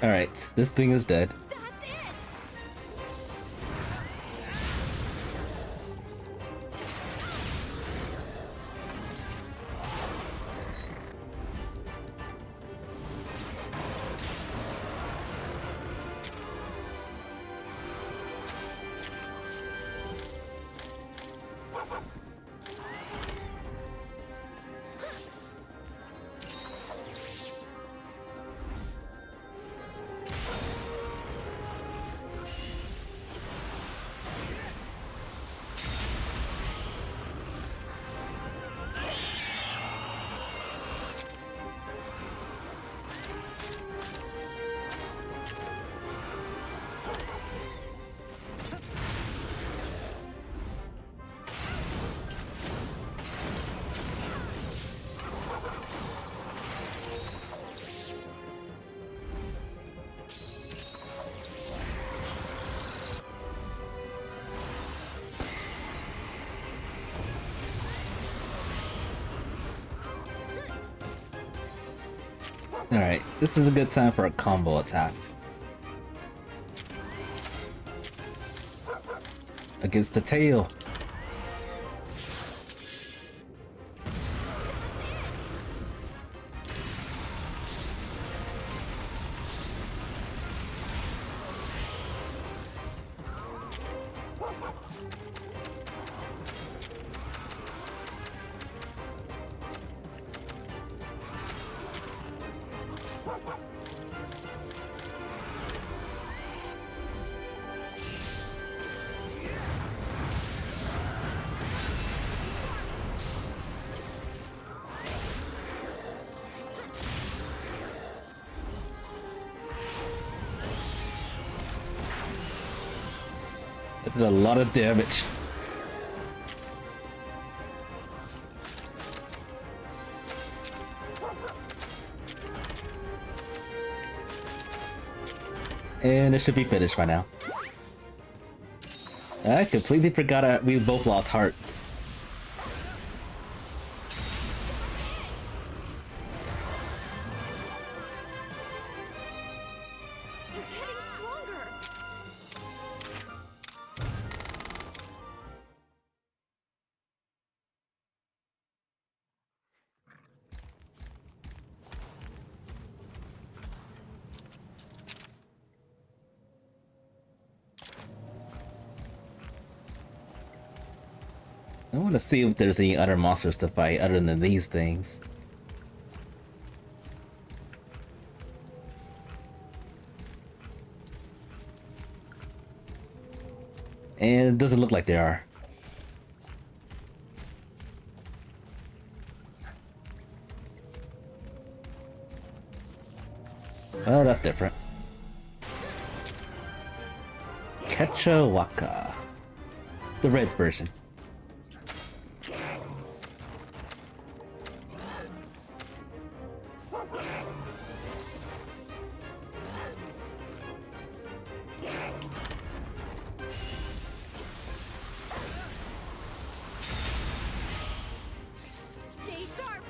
Alright, this thing is dead. That's it. Alright, this is a good time for a combo attack. Against the tail. It did a lot of damage. And it should be finished by now. I completely forgot we both lost hearts. You're getting stronger. I want to see if there's any other monsters to fight other than these things. And it doesn't look like there are. Oh, that's different. Wkly. The red version. Stay sharp.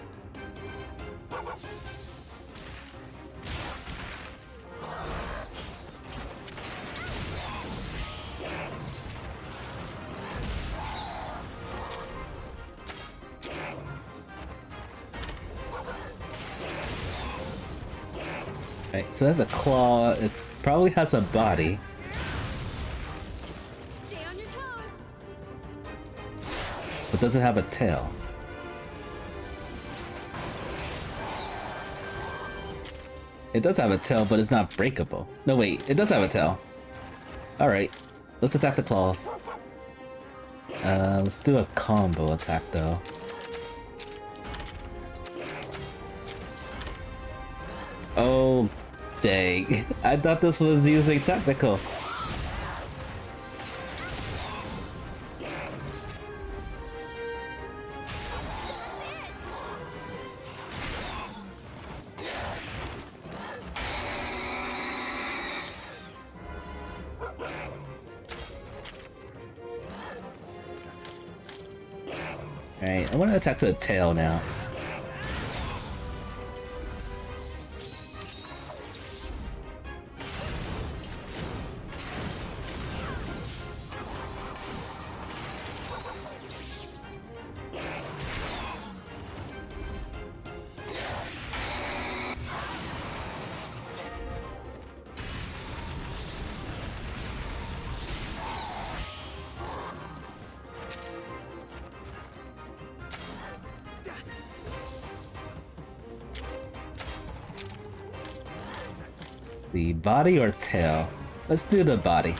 Right, so that's a claw. It probably has a body. Stay on your toes. But does it have a tail? It does have a tail, but it's not breakable. No, wait, it does have a tail. Alright, let's attack the claws. Let's do a combo attack though. Oh, dang. I thought this was using technical. Alright, I want to attack to the tail now. The body or tail? Let's do the body.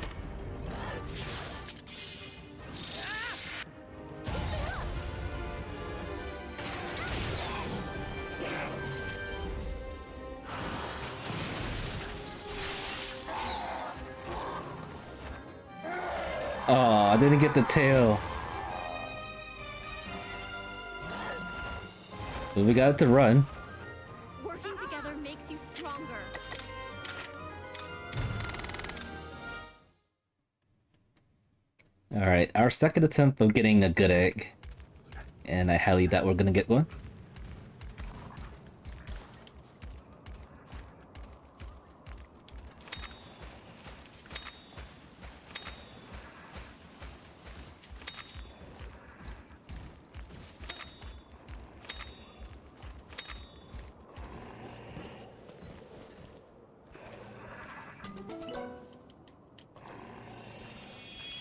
Oh, I didn't get the tail. But we got it to run. Working together makes you stronger. Alright, our second attempt of getting a good egg. And I highly doubt we're gonna get one.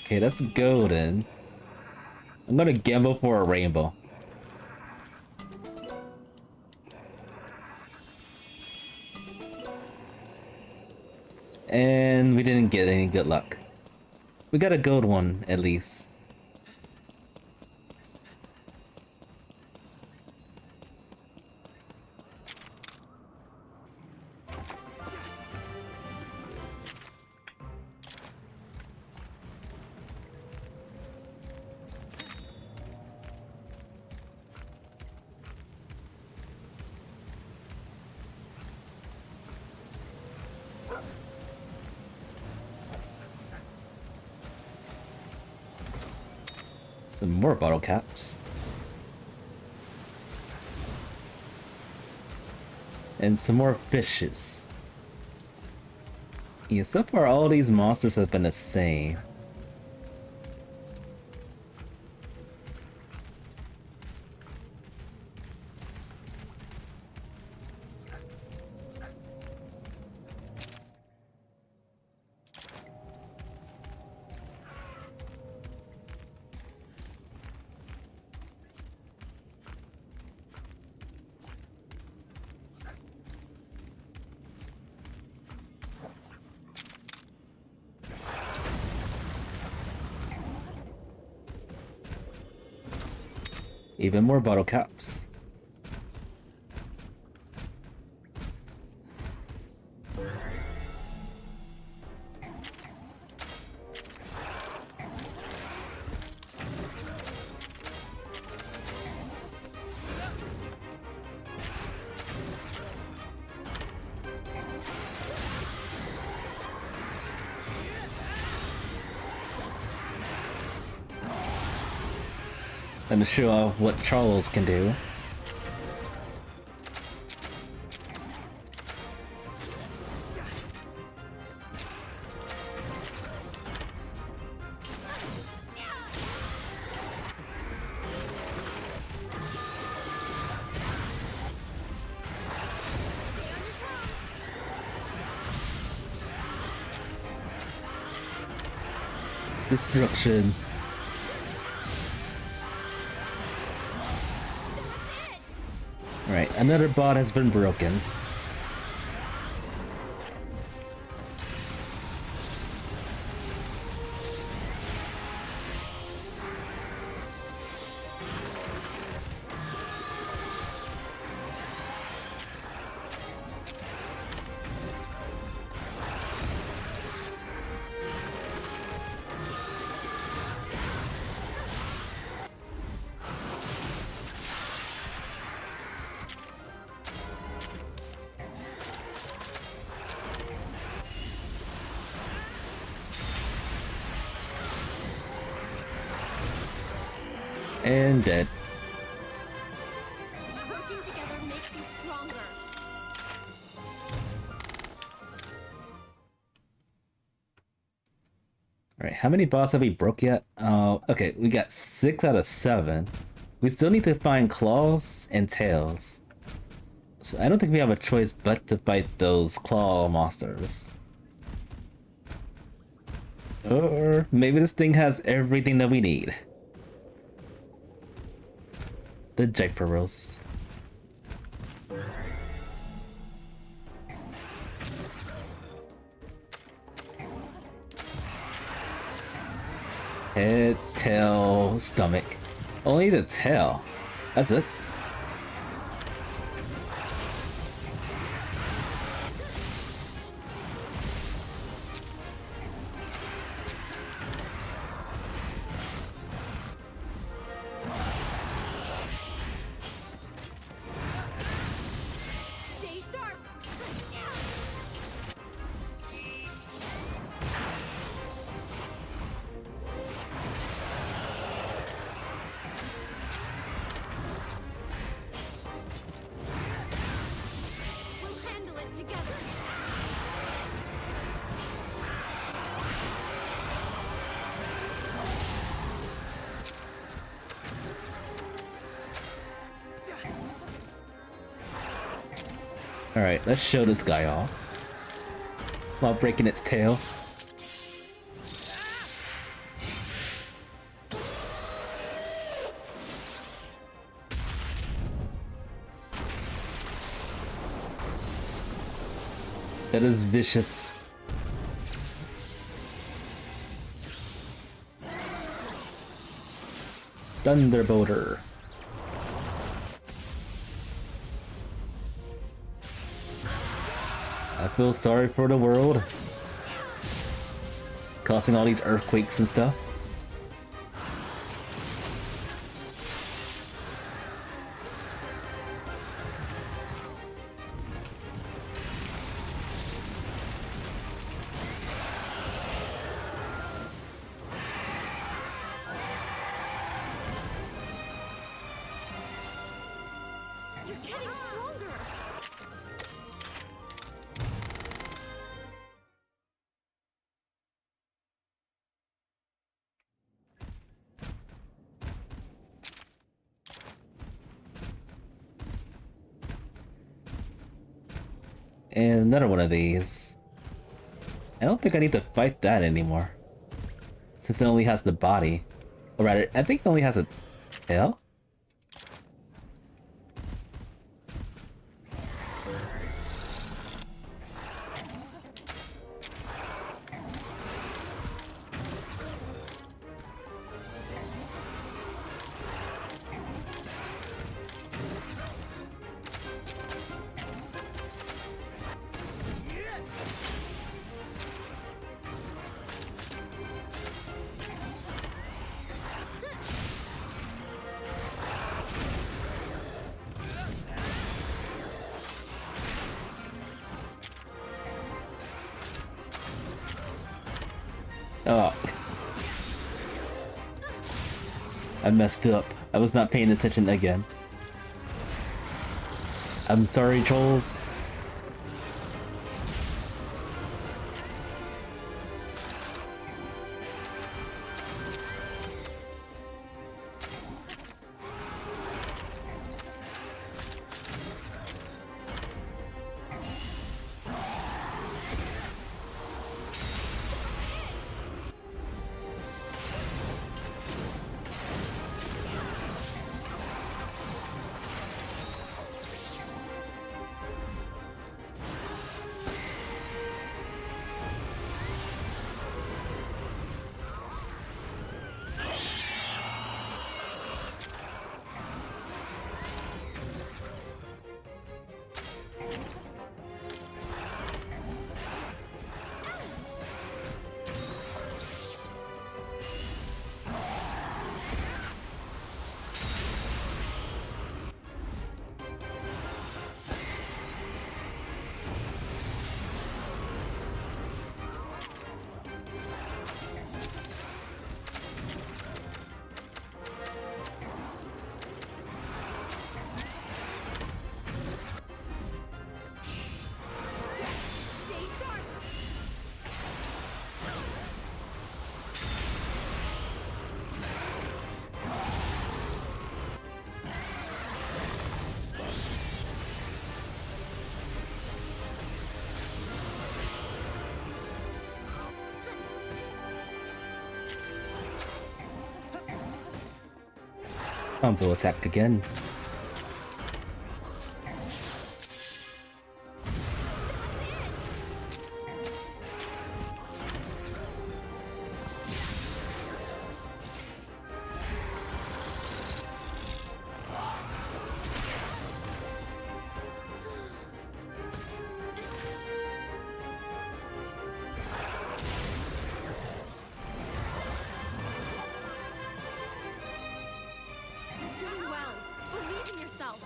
Okay, that's golden. I'm gonna gamble for a rainbow. And we didn't get any good luck. We got a gold one, at least. Some more bottle caps. And some more fishes. Yeah, so far all these monsters have been the same. Even more bottle caps. And to show off what Charles can do. Destruction. Alright, another bot has been broken. And dead. Working together makes you stronger. Alright, how many boss have we broke yet? Okay, we got 6 out of 7. We still need to find claws and tails. So I don't think we have a choice but to fight those claw monsters. Or maybe this thing has everything that we need. The Jagperos. Head, tail, stomach. Only the tail. That's it. Stay sharp. We'll handle it together. Alright, let's show this guy off. While breaking its tail. That is vicious. Thunderbolter. I feel sorry for the world. Causing all these earthquakes and stuff. You're getting stronger. And another one of these. I don't think I need to fight that anymore. Since it only has the body. Or rather, I think it only has a tail? Oh. I messed up. I was not paying attention again. I'm sorry, trolls. Combo attack again. You're doing well. Believe in yourself.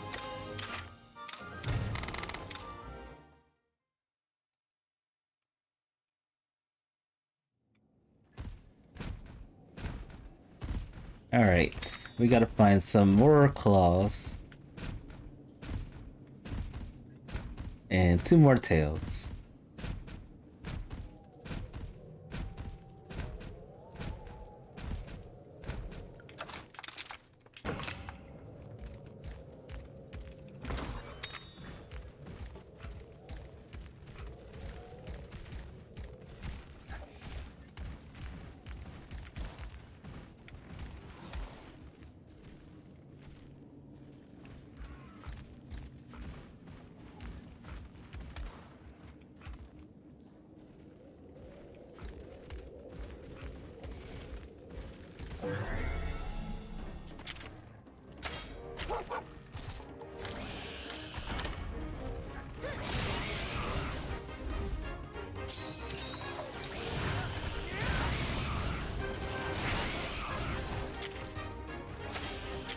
Alright, we gotta find some more claws. And 2 more tails.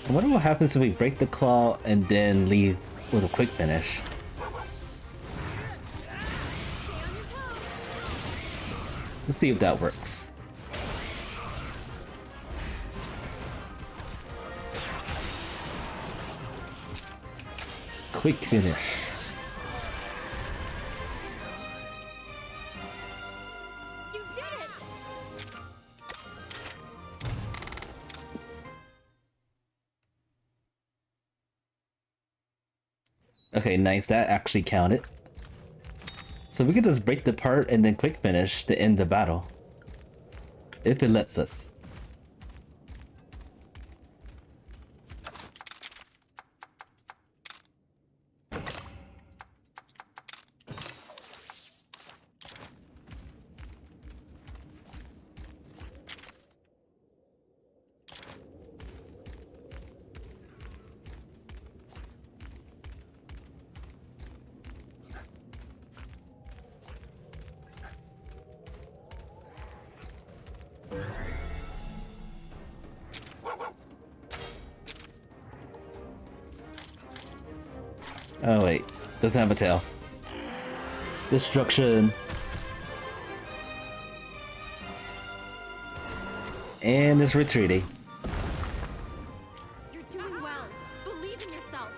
I wonder what happens if we break the claw and then leave with a quick finish. Let's see if that works. Quick finish. You did it! Okay, nice, that actually counted. So we can just break the part and then quick finish to end the battle. If it lets us. Oh wait, doesn't have a tail. Destruction. And it's retreating. You're doing well. Believe in yourself.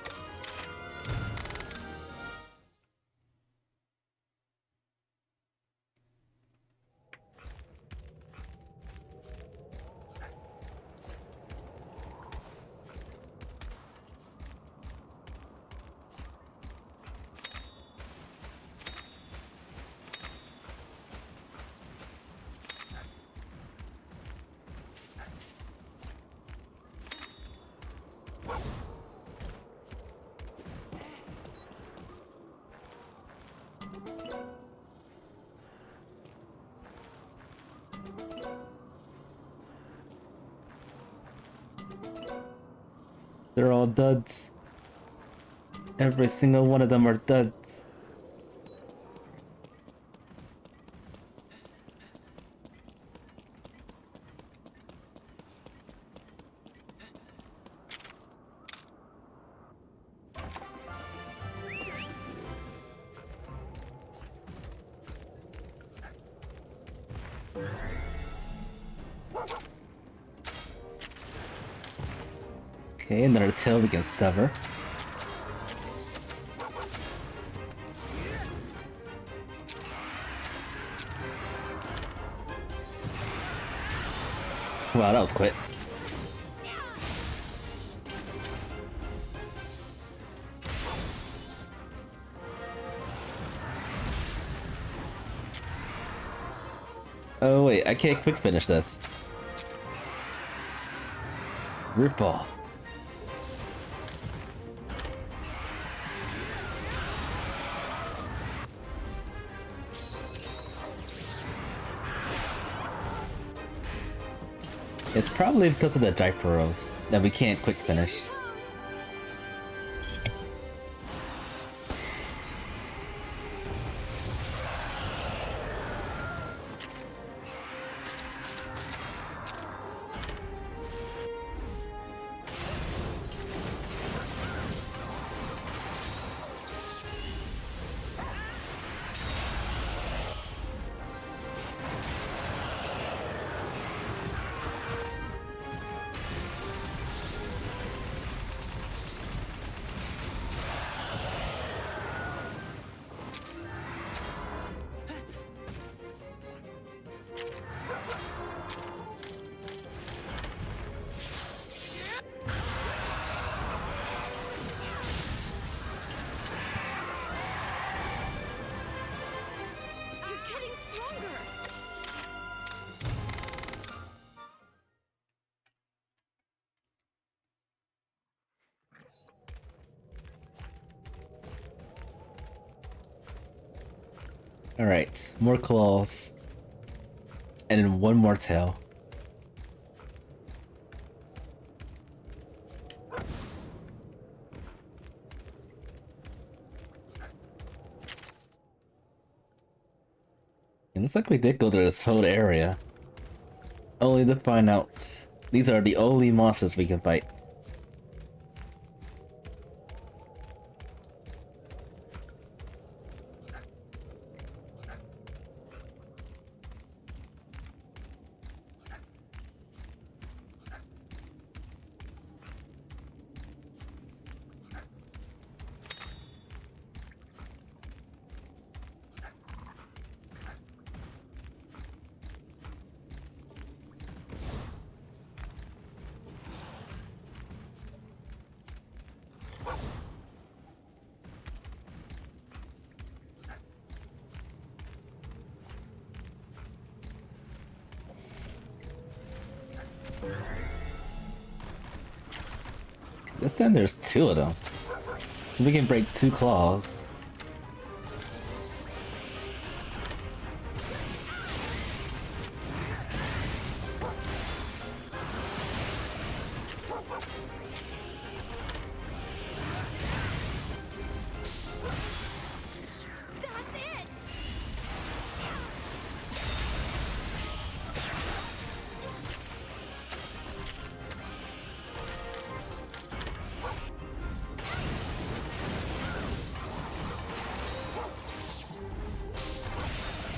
They're all duds. Every single one of them are duds. Okay, another tail we can sever. Wow, that was quick. Oh wait, I can't quick finish this. Rip off. It's probably because of the Gyperos that we can't quick finish. You're getting stronger. Alright, more claws. And then one more tail. It looks like we did go to this whole area. Only to find out these are the only monsters we can fight. This time there's two of them. So we can break two claws. That's it.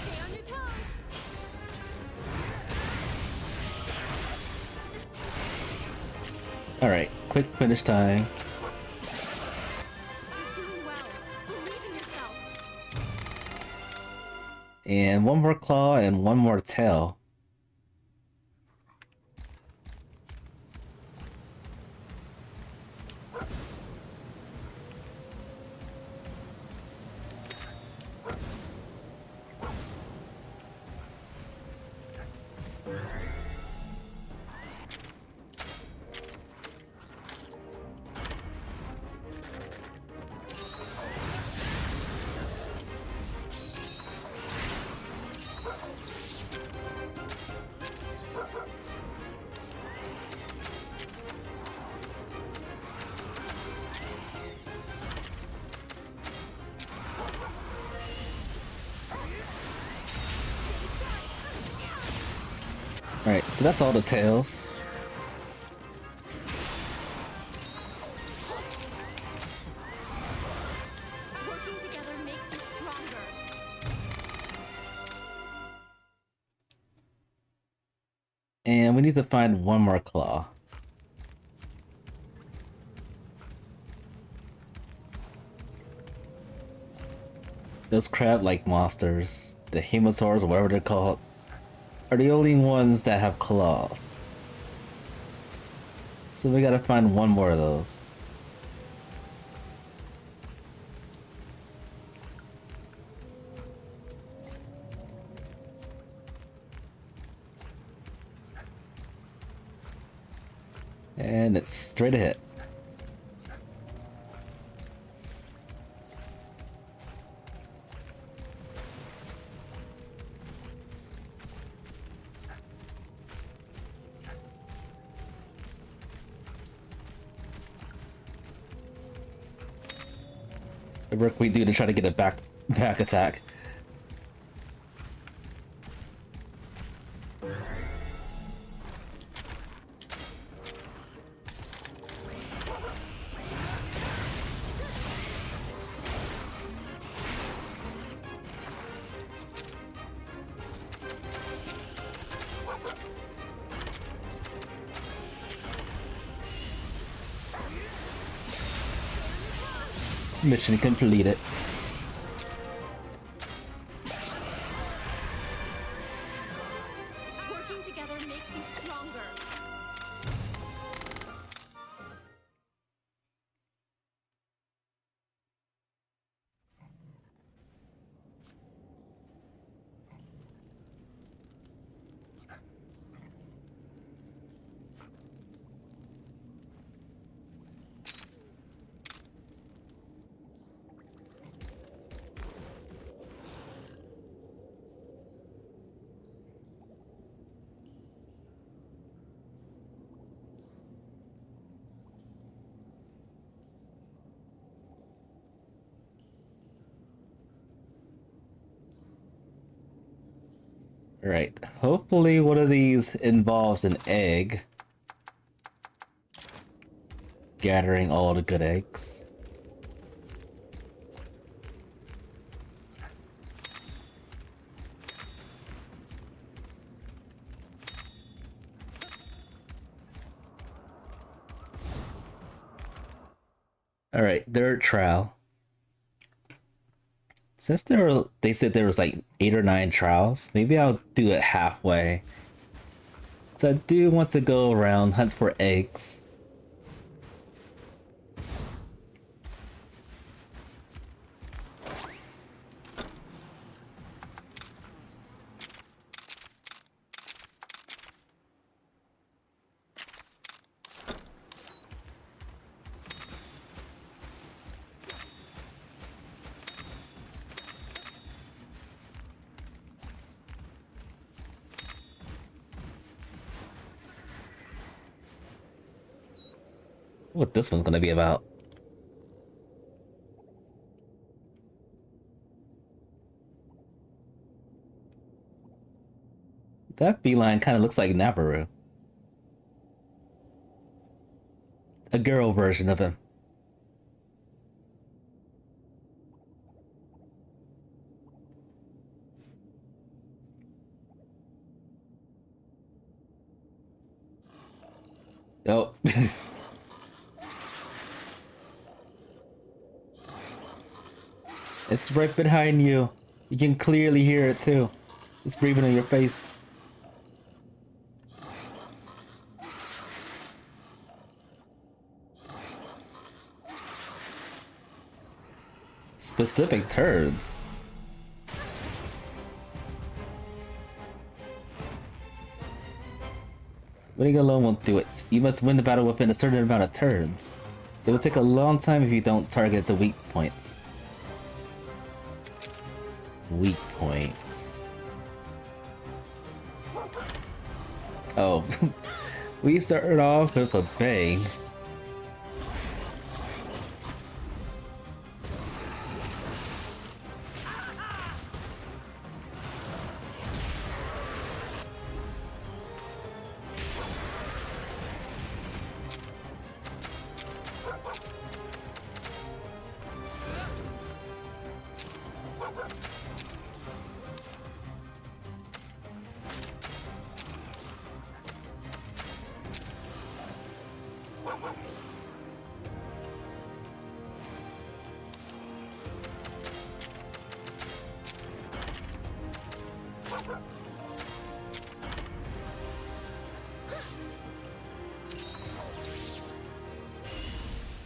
Stay on your toes. Alright, quick finish time. You're doing well. Believe in yourself. And one more claw and one more tail. Alright, so that's all the tails. Working together makes us stronger. And we need to find one more claw. Those crab-like monsters, the hemosaurs or whatever they're called, are the only ones that have claws. So we gotta find one more of those. And it's straight ahead. work we do to try to get a back attack. Mission completed. Working together makes you stronger. Right. Hopefully one of these involves an egg. Gathering all the good eggs. Alright, third trial. Since they said there was like 8 or 9 trials, maybe I'll do it halfway. So I do want to go around, hunt for eggs. What this one's gonna be about. That feline kind of looks like Nabaru. A girl version of him. Oh. It's right behind you. You can clearly hear it too. It's breathing in your face. Specific turds. Winning alone won't do it. You must win the battle within a certain amount of turns. It will take a long time if you don't target the weak points. Weak points. Oh. We started off with a bang.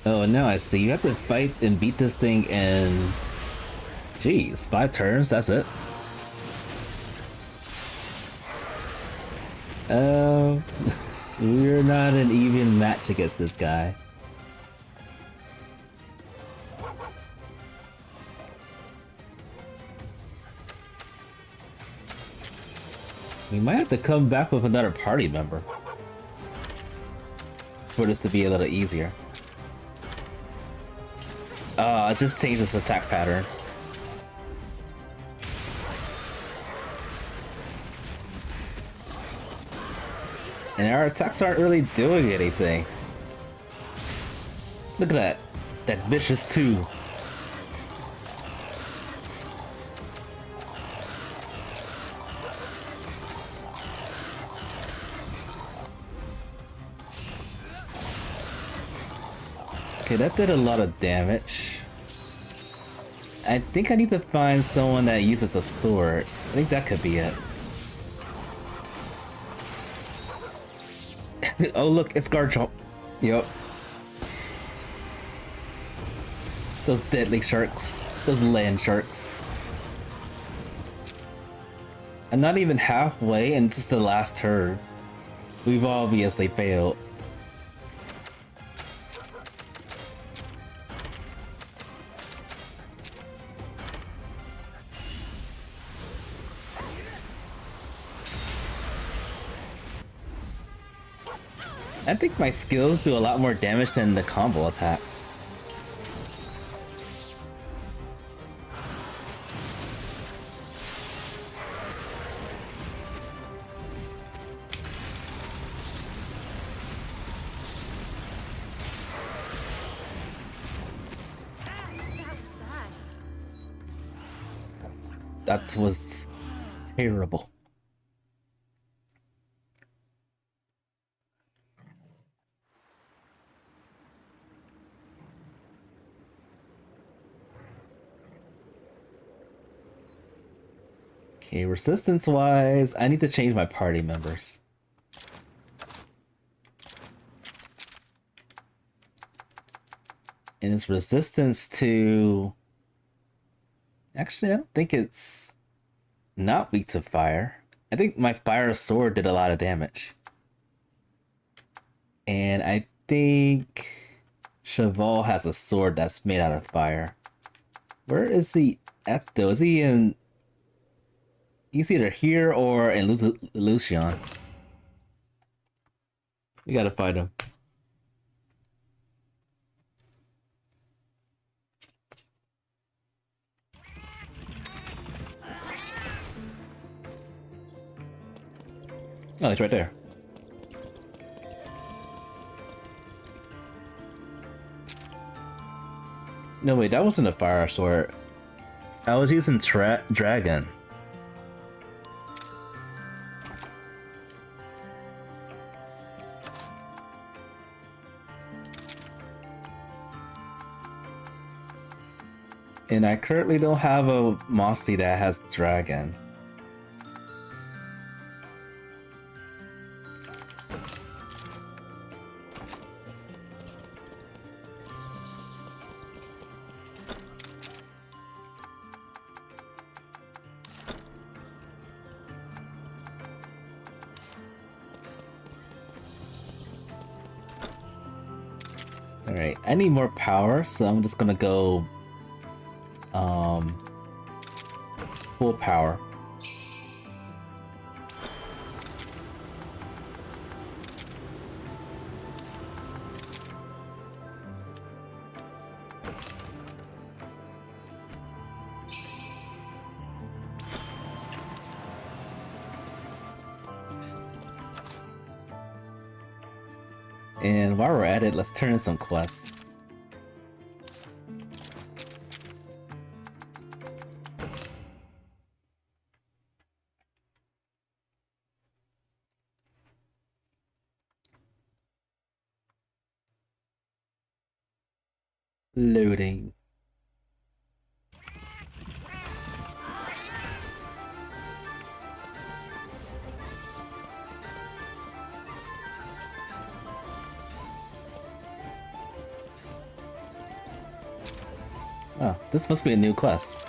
Oh, now I see. You have to fight and beat this thing in... Jeez, 5 turns? That's it? We're not an even match against this guy. We might have to come back with another party member for this to be a little easier. It just changes attack pattern. And our attacks aren't really doing anything. Look at that. That vicious 2. Okay, that did a lot of damage. I think I need to find someone that uses a sword. I think that could be it. Oh look, it's Garchomp. Yup. Those deadly sharks. Those land sharks. I'm not even halfway and this is the last turn. We've obviously failed. I think my skills do a lot more damage than the combo attacks. That was terrible. Okay, resistance-wise, I need to change my party members. And it's resistance to... Actually, I don't think it's not weak to fire. I think my fire sword did a lot of damage. And I think Cheval has a sword that's made out of fire. Where is he at though? Is he in... He's either here or in Lucian. We gotta find him. Oh, he's right there. No, wait, that wasn't a fire sword. I was using dragon. And I currently don't have a Mossy that has dragon. Alright, I need more power, so I'm just gonna go full power. And while we're at it, let's turn in some quests. Loading. Oh, this must be a new quest.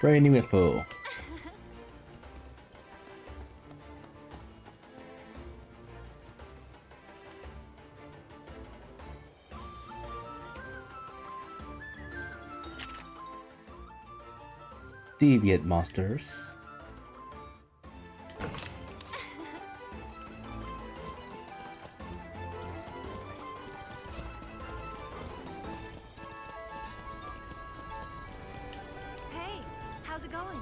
Very new info. Deviant monsters. How's it going?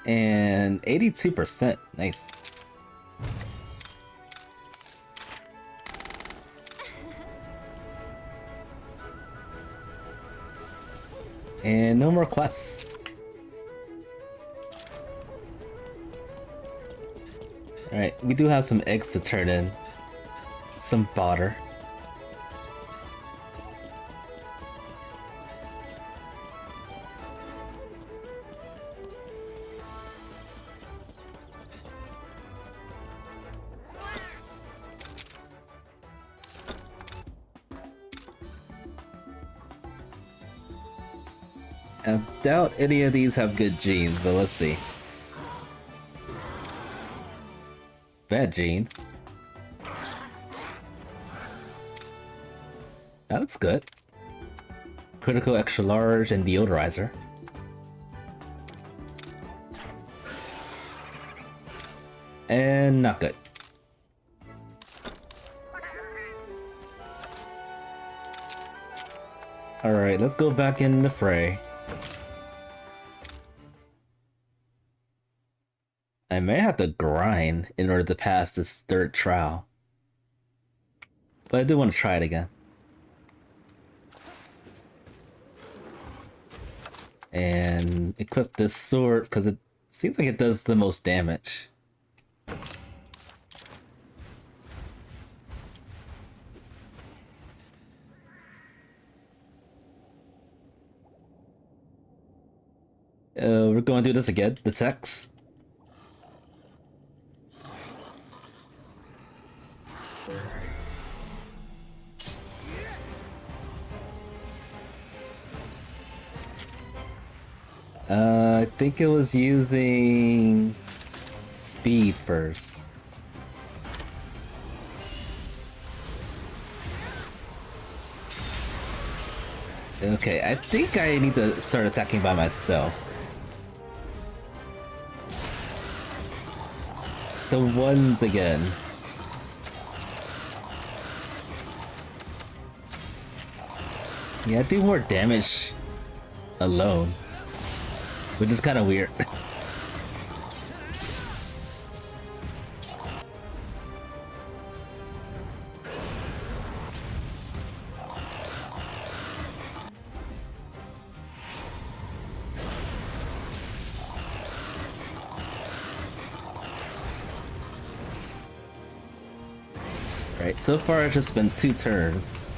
And 82%. Nice. And no more quests. Alright, we do have some eggs to turn in. Some fodder. I doubt any of these have good genes, but let's see. Bad gene. That looks good. Critical extra large and deodorizer. And not good. Alright, let's go back in the fray. I may have to grind in order to pass this third trial. But I do want to try it again. And equip this sword because it seems like it does the most damage. We're going to do this again, the text. I think it was using speed first. Okay, I think I need to start attacking by myself. The ones again. Yeah, I do more damage alone, which is kind of weird. Right, so far it's just been 2 turns.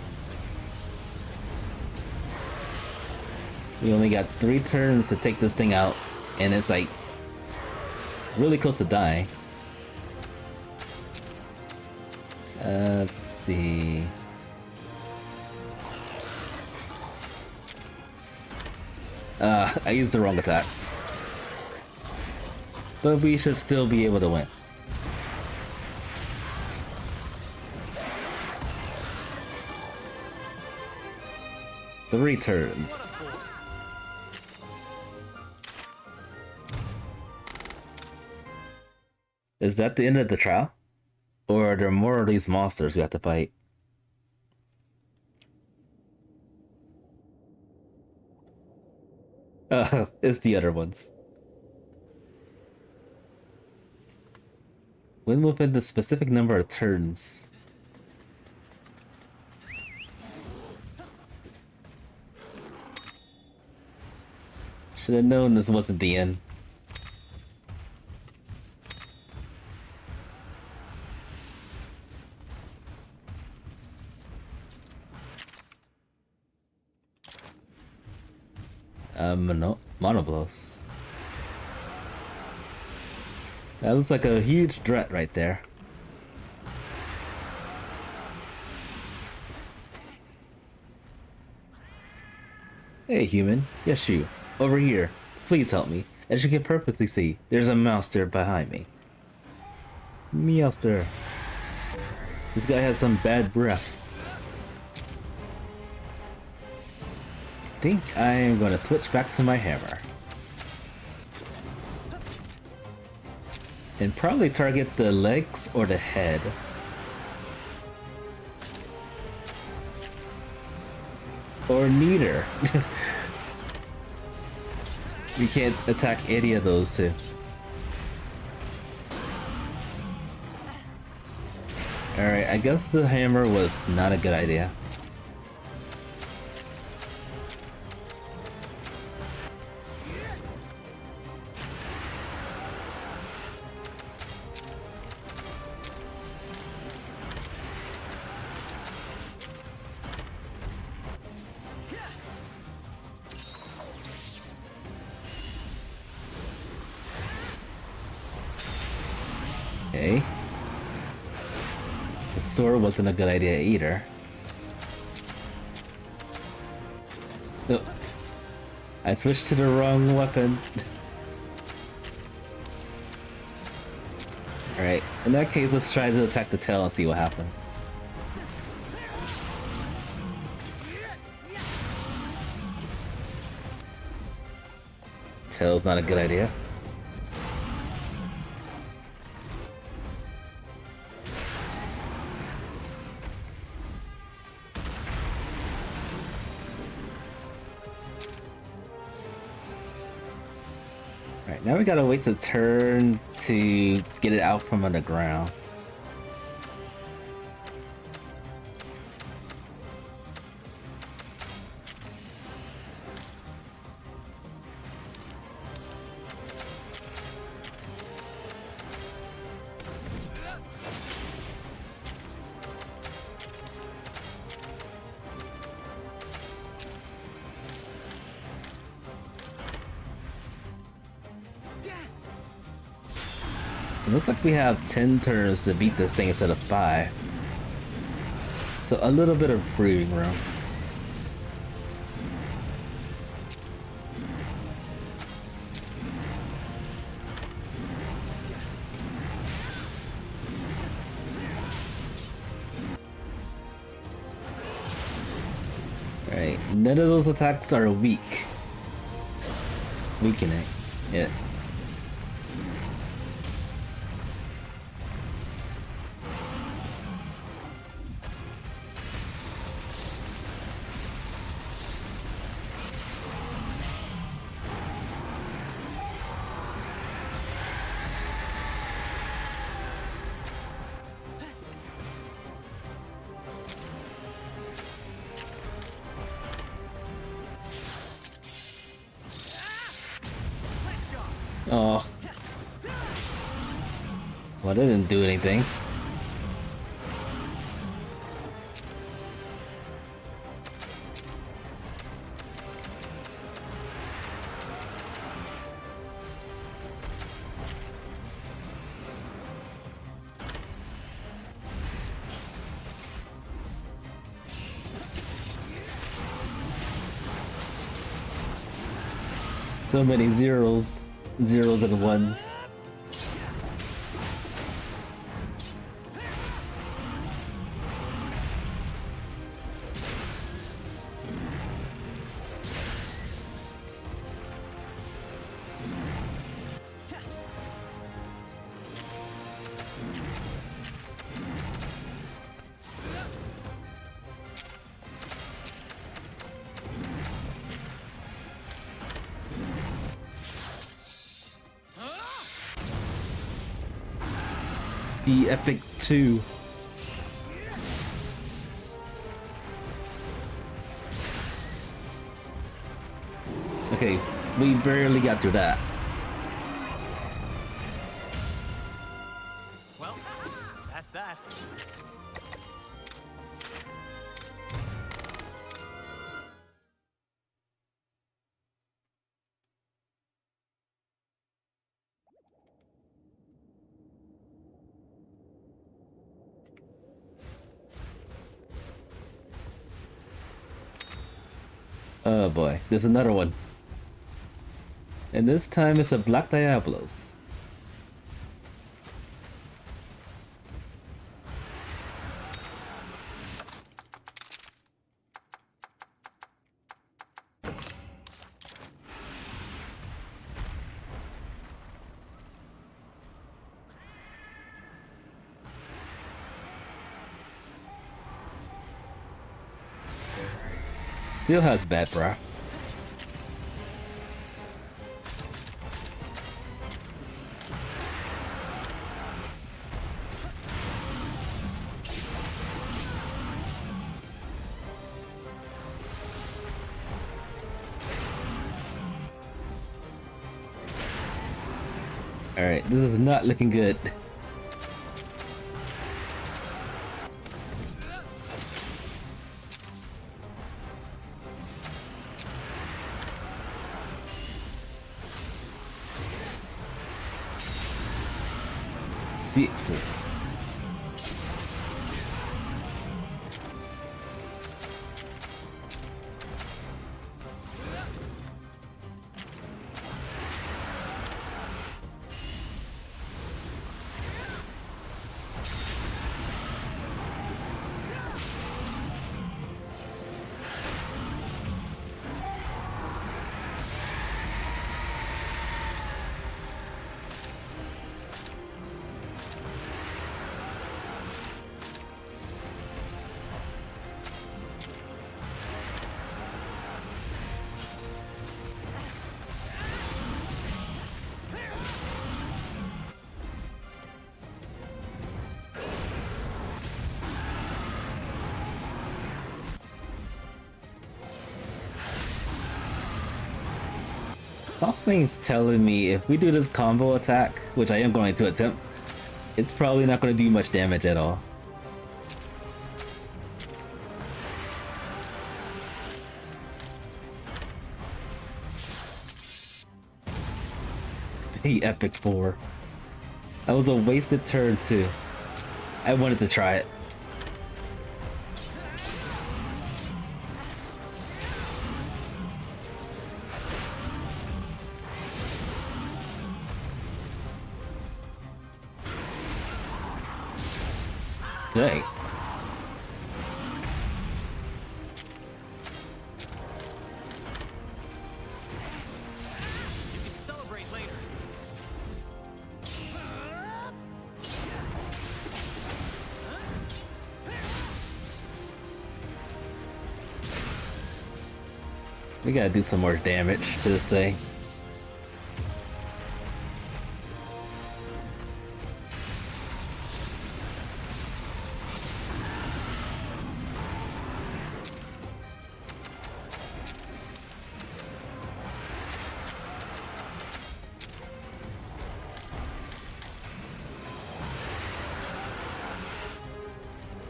We only got 3 turns to take this thing out, and it's like really close to dying. Let's see. I used the wrong attack. But we should still be able to win. Three turns. Is that the end of the trial? Or are there more of these monsters we have to fight? It's the other ones. Win within the specific number of turns. Should have known this wasn't the end. Monoblos. That looks like a huge threat right there. Hey human, yes you, over here. Please help me. As you can perfectly see, there's a monster behind me. Meowster. This guy has some bad breath. I think I am going to switch back to my hammer. And probably target the legs or the head. Or neither. We can't attack any of those two. Alright, I guess the hammer was not a good idea. Okay. The sword wasn't a good idea either. No. I switched to the wrong weapon. Alright, in that case, let's try to attack the tail and see what happens. Tail's not a good idea. Alright, now we gotta wait the turn to get it out from underground. It looks like we have 10 turns to beat this thing instead of 5. So a little bit of breathing room. Right, none of those attacks are weak. Weakening. Yeah. Oh. Well, that didn't do anything. So many zeros and ones. The Epic 2. Okay, we barely got through that. Well, that's that. Oh boy, there's another one. And this time it's a Black Diablos. Still has bad breath. Alright, this is not looking good. Sixes. Something's telling me if we do this combo attack, which I am going to attempt, it's probably not going to do much damage at all. The Epic 4. That was a wasted turn too. I wanted to try it. Dang. You can celebrate later. We gotta do some more damage to this thing.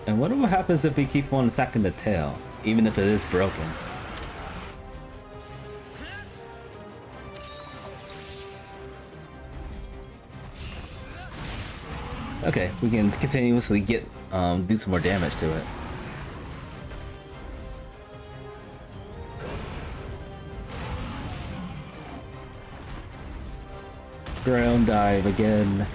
And what happens if we keep on attacking the tail, even if it is broken? Okay, we can continuously get do some more damage to it. Ground dive again.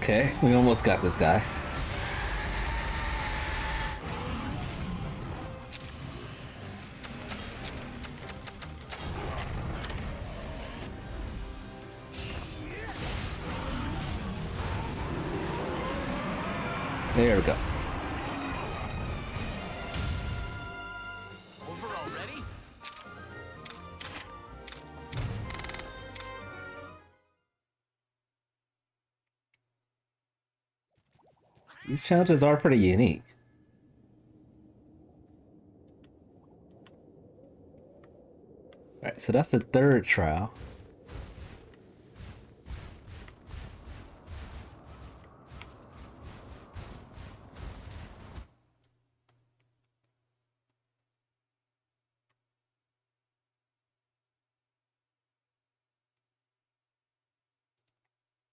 Okay, we almost got this guy. There we go. Over already? These challenges are pretty unique. Alright, so that's the third trial.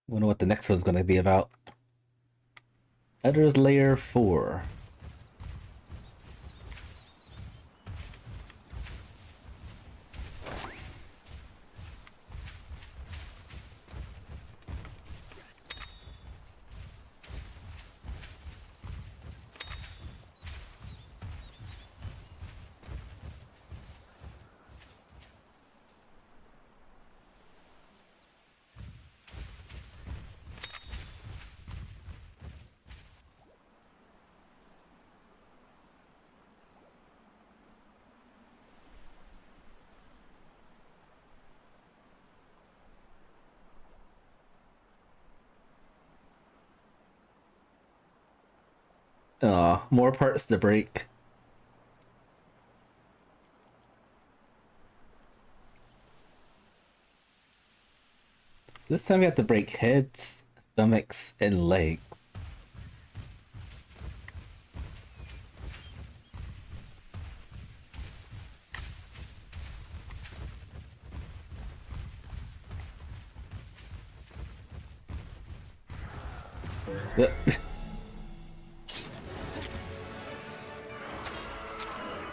Wonder what the next one's gonna be about. Editors Layer 4. More parts to break. So this time we have to break heads, stomachs, and legs.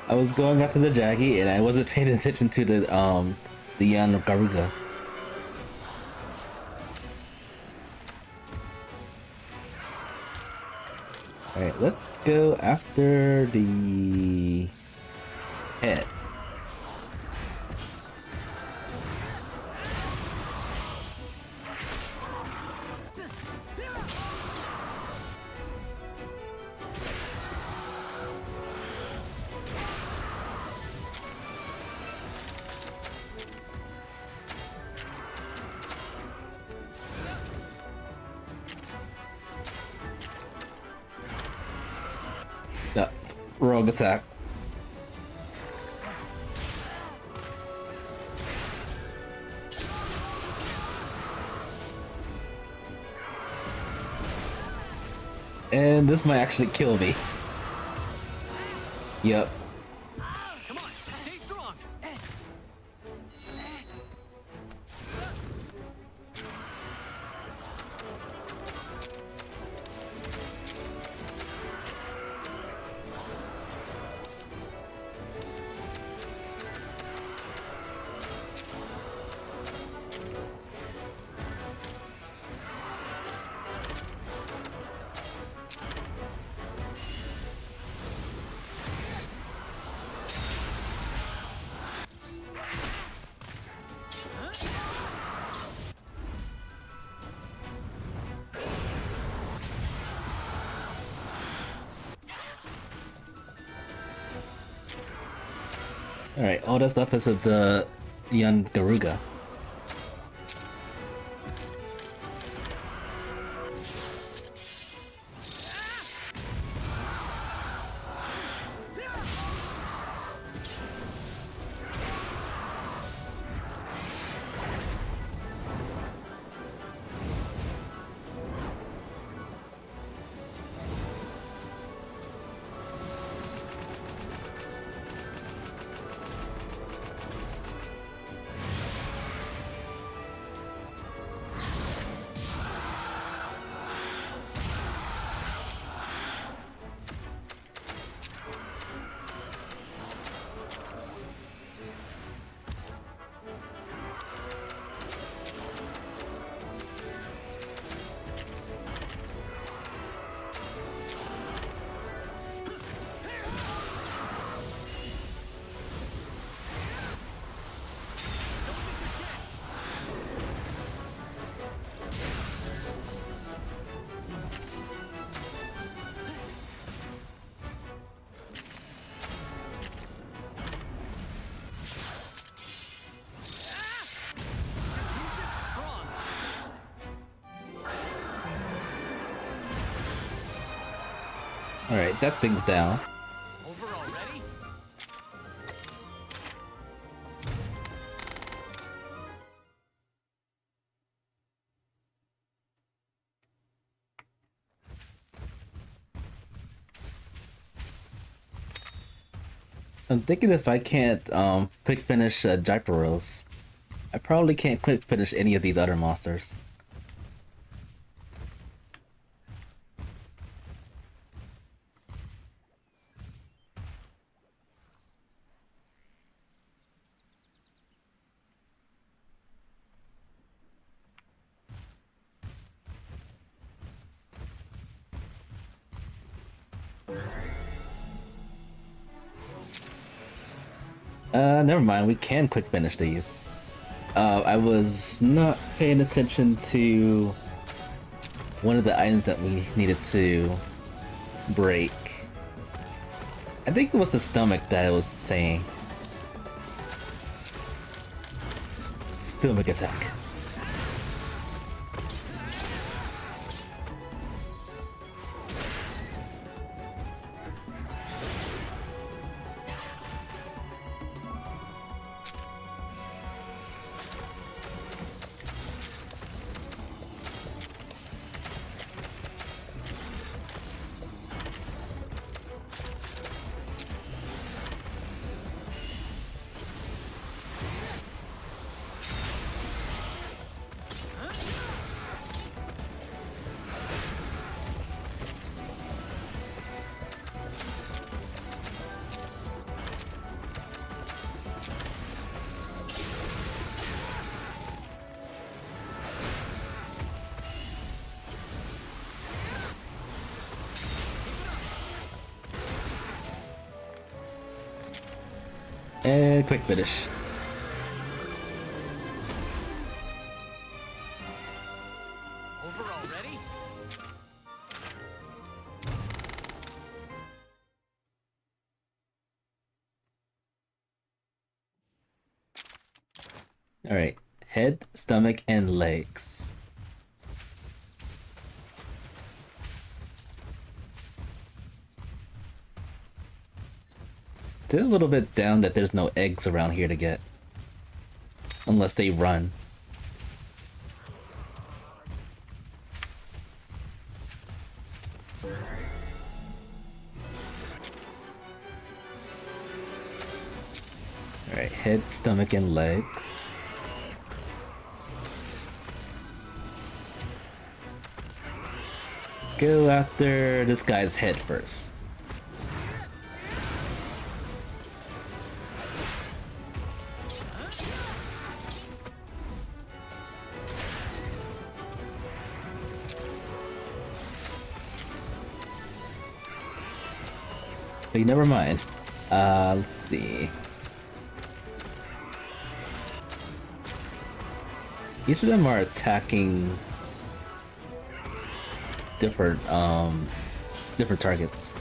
I was going after the Jaggy and I wasn't paying attention to the young Garuga. Alright, let's go after the head. Wrong attack. And this might actually kill me. Yep. Come on, stay strong. Alright, all that's up is of the young Garuga. Alright, that thing's down. Over already? I'm thinking if I can't quick finish Gyparos, I probably can't quick finish any of these other monsters. Never mind, we can quick finish these. I was not paying attention to one of the items that we needed to break. I think it was the stomach that I was saying. Stomach attack. And quick finish. Over already? Alright, head, stomach, and legs. Still a little bit down that there's no eggs around here to get. Unless they run. Alright, head, stomach, and legs. Let's go after this guy's head first. But never mind. Let's see. Each of them are attacking different different targets.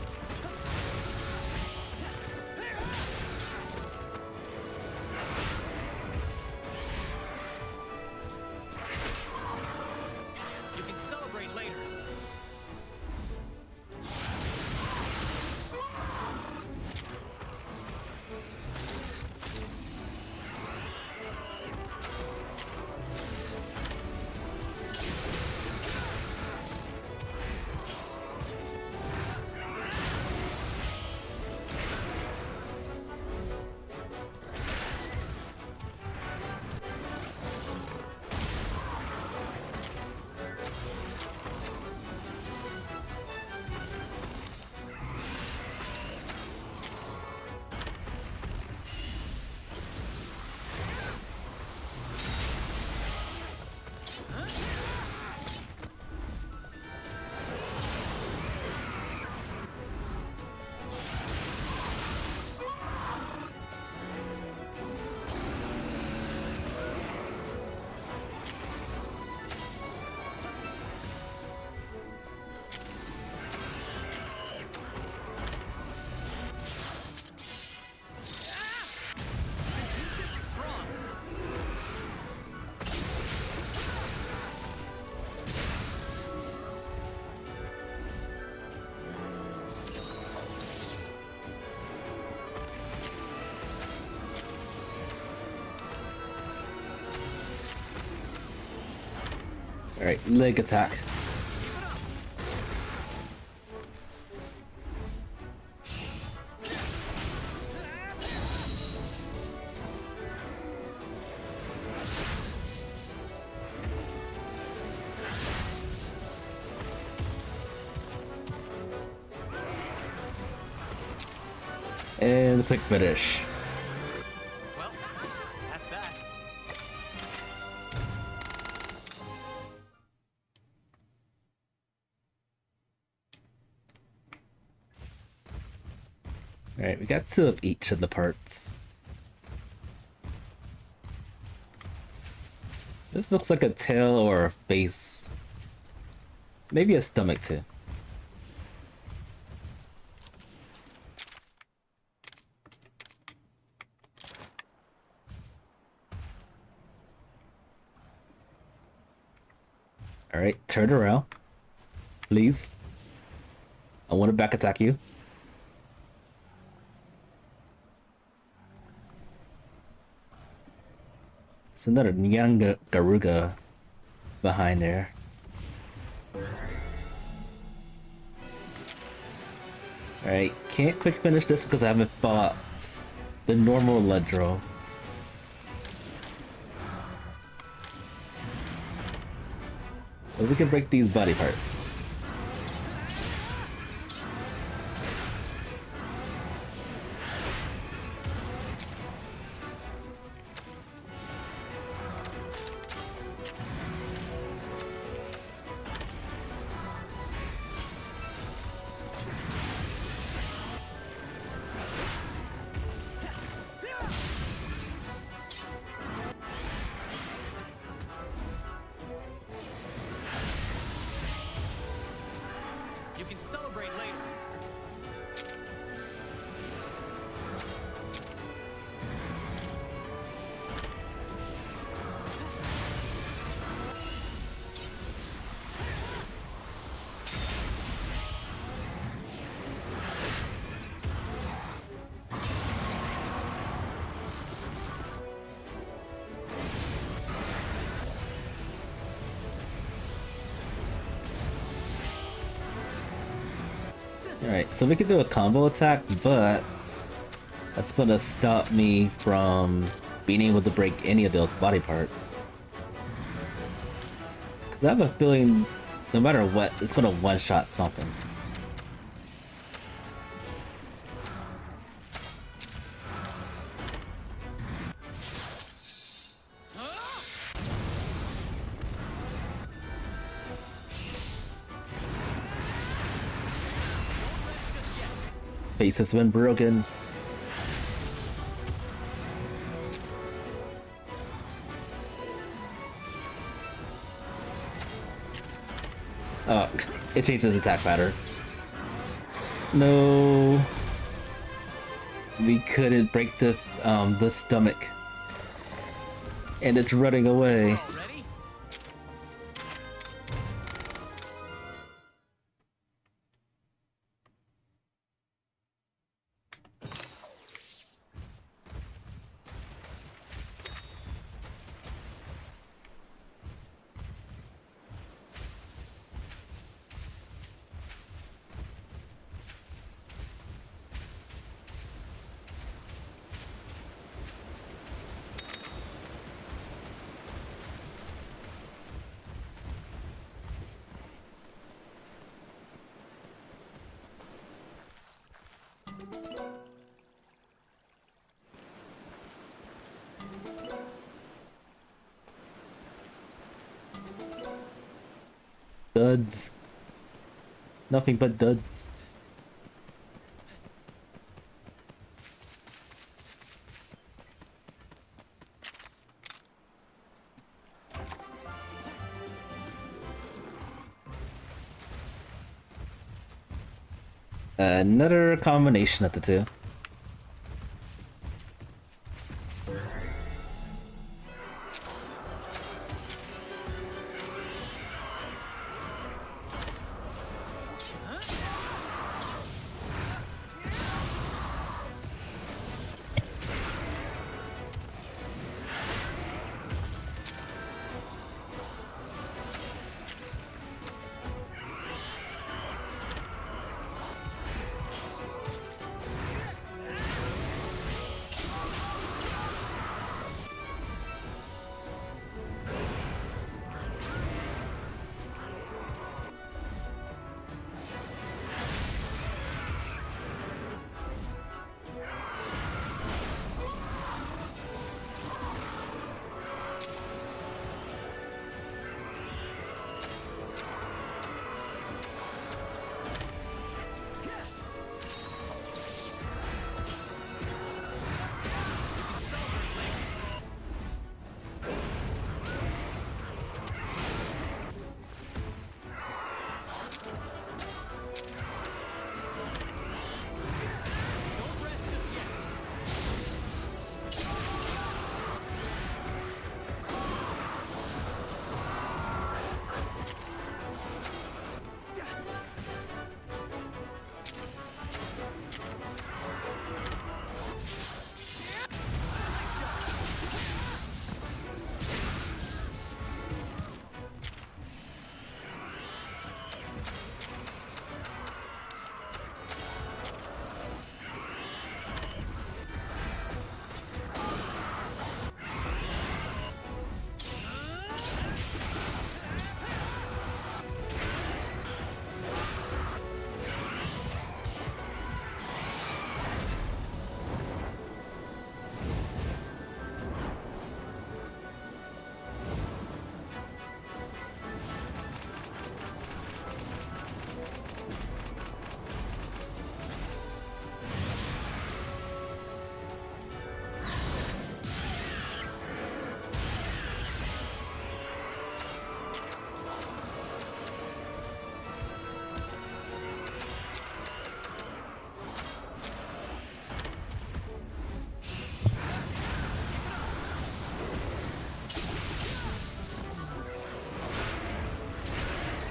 You can celebrate later. Alright, leg attack. And quick finish. Well, that's that. Alright, we got 2 of each of the parts. This looks like a tail or a face. Maybe a stomach too. Alright, turn around. Please. I want to back attack you. It's another young Garuga behind there. Alright, can't quick finish this because I haven't fought the normal Ledro. But we can break these body parts. You can celebrate later. Alright, so we can do a combo attack, but that's gonna stop me from being able to break any of those body parts. Because I have a feeling, no matter what, it's gonna one-shot something. Face has been broken. Oh, it changed its attack pattern. No, we couldn't break the stomach, and it's running away. All ready? Duds. Nothing but duds. Another combination of the two.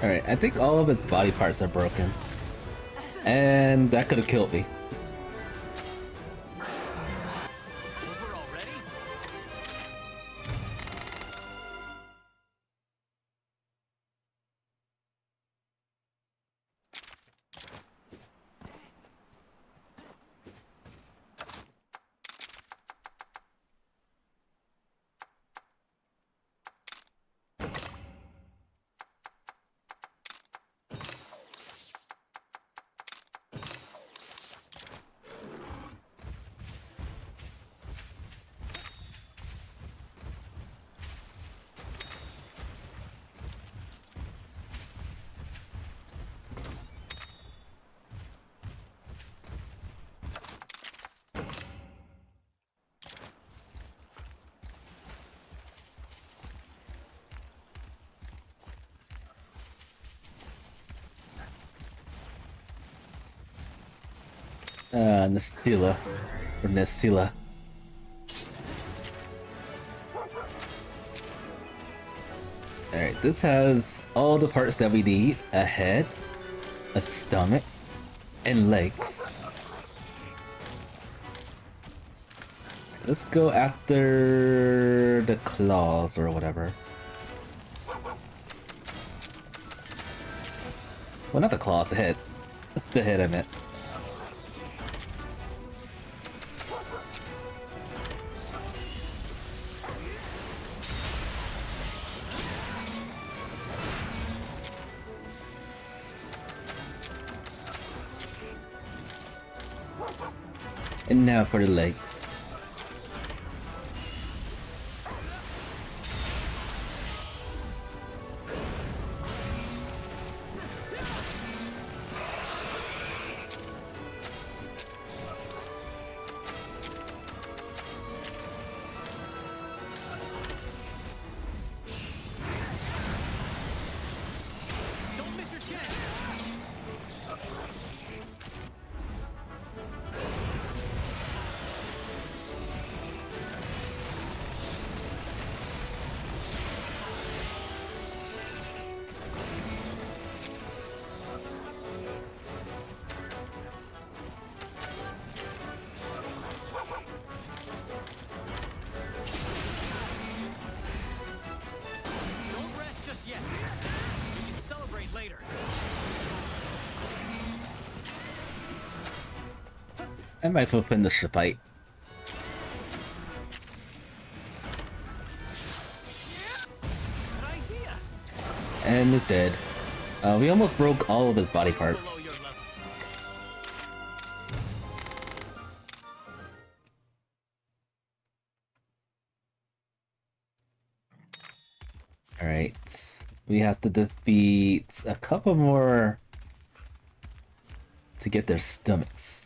Alright, I think all of its body parts are broken. And that could have killed me. Over already? Nestila. Or Nestila. Alright, this has all the parts that we need. A head, a stomach, and legs. Let's go after the claws or whatever. Well, not the claws, the head. The head, I meant. And now for the legs. Don't miss your chance! Don't rest just yet. You can celebrate later. I might as well put in the fight. Good idea. And is dead. We almost broke all of his body parts. Below your level. Alright. We have to defeat a couple more to get their stomachs.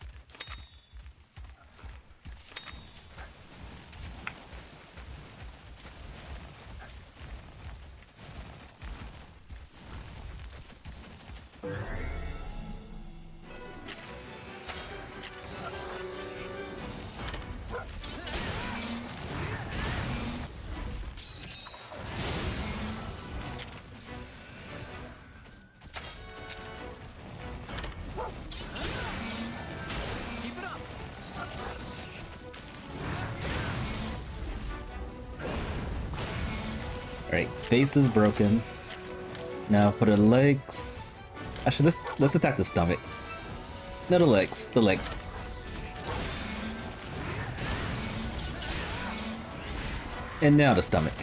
Keep it up. Alright, face is broken. Now for the legs. Actually, let's attack the stomach. No, the legs. The legs. And now the stomach.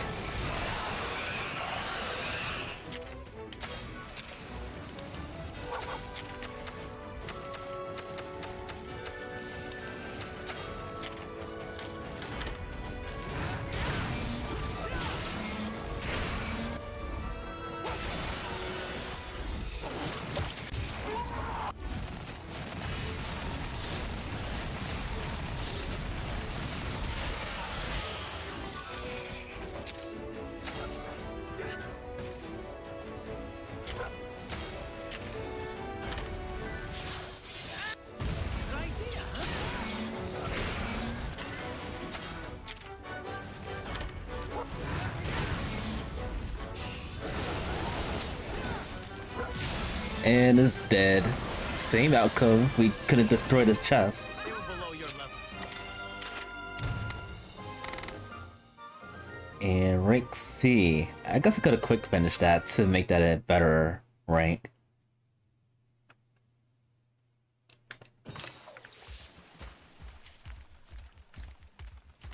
And is dead. Same outcome. We couldn't destroy the chest. They were below your level. And rank C. I guess I could have quick finished that to make that a better rank.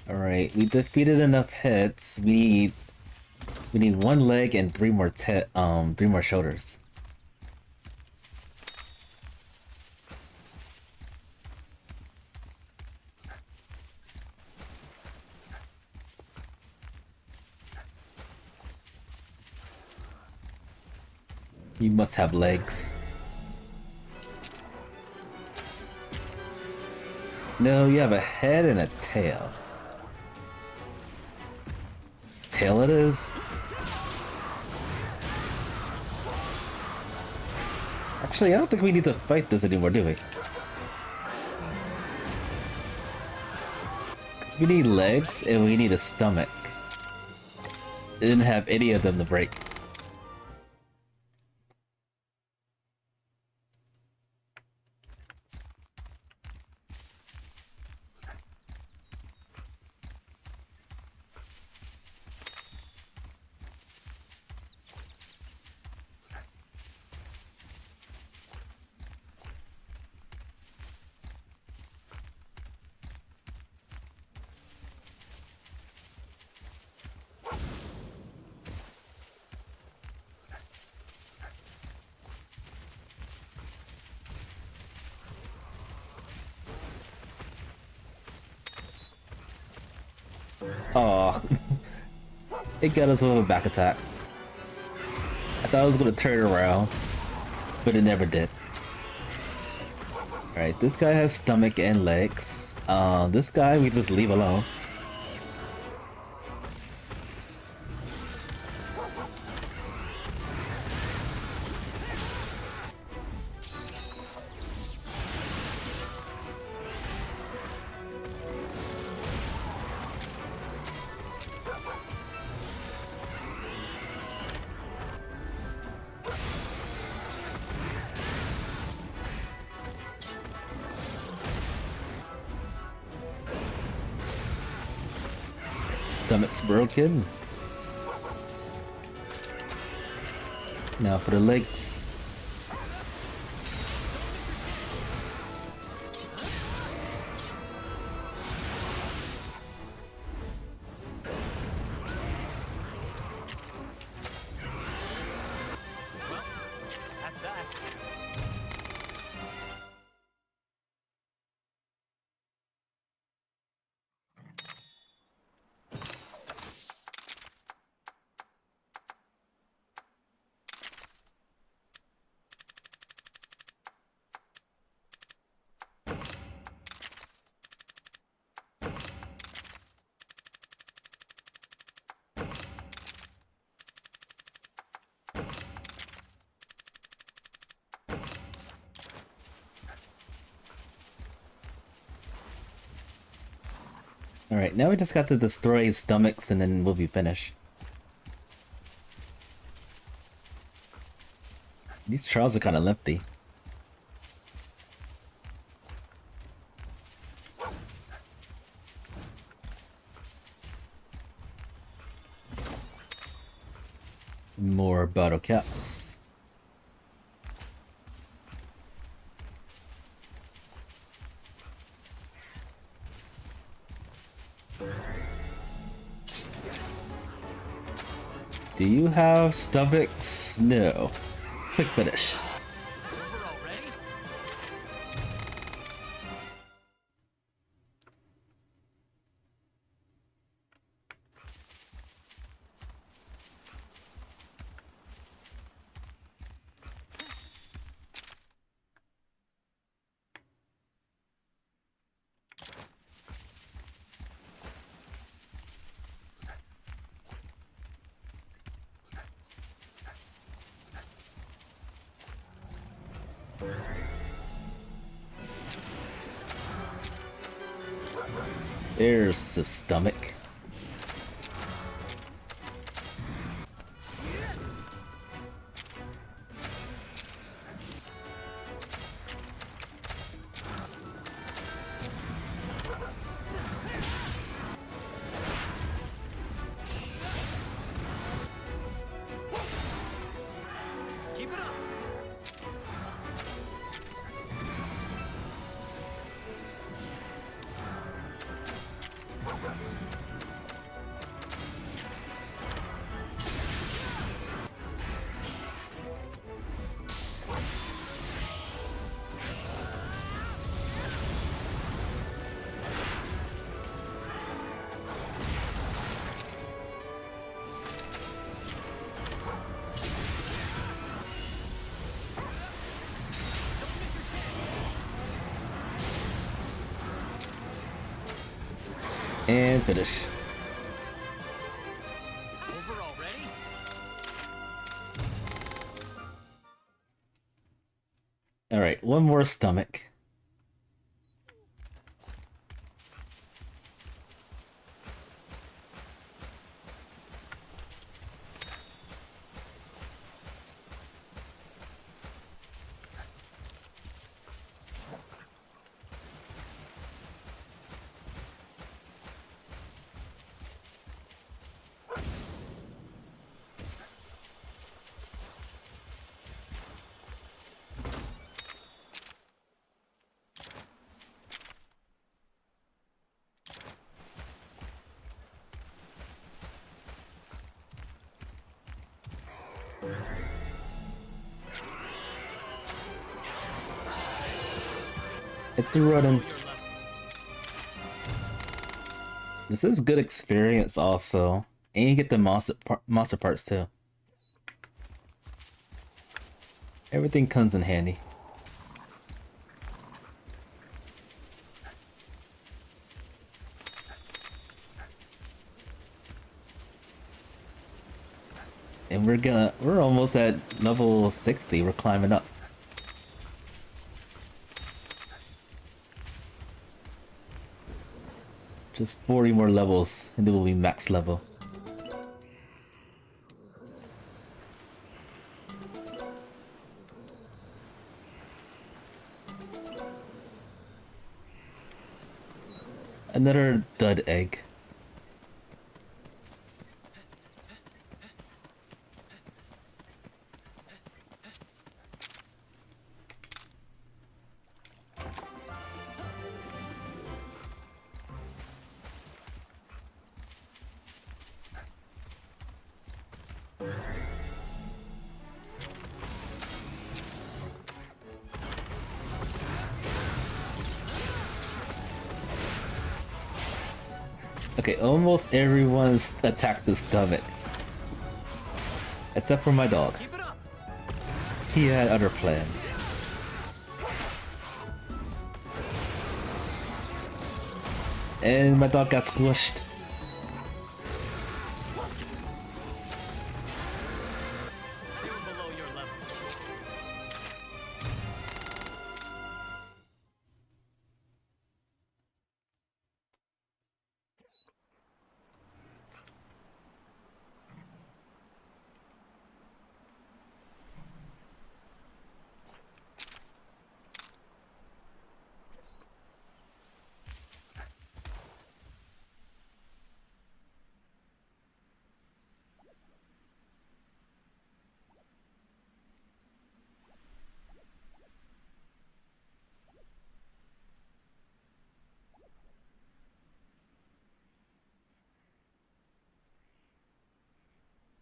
Alright, we defeated enough hits. We need one leg and three more shoulders. You must have legs. No, you have a head and a tail. Tail it is. Actually, I don't think we need to fight this anymore, do we? Because we need legs and we need a stomach. It didn't have any of them to break. Oh, it got us with a back attack. I thought I was gonna turn around, but it never did. Alright, this guy has stomach and legs. This guy we just leave alone. Stomach's broken. Now for the legs. That's that. Alright, now we just got to destroy his stomachs and then we'll be finished. These trials are kind of lengthy. More bottle caps. Do you have stomachs? No. Quick finish. Over already? There's the stomach. And finish. Over already? Alright, one more stomach. It's a running. This is good experience also. And you get the monster parts too. Everything comes in handy. And we're almost at level 60. We're climbing up. Just 40 more levels and it will be max level. Another dud egg. Okay, almost everyone's attacked the stomach. Except for my dog. Keep it up. He had other plans. And my dog got squished. You're below your level.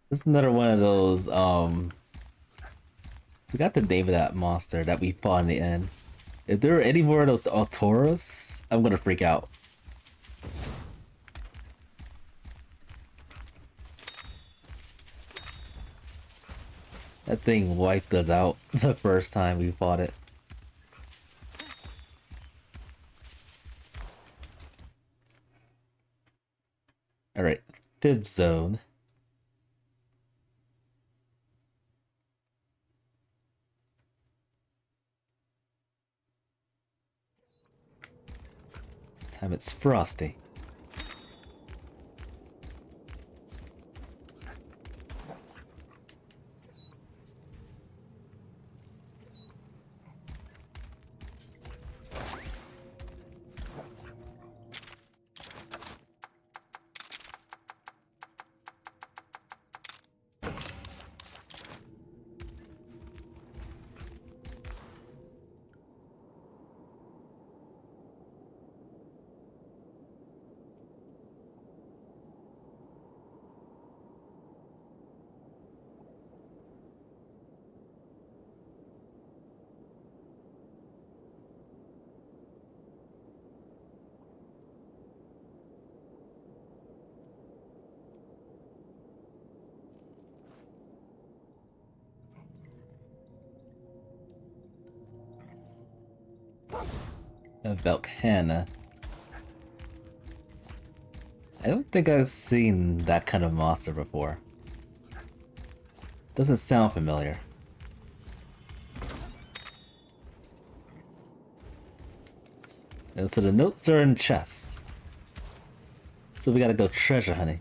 This is another one of those, we got the name of that monster that we fought in the end. If there are any more of those Altoras, I'm gonna freak out. That thing wiped us out the first time we fought it. Alright, 5th zone. This time it's Frosty. Velkhana. I don't think I've seen that kind of monster before. Doesn't sound familiar. And so the notes are in chests. So we gotta go treasure hunting.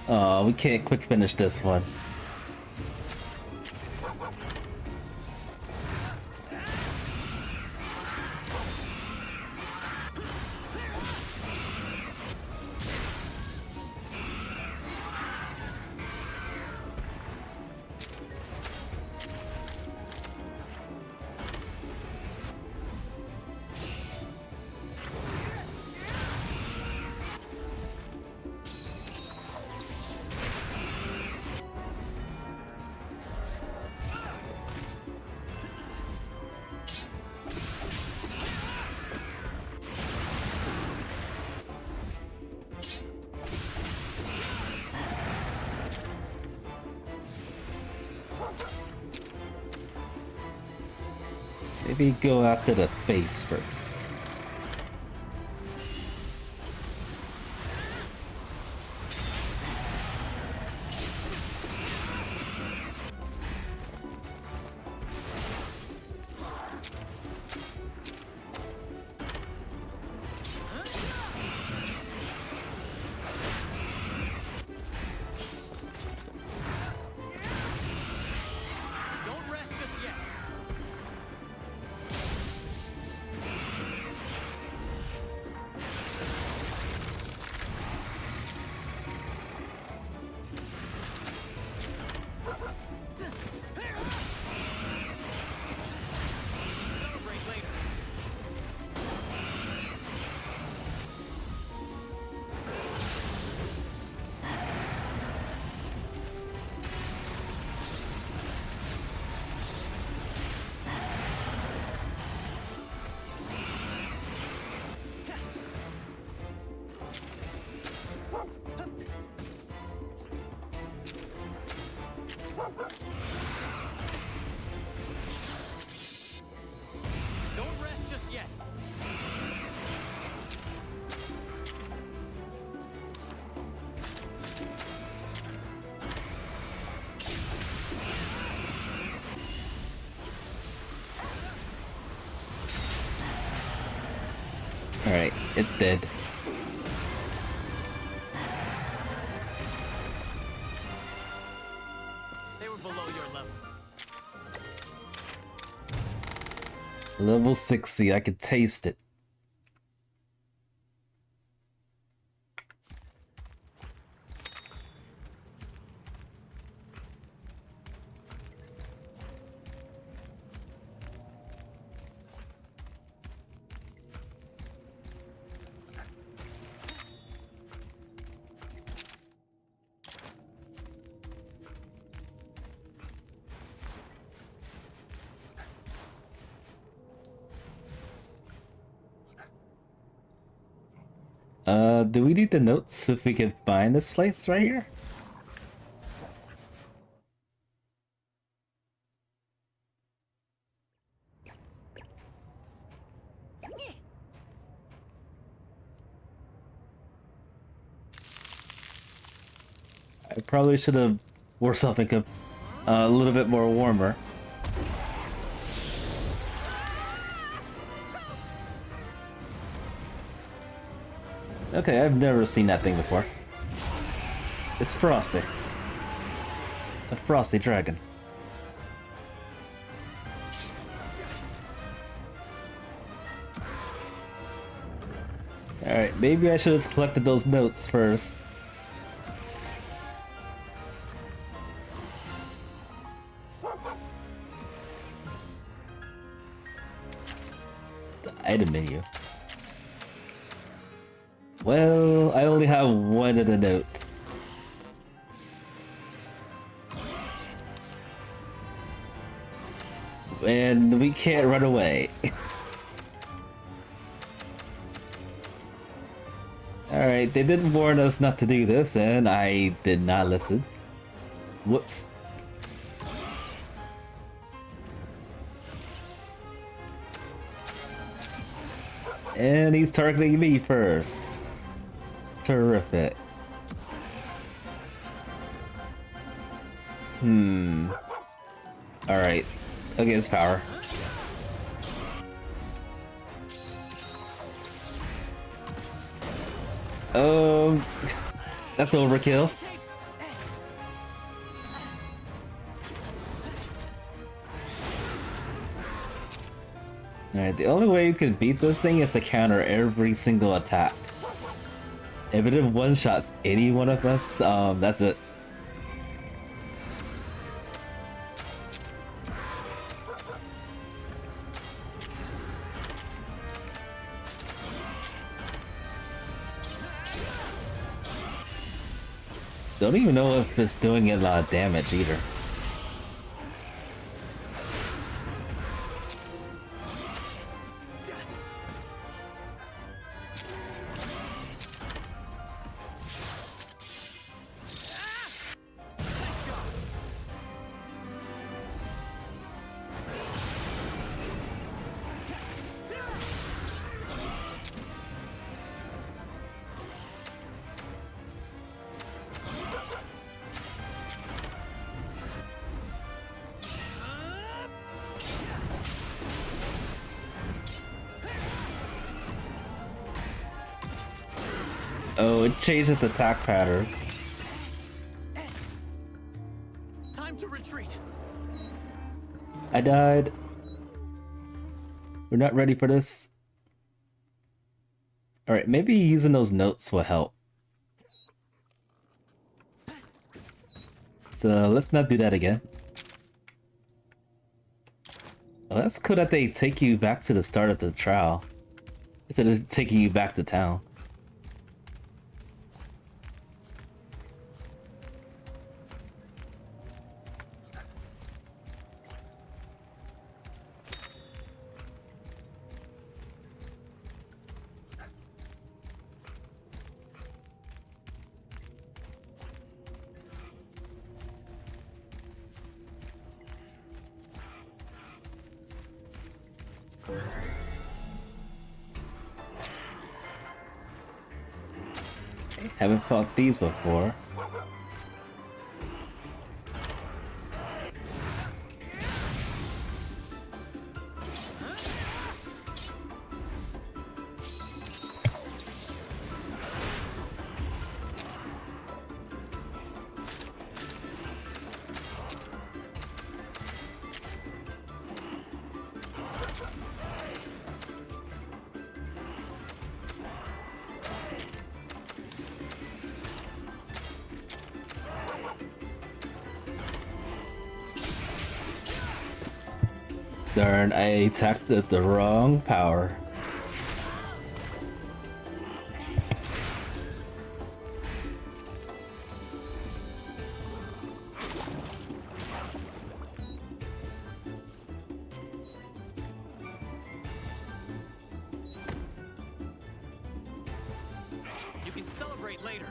Oh, we can't quick finish this one. Maybe go after the face first. Don't rest just yet. Celebrate later. Don't rest just yet. Alright, it's dead. They were below your level. Level 60, I could taste it. Do we need the notes if we can find this place right here? I probably should have wore something a little bit more warmer. Okay, I've never seen that thing before. It's Frosty. A Frosty dragon. Alright, maybe I should have collected those notes first. The item menu. Well, I only have one of the notes. And we can't run away. Alright, they did warn us not to do this, and I did not listen. Whoops. And he's targeting me first. Terrific. Alright. Against power. That's overkill. Alright, the only way you can beat this thing is to counter every single attack. If it one-shots any one of us, that's it. Don't even know if it's doing a lot of damage either. Oh, it changes attack pattern. Time to retreat. I died. We're not ready for this. Alright, maybe using those notes will help. So let's not do that again. Oh, that's cool that they take you back to the start of the trial instead of taking you back to town. Haven't fought these before. Darn, I attacked at the wrong power. You can celebrate later.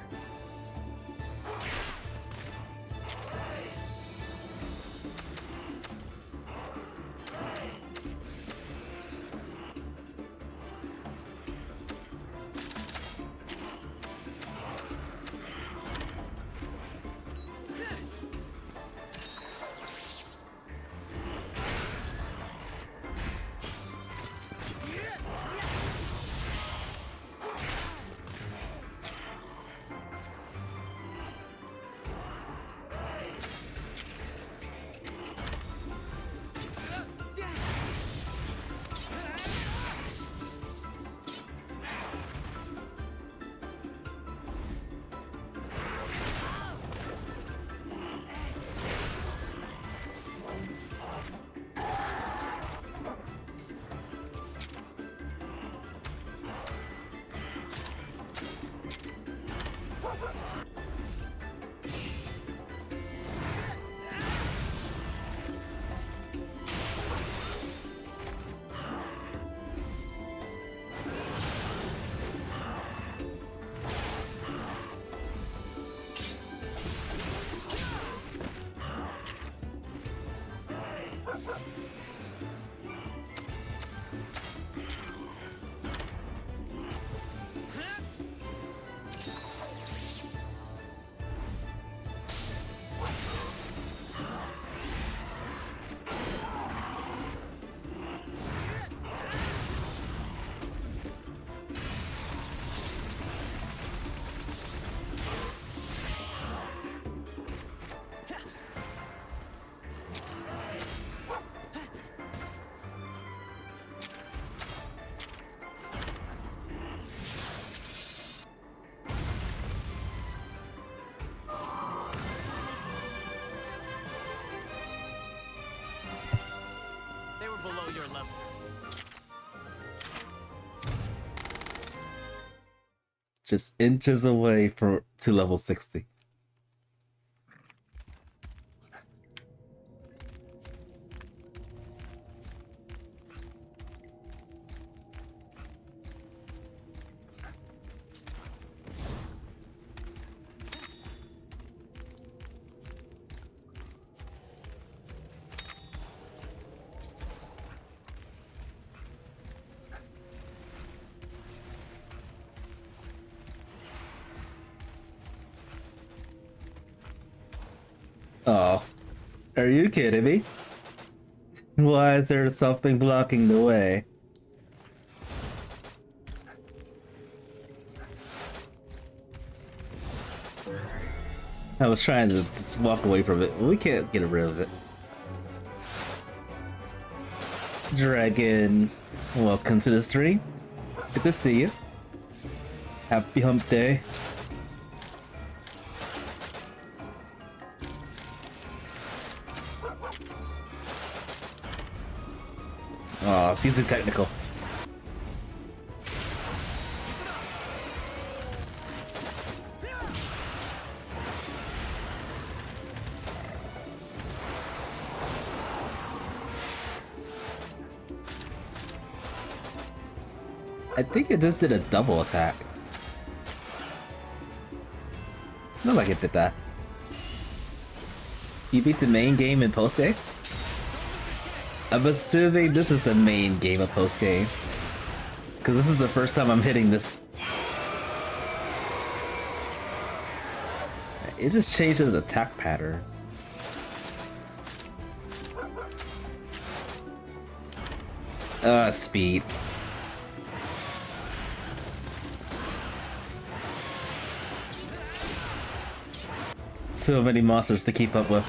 They were below your level. Just inches away to level 60. Oh, are you kidding me? Why is there something blocking the way? I was trying to just walk away from it, but we can't get rid of it. Dragon, welcome to the stream. Good to see you. Happy hump day. Oh, it's using technical. I think it just did a double attack. Not like it did that. You beat the main game in postgame? I'm assuming this is the main game of postgame. Because this is the first time I'm hitting this. It just changes attack pattern. Speed. So many monsters to keep up with.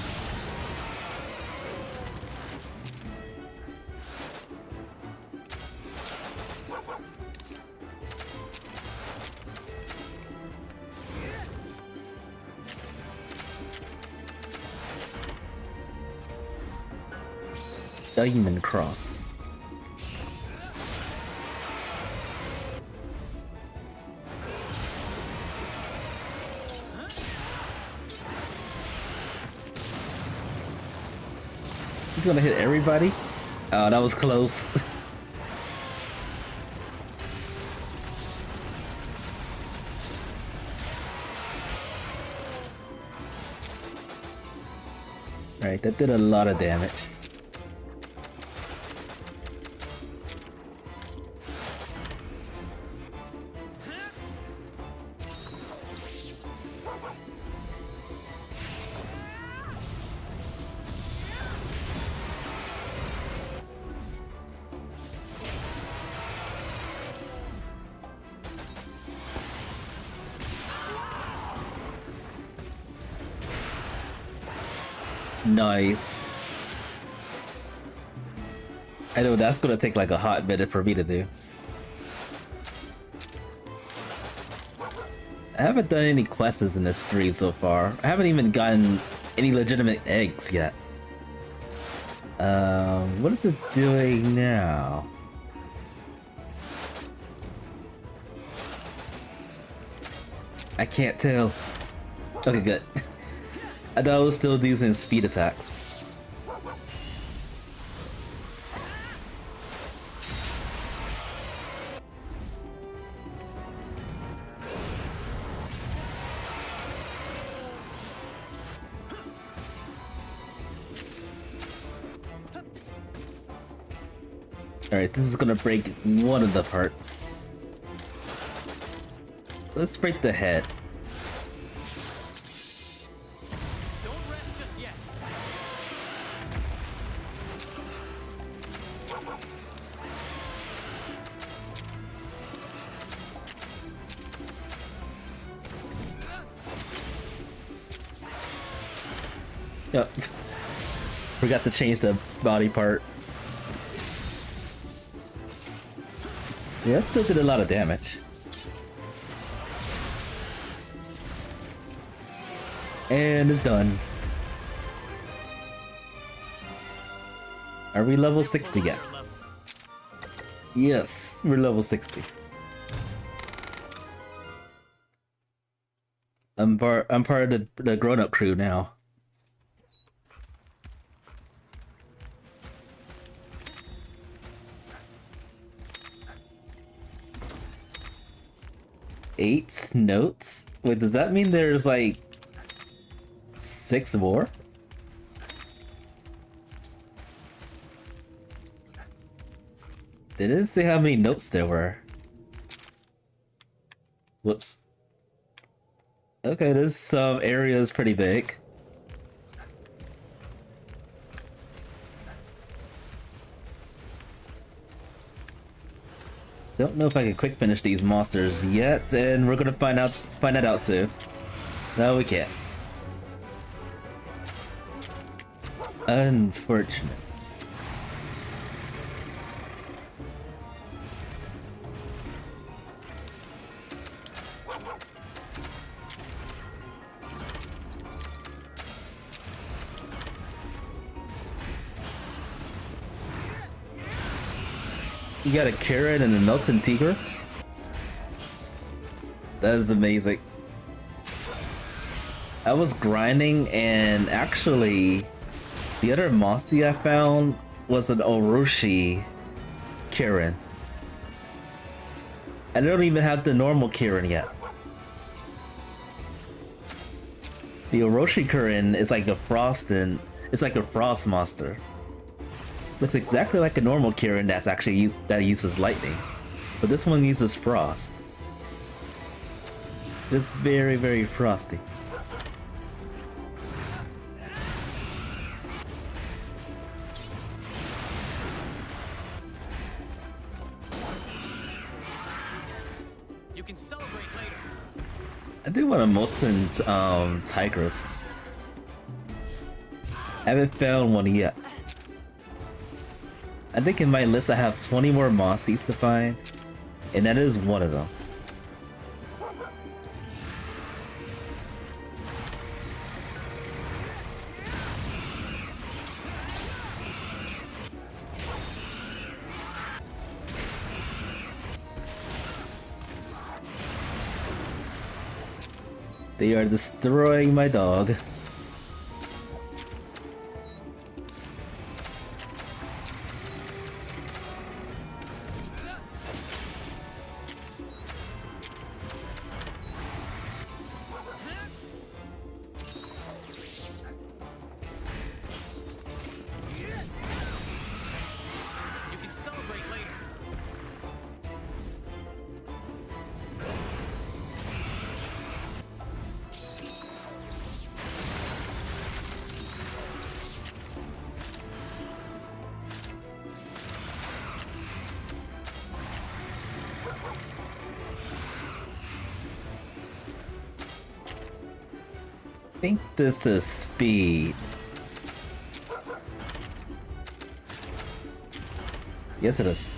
Diamond Cross. He's gonna hit everybody? Oh, that was close. Right, that did a lot of damage. Nice. I know that's gonna take like a hot minute for me to do. I haven't done any quests in this stream so far. I haven't even gotten any legitimate eggs yet. What is it doing now? I can't tell. Okay, good. I thought I was still using speed attacks. Alright, this is gonna break one of the parts. Let's break the head. Don't rest just yet. Yep. Forgot to change the body part. Yeah, that still did a lot of damage. And it's done. Are we level 60 yet? Yes, we're level 60. I'm part of the grown-up crew now. Eight notes? Wait, does that mean there's like 6 more? They didn't say how many notes there were. Whoops. Okay, this area is pretty big. Don't know if I can quick finish these monsters yet, and we're gonna find that out soon. No, we can't. Unfortunate. You got a Karen and a Melton Tigris? That is amazing. I was grinding and actually the other Mosty I found was an Orochi Karen. I don't even have the normal Karen yet. The Orochi Karen is like a frost and it's like a frost monster. Looks exactly like a normal Karen that's actually that uses lightning, but this one uses frost. It's very, very frosty. You can celebrate later. I do want a Molten Tigris. I haven't found one yet. I think in my list I have 20 more Mossies to find, and that is one of them. They are destroying my dog. You can celebrate later. I think this is speed. Yes, it is.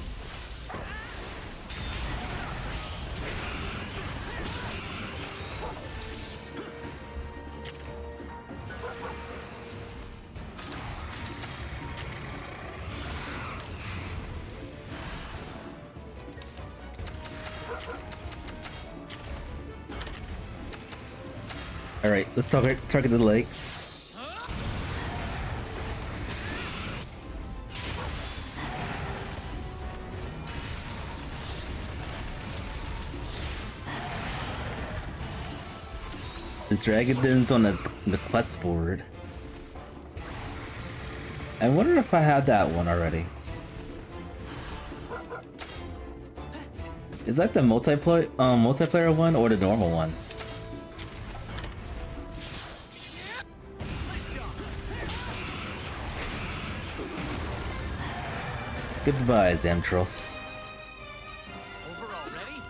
Alright, let's target the legs. The dragon den's on the quest board. I wonder if I have that one already. Is that the multiplayer one or the normal ones? Goodbye, Xantros. Overall, ready?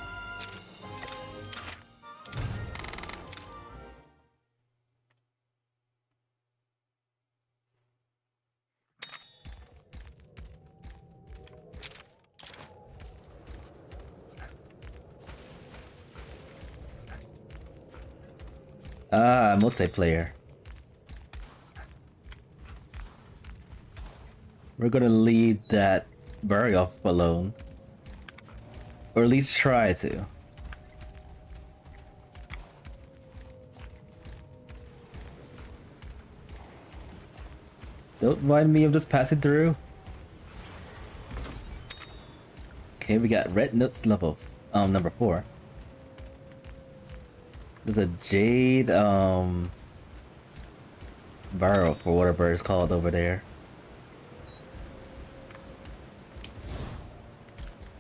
Ah, multiplayer. We're gonna lead that burial alone. Or at least try to. Don't mind me, I'm just passing through. Okay, we got red notes level number 4. There's a jade barrel for whatever it's called over there.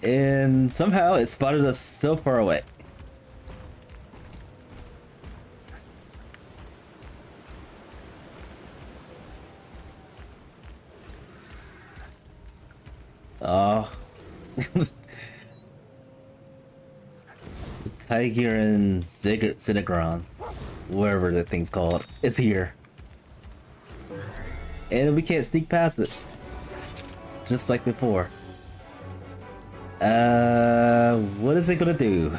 And somehow it spotted us so far away. Oh. Tiger and Zinegron, whatever the thing's called, is here. And we can't sneak past it. Just like before. What is it gonna do?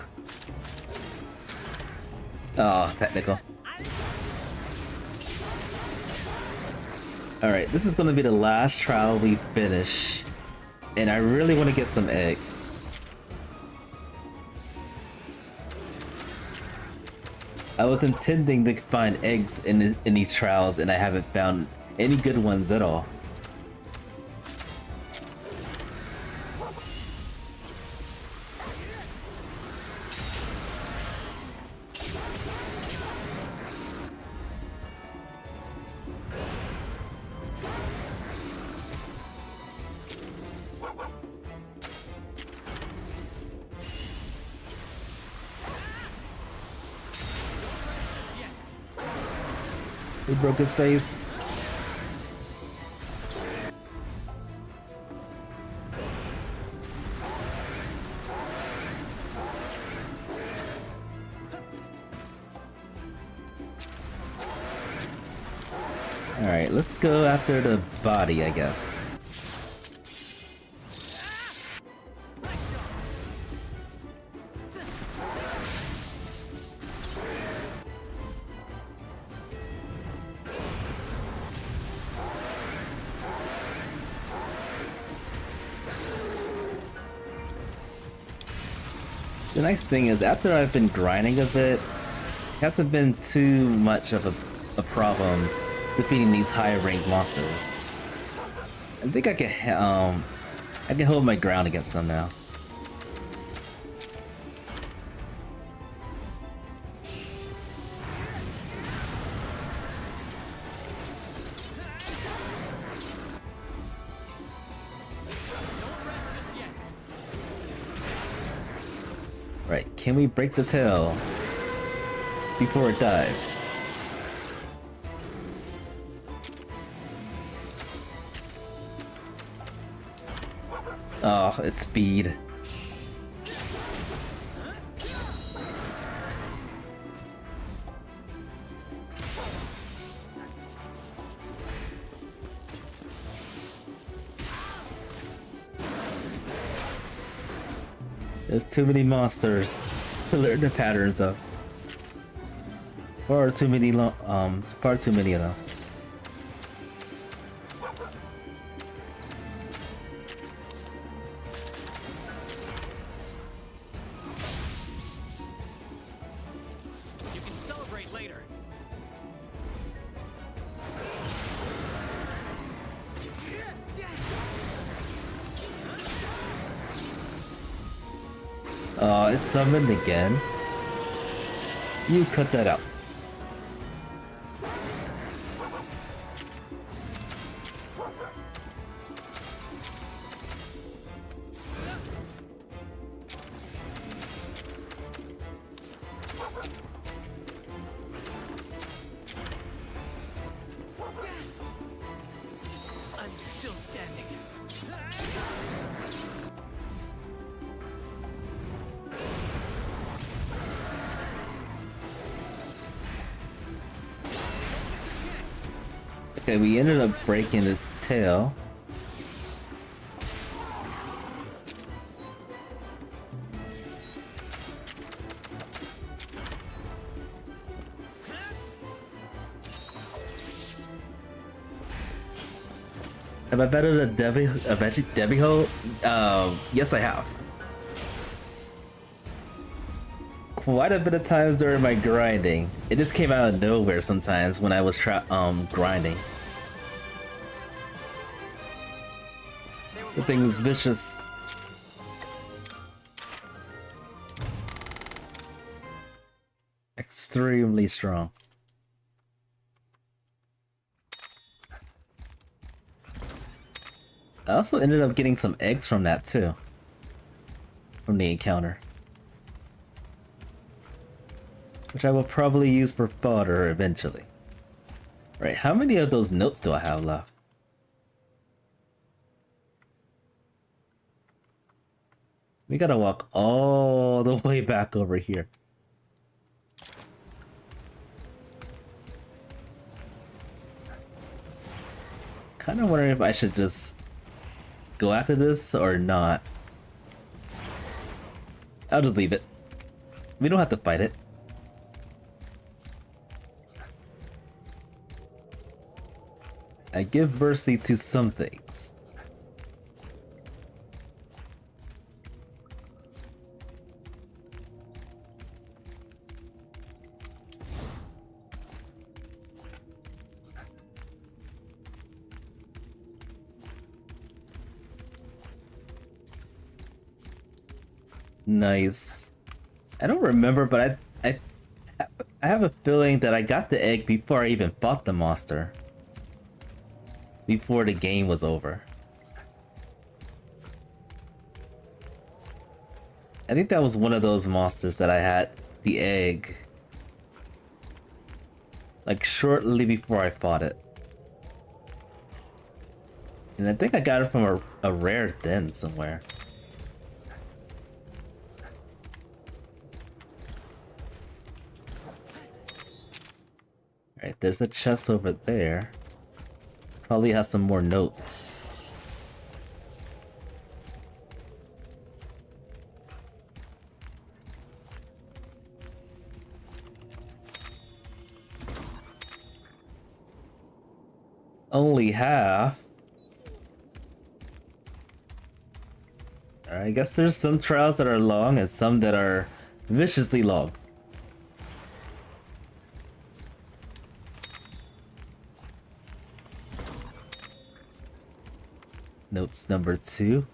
Oh, technical. Alright, this is gonna be the last trial we finish. And I really want to get some eggs. I was intending to find eggs in these trials, and I haven't found any good ones at all. He broke his face. Alright, let's go after the body, I guess. The nice thing is, after I've been grinding a bit, it hasn't been too much of a problem defeating these high ranked monsters. I think I can hold my ground against them now. Right, can we break the tail before it dies? Oh, it's speed. There's too many monsters to learn the patterns of. Far too many of them. You can celebrate later. Oh, it's summoned again. You cut that out. Okay, we ended up breaking its tail. Have I betted a Debbie Ho? Yes, I have. Quite a bit of times during my grinding. It just came out of nowhere sometimes when I was grinding. The thing is vicious. Extremely strong. I also ended up getting some eggs from that too. From the encounter. Which I will probably use for fodder eventually. Right, how many of those notes do I have left? We gotta walk all the way back over here. Kinda wondering if I should just go after this or not. I'll just leave it. We don't have to fight it. I give mercy to some things. Nice. I don't remember, but I have a feeling that I got the egg before I even fought the monster. Before the game was over. I think that was one of those monsters that I had the egg like shortly before I fought it. And I think I got it from a rare den somewhere. Alright, there's a chest over there. Probably has some more notes. Only half. Alright, I guess there's some trials that are long and some that are viciously long. Notes number 2.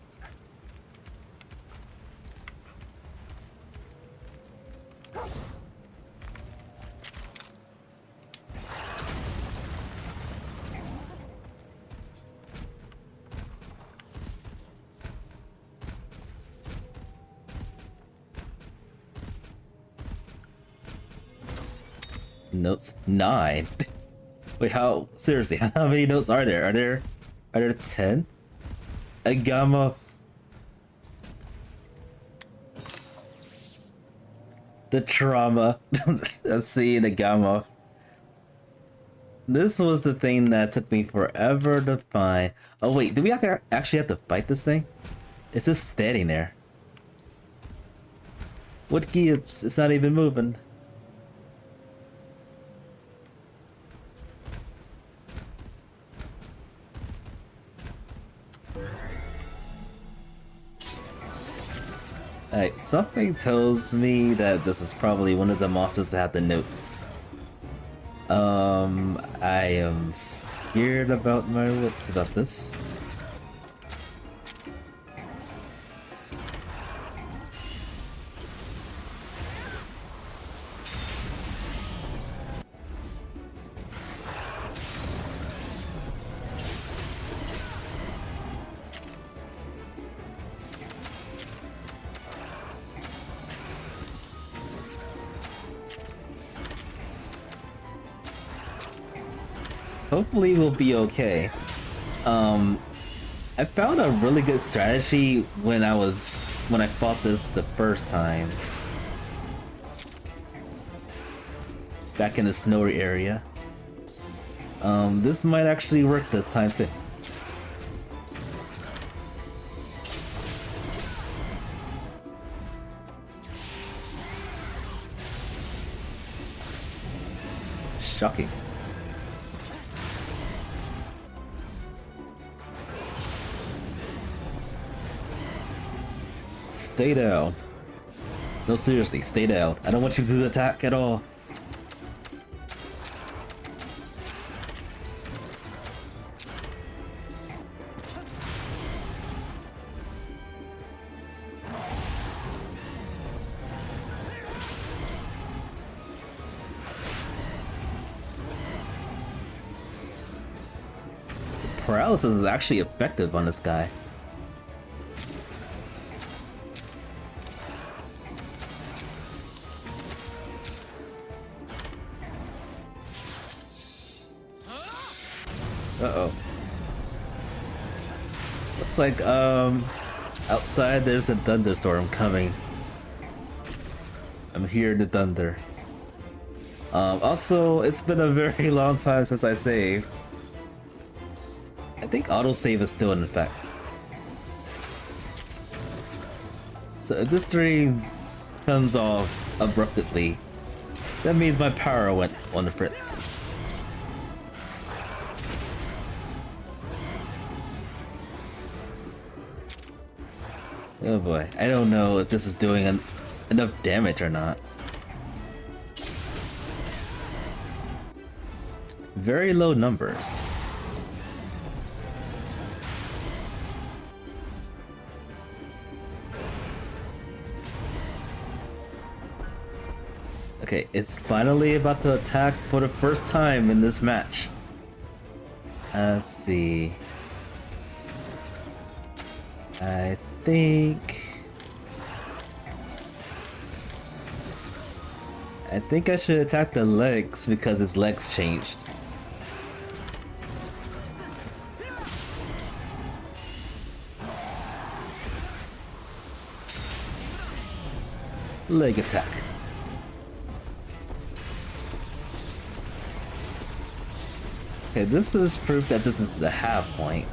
Notes 9. Wait, how seriously? How many notes are there? Are there 10? A gamma. The trauma of seeing a gamma. This was the thing that took me forever to find. Oh wait, do we actually have to fight this thing? It's just standing there. What gives? It's not even moving. Alright, something tells me that this is probably one of the monsters that have the notes. I am scared about my wits about this. Hopefully we'll be okay. I found a really good strategy when I fought this the first time. Back in the snowy area. This might actually work this time too. Shocking. Stay down. No, seriously, stay down. I don't want you to attack at all. Paralysis is actually effective on this guy. Uh-oh. Looks like, outside there's a thunderstorm coming. I'm hearing the thunder. Also, it's been a very long time since I saved. I think autosave is still in effect. So if this stream comes off abruptly, that means my power went on the fritz. Oh boy, I don't know if this is doing enough damage or not. Very low numbers. Okay, it's finally about to attack for the first time in this match. Let's see. I think I should attack the legs because his legs changed. Leg attack. Okay, this is proof that this is the half point.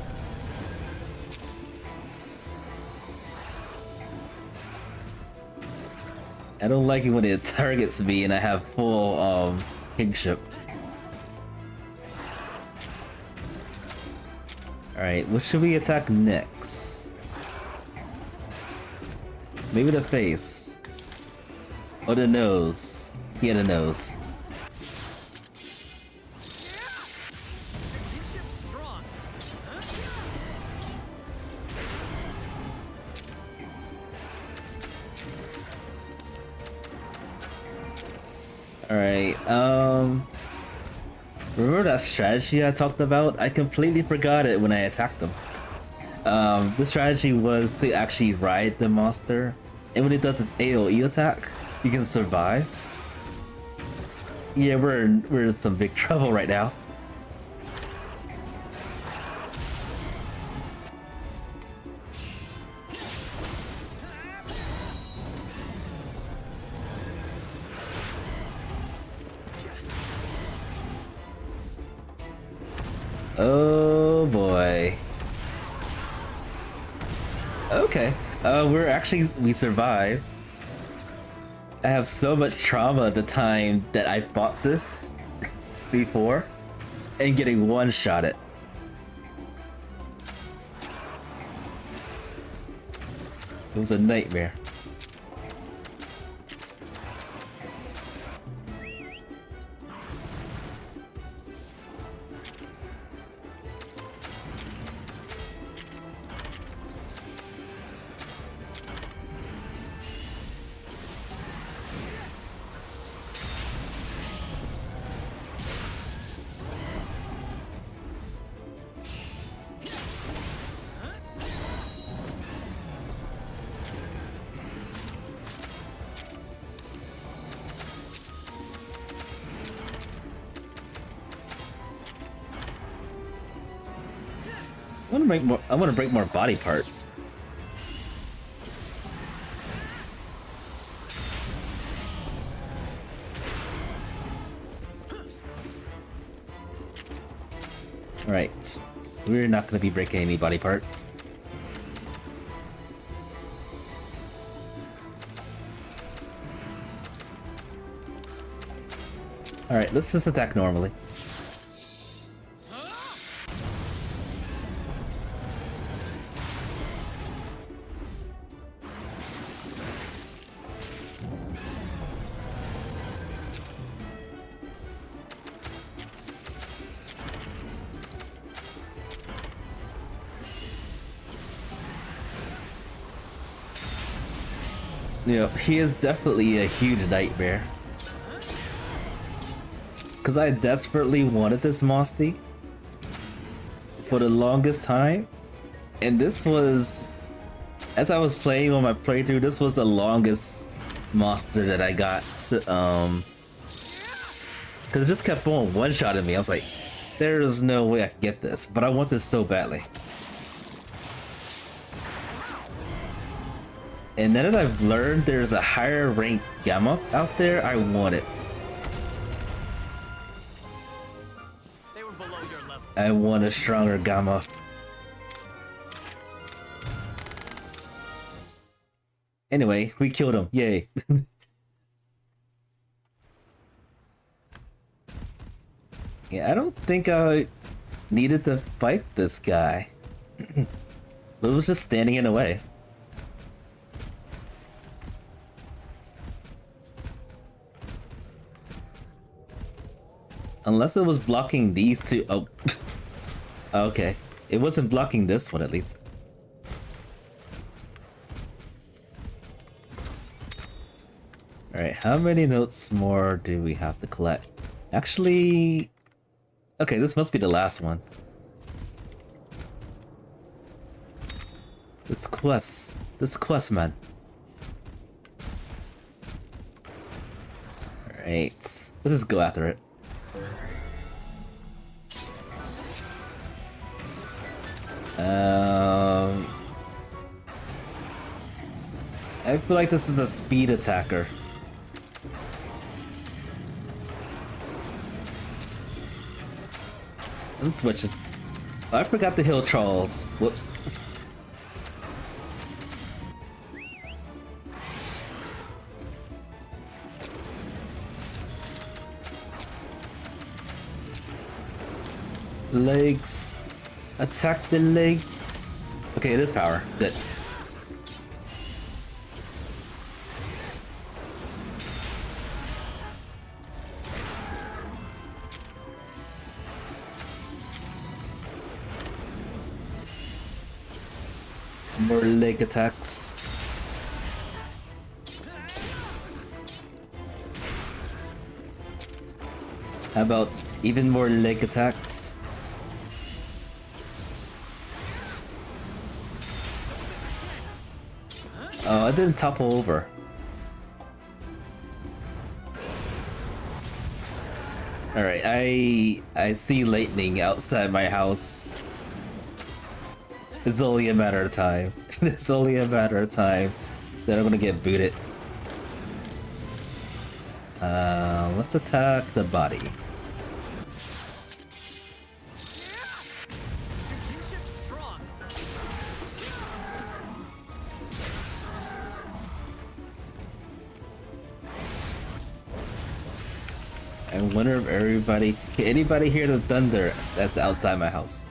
I don't like it when it targets me and I have full kingship. Alright, what should we attack next? Maybe the face. Or the nose. Yeah, the nose. Alright, remember that strategy I talked about? I completely forgot it when I attacked them. The strategy was to actually ride the monster, and when it does its AoE attack, you can survive. Yeah, we're in some big trouble right now. Oh boy. Okay. We survived. I have so much trauma at the time that I fought this before and getting one shot it. It was a nightmare. I want to break more body parts. Alright. We're not gonna be breaking any body parts. Alright, let's just attack normally. Yeah, he is definitely a huge nightmare. Cause I desperately wanted this Mosty for the longest time. And this was, as I was playing on my playthrough, this was the longest monster that I got. Cause it just kept on one-shotting me. I was like, there is no way I can get this, but I want this so badly. And now that I've learned there's a higher ranked Gamma out there, I want it. They were below your level. I want a stronger Gamma. Anyway, we killed him. Yay. Yeah, I don't think I needed to fight this guy. It was just standing in the way. Unless it was blocking these two. Oh. Okay. It wasn't blocking this one at least. Alright, how many notes more do we have to collect? Actually... Okay, this must be the last one. This quest, man. Alright, let's just go after it. I feel like this is a speed attacker. I'm switching. Oh, I forgot to heal Charles. Whoops. Legs. Attack the legs. Okay, it is power. Good. More leg attacks. How about even more leg attacks? Oh, I didn't topple over. Alright, I see lightning outside my house. It's only a matter of time. It's only a matter of time that I'm gonna get booted. Let's attack the body. I wonder if can anybody hear the thunder that's outside my house?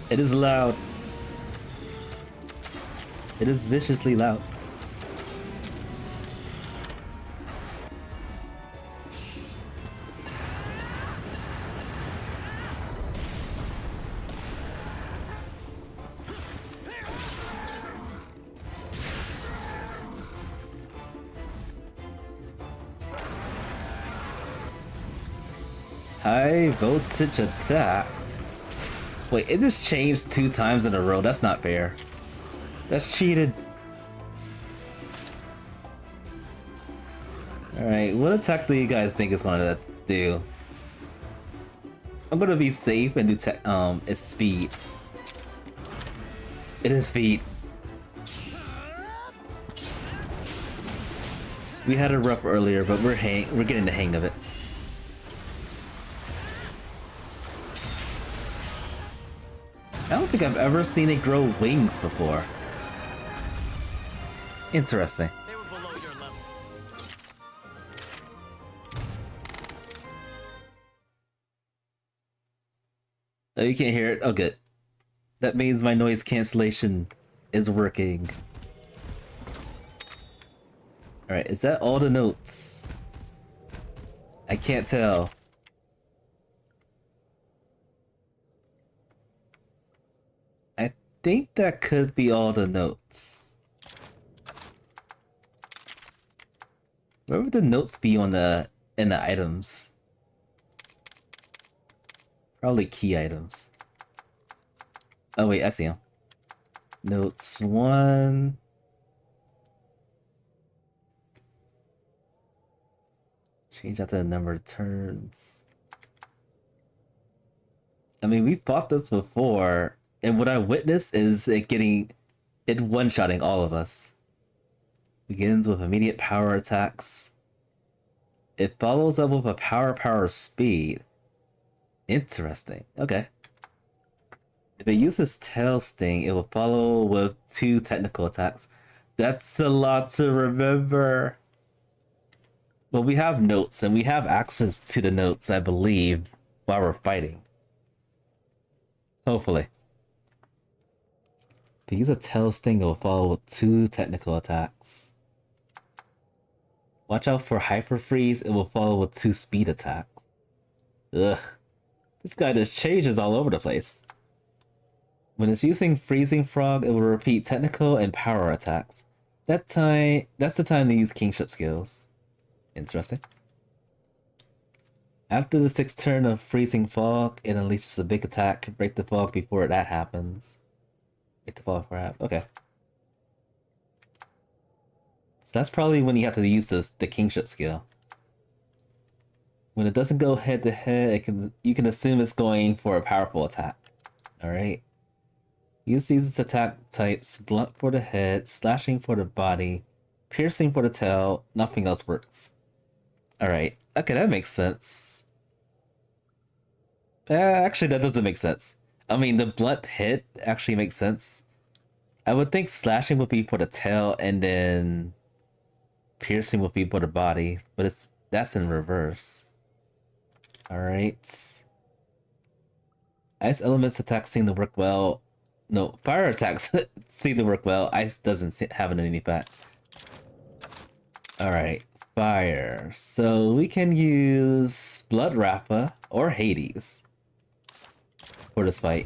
It is loud. It is viciously loud. High voltage attack. Wait, it just changed 2 times in a row. That's not fair. That's cheated. Alright, what attack do you guys think it's gonna do? I'm gonna be safe and do it's speed. It is speed. We had a rough earlier, but we're getting the hang of it. think I've ever seen it grow wings before. Interesting. They were below your level. Oh, you can't hear it? Oh, good. That means my noise cancellation is working. Alright, is that all the notes? I can't tell. I think that could be all the notes. Where would the notes be on in the items? Probably key items. Oh wait, I see them. Notes 1. Change out the number of turns. I mean, we fought this before, and what I witnessed is it one-shotting all of us. Begins with immediate power attacks. It follows up with a power speed. Interesting. Okay. If it uses Tail Sting, it will follow with 2 technical attacks. That's a lot to remember. Well, we have notes, and we have access to the notes, I believe, while we're fighting. Hopefully. If you use a Tail Sting, it will follow with 2 technical attacks. Watch out for Hyper Freeze, it will follow with 2 speed attacks. Ugh. This guy just changes all over the place. When it's using Freezing Frog, it will repeat technical and power attacks. That's the time to use Kingship skills. Interesting. After the 6th turn of Freezing Fog, it unleashes a big attack. Break the fog before that happens. Break the fog before it happens. Okay. So that's probably when you have to use the Kingship skill. When it doesn't go head to head, you can assume it's going for a powerful attack. Alright. Use these attack types: blunt for the head, slashing for the body, piercing for the tail. Nothing else works. Alright. Okay, that makes sense. Actually, that doesn't make sense. I mean, the blunt hit actually makes sense. I would think slashing would be for the tail, and then piercing would be for the body, but that's in reverse. Alright. Ice elements attacks seem to work well. No, fire attacks seem to work well. Ice doesn't have any effect. Alright, fire. So we can use Blood Rappa or Hades for this fight.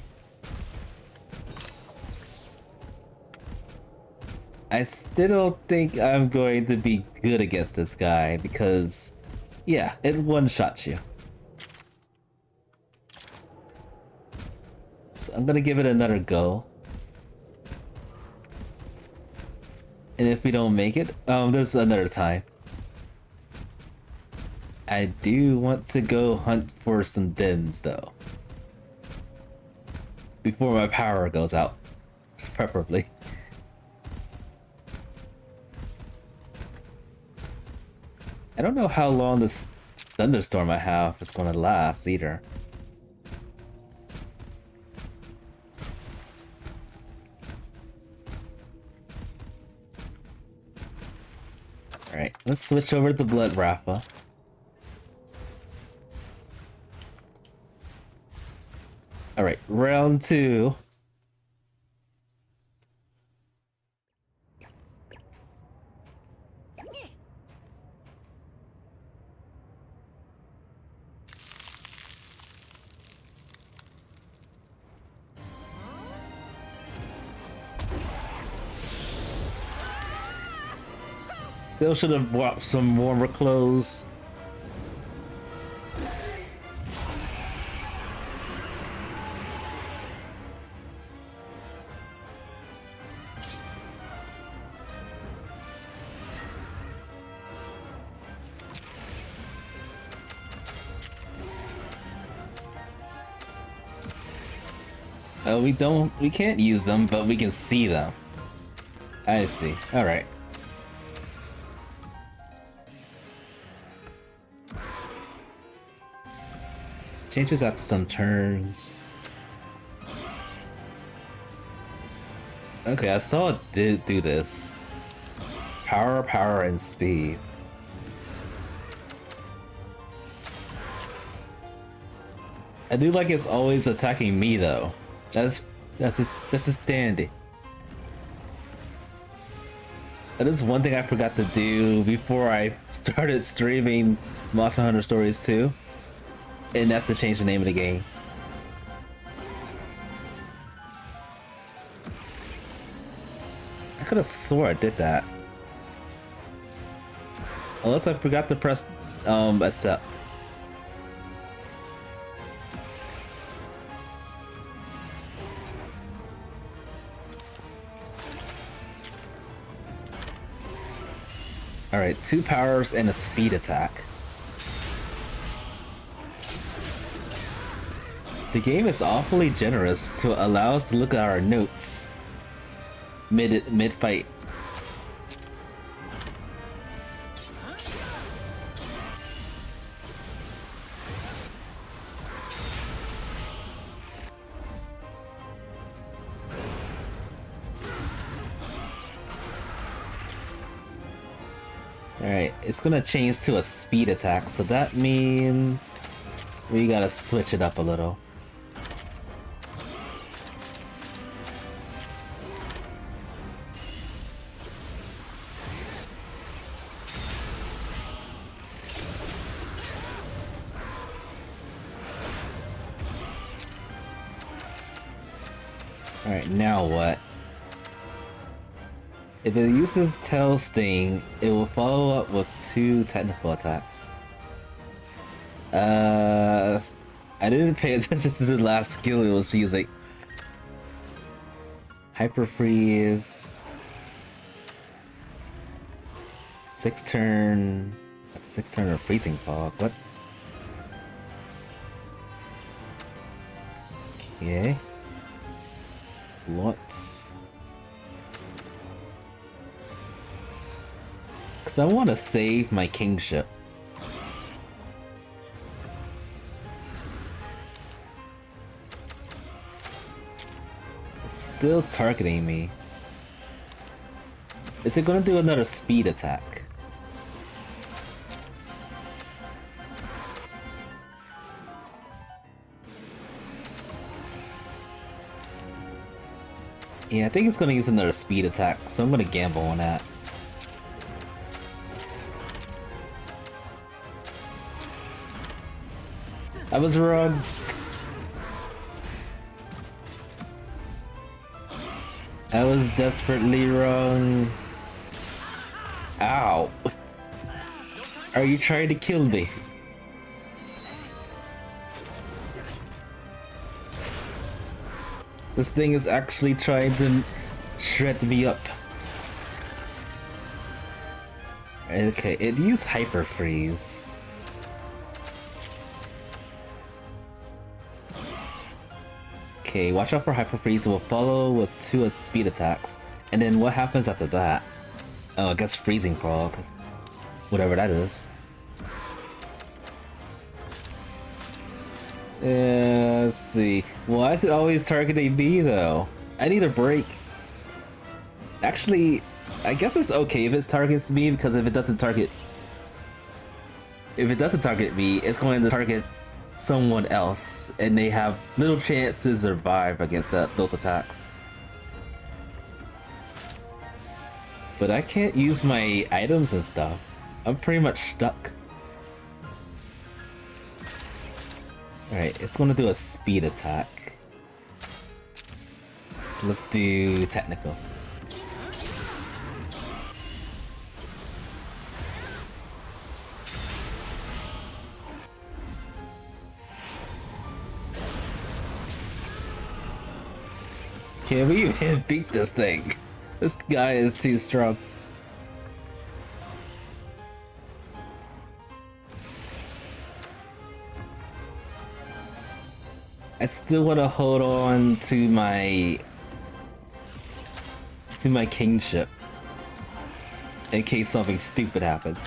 I still don't think I'm going to be good against this guy because, yeah, it one-shots you. So I'm gonna give it another go. And if we don't make it, there's another time. I do want to go hunt for some dens though. Before my power goes out, preferably. I don't know how long this thunderstorm I have is gonna last either. Alright, let's switch over to Blood Rappa. Alright, round 2. Bill should have bought some warmer clothes. We can't use them, but we can see them. I see. Alright. Changes after some turns. Okay, I saw it did do this. Power, power, and speed. I do like it's always attacking me though. That's just dandy. That is one thing I forgot to do before I started streaming Monter Hunter Stories 2. And that's to change the name of the game. I could have swore I did that. Unless I forgot to press accept. Alright, 2 powers and a speed attack. The game is awfully generous to allow us to look at our notes mid-fight. Alright, it's gonna change to a speed attack, so that means we gotta switch it up a little. Alright, now what? If it uses Tail Sting, it will follow up with 2 technical attacks. I didn't pay attention to the last skill it was using. Hyper Freeze. 6 turn of Freezing Fog. What? Okay. Lots. Because I want to save my kingship. It's still targeting me. Is it going to do another speed attack? Yeah, I think it's going to use another speed attack, so I'm going to gamble on that. I was wrong. I was desperately wrong. Ow. Are you trying to kill me? This thing is actually trying to shred me up. Okay, it used Hyper Freeze. Okay, watch out for Hyper Freeze. Will follow with 2 speed attacks. And then what happens after that? Oh, I guess Freezing Frog. Whatever that is. Let's see. Why is it always targeting me though? I need a break. Actually, I guess it's okay if it targets me, because if it doesn't target me, it's going to target someone else, and they have little chance to survive against those attacks. But I can't use my items and stuff. I'm pretty much stuck. Alright, it's gonna do a speed attack. So let's do technical. Can we even beat this thing? This guy is too strong. I still want to hold on to my kingship in case something stupid happens.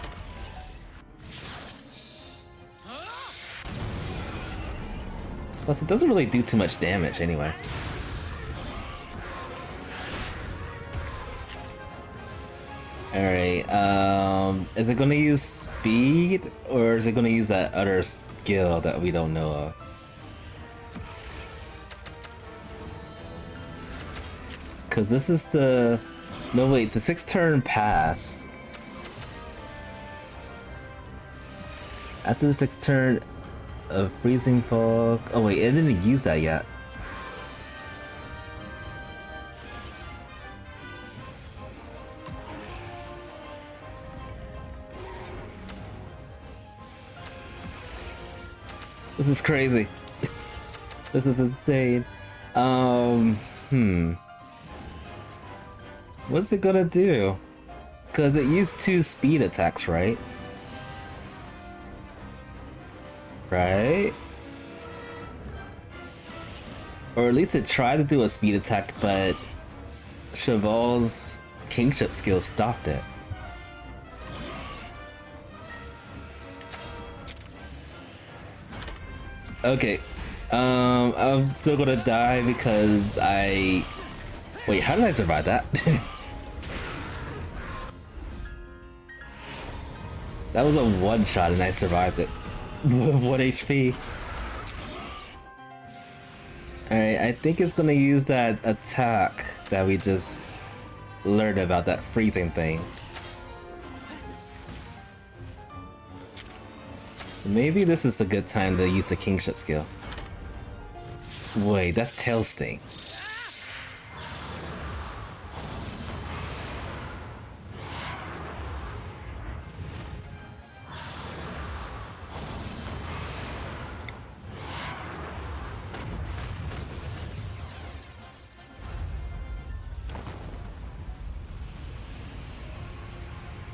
Plus, it doesn't really do too much damage anyway. Alright, is it gonna use speed, or is it gonna use that other skill that we don't know of? Cause this is the... No wait, the 6th turn pass. After the 6th turn of freezing fog... Oh wait, it didn't use that yet. This is crazy. This is insane. What's it gonna do? Cause it used 2 speed attacks, right? Right? Or at least it tried to do a speed attack, but Cheval's kingship skill stopped it. Okay, I'm still gonna die because I... Wait, how did I survive that? That was a one-shot and I survived it. 1 HP. Alright, I think it's gonna use that attack that we just learned about, that freezing thing. So maybe this is a good time to use the kingship skill. Wait, that's tail sting.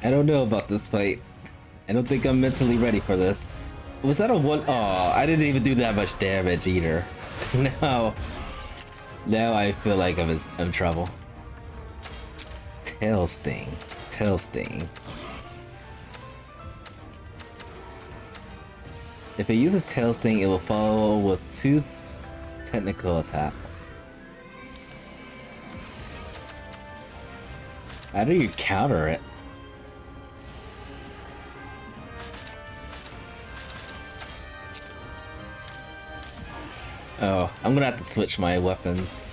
I don't know about this fight. I don't think I'm mentally ready for this. Was that a one? Oh, I didn't even do that much damage either. Now I feel like I'm in trouble. Tail sting. Tail sting. If it uses tail sting, it will follow with 2 technical attacks. How do you counter it? Oh, I'm gonna have to switch my weapons.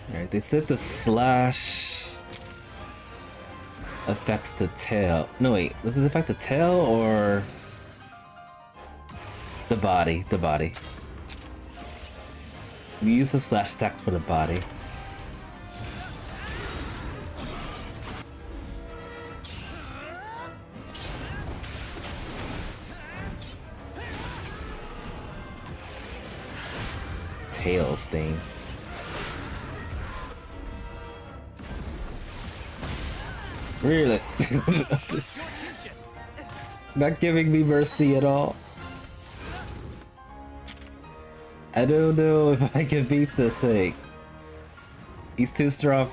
Alright, they said the slash affects the tail. No wait, does it affect the tail or the body? The body. We use the slash attack for the body. Tail sting. Really? Not giving me mercy at all. I don't know if I can beat this thing. He's too strong.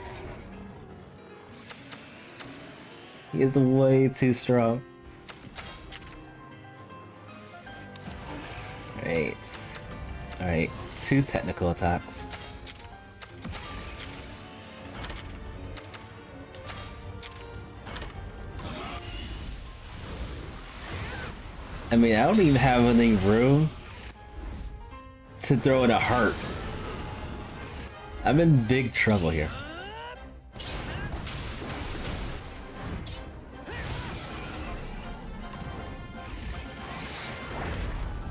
He is way too strong. Alright. Alright. 2 technical attacks. I mean, I don't even have any room to throw in a heart. I'm in big trouble here.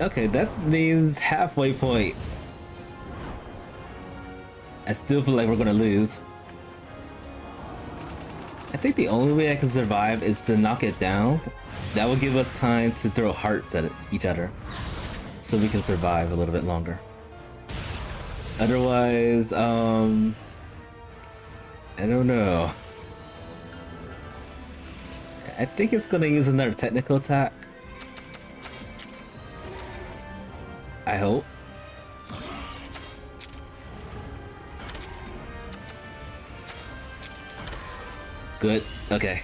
Okay, that means halfway point. I still feel like we're gonna lose. I think the only way I can survive is to knock it down. That will give us time to throw hearts at each other, so we can survive a little bit longer. Otherwise, I don't know. I think it's gonna use another technical attack. I hope. Good. Okay.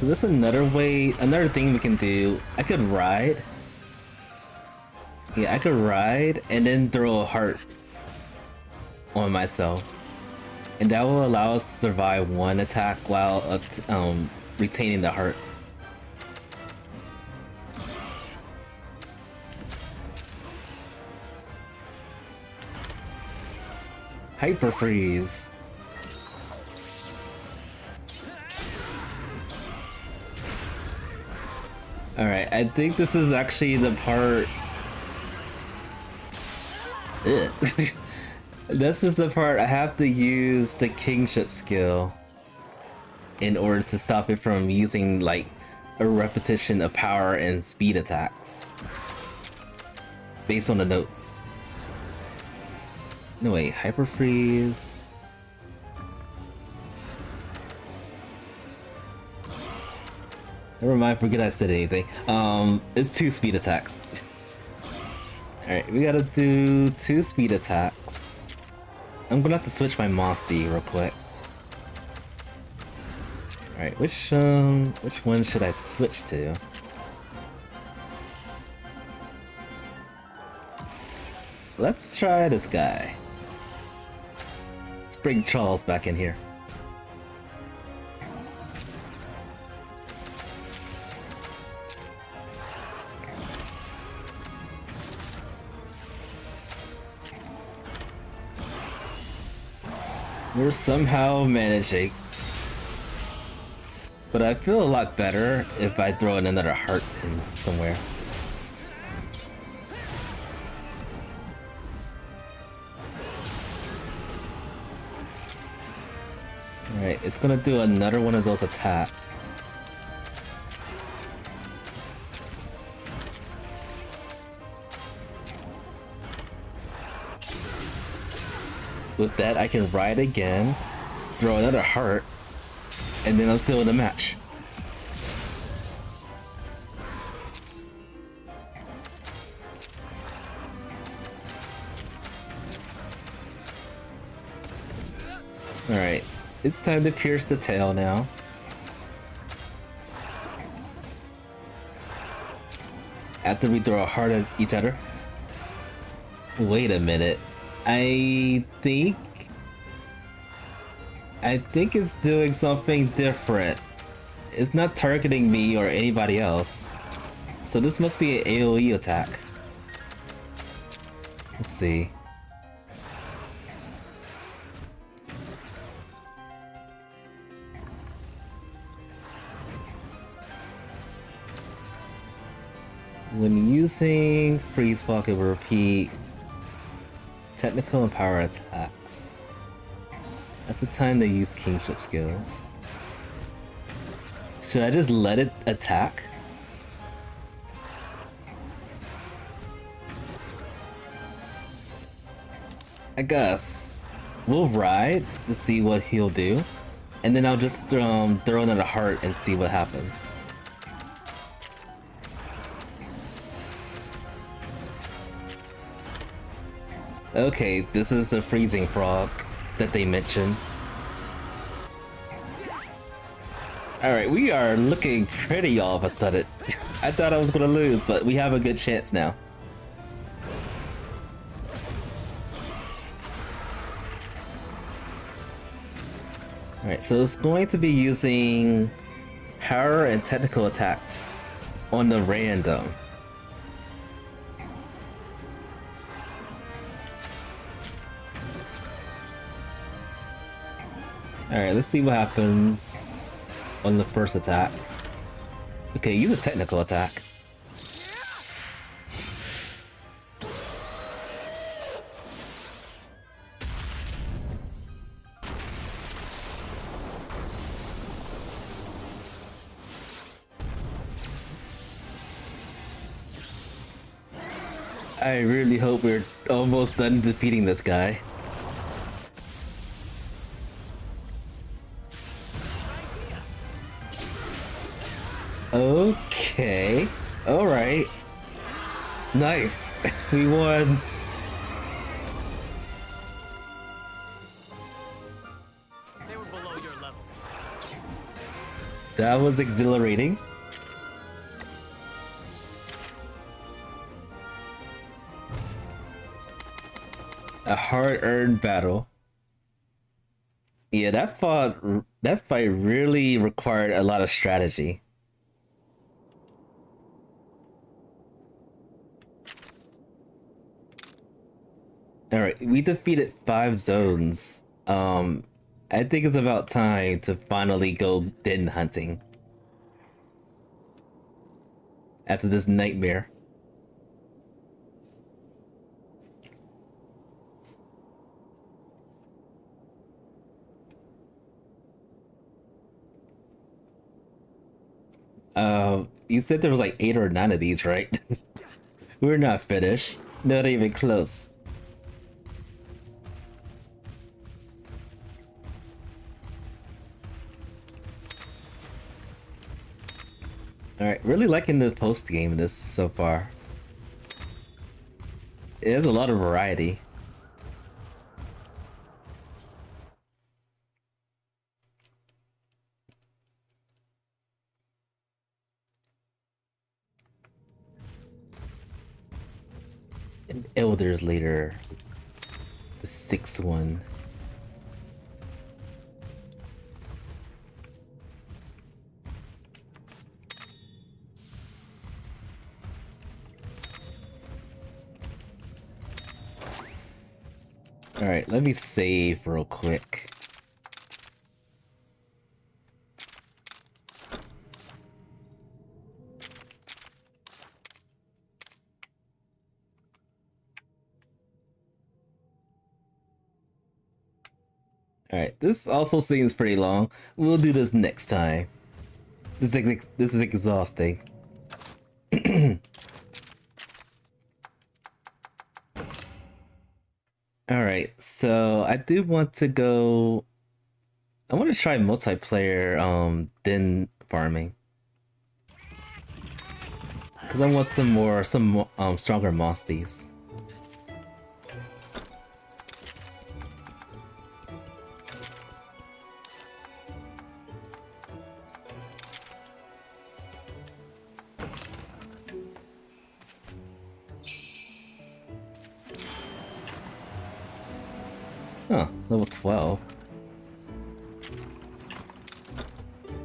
So there's another way, another thing we can do. I could ride. Yeah, I could ride and then throw a heart on myself. And that will allow us to survive one attack while retaining the heart. Hyper freeze. Alright, I think this is actually the part... This is the part I have to use the kingship skill in order to stop it from using like a repetition of power and speed attacks based on the notes. No wait, hyper freeze. Never mind, forget I said anything. It's 2 speed attacks. Alright, we gotta do 2 speed attacks. I'm gonna have to switch my Mosty real quick. Alright, which one should I switch to? Let's try this guy. Let's bring Charles back in here. We're somehow managing. But I feel a lot better if I throw in another heart somewhere. Alright, it's gonna do another one of those attacks. With that, I can ride again, throw another heart, and then I'm still in the match. Alright, it's time to pierce the tail now. After we throw a heart at each other. Wait a minute. I think it's doing something different. It's not targeting me or anybody else. So this must be an AoE attack. Let's see. When using freeze pocket, will repeat technical and power attacks. That's the time they use kingship skills. Should I just let it attack? I guess. We'll ride to see what he'll do. And then I'll just throw another heart and see what happens. Okay, this is the freezing frog that they mentioned. Alright, we are looking pretty all of a sudden. I thought I was gonna lose, but we have a good chance now. Alright, so it's going to be using power and technical attacks on the random. Alright, let's see what happens on the first attack. Okay, use a technical attack. I really hope we're almost done defeating this guy. Okay. Alright. Nice. We won. They were below your level. That was exhilarating. A hard-earned battle. Yeah, that fight really required a lot of strategy. Alright, we defeated 5 zones. I think it's about time to finally go den hunting. After this nightmare. You said there was like 8 or 9 of these, right? We're not finished. Not even close. Alright, really liking the post game this so far. It has a lot of variety. An Elder's Later. The 6th one. Alright, let me save real quick. Alright, this also seems pretty long. We'll do this next time. This is exhausting. Alright, so I do want to go... I want to try multiplayer, den farming. Because I want some stronger mosties. Huh, level 12.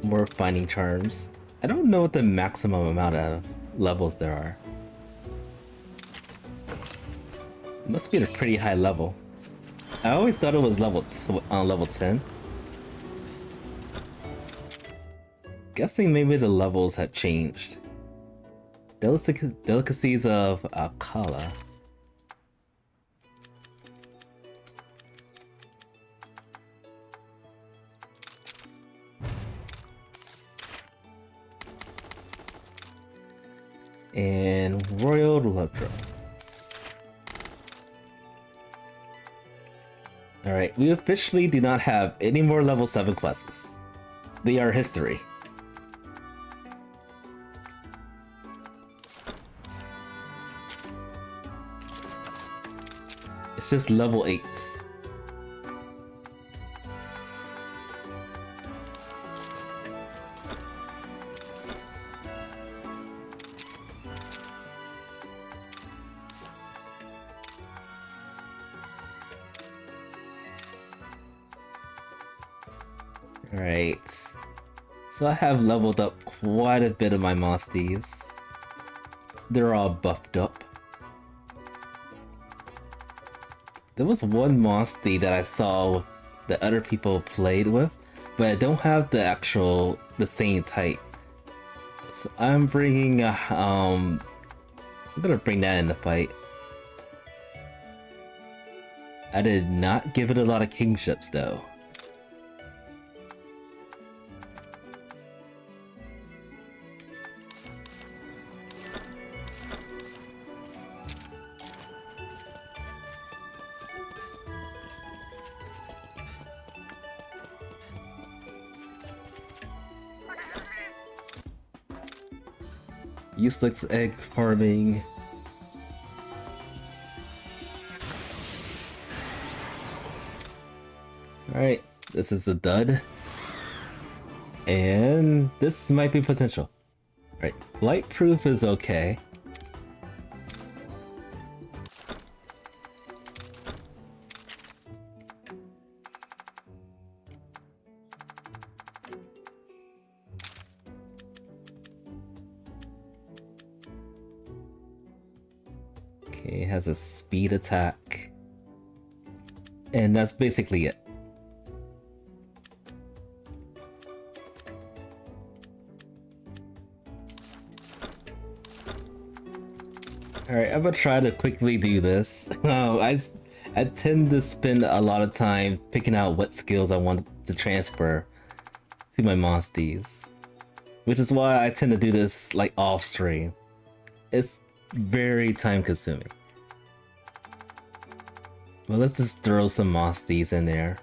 More finding charms. I don't know what the maximum amount of levels there are. It must be at a pretty high level. I always thought it was level 10. Guessing maybe the levels have changed. Delicacies of Wkly. And Royal Lutro. Alright, we officially do not have any more level 7 quests. They are history. It's just level 8. Alright, so I have leveled up quite a bit of my mosties. They're all buffed up. There was one mostie that I saw that other people played with, but I don't have the same type. So I'm bringing, I'm gonna bring that in the fight. I did not give it a lot of kingships though. Useless egg farming. Alright, this is a dud. And this might be potential. Right, blight proof is okay. Okay, it has a speed attack. And that's basically it. Alright, I'm gonna try to quickly do this. I tend to spend a lot of time picking out what skills I want to transfer to my monsties. Which is why I tend to do this like off stream. It's very time consuming. Well, let's just throw some monsties in there.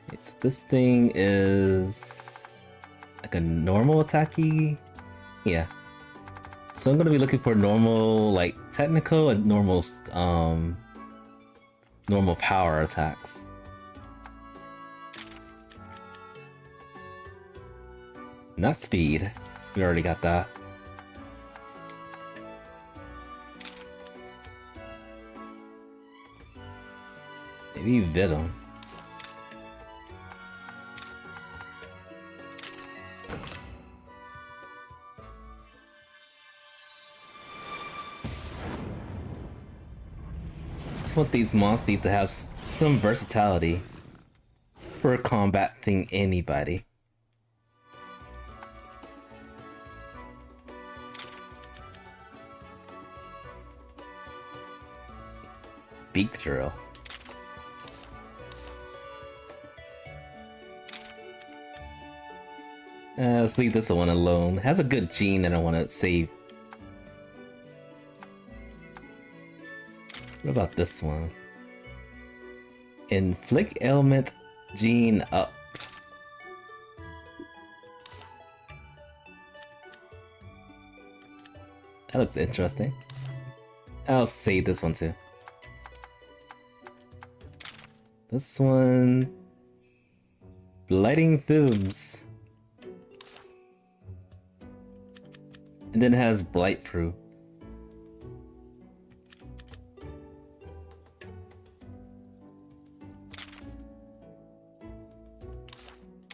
Okay, so this thing is like a normal attacky. Yeah. So I'm gonna be looking for normal, like technical and normal, normal power attacks. Not speed. We already got that. Maybe Venom. Just want these monsters to have some versatility for combating anybody. Beak drill. Let's leave this one alone. It has a good gene that I want to save. What about this one? Inflict ailment gene up. That looks interesting. I'll save this one too. This one... Blighting fumes. And then it has blight proof.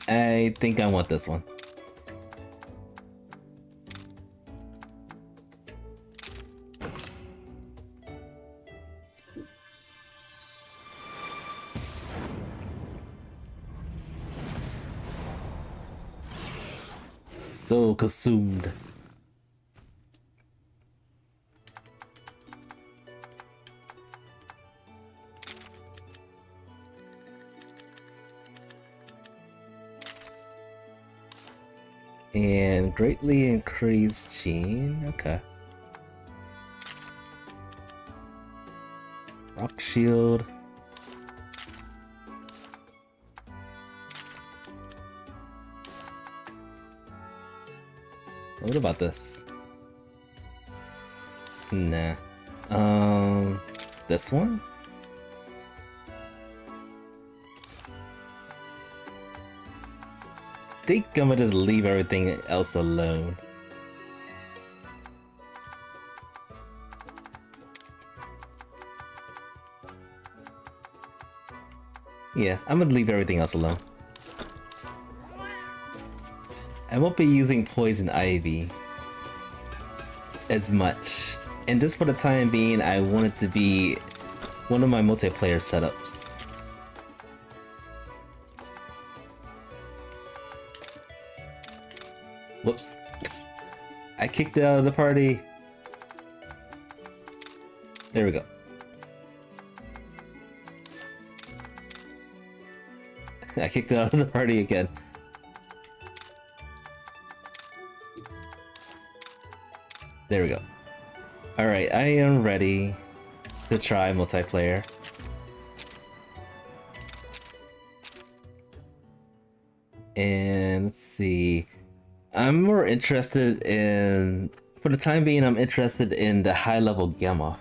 I think I want this one. So consumed. And greatly increased gene. Okay. Rock shield. What about this? Nah. This one? I think I'm gonna just leave everything else alone. Yeah, I'm gonna leave everything else alone. I won't be using Poison Ivy as much. And just for the time being, I want it to be one of my multiplayer setups. Whoops. I kicked it out of the party. There we go. I kicked it out of the party again. There we go. Alright, I am ready to try multiplayer. And let's see. I'm more interested in, for the time being, I'm interested in the high level Gamma.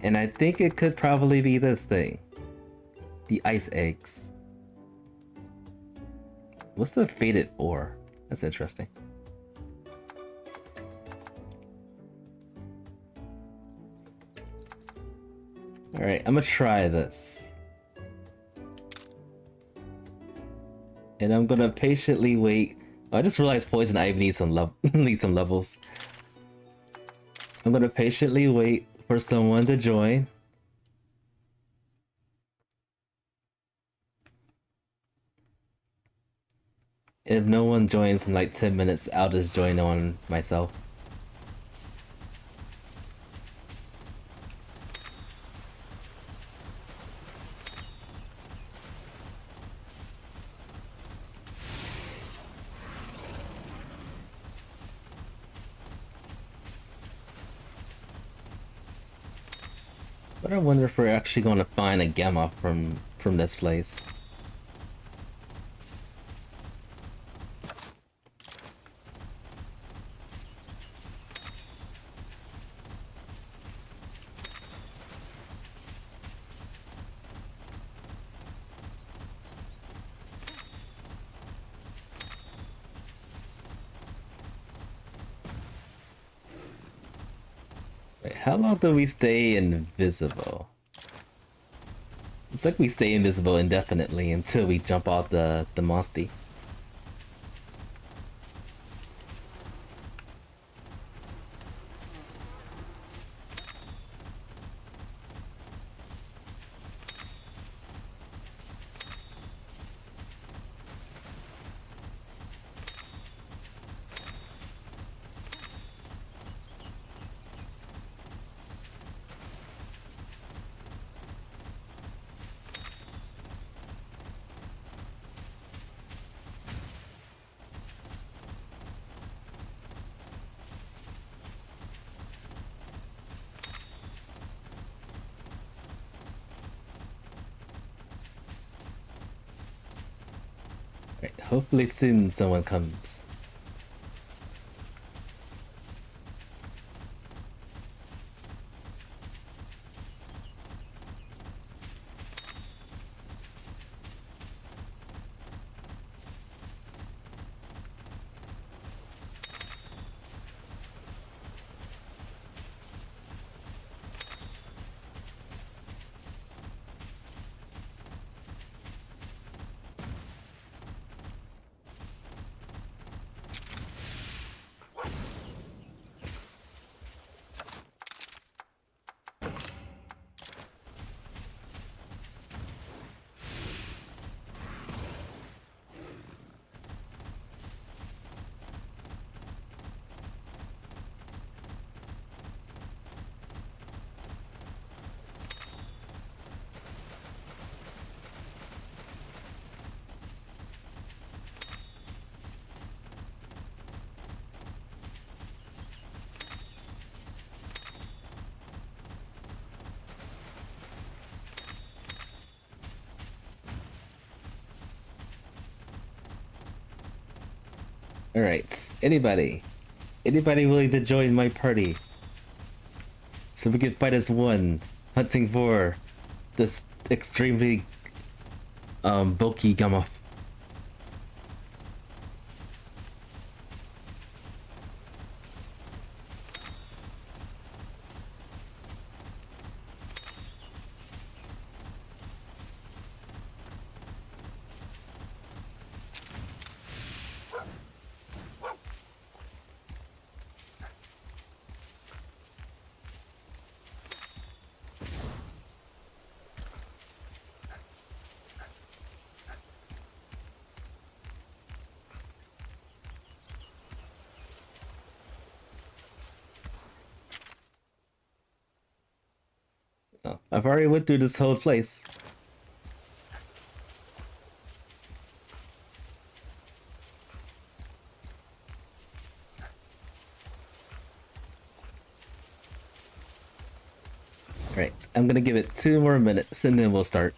And I think it could probably be this thing. The ice eggs. What's the faded for? That's interesting. Alright, I'm gonna try this. And I'm gonna patiently wait. Oh, I just realized Poison Ivy needs some needs some levels. I'm gonna patiently wait for someone to join. If no one joins in like 10 minutes, I'll just join on myself. But I wonder if we're actually going to find a Gamma from this place. Wait, how long do we stay invisible? It's like we stay invisible indefinitely until we jump out the monster. Right, hopefully soon someone comes. Alright, anybody willing to join my party? So we can fight as one, hunting for this extremely bulky Gamma. Oh, I've already went through this whole place. Alright, I'm gonna give it 2 more minutes and then we'll start.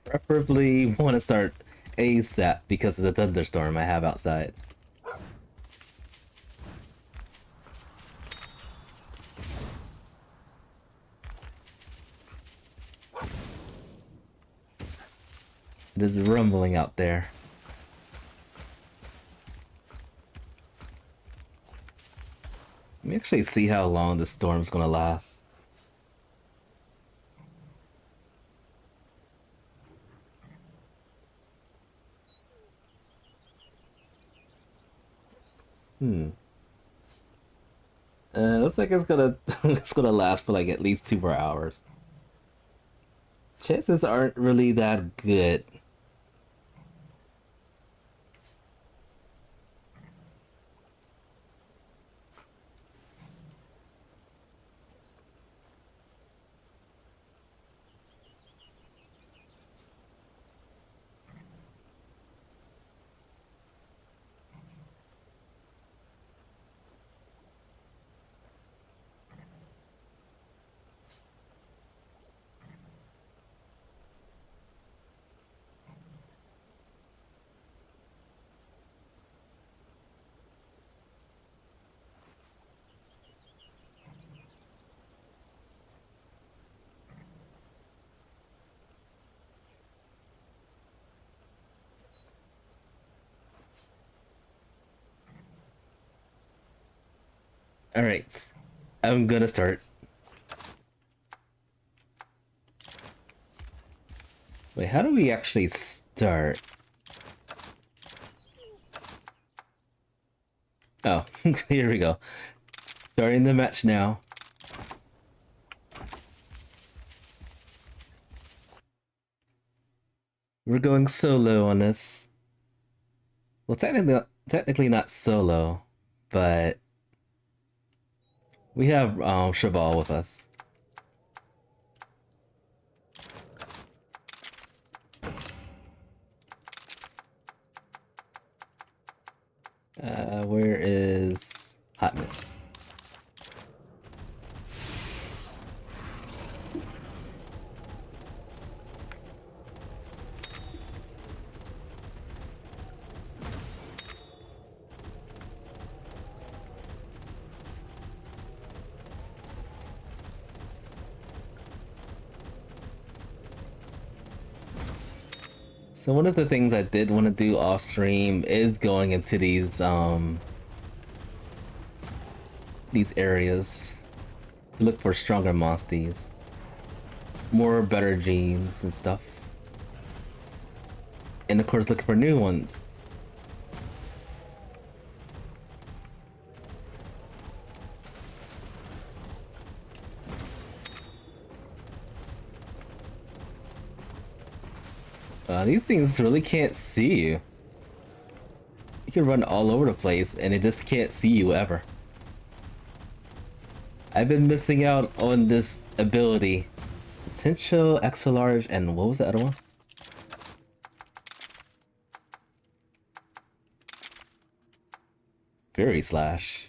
Preferably want to start ASAP because of the thunderstorm I have outside. It is rumbling out there. Let me actually see how long the storm's gonna last. Looks like it's gonna it's gonna last for like at least 2 more hours. Chances aren't really that good. Alright, I'm gonna start. Wait, how do we actually start? Oh, here we go. Starting the match now. We're going solo on this. Well, technically not solo, but we have Shabal with us. Where is Hotness? So one of the things I did want to do off stream is going into these areas to look for stronger monsties, more better genes and stuff, and of course look for new ones. These things really can't see you. You can run all over the place and it just can't see you ever. I've been missing out on this ability. Potential, extra large, and what was the other one? Fury Slash.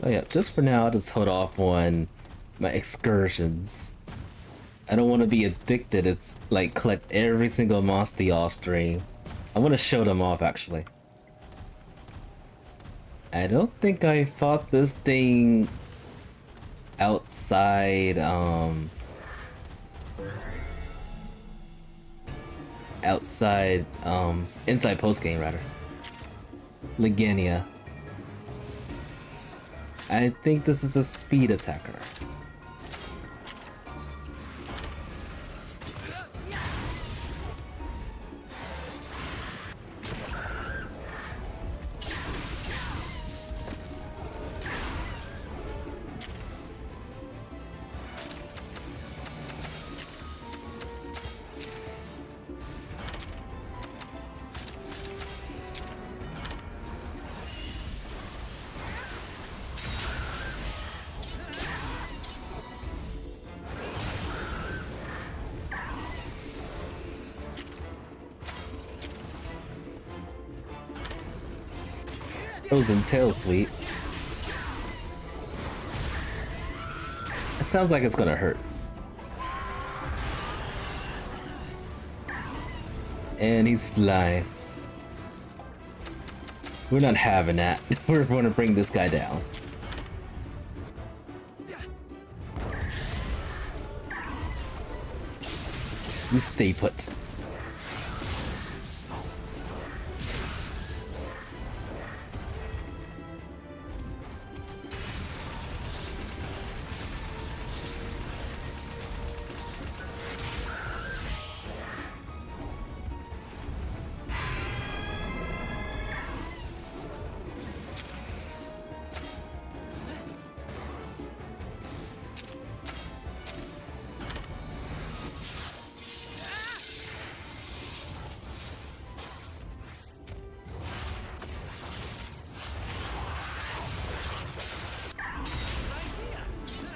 Oh yeah, just for now, I'll just hold off on my excursions. I don't want to be addicted. It's like collect every single monster off stream. I want to show them off actually. I don't think I fought this thing outside inside postgame rather. Ligenia. I think this is a speed attacker. Frozen tail sweep. It sounds like it's gonna hurt. And he's flying. We're not having that. We're gonna bring this guy down. You stay put.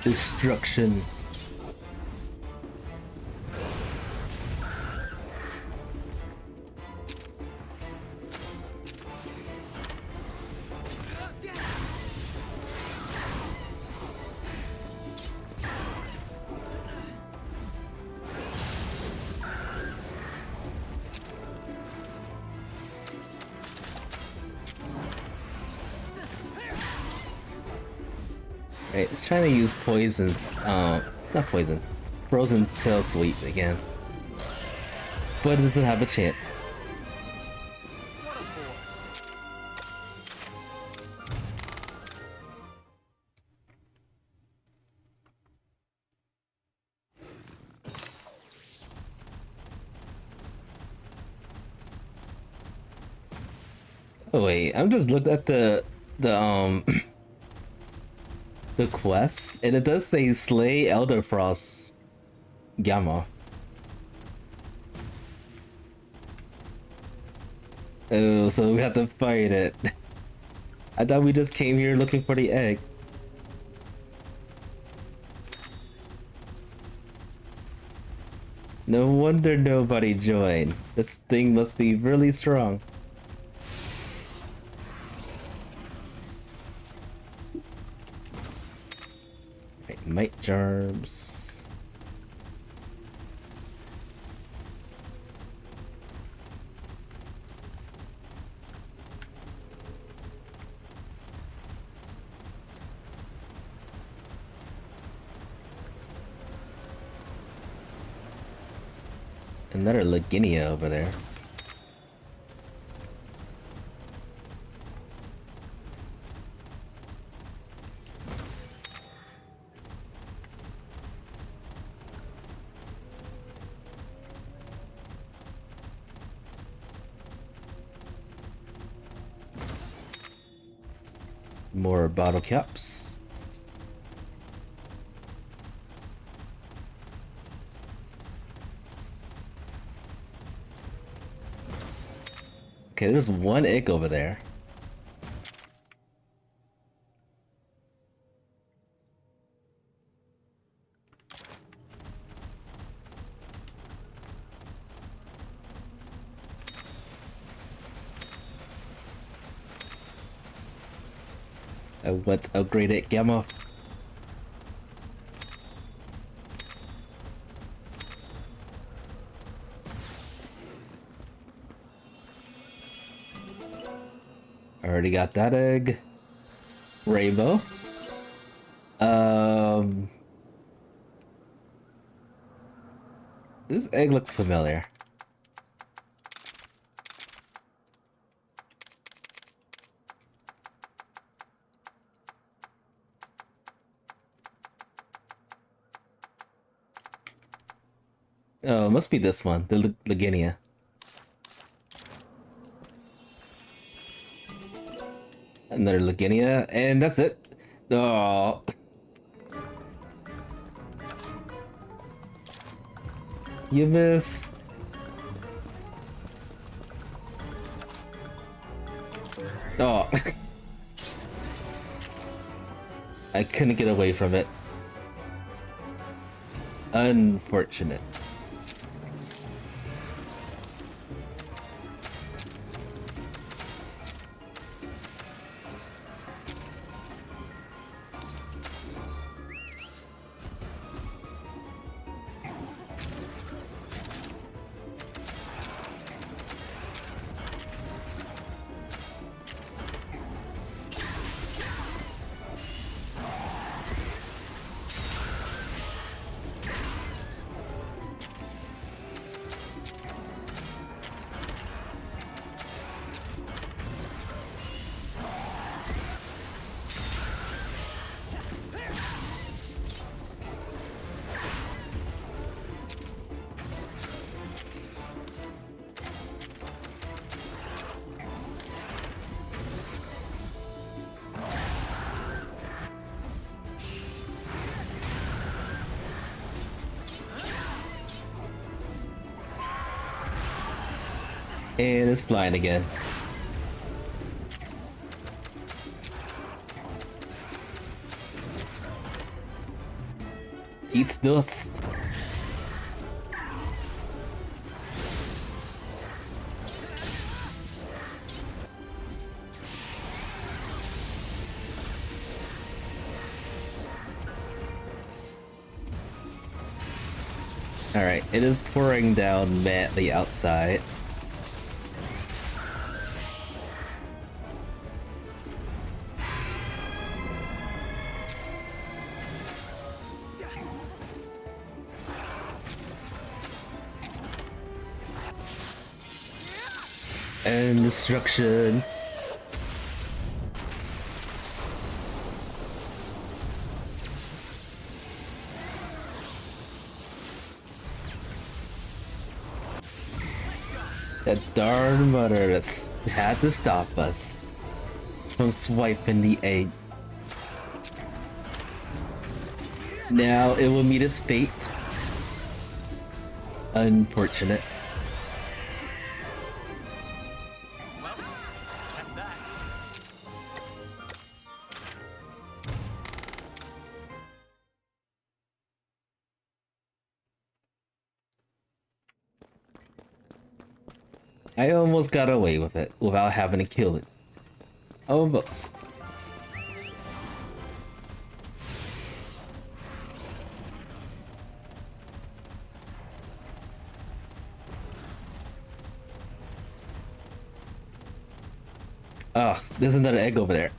Destruction. Right, it's trying to use poisons, not poison, frozen tail sweep again. But it doesn't have a chance. Oh wait, I'm just looking at the the quest, and it does say slay Elder Frost Gamma. Oh, so we have to fight it. I thought we just came here looking for the egg. No wonder nobody joined. This thing must be really strong. Right, might charms. Another Laginia over there. More bottle caps. Okay, there's one egg over there. Let's upgrade it, Gamma. Already got that egg. Rainbow. This egg looks familiar. Oh, it must be this one, the Laginia. Another Laginia, and that's it. Oh. You missed. Oh. I couldn't get away from it. Unfortunate. And it's flying again. Eats dust. Alright, it is pouring down madly outside. And destruction. That darn mother that had to stop us from swiping the egg. Now it will meet its fate. Unfortunate. Well, that's that. I almost got away with it without having to kill it. Almost. Oh, there's another egg over there.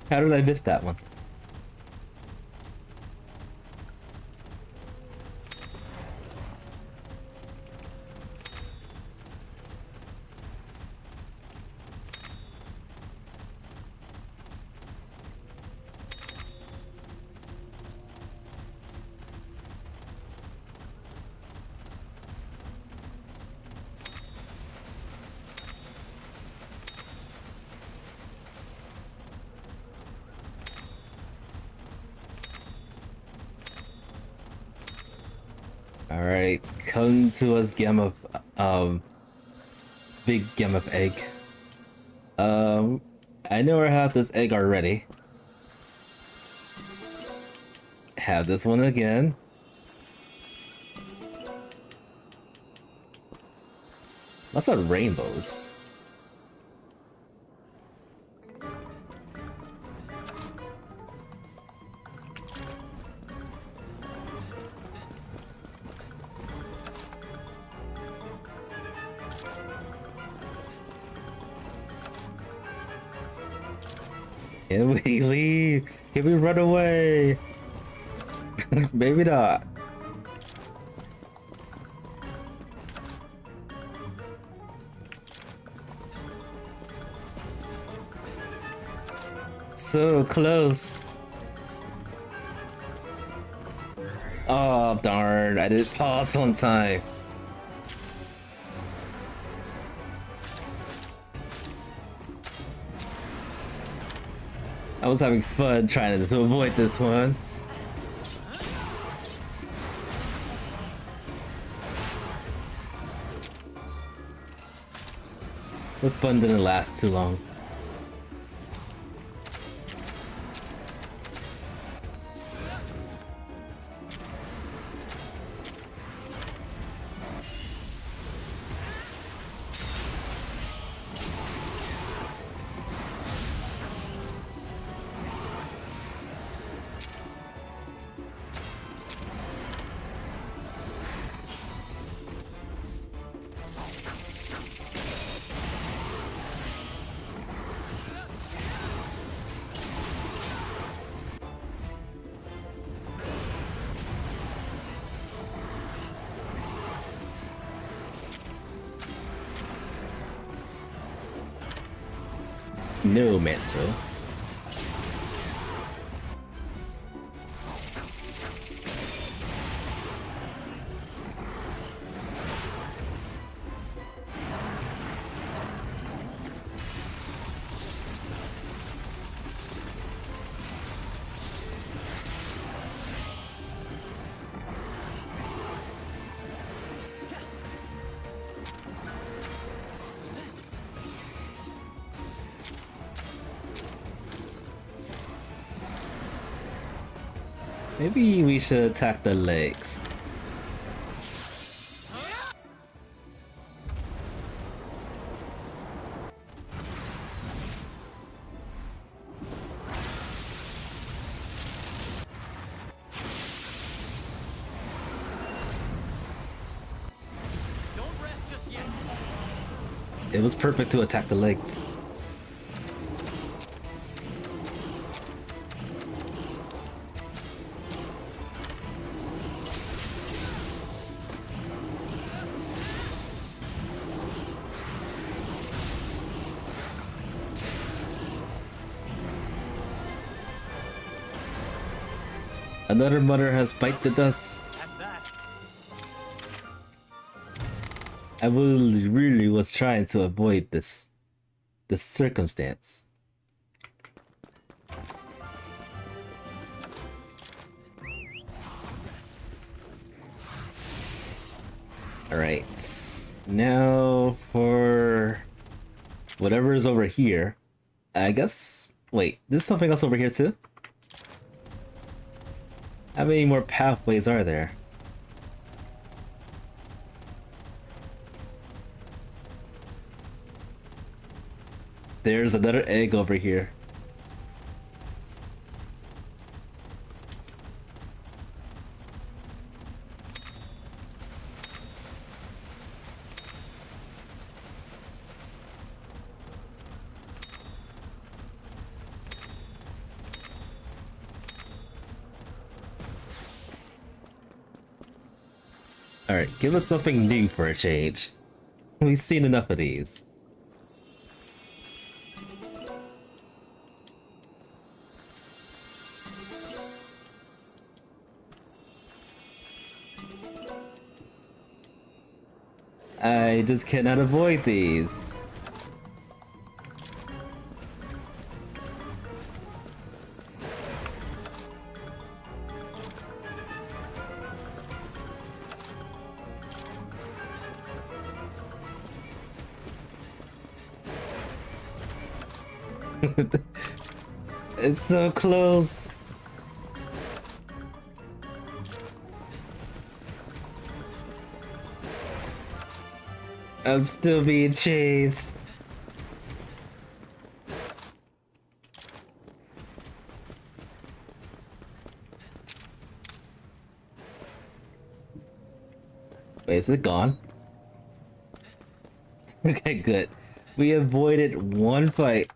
How did I miss that one? Alright, come to us, game of, big game of egg. I know I have this egg already. Have this one again. Lots of rainbows. Can we leave? Can we run away? Maybe not. So close. Oh darn, I didn't pause on time. I was having fun trying to avoid this one. The fun didn't last too long. No, Manso. Maybe we should attack the legs. Don't rest just yet. It was perfect to attack the legs. Another mother has bite the dust. That's that. I really was trying to avoid this circumstance. Alright, now for whatever is over here. I guess, wait, there's something else over here too? How many more pathways are there? There's another egg over here. Alright, give us something new for a change. We've seen enough of these. I just cannot avoid these. It's so close. I'm still being chased. Wait, is it gone? Okay, good. We avoided one fight.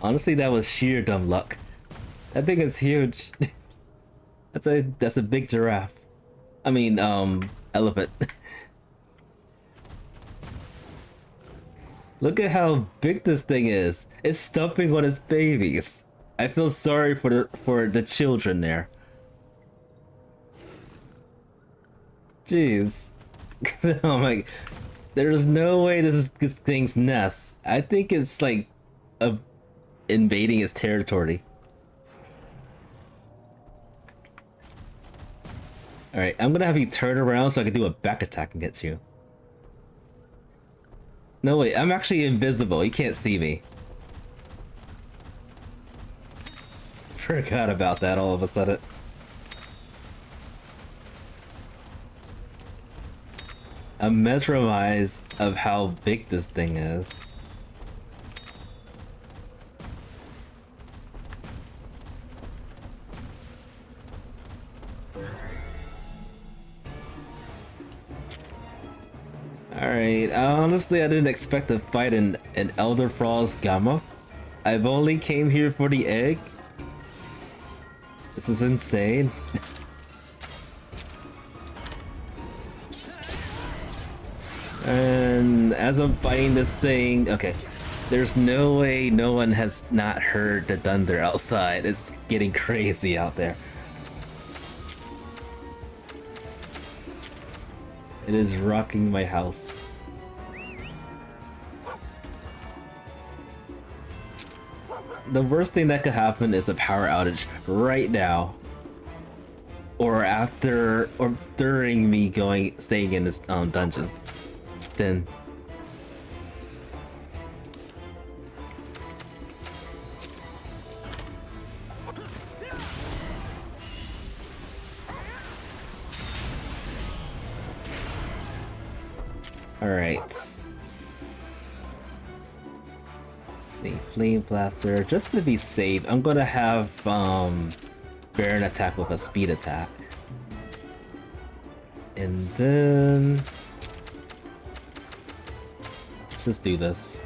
Honestly, that was sheer dumb luck. That thing is huge. That's a big giraffe. I mean, elephant. Look at how big this thing is. It's stomping on its babies. I feel sorry for the children there. Jeez. Oh my. There's no way this thing's nest. I think it's like invading its territory. Alright, I'm gonna have you turn around so I can do a back attack and get you. No wait, I'm actually invisible. You can't see me. Forgot about that all of a sudden. I'm mesmerized of how big this thing is. Alright, honestly I didn't expect to fight an Elder Frost Gamma. I've only came here for the egg. This is insane. And as I'm fighting this thing, okay, there's no way no one has not heard the thunder outside. It's getting crazy out there. It is rocking my house. The worst thing that could happen is a power outage right now. Or after, or during me staying in this dungeon. Then Alright. Let's see, Flame Blaster. Just to be safe, I'm gonna have Baron attack with a speed attack. And then let's just do this.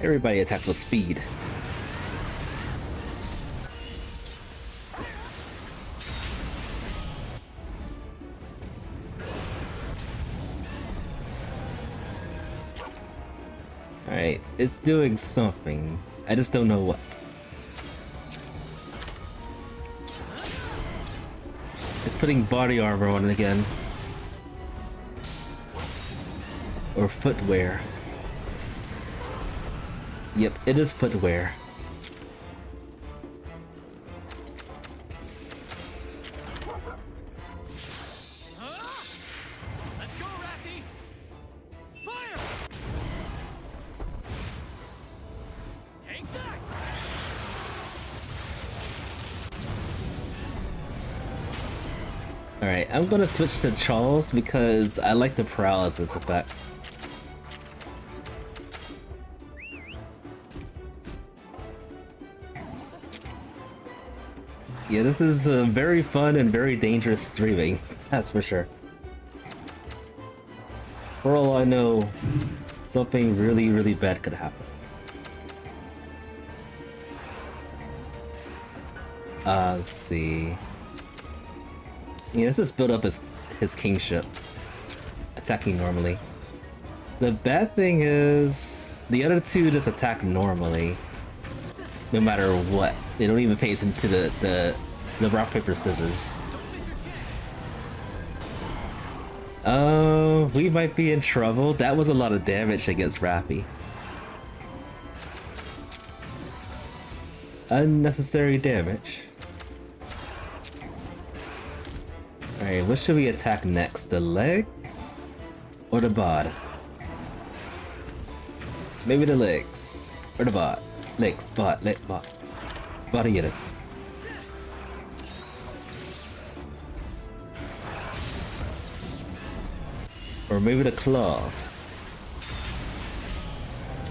Everybody attacks with speed. Alright, it's doing something. I just don't know what. It's putting body armor on it again. Or footwear. Yep, it is footwear. Let's go, Rafty! Fire! Take that! Alright, I'm gonna switch to Charles because I like the paralysis effect. Yeah, this is very fun and very dangerous streaming, that's for sure. For all I know, something really bad could happen. Let's see. Yeah, let's just build up his kingship. Attacking normally. The bad thing is, the other two just attack normally. No matter what. They don't even pay attention to the rock, paper, scissors. We might be in trouble. That was a lot of damage against Raffy. Unnecessary damage. Alright, what should we attack next? The legs? Or the bod? Maybe the legs. Or the bod. Legs, bod, leg, bod. Body it is. Or maybe the claws.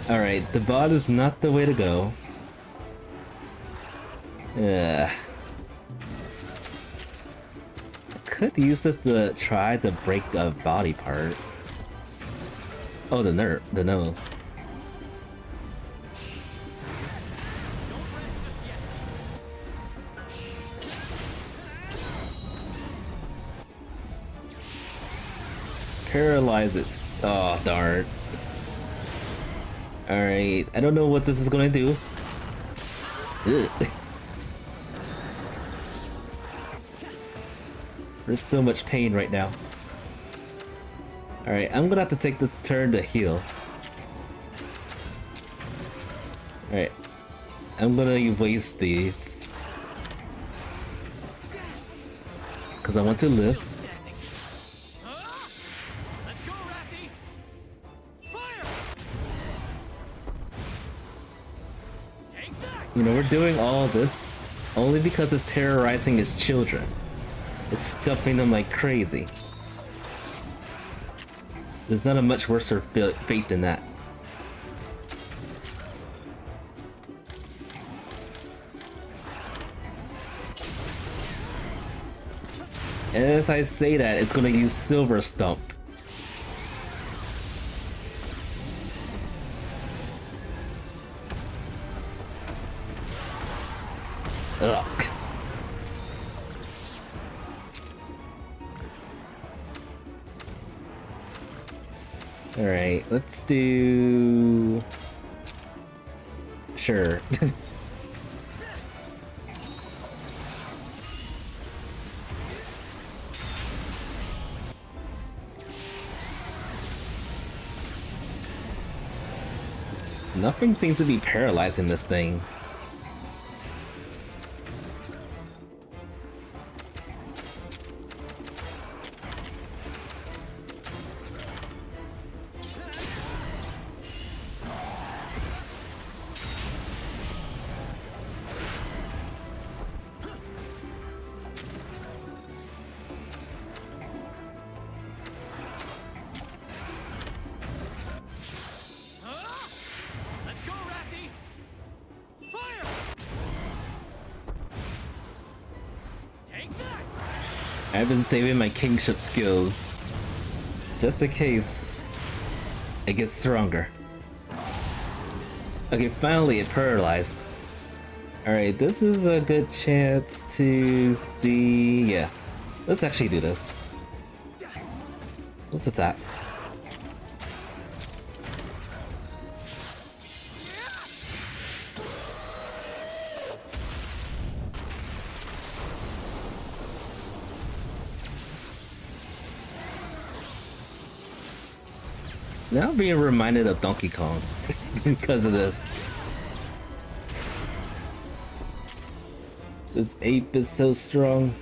Alright, the bod is not the way to go. Could use this to try to break a body part. Oh, the nose. Paralyze it. Oh, darn. Alright, I don't know what this is gonna do. Ugh. There's so much pain right now. Alright, I'm gonna have to take this turn to heal. Alright. I'm gonna waste these. Because I want to live. Let's go, Rafty! Fire! Take that! You know, we're doing all this only because it's terrorizing his children. It's stuffing them like crazy. There's not a much worse fate than that. As I say that, it's gonna use Silver Stump. Ugh. Alright, let's do... Sure. Nothing seems to be paralyzing this thing. I've been saving my kingship skills just in case it gets stronger. Okay, finally it paralyzed. Alright, this is a good chance to see... yeah. Let's actually do this. Let's attack. Now I'm being reminded of Donkey Kong because of this. This ape is so strong.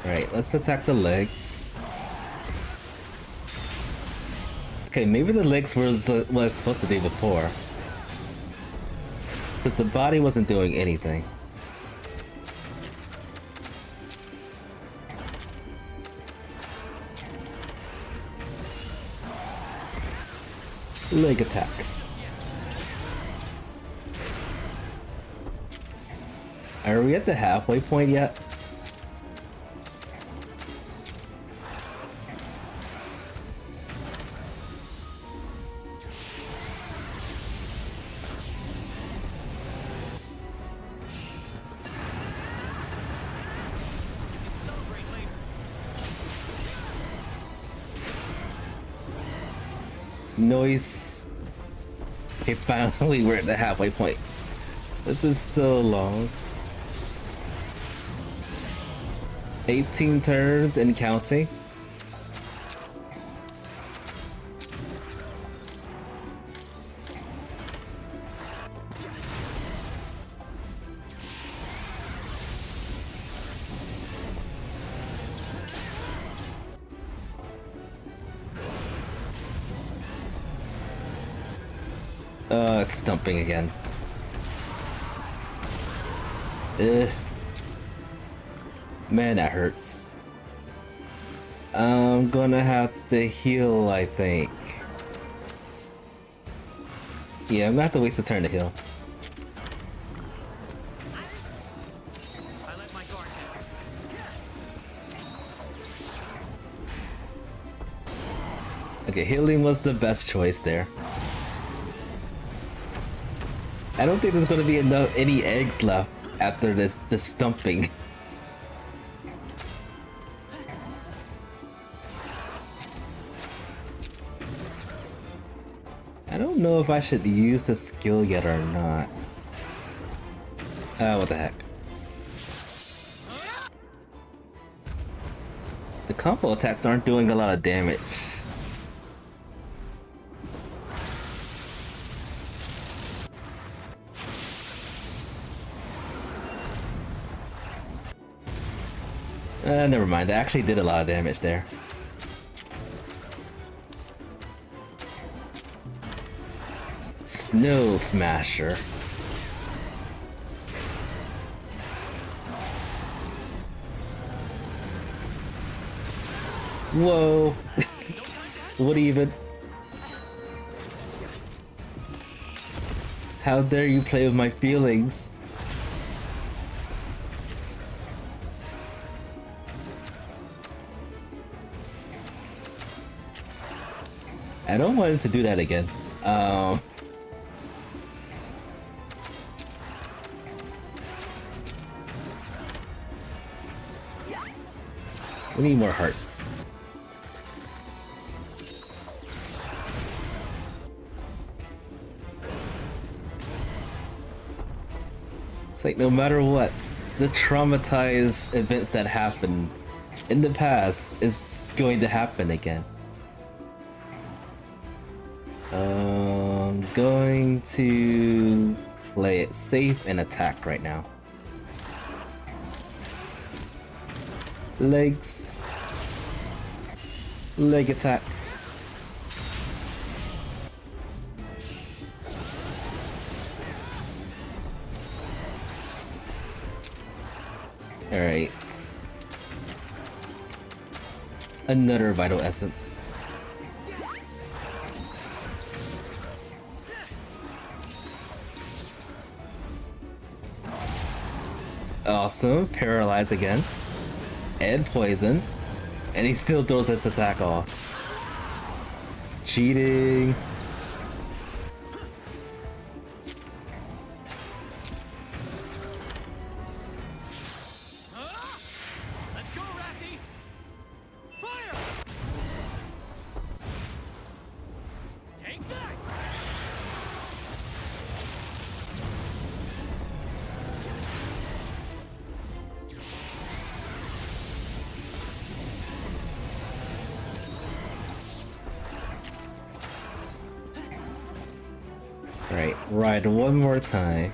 Alright, let's attack the legs. Okay, maybe the legs was what it's supposed to do before. Because the body wasn't doing anything. Leg attack. Are we at the halfway point yet? Noise. Okay, finally we're at the halfway point. This is so long. 18 turns and counting. It's stumping again. Ugh. Man, that hurts. I'm gonna have to heal, I think. Yeah, I'm gonna have to waste a turn to heal. I let my guard down. Okay, healing was the best choice there. I don't think there's gonna be any eggs left after this stumping. I don't know if I should use the skill yet or not. What the heck. The combo attacks aren't doing a lot of damage. Never mind, that actually did a lot of damage there. Snow Smasher. Whoa. What even? How dare you play with my feelings? I don't want him to do that again. We need more hearts. It's like no matter what, the traumatized events that happened in the past is going to happen again. I'm going to play it safe and attack right now. Legs. Leg attack. Alright. Another Vital Essence. Awesome. Paralyze again. And poison. And he still throws his attack off. Cheating. Let's go, Rafty! Fire! Take that! Alright, ride one more time.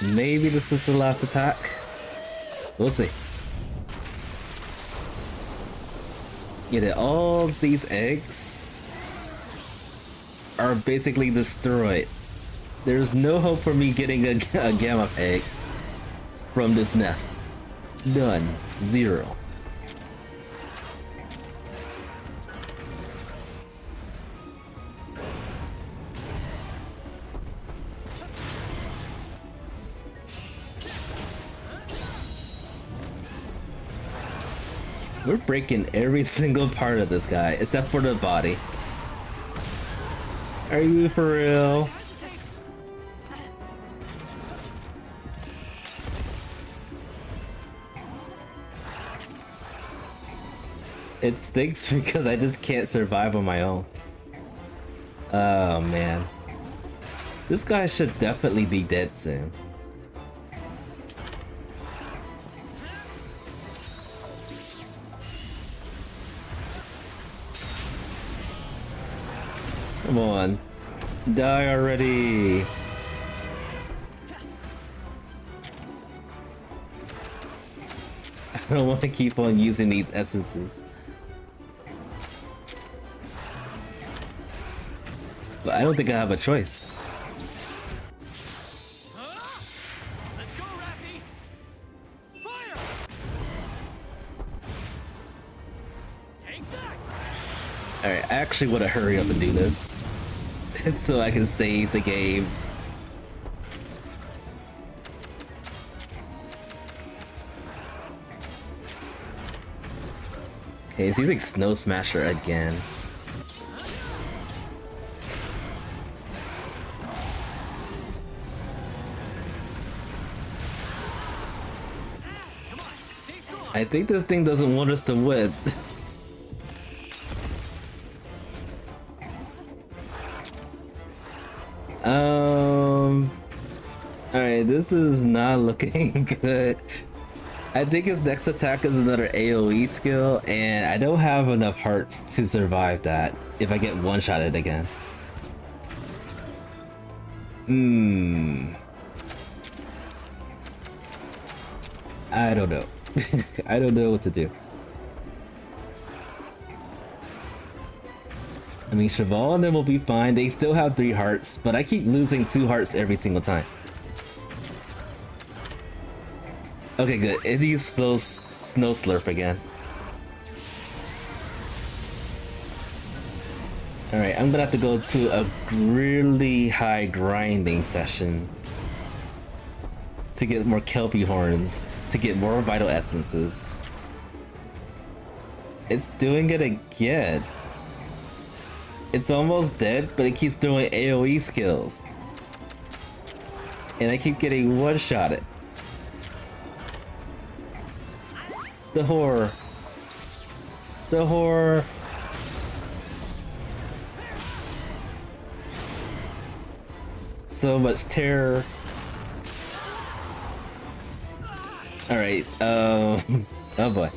Maybe this is the last attack. We'll see. Yeah, all these eggs are basically destroyed. There's no hope for me getting a gamma egg from this nest. None. Zero. We're breaking every single part of this guy, except for the body. Are you for real? It stinks because I just can't survive on my own. Oh man. This guy should definitely be dead soon. Come on. Die already. I don't want to keep on using these essences. But I don't think I have a choice. Let's go, Rafty! Fire! Take that! Alright, I actually want to hurry up and do this. So I can save the game. Okay, he's using Snow Smasher again. I think this thing doesn't want us to win. Alright, this is not looking good. I think his next attack is another AoE skill, and I don't have enough hearts to survive that if I get one-shotted again. I don't know. I don't know what to do. I mean, Cheval and them will be fine. They still have 3 hearts, but I keep losing 2 hearts every single time. Okay, good. It used Snow Slurp again. Alright, I'm gonna have to go to a really high grinding session to get more Kelpie horns, to get more vital essences. It's doing it again. It's almost dead, but it keeps doing AoE skills. And I keep getting one-shotted. The horror. The horror. So much terror. Alright, oh boy.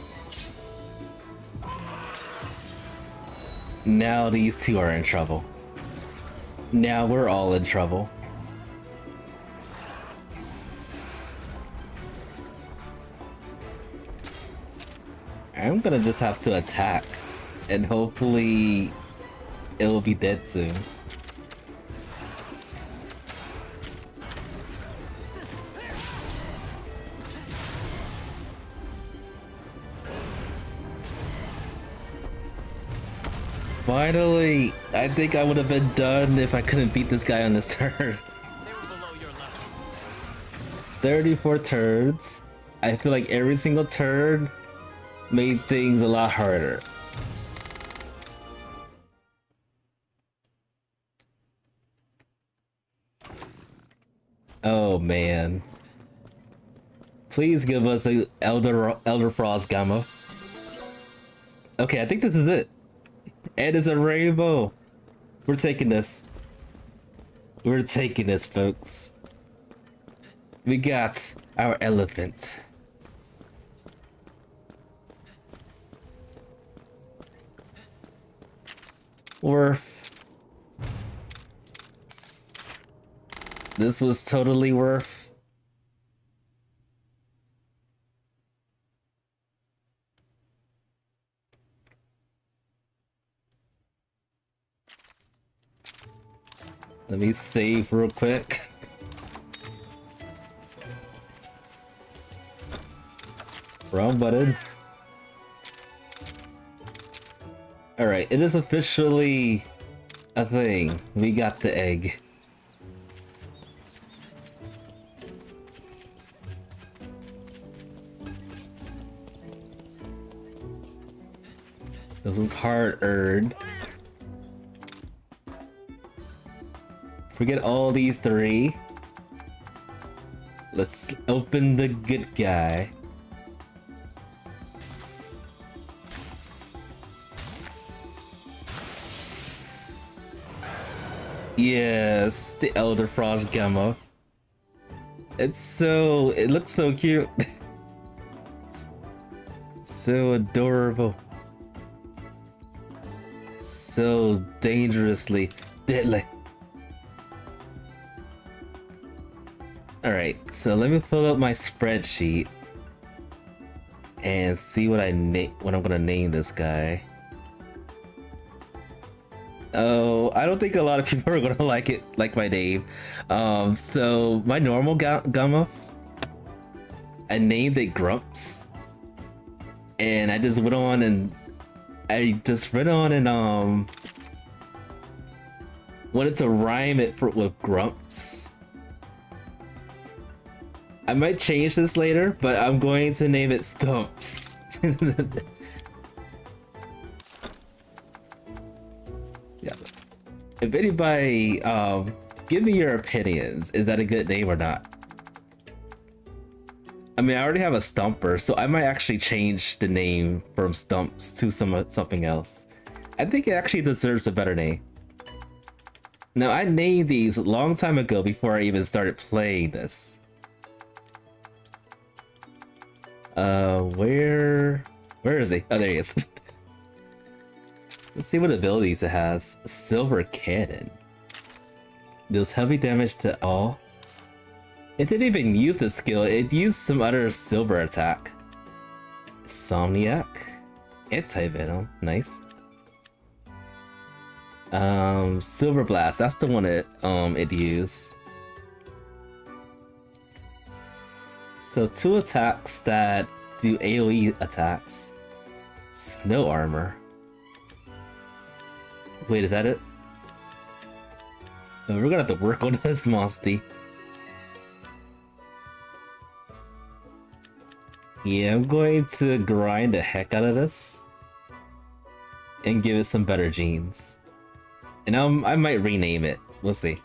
Now these two are in trouble. Now we're all in trouble. I'm gonna just have to attack, and hopefully it will be dead soon. Finally! I think I would have been done if I couldn't beat this guy on this turn. They were below your level. 34 turns. I feel like every single turn made things a lot harder. Oh man. Please give us a Elder Frost Gamma. Okay, I think this is it. It is a rainbow. We're taking this. We're taking this, folks. We got our elephant. Worth. This was totally worth. Let me save real quick. Wrong button. Alright, it is officially a thing. We got the egg. This was hard earned. Forget all these three. Let's open the good guy. Yes, the Elder Frost Gamma. It looks so cute. So adorable. So dangerously deadly. Alright, so let me fill up my spreadsheet and see what I'm gonna name this guy. Oh, I don't think a lot of people are gonna like my name. So my normal Gamma, I named it Grumps, and I just went on and wanted to rhyme it with Grumps. I might change this later, but I'm going to name it Stumps. Yeah. If anybody, give me your opinions. Is that a good name or not? I mean, I already have a Stumper, so I might actually change the name from Stumps to something else. I think it actually deserves a better name. Now, I named these a long time ago before I even started playing this. Where is he? Oh, there he is. Let's see what abilities it has. Silver Cannon. Deals heavy damage to all. It didn't even use this skill, it used some other silver attack. Insomniac. Anti-Venom, nice. Silver Blast, that's the one it used. So 2 attacks that do AoE attacks. Snow Armor. Wait, is that it? Oh, we're gonna have to work on this, Mosty. Yeah, I'm going to grind the heck out of this and give it some better genes. And I might rename it. We'll see.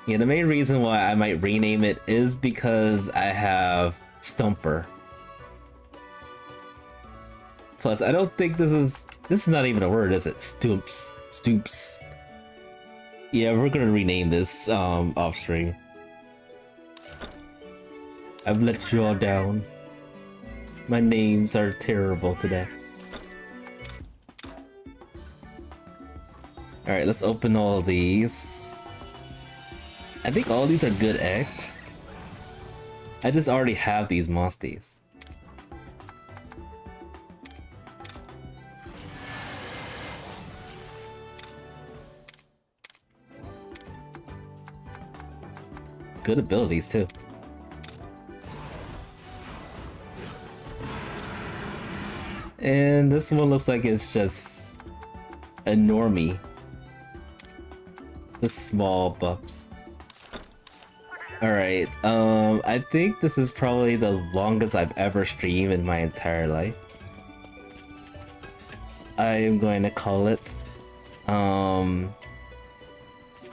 Yeah, the main reason why I might rename it is because I have Stumper. Plus, I don't think this is not even a word, is it? Stoops. Yeah, we're gonna rename this off stream. I've let you all down. My names are terrible today. Alright, let's open all of these. I think all these are good eggs. I just already have these Mosties. Good abilities too. And this one looks like it's just a normie. The small buffs. Alright, I think this is probably the longest I've ever streamed in my entire life. So I am going to call it.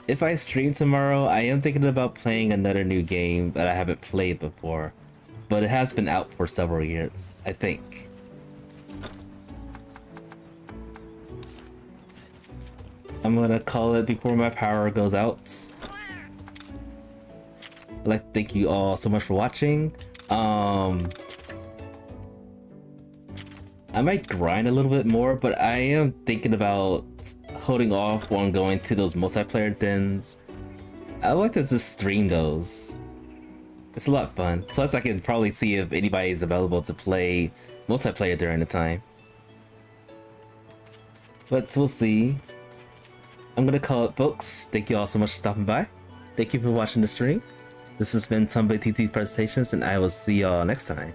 If I stream tomorrow, I am thinking about playing another new game that I haven't played before. But it has been out for several years, I think. I'm gonna call it before my power goes out. I'd like to thank you all so much for watching. I might grind a little bit more, but I am thinking about holding off on going to those multiplayer dens. I like to just stream those. It's a lot of fun. Plus I can probably see if anybody is available to play multiplayer during the time. But we'll see. I'm gonna call it, folks. Thank you all so much for stopping by. Thank you for watching the stream. This has been Tomba TT Presentations, and I will see y'all next time.